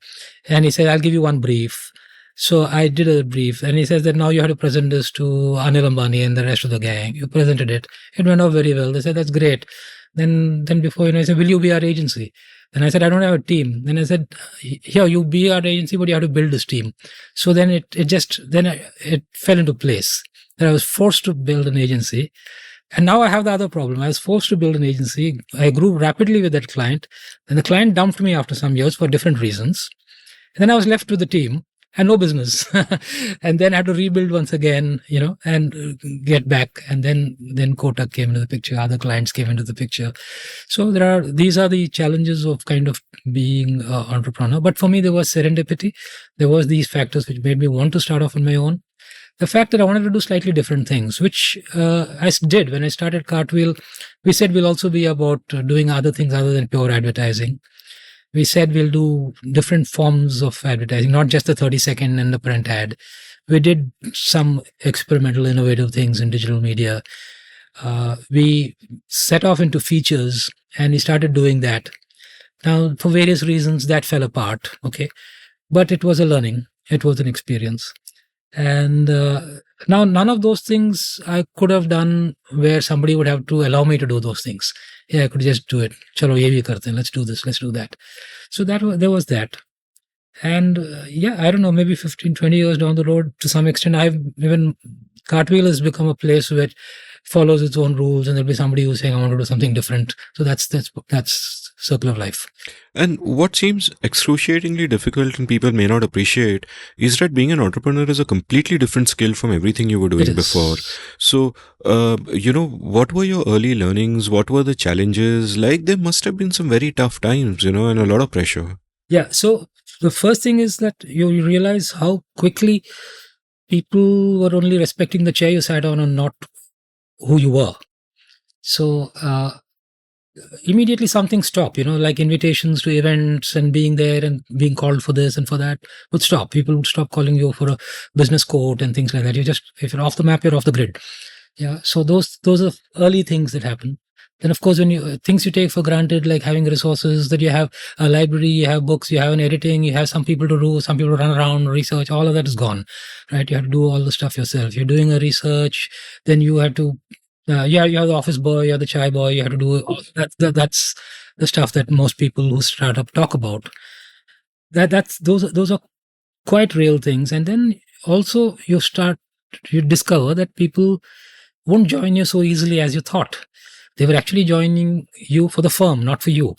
and he said, I'll give you one brief. So I did a brief, and he says that now you have to present this to Anil Ambani and the rest of the gang. You presented it. It went off very well. They said, that's great. Then before, he said, will you be our agency? And I said, I don't have a team. Then I said, here, you be our agency, but you have to build this team. So then it fell into place that I was forced to build an agency. And now I have the other problem. I was forced to build an agency. I grew rapidly with that client. And the client dumped me after some years for different reasons. And then I was left with the team and no business. And then I had to rebuild once again, and get back. And then Kotak came into the picture. Other clients came into the picture. So these are the challenges of kind of being an entrepreneur. But for me, there was serendipity. There was these factors which made me want to start off on my own. The fact that I wanted to do slightly different things, which I did when I started Cartwheel. We said we'll also be about doing other things other than pure advertising. We said we'll do different forms of advertising, not just the 30-second and the print ad. We did some experimental, innovative things in digital media. We set off into features and we started doing that. Now, for various reasons, that fell apart. Okay. But it was a learning. It was an experience. And now none of those things I could have done where somebody would have to allow me to do those things. Yeah, I could just do it. Chalo, ye bhi karte hain. Let's do this. Let's do that. So there was that. And I don't know, maybe 15, 20 years down the road, to some extent, Cartwheel has become a place which follows its own rules, and there'll be somebody who's saying, I want to do something different. So that's circle of life. And what seems excruciatingly difficult and people may not appreciate is that being an entrepreneur is a completely different skill from everything you were doing before. So, what were your early learnings? What were the challenges? Like, there must have been some very tough times, and a lot of pressure. Yeah. So the first thing is that you realize how quickly people were only respecting the chair you sat on and not who you were. So, immediately something stopped, like invitations to events and being there and being called for this and for that would stop. People would stop calling you for a business quote and things like that. If you're off the map, you're off the grid. Yeah. So those are early things that happen. Then of course, when things you take for granted, like having resources, that you have a library, you have books, you have an editing, you have some people to do, some people to run around, research, all of that is gone, right? You have to do all the stuff yourself. You're doing a research, then you have to you have the office boy, you have the chai boy, you have to do all that's the stuff that most people who start up talk about. Those are quite real things. And then also you discover that people won't join you so easily as you thought. They were actually joining you for the firm, not for you.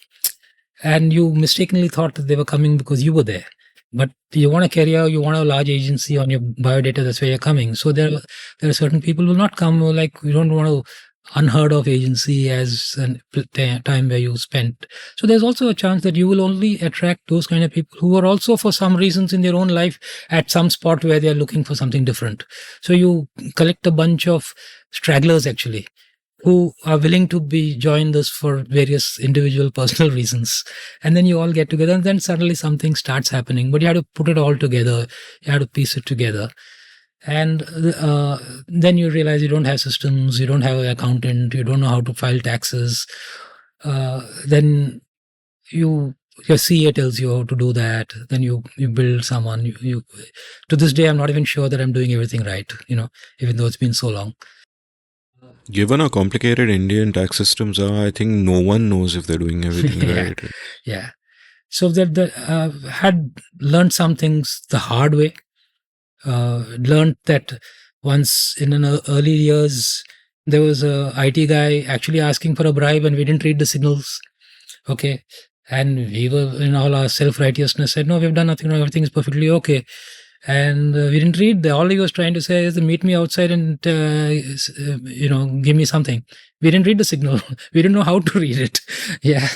And you mistakenly thought that they were coming because you were there. But you want a career, you want a large agency on your biodata, that's where you're coming. So there are certain people who will not come, like we don't want a unheard of agency as a time where you spent. So there's also a chance that you will only attract those kind of people who are also for some reasons in their own life at some spot where they're looking for something different. So you collect a bunch of stragglers actually, who are willing to join this for various individual personal reasons. And then you all get together and then suddenly something starts happening, but you have to put it all together. You have to piece it together. And then you realize you don't have systems, you don't have an accountant, you don't know how to file taxes. Then your CA tells you how to do that. Then you build someone. To this day, I'm not even sure that I'm doing everything right, even though it's been so long. Given how complicated Indian tax systems are, I think no one knows if they're doing everything right. Yeah. So that had learned some things the hard way. Learned that once in an early years, there was a IT guy actually asking for a bribe and we didn't read the signals. Okay. And we were in all our self-righteousness said, no, we've done nothing wrong. Everything is perfectly okay. And we didn't read. All he was trying to say is meet me outside and, give me something. We didn't read the signal. We didn't know how to read it. Yeah.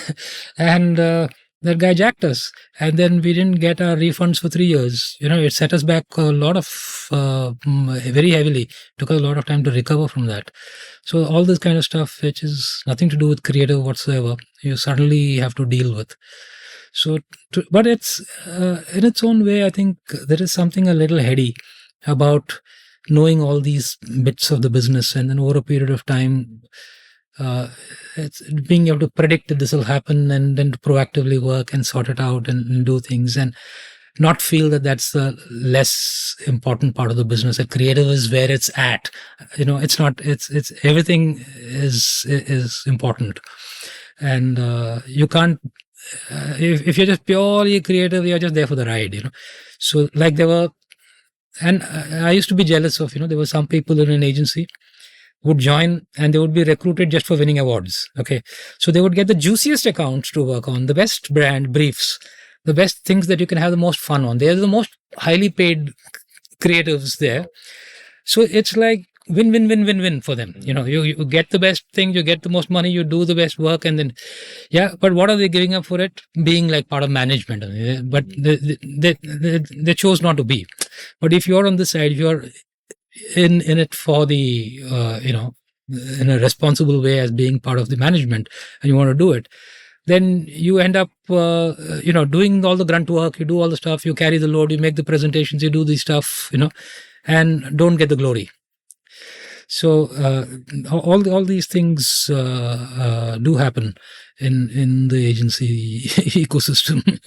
And that guy jacked us. And then we didn't get our refunds for 3 years. It set us back a lot of, very heavily. Took us a lot of time to recover from that. So all this kind of stuff, which is nothing to do with creative whatsoever, you suddenly have to deal with. So, but it's in its own way, I think there is something a little heady about knowing all these bits of the business, and then over a period of time, it's being able to predict that this will happen and then to proactively work and sort it out and do things and not feel that that's the less important part of the business. That creative is where it's at. It's not. It's everything is important, and you can't if you're just purely creative, you're just there for the ride, So like there were, and I used to be jealous of, there were some people in an agency would join and they would be recruited just for winning awards. Okay. So they would get the juiciest accounts to work on, the best brand briefs, the best things that you can have the most fun on. They're the most highly paid creatives there. So it's like win, win, win, win, win for them. You get the best thing, you get the most money, you do the best work, and then, but what are they giving up for it? Being like part of management. But they chose not to be. But if you're on the side, if you're in it for the, in a responsible way as being part of the management and you want to do it, then you end up, doing all the grunt work, you do all the stuff, you carry the load, you make the presentations, you do the stuff, and don't get the glory. So all these things do happen in the agency ecosystem.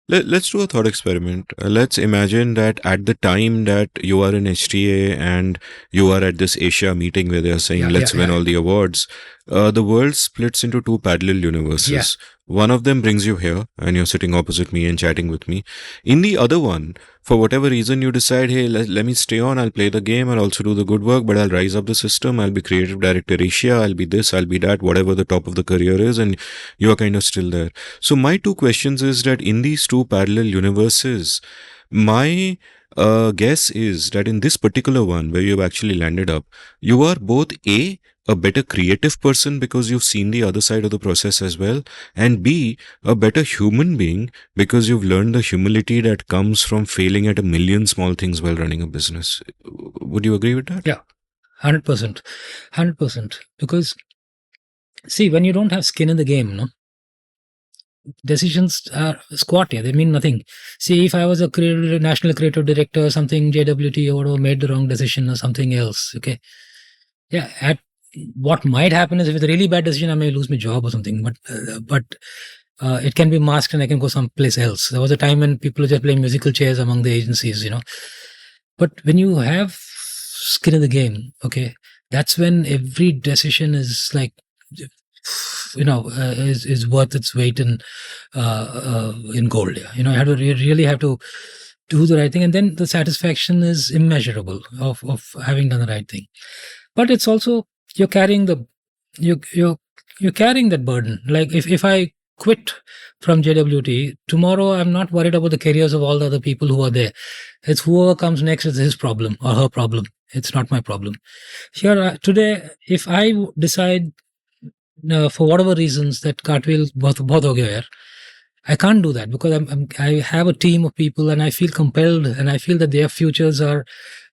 Let's do a thought experiment. Let's imagine that at the time that you are in HTA and you are at this Asia meeting where they are saying, let's win all the awards, the world splits into two parallel universes. Yeah. One of them brings you here and you're sitting opposite me and chatting with me. In the other one, for whatever reason, you decide, hey, let me stay on. I'll play the game. I'll also do the good work, but I'll rise up the system. I'll be creative director Asia. I'll be this, I'll be that, whatever the top of the career is. And you are kind of still there. So my two questions is that in these two parallel universes, my guess is that in this particular one where you've actually landed up, you are both a better creative person because you've seen the other side of the process as well, and B, a better human being because you've learned the humility that comes from failing at a million small things while running a business. Would you agree with that? Yeah, 100%. 100%. Because, see, when you don't have skin in the game, decisions are squat here. They mean nothing. See, if I was a national creative director or something, JWT or whatever, made the wrong decision or something else, okay? Yeah, what might happen is if it's a really bad decision, I may lose my job or something, but it can be masked and I can go someplace else. There was a time when people were just playing musical chairs among the agencies, But when you have skin in the game, okay, that's when every decision is like, is worth its weight in gold. You really have to do the right thing, and then the satisfaction is immeasurable of having done the right thing. But it's also you're carrying you're carrying that burden. Like if I quit from JWT tomorrow, I'm not worried about the careers of all the other people who are there. It's whoever comes next is his problem or her problem. It's not my problem. Here today, if I decide for whatever reasons that Cartwheel bahut ho gaya yaar, I can't do that because I have a team of people and I feel compelled and I feel that their futures are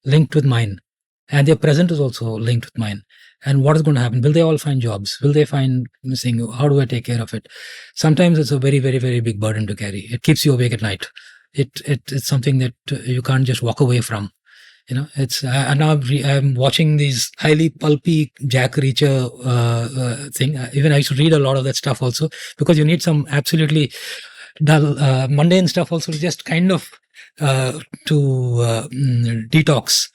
linked with mine and their present is also linked with mine. And what is going to happen? Will they all find jobs? Will they find missing? How do I take care of it? Sometimes it's a very, very, very big burden to carry. It keeps you awake at night. It's something that you can't just walk away from. It's now I'm watching these highly pulpy Jack Reacher thing. Even I used to read a lot of that stuff also because you need some absolutely dull, mundane stuff also to just kind of detox.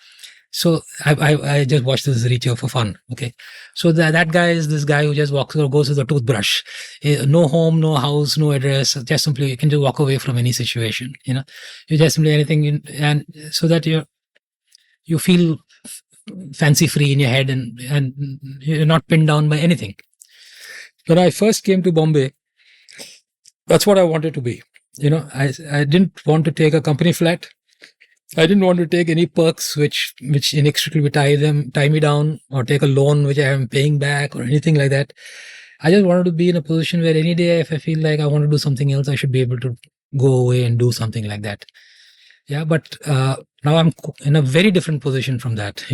So I just watched this Reacher for fun. Okay, so that guy is this guy who just goes with a toothbrush, no home, no house, no address, just simply you can just walk away from any situation. You just simply anything, and so that you feel fancy free in your head and you're not pinned down by anything. When I first came to Bombay, that's what I wanted to be. I didn't want to take a company flat. I didn't want to take any perks which inextricably tie me down or take a loan which I am paying back or anything like that. I just wanted to be in a position where any day if I feel like I want to do something else, I should be able to go away and do something like that. Yeah, but now I'm in a very different position from that,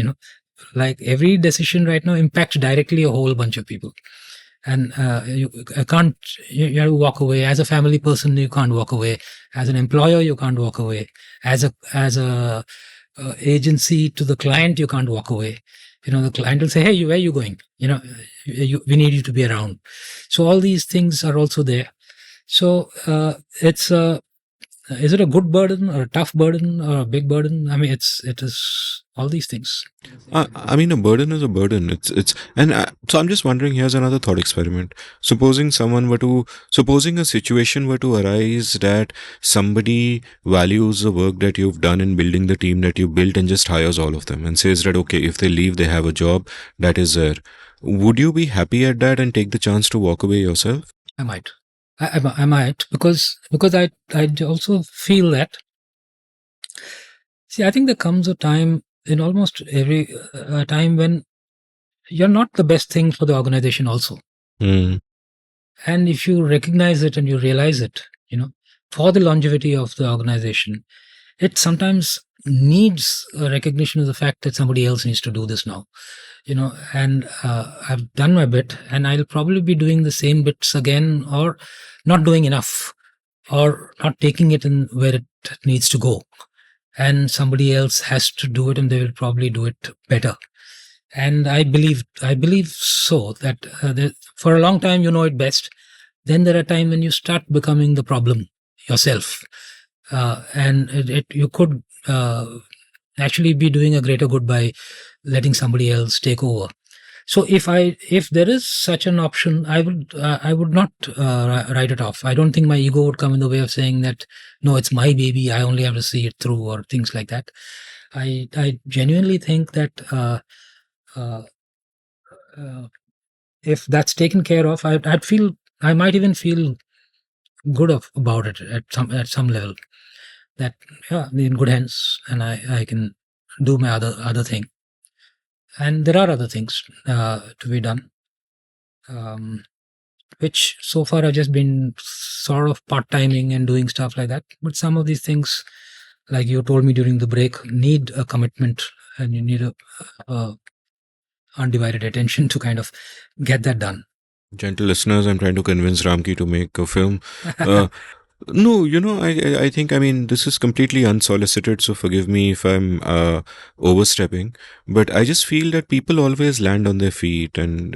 like every decision right now impacts directly a whole bunch of people. And you have to walk away. As a family person, you can't walk away. As an employer, you can't walk away. As a agency to the client, you can't walk away. The client will say, hey, where are you going? We need you to be around. So all these things are also there. So is it a good burden or a tough burden or a big burden? I mean, it is all these things. I mean, a burden is a burden. So I'm just wondering. Here's another thought experiment. Supposing a situation were to arise that somebody values the work that you've done in building the team that you built and just hires all of them and says that okay, if they leave, they have a job that is there. Would you be happy at that and take the chance to walk away yourself? I might. I might because I also feel that. See, I think there comes a time in almost every time when you're not the best thing for the organization also. Hmm. And if you recognize it and you realize it, for the longevity of the organization, it sometimes needs a recognition of the fact that somebody else needs to do this now. And I've done my bit, and I'll probably be doing the same bits again, or not doing enough, or not taking it in where it needs to go. And somebody else has to do it, and they will probably do it better. And I believe so that for a long time you know it best. Then there are times when you start becoming the problem yourself, and you could actually be doing a greater good by letting somebody else take over. So if there is such an option, I would not write it off. I don't think my ego would come in the way of saying that no, it's my baby, I only have to see it through, or things like that. I genuinely think that if that's taken care of, I might even feel good about it at some level. That I'm in good hands, and I can do my other thing. And there are other things to be done, which so far I've just been sort of part-timing and doing stuff like that. But some of these things, like you told me during the break, need a commitment, and you need a undivided attention to kind of get that done. Gentle listeners, I'm trying to convince Ramki to make a film. No, I think, I mean, this is completely unsolicited, so forgive me if I'm overstepping, but I just feel that people always land on their feet, and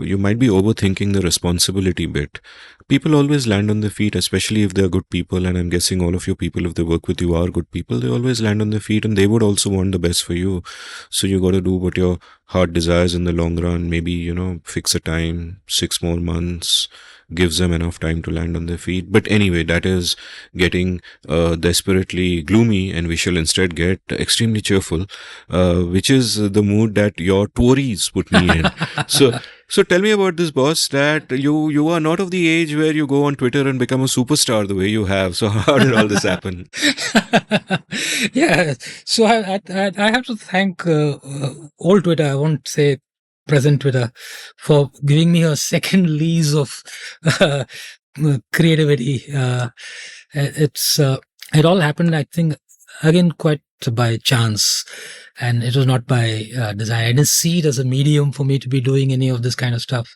you might be overthinking the responsibility bit. People always land on their feet, especially if they're good people, and I'm guessing all of your people, if they work with you, are good people. They always land on their feet, and they would also want the best for you. So you got to do what your heart desires in the long run. Maybe, fix a time, 6 more months, gives them enough time to land on their feet. But anyway, that is getting desperately gloomy, and we shall instead get extremely cheerful, which is the mood that your Tories put me in. So tell me about this, boss, that you are not of the age where you go on Twitter and become a superstar the way you have. So how did all this happen? Yeah, so I have to thank old Twitter. I won't say present Twitter, for giving me a second lease of creativity. It all happened, I think, again, quite by chance, and it was not by design. I didn't see it as a medium for me to be doing any of this kind of stuff.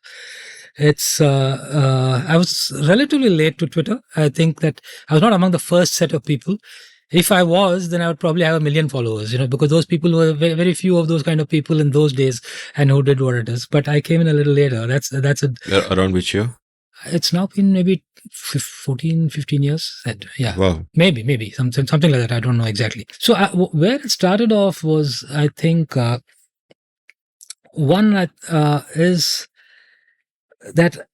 It's I was relatively late to Twitter. I think that I was not among the first set of people. If I was, then I would probably have 1 million followers, because those people were very, very few of those kind of people in those days, and who did what it is. But I came in a little later. That's Around which year? It's now been maybe 14, 15 years. Yeah. Wow. Maybe something like that. I don't know exactly. So where it started off was, I think, one is that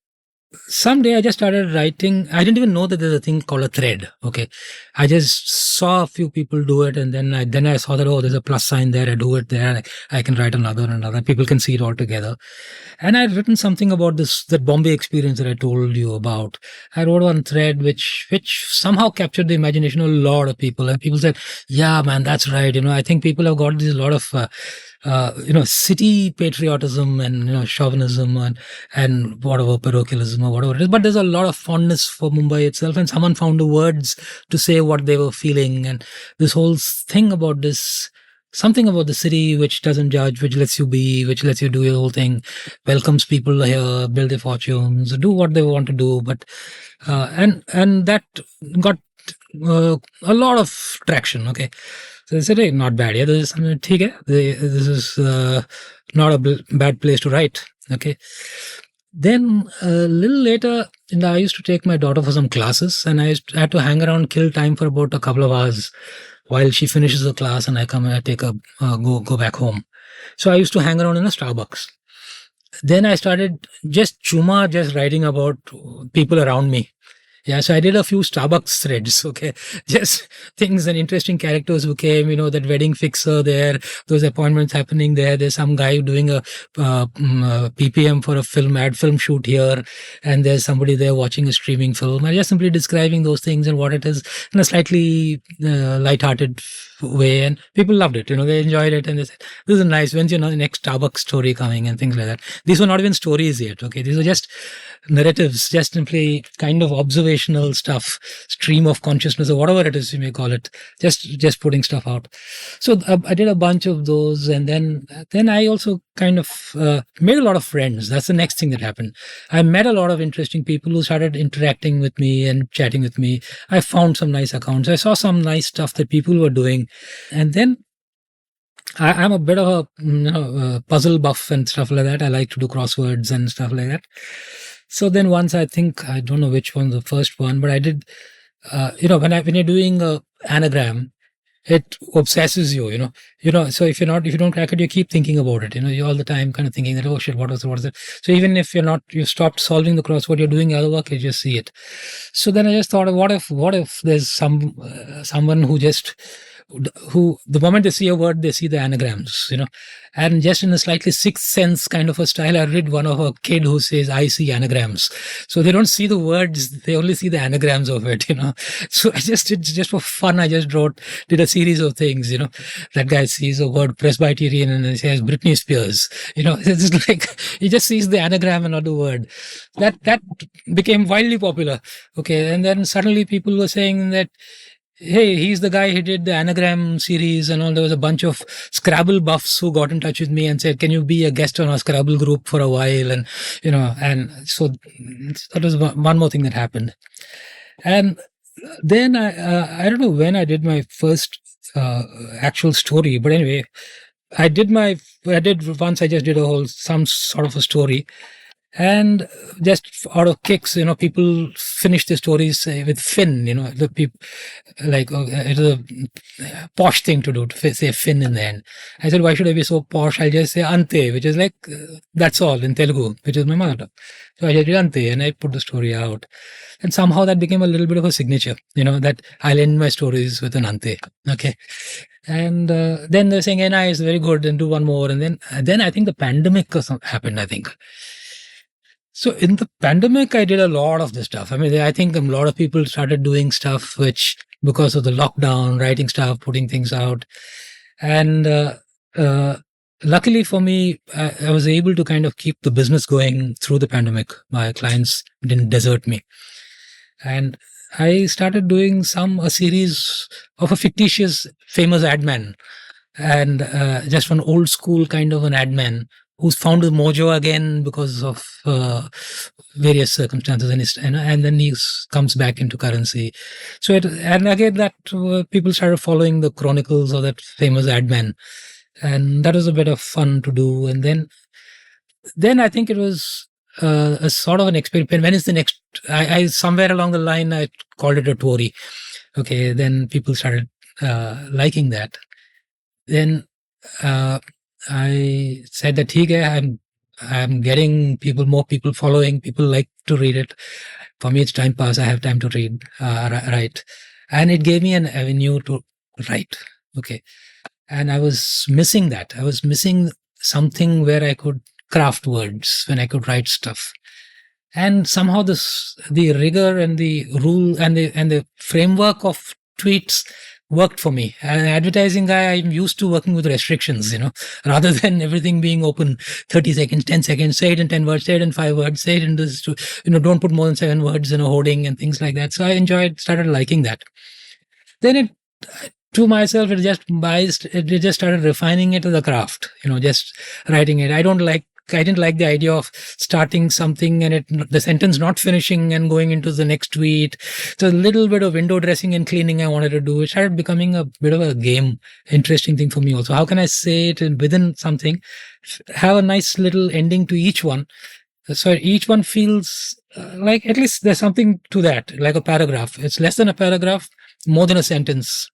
someday I just started writing. I didn't even know that there's a thing called a thread. Okay. I just saw a few people do it, and then I saw that, oh, there's a plus sign there. I do it there, and I can write another. People can see it all together. And I'd written something about that Bombay experience that I told you about. I wrote one thread which somehow captured the imagination of a lot of people. And people said, yeah, man, that's right. I think people have got this lot of city patriotism and chauvinism and whatever, parochialism or whatever it is. But there's a lot of fondness for Mumbai itself, and someone found the words to say what they were feeling. And this whole thing about this, something about the city which doesn't judge, which lets you be, which lets you do your whole thing, welcomes people here, build their fortunes, do what they want to do. But and that got a lot of traction. Okay. So they said, hey, not bad. Yeah, this is not a bad place to write. Okay. Then a little later, I used to take my daughter for some classes, and I had to hang around, kill time for about a couple of hours while she finishes the class and I come and I take a go back home. So I used to hang around in a Starbucks. Then I started just writing about people around me. Yeah, so I did a few Starbucks threads, okay? Just things and interesting characters who came, that wedding fixer there, those appointments happening there. There's some guy doing a PPM for a ad film shoot here, and there's somebody there watching a streaming film. I just simply describing those things and what it is in a slightly light-hearted way, and people loved it. They enjoyed it, and they said, "This is nice. When's your next Starbucks story coming?" and things like that. These were not even stories yet. Okay, these were just narratives, just simply kind of observational stuff, stream of consciousness, or whatever it is you may call it. Just putting stuff out. So I did a bunch of those, and then I also kind of made a lot of friends. That's the next thing that happened. I met a lot of interesting people who started interacting with me and chatting with me. I found some nice accounts. I saw some nice stuff that people were doing. And then I'm a bit of a puzzle buff and stuff like that. I like to do crosswords and stuff like that. So then once I don't know which one, the first one, but I did, when you're doing a anagram, it obsesses you, so if you don't crack it, you keep thinking about it, you're all the time kind of thinking that, oh shit, what is it? So even if you've stopped solving the crossword, you're doing other work, you just see it. So then I just thought, what if there's someone who the moment they see a word, they see the anagrams, and just in a slightly sixth sense kind of a style, I read one of a kid who says, I see anagrams. So they don't see the words, they only see the anagrams of it, So I just for fun, I just did a series of things, that guy sees a word Presbyterian and he says Britney Spears, it's just like, he just sees the anagram and not the word. That became wildly popular. Okay. And then suddenly people were saying that, hey, he's the guy who did the anagram series and all. There was a bunch of Scrabble buffs who got in touch with me and said, can you be a guest on our Scrabble group for a while? And, and so that was one more thing that happened. And then I don't know when I did my first actual story, but anyway, I did once, I just did some sort of a story. And just out of kicks, people finish the stories with Finn, the people like, it's a posh thing to do, to say Finn in the end. I said, why should I be so posh? I'll just say Ante, which is like, that's all in Telugu, which is my mother tongue. So I just did Ante and I put the story out. And somehow that became a little bit of a signature, that I'll end my stories with an Ante. Okay. And then they're saying, hey, nice, very good, and do one more. And then I think the pandemic happened, I think. So in the pandemic, I did a lot of this stuff. I mean, I think a lot of people started doing stuff which, because of the lockdown, writing stuff, putting things out. And luckily for me, I was able to kind of keep the business going through the pandemic. My clients didn't desert me. And I started doing a series of a fictitious famous ad man, and just one old school kind of an ad man who's found his mojo again because of various circumstances, and then he comes back into currency. So and again that people started following the chronicles of that famous ad man, and that was a bit of fun to do. And then I think it was a sort of an experiment. When is the next? I somewhere along the line I called it a Tory. Okay, then people started liking that. Then I said that I'm getting more people following. People like to read it. For me, it's time pass. I have time to read, write, and it gave me an avenue to write. Okay, and I was missing that. I was missing something where I could craft words, when I could write stuff. And somehow the rigor and the rule and the framework of tweets worked for me. As an advertising guy, I'm used to working with restrictions, rather than everything being open 30 seconds, 10 seconds, say it in 10 words, say it in 5 words, say it in this, don't put more than 7 words in a hoarding and things like that. So I started liking that. Then to myself, it just started refining it as a craft, just writing it. I didn't like the idea of starting something and the sentence not finishing and going into the next tweet. So a little bit of window dressing and cleaning I wanted to do. It started becoming a bit of a game, interesting thing for me also. How can I say it within something, have a nice little ending to each one? So each one feels like at least there's something to that, like a paragraph. It's less than a paragraph, more than a sentence.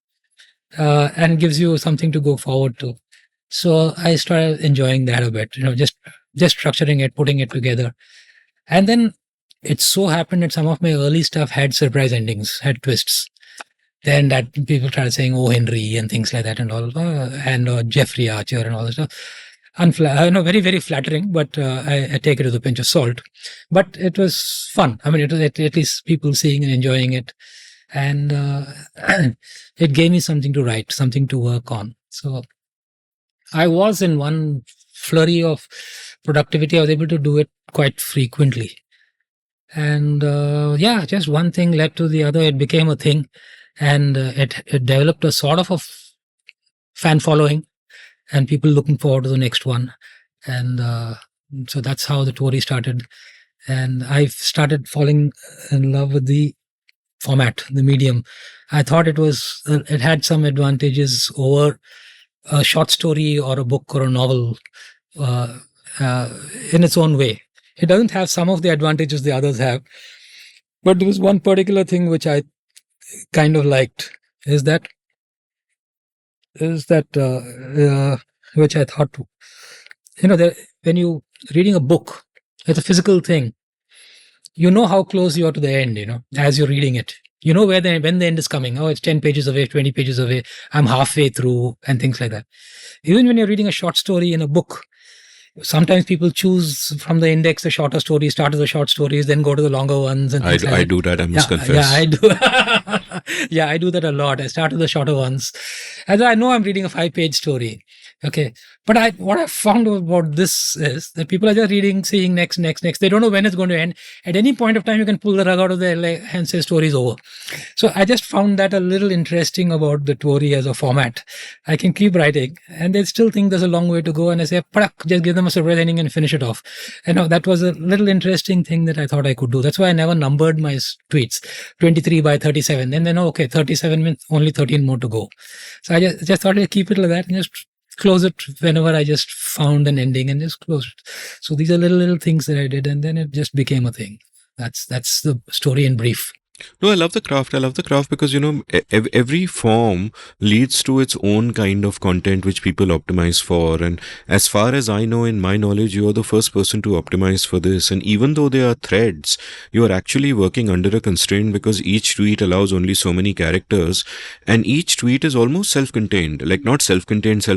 and gives you something to go forward to. So I started enjoying that a bit, just structuring it, putting it together. And then it so happened that some of my early stuff had surprise endings, had twists. Then that people started saying, "Oh, Henry," and things like that, and all, and Jeffrey Archer and all that stuff. Very, very flattering, but I take it with a pinch of salt. But it was fun. I mean, it was at least people seeing and enjoying it, and it gave me something to write, something to work on. So I was in one flurry of productivity. I was able to do it quite frequently. And just one thing led to the other. It became a thing, and it developed a sort of a fan following, and people looking forward to the next one. And so that's how the Tory started. And I started falling in love with the format, the medium. I thought it had some advantages over a short story or a book or a novel in its own way. It doesn't have some of the advantages the others have. But there was one particular thing which I kind of liked, is that which I thought, when you reading a book, it's a physical thing. You know how close you are to the end, as you're reading it. You know when the end is coming. Oh, it's 10 pages away, 20 pages away. I'm halfway through, and things like that. Even when you're reading a short story in a book, sometimes people choose from the index the shorter stories, start with the short stories, then go to the longer ones. And I do that, I must confess. Yeah, I do. Yeah, I do that a lot. I start with the shorter ones. As I know I'm reading a 5-page story. Okay. But what I found about this is that people are just reading, seeing next. They don't know when it's going to end. At any point of time, you can pull the rug out of their leg and say story's over. So I just found that a little interesting about the Tory as a format. I can keep writing, and they still think there's a long way to go. And I say, just give them a surprise ending and finish it off. That was a little interesting thing that I thought I could do. That's why I never numbered my tweets, 23 by 37. Then 37 means only 13 more to go. So I just thought I'd keep it like that and just close it whenever I just found an ending and just close it. So these are little things that I did, and then it just became a thing. That's the story in brief. No, I love the craft. Because, every form leads to its own kind of content which people optimize for. And as far as I know, in my knowledge, you are the first person to optimize for this. And even though they are threads, you are actually working under a constraint because each tweet allows only so many characters. And each tweet is almost self-contained. Like not self-contained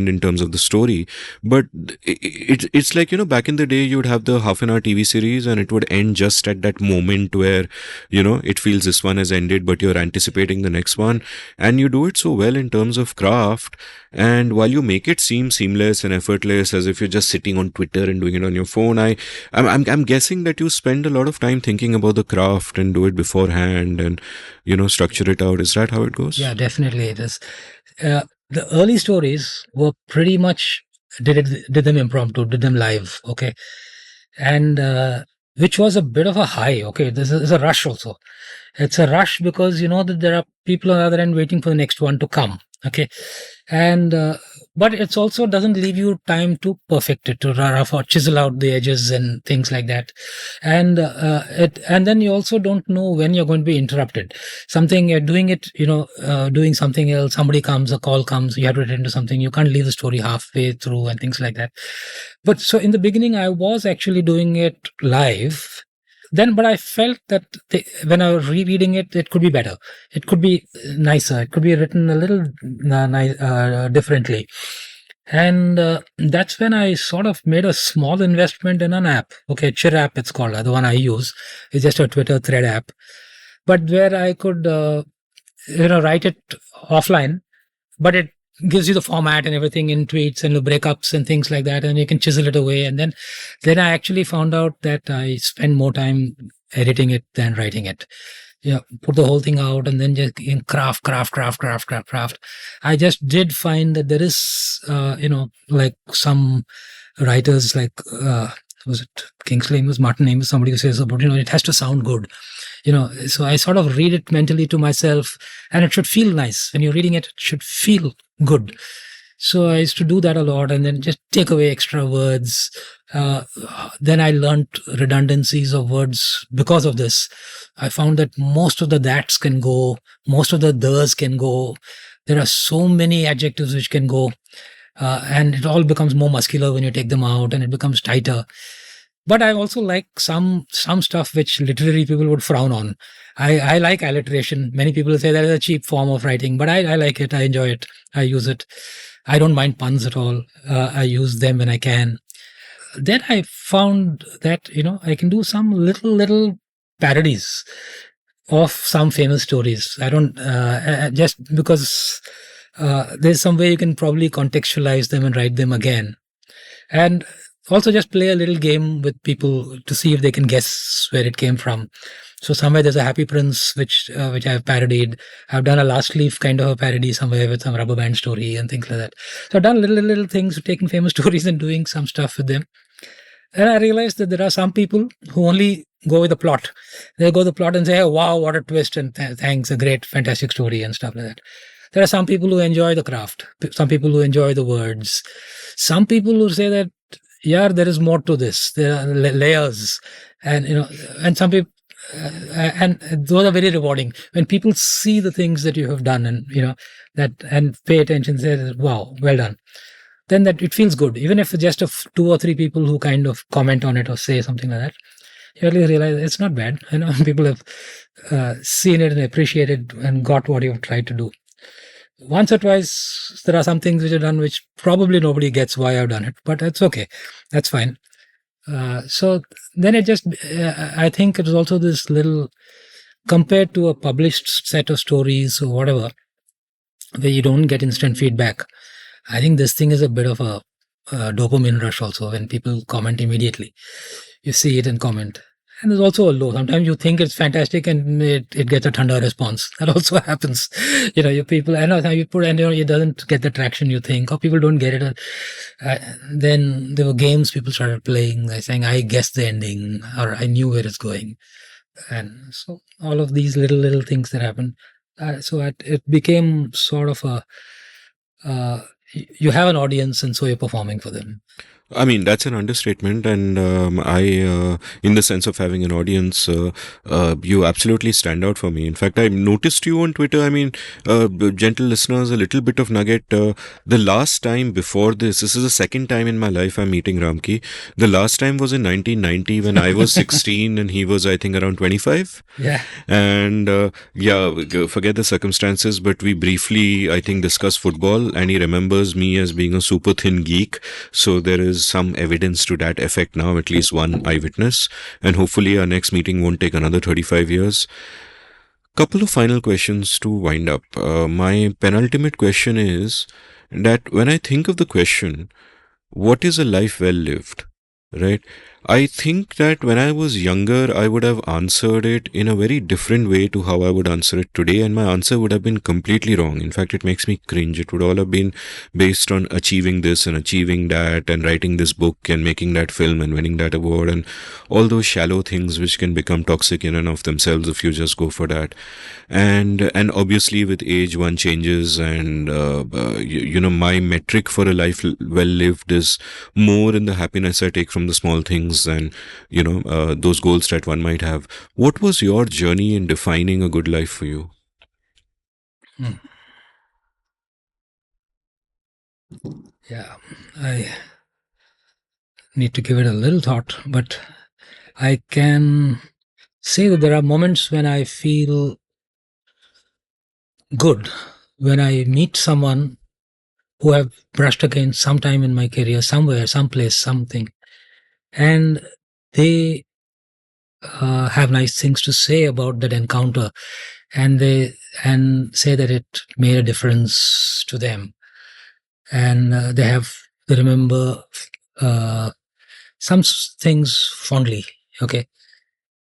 in terms of the story. But it's like, back in the day, you would have the half-an-hour TV series and it would end just at that moment where, it feels this one has ended, but you're anticipating the next one. And you do it so well in terms of craft. And while you make it seem seamless and effortless, as if you're just sitting on Twitter and doing it on your phone, I'm guessing that you spend a lot of time thinking about the craft and do it beforehand and, structure it out. Is that how it goes? Yeah, definitely it is. The early stories were pretty much did them impromptu, did them live. Okay. And, which was a bit of a high. Okay. This is a rush also. It's a rush because you know that there are people on the other end waiting for the next one to come. Okay. And, but it's also doesn't leave you time to perfect it, to rough or chisel out the edges and things like that. And, and then you also don't know when you're going to be interrupted. Something you're doing it, doing something else, somebody comes, a call comes, you have to attend to something. You can't leave the story halfway through and things like that. But so in the beginning, I was actually doing it live. But I felt that when I was rereading it, it could be better. It could be nicer. It could be written a little differently. And that's when I sort of made a small investment in an app. Okay, Cheer app it's called. The one I use. It's just a Twitter thread app. But where I could, write it offline, but it gives you the format and everything in tweets and the breakups and things like that, and you can chisel it away. And then I actually found out that I spend more time editing it than writing it. Put the whole thing out and then just craft. I just did find that there is, like some writers like, was it Kingsley Amis, Martin Amis, somebody who says about, it has to sound good. So I sort of read it mentally to myself, and it should feel nice. When you're reading it, it should feel good. So I used to do that a lot, and then just take away extra words. Then I learned redundancies of words because of this. I found that most of the that's can go, most of the the's can go. There are so many adjectives which can go, and it all becomes more muscular when you take them out, and it becomes tighter. But I also like some stuff which literary people would frown on. I like alliteration. Many people say that is a cheap form of writing, but I like it. I enjoy it. I use it. I don't mind puns at all. I use them when I can. Then I found that, I can do some little parodies of some famous stories. I don't, just because there's some way you can probably contextualize them and write them again. And also just play a little game with people to see if they can guess where it came from. So somewhere there's a Happy Prince, which I've parodied. I've done a Last Leaf kind of a parody somewhere with some rubber band story and things like that. So I've done little things, taking famous stories and doing some stuff with them. And I realized that there are some people who only go with the plot. They go with the plot and say, oh, wow, what a twist, and thanks, a great, fantastic story and stuff like that. There are some people who enjoy the craft, some people who enjoy the words, some people who say that, yeah, there is more to this. There are layers, and and some people, and those are very rewarding when people see the things that you have done, and that, and pay attention. Say, wow, well done. Then that it feels good, even if it's just two or three people who kind of comment on it or say something like that. You really realize it's not bad. People have seen it and appreciated and got what you've tried to do. Once or twice, there are some things which are done which probably nobody gets why I've done it, but that's okay. That's fine. So then it just, I think it was also this little, compared to a published set of stories or whatever, where you don't get instant feedback. I think this thing is a bit of a dopamine rush also when people comment immediately. You see it and comment. And there's also a low. Sometimes you think it's fantastic and it gets a thunder response. That also happens. You people, I know how you put, and it doesn't get the traction you think, or people don't get it. Then there were games people started playing, saying, I guessed the ending, or I knew where it's going. And so all of these little things that happen. So it became sort of you have an audience, and so you're performing for them. I mean, that's an understatement, and in the sense of having an audience, you absolutely stand out for me. In fact, I noticed you on Twitter. I mean, gentle listeners, a little bit of nugget. The last time before this is the second time in my life I'm meeting Ramki. The last time was in 1990 when I was 16 and he was, I think, around 25. Yeah. And forget the circumstances, but we briefly, I think, discussed football, and he remembers me as being a super thin geek. So there is some evidence to that effect now, at least one eyewitness, and hopefully our next meeting won't take another 35 years. Couple of final questions to wind up. My penultimate question is that when I think of the question, what is a life well lived, right? I think that when I was younger, I would have answered it in a very different way to how I would answer it today, and my answer would have been completely wrong. In fact, it makes me cringe. It would all have been based on achieving this and achieving that and writing this book and making that film and winning that award and all those shallow things which can become toxic in and of themselves if you just go for that. And obviously with age one changes, and my metric for a life well lived is more in the happiness I take from the small things and those goals that one might have. What was your journey in defining a good life for you? Yeah, I need to give it a little thought, but I can say that there are moments when I feel good, when I meet someone who I've brushed against sometime in my career, somewhere, someplace, something, and they have nice things to say about that encounter, and they say that it made a difference to them, and they remember some things fondly. Okay,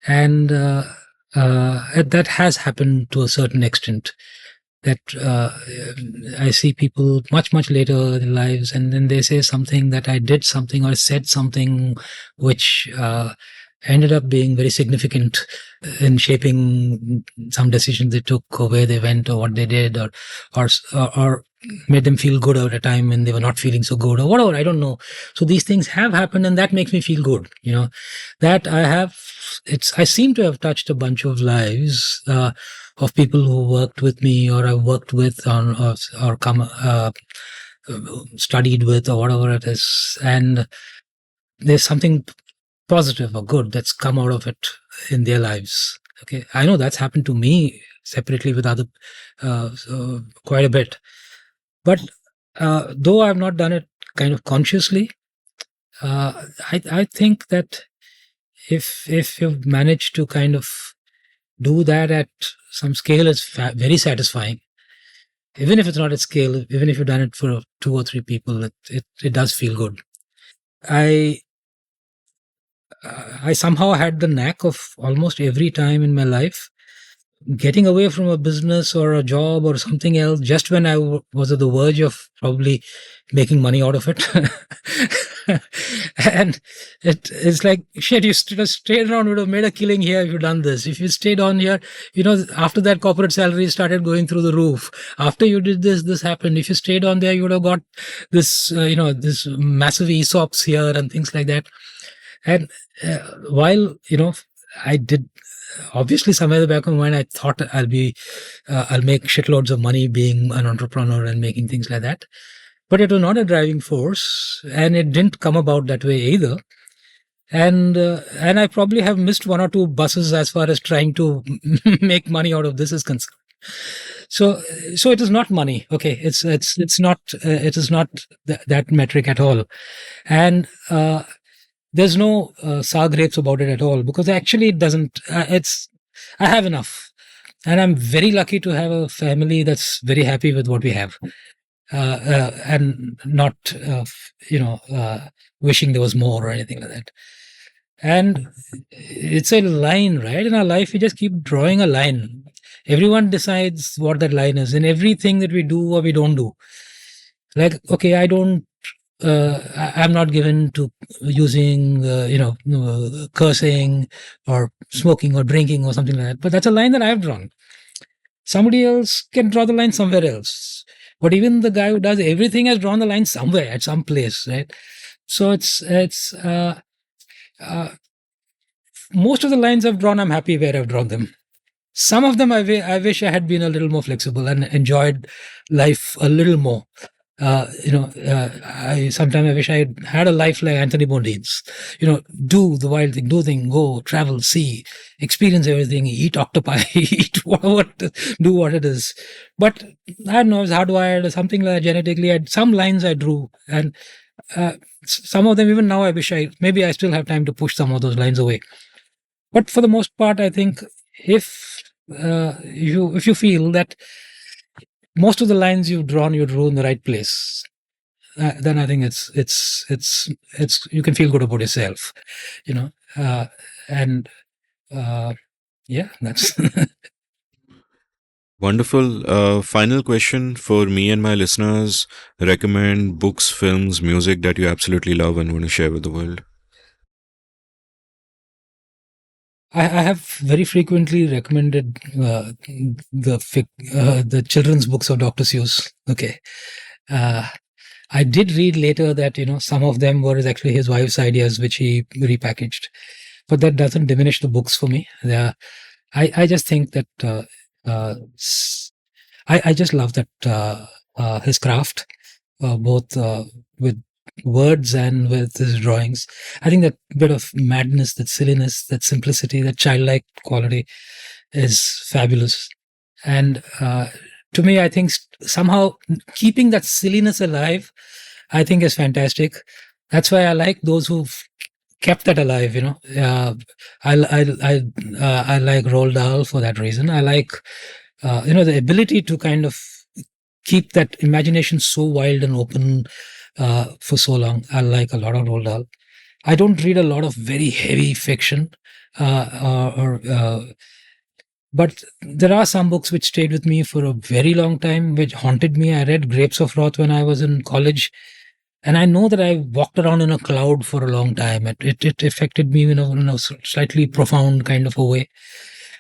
and that has happened to a certain extent. That I see people much later in their lives, and then they say something that I did something or said something which ended up being very significant in shaping some decisions they took, or where they went, or what they did, or made them feel good at a time when they were not feeling so good, or whatever. I don't know. So these things have happened, and that makes me feel good. That I seem to have touched a bunch of lives. of people who worked with me or I've worked with on or come studied with or whatever it is, and there's something positive or good that's come out of it in their lives. Okay, I know that's happened to me separately with other quite a bit, but though I've not done it kind of consciously, I think that if you've managed to kind of do that at some scale, it's very satisfying. Even if it's not at scale, even if you've done it for 2 or 3 people, it does feel good. I somehow had the knack of almost every time in my life getting away from a business or a job or something else just when I was at the verge of probably making money out of it. And it's like, shit, you stayed around, would have made a killing here if you'd done this. If you stayed on here, after that corporate salary started going through the roof. After you did this happened. If you stayed on there, you would have got this, this massive ESOPs here and things like that. And while, I did, obviously somewhere in the back of my mind, I thought I'll make shitloads of money being an entrepreneur and making things like that. But it was not a driving force, and it didn't come about that way either. And I probably have missed 1 or 2 buses as far as trying to make money out of this is concerned. So it is not money. Okay. It's not, it is not that metric at all. And, there's no sour grapes about it at all, because actually it doesn't, I have enough, and I'm very lucky to have a family that's very happy with what we have, and not, wishing there was more or anything like that. And it's a line, right? In our life, we just keep drawing a line. Everyone decides what that line is in everything that we do or we don't do. Like, okay, I'm not given to using, cursing or smoking or drinking or something like that. But that's a line that I've drawn. Somebody else can draw the line somewhere else. But even the guy who does everything has drawn the line somewhere at some place, right? So it's most of the lines I've drawn, I'm happy where I've drawn them. Some of them I wish I had been a little more flexible and enjoyed life a little more. I sometimes wish I had a life like Anthony Bourdain's. Do the wild thing, go, travel, see, experience everything, eat octopi, eat whatever, do what it is. But I don't know, I was hardwired or something like that genetically. Some lines I drew, and some of them even now I wish maybe I still have time to push some of those lines away. But for the most part, I think if you feel that most of the lines you've drawn in the right place, then I think it's you can feel good about yourself, and that's Wonderful. Final question for me and my listeners. Recommend books, films, music that you absolutely love and want to share with the world. I have very frequently recommended the children's books of Dr. Seuss. Okay. I did read later that, some of them were actually his wife's ideas, which he repackaged. But that doesn't diminish the books for me. I just think that I just love that his craft, both with words and with his drawings. I think that bit of madness, that silliness, that simplicity, that childlike quality is fabulous. And to me, I think somehow keeping that silliness alive, I think is fantastic. That's why I like those who've kept that alive. I like Roald Dahl for that reason. I like the ability to kind of keep that imagination so wild and open for so long. I like a lot of Roald Dahl. I don't read a lot of very heavy fiction, but there are some books which stayed with me for a very long time, which haunted me. I read Grapes of Wrath when I was in college, and I know that I walked around in a cloud for a long time. It affected me in a slightly profound kind of a way.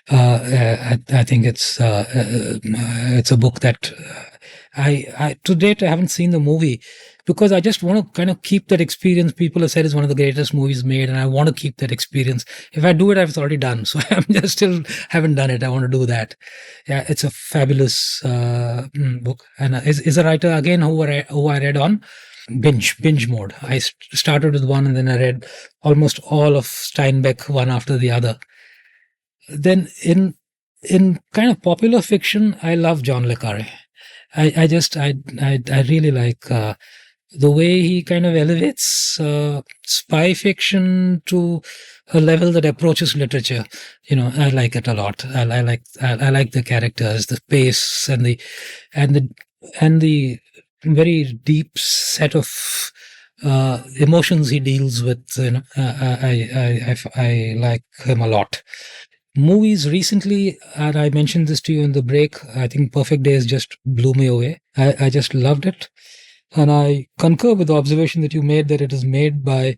I think it's a book that I to date I haven't seen the movie because I just want to kind of keep that experience. People have said it's one of the greatest movies made, and I want to keep that experience. If I do it, I've already done. So I'm just still haven't done it. I want to do that. Yeah, it's a fabulous book, and is a writer again who I read on binge mode. I started with one, and then I read almost all of Steinbeck one after the other. Then in kind of popular fiction, I love John le Carre. I really like the way he kind of elevates spy fiction to a level that approaches literature. I like it a lot. I like the characters, the pace, and the very deep set of emotions he deals with. I like him a lot. Movies recently, and I mentioned this to you in the break, I think Perfect Days just blew me away. I just loved it. And I concur with the observation that you made that it is made by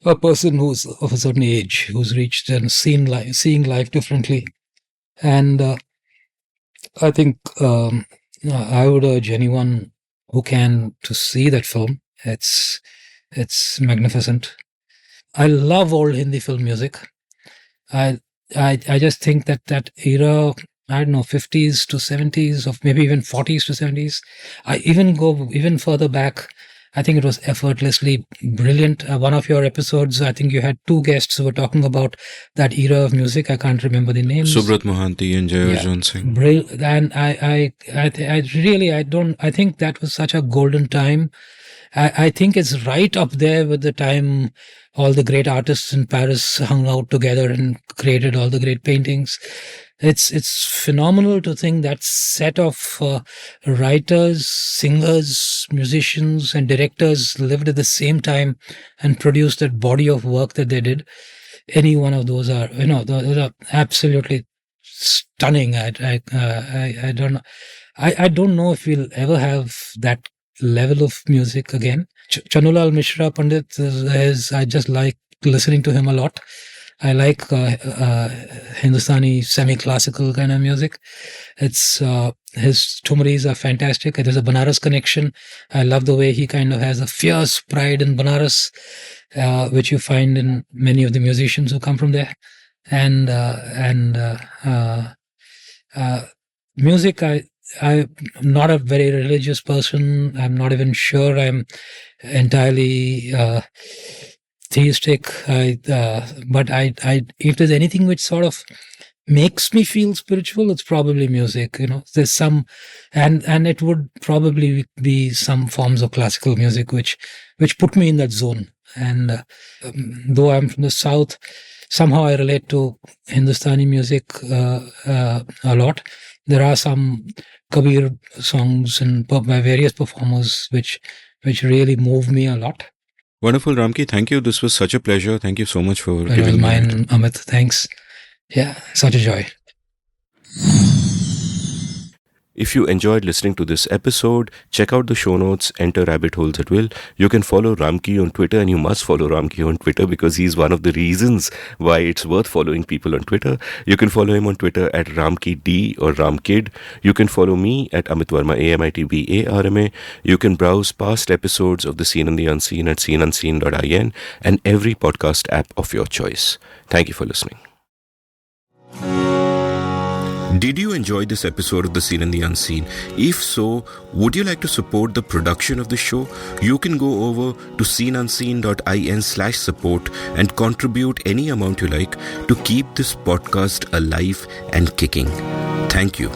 a person who's of a certain age, who's reached and seeing life differently. And I think I would urge anyone who can to see that film. It's magnificent. I love old Hindi film music. I just think that era, I don't know, 50s to 70s, or maybe even 40s to 70s. I even go even further back. I think it was effortlessly brilliant. One of your episodes, I think you had two guests who were talking about that era of music. I can't remember the names. Subrat Mohanty and Jay Arjun Singh. And I think that was such a golden time. I think it's right up there with the time all the great artists in Paris hung out together and created all the great paintings. It's phenomenal to think that set of writers, singers, musicians, and directors lived at the same time and produced that body of work that they did. Any one of those are, those are absolutely stunning. I don't know. I don't know if we'll ever have that level of music again. Chanulal Mishra Pandit I just like listening to him a lot. I like Hindustani semi-classical kind of music. It's his Tumris are fantastic. There's a Banaras connection. I love the way he kind of has a fierce pride in Banaras, which you find in many of the musicians who come from there. And music, I'm not a very religious person. I'm not even sure I'm entirely theistic. But if there's anything which sort of makes me feel spiritual, it's probably music. There's some, and it would probably be some forms of classical music which put me in that zone. And though I'm from the South, somehow I relate to Hindustani music a lot. There are some Kabir songs and by various performers which really move me a lot. Wonderful, Ramki. Thank you. This was such a pleasure. Thank you so much for giving me mine, Amit. Thanks. Yeah, such a joy. If you enjoyed listening to this episode, check out the show notes, enter rabbit holes at will. You can follow Ramki on Twitter, and you must follow Ramki on Twitter because he's one of the reasons why it's worth following people on Twitter. You can follow him on Twitter at RamkiD or RamKid. You can follow me at Amit Varma, AMITBARMA. You can browse past episodes of The Seen and the Unseen at seenunseen.in and every podcast app of your choice. Thank you for listening. Did you enjoy this episode of The Seen and the Unseen? If so, would you like to support the production of the show? You can go over to seenunseen.in/support and contribute any amount you like to keep this podcast alive and kicking. Thank you.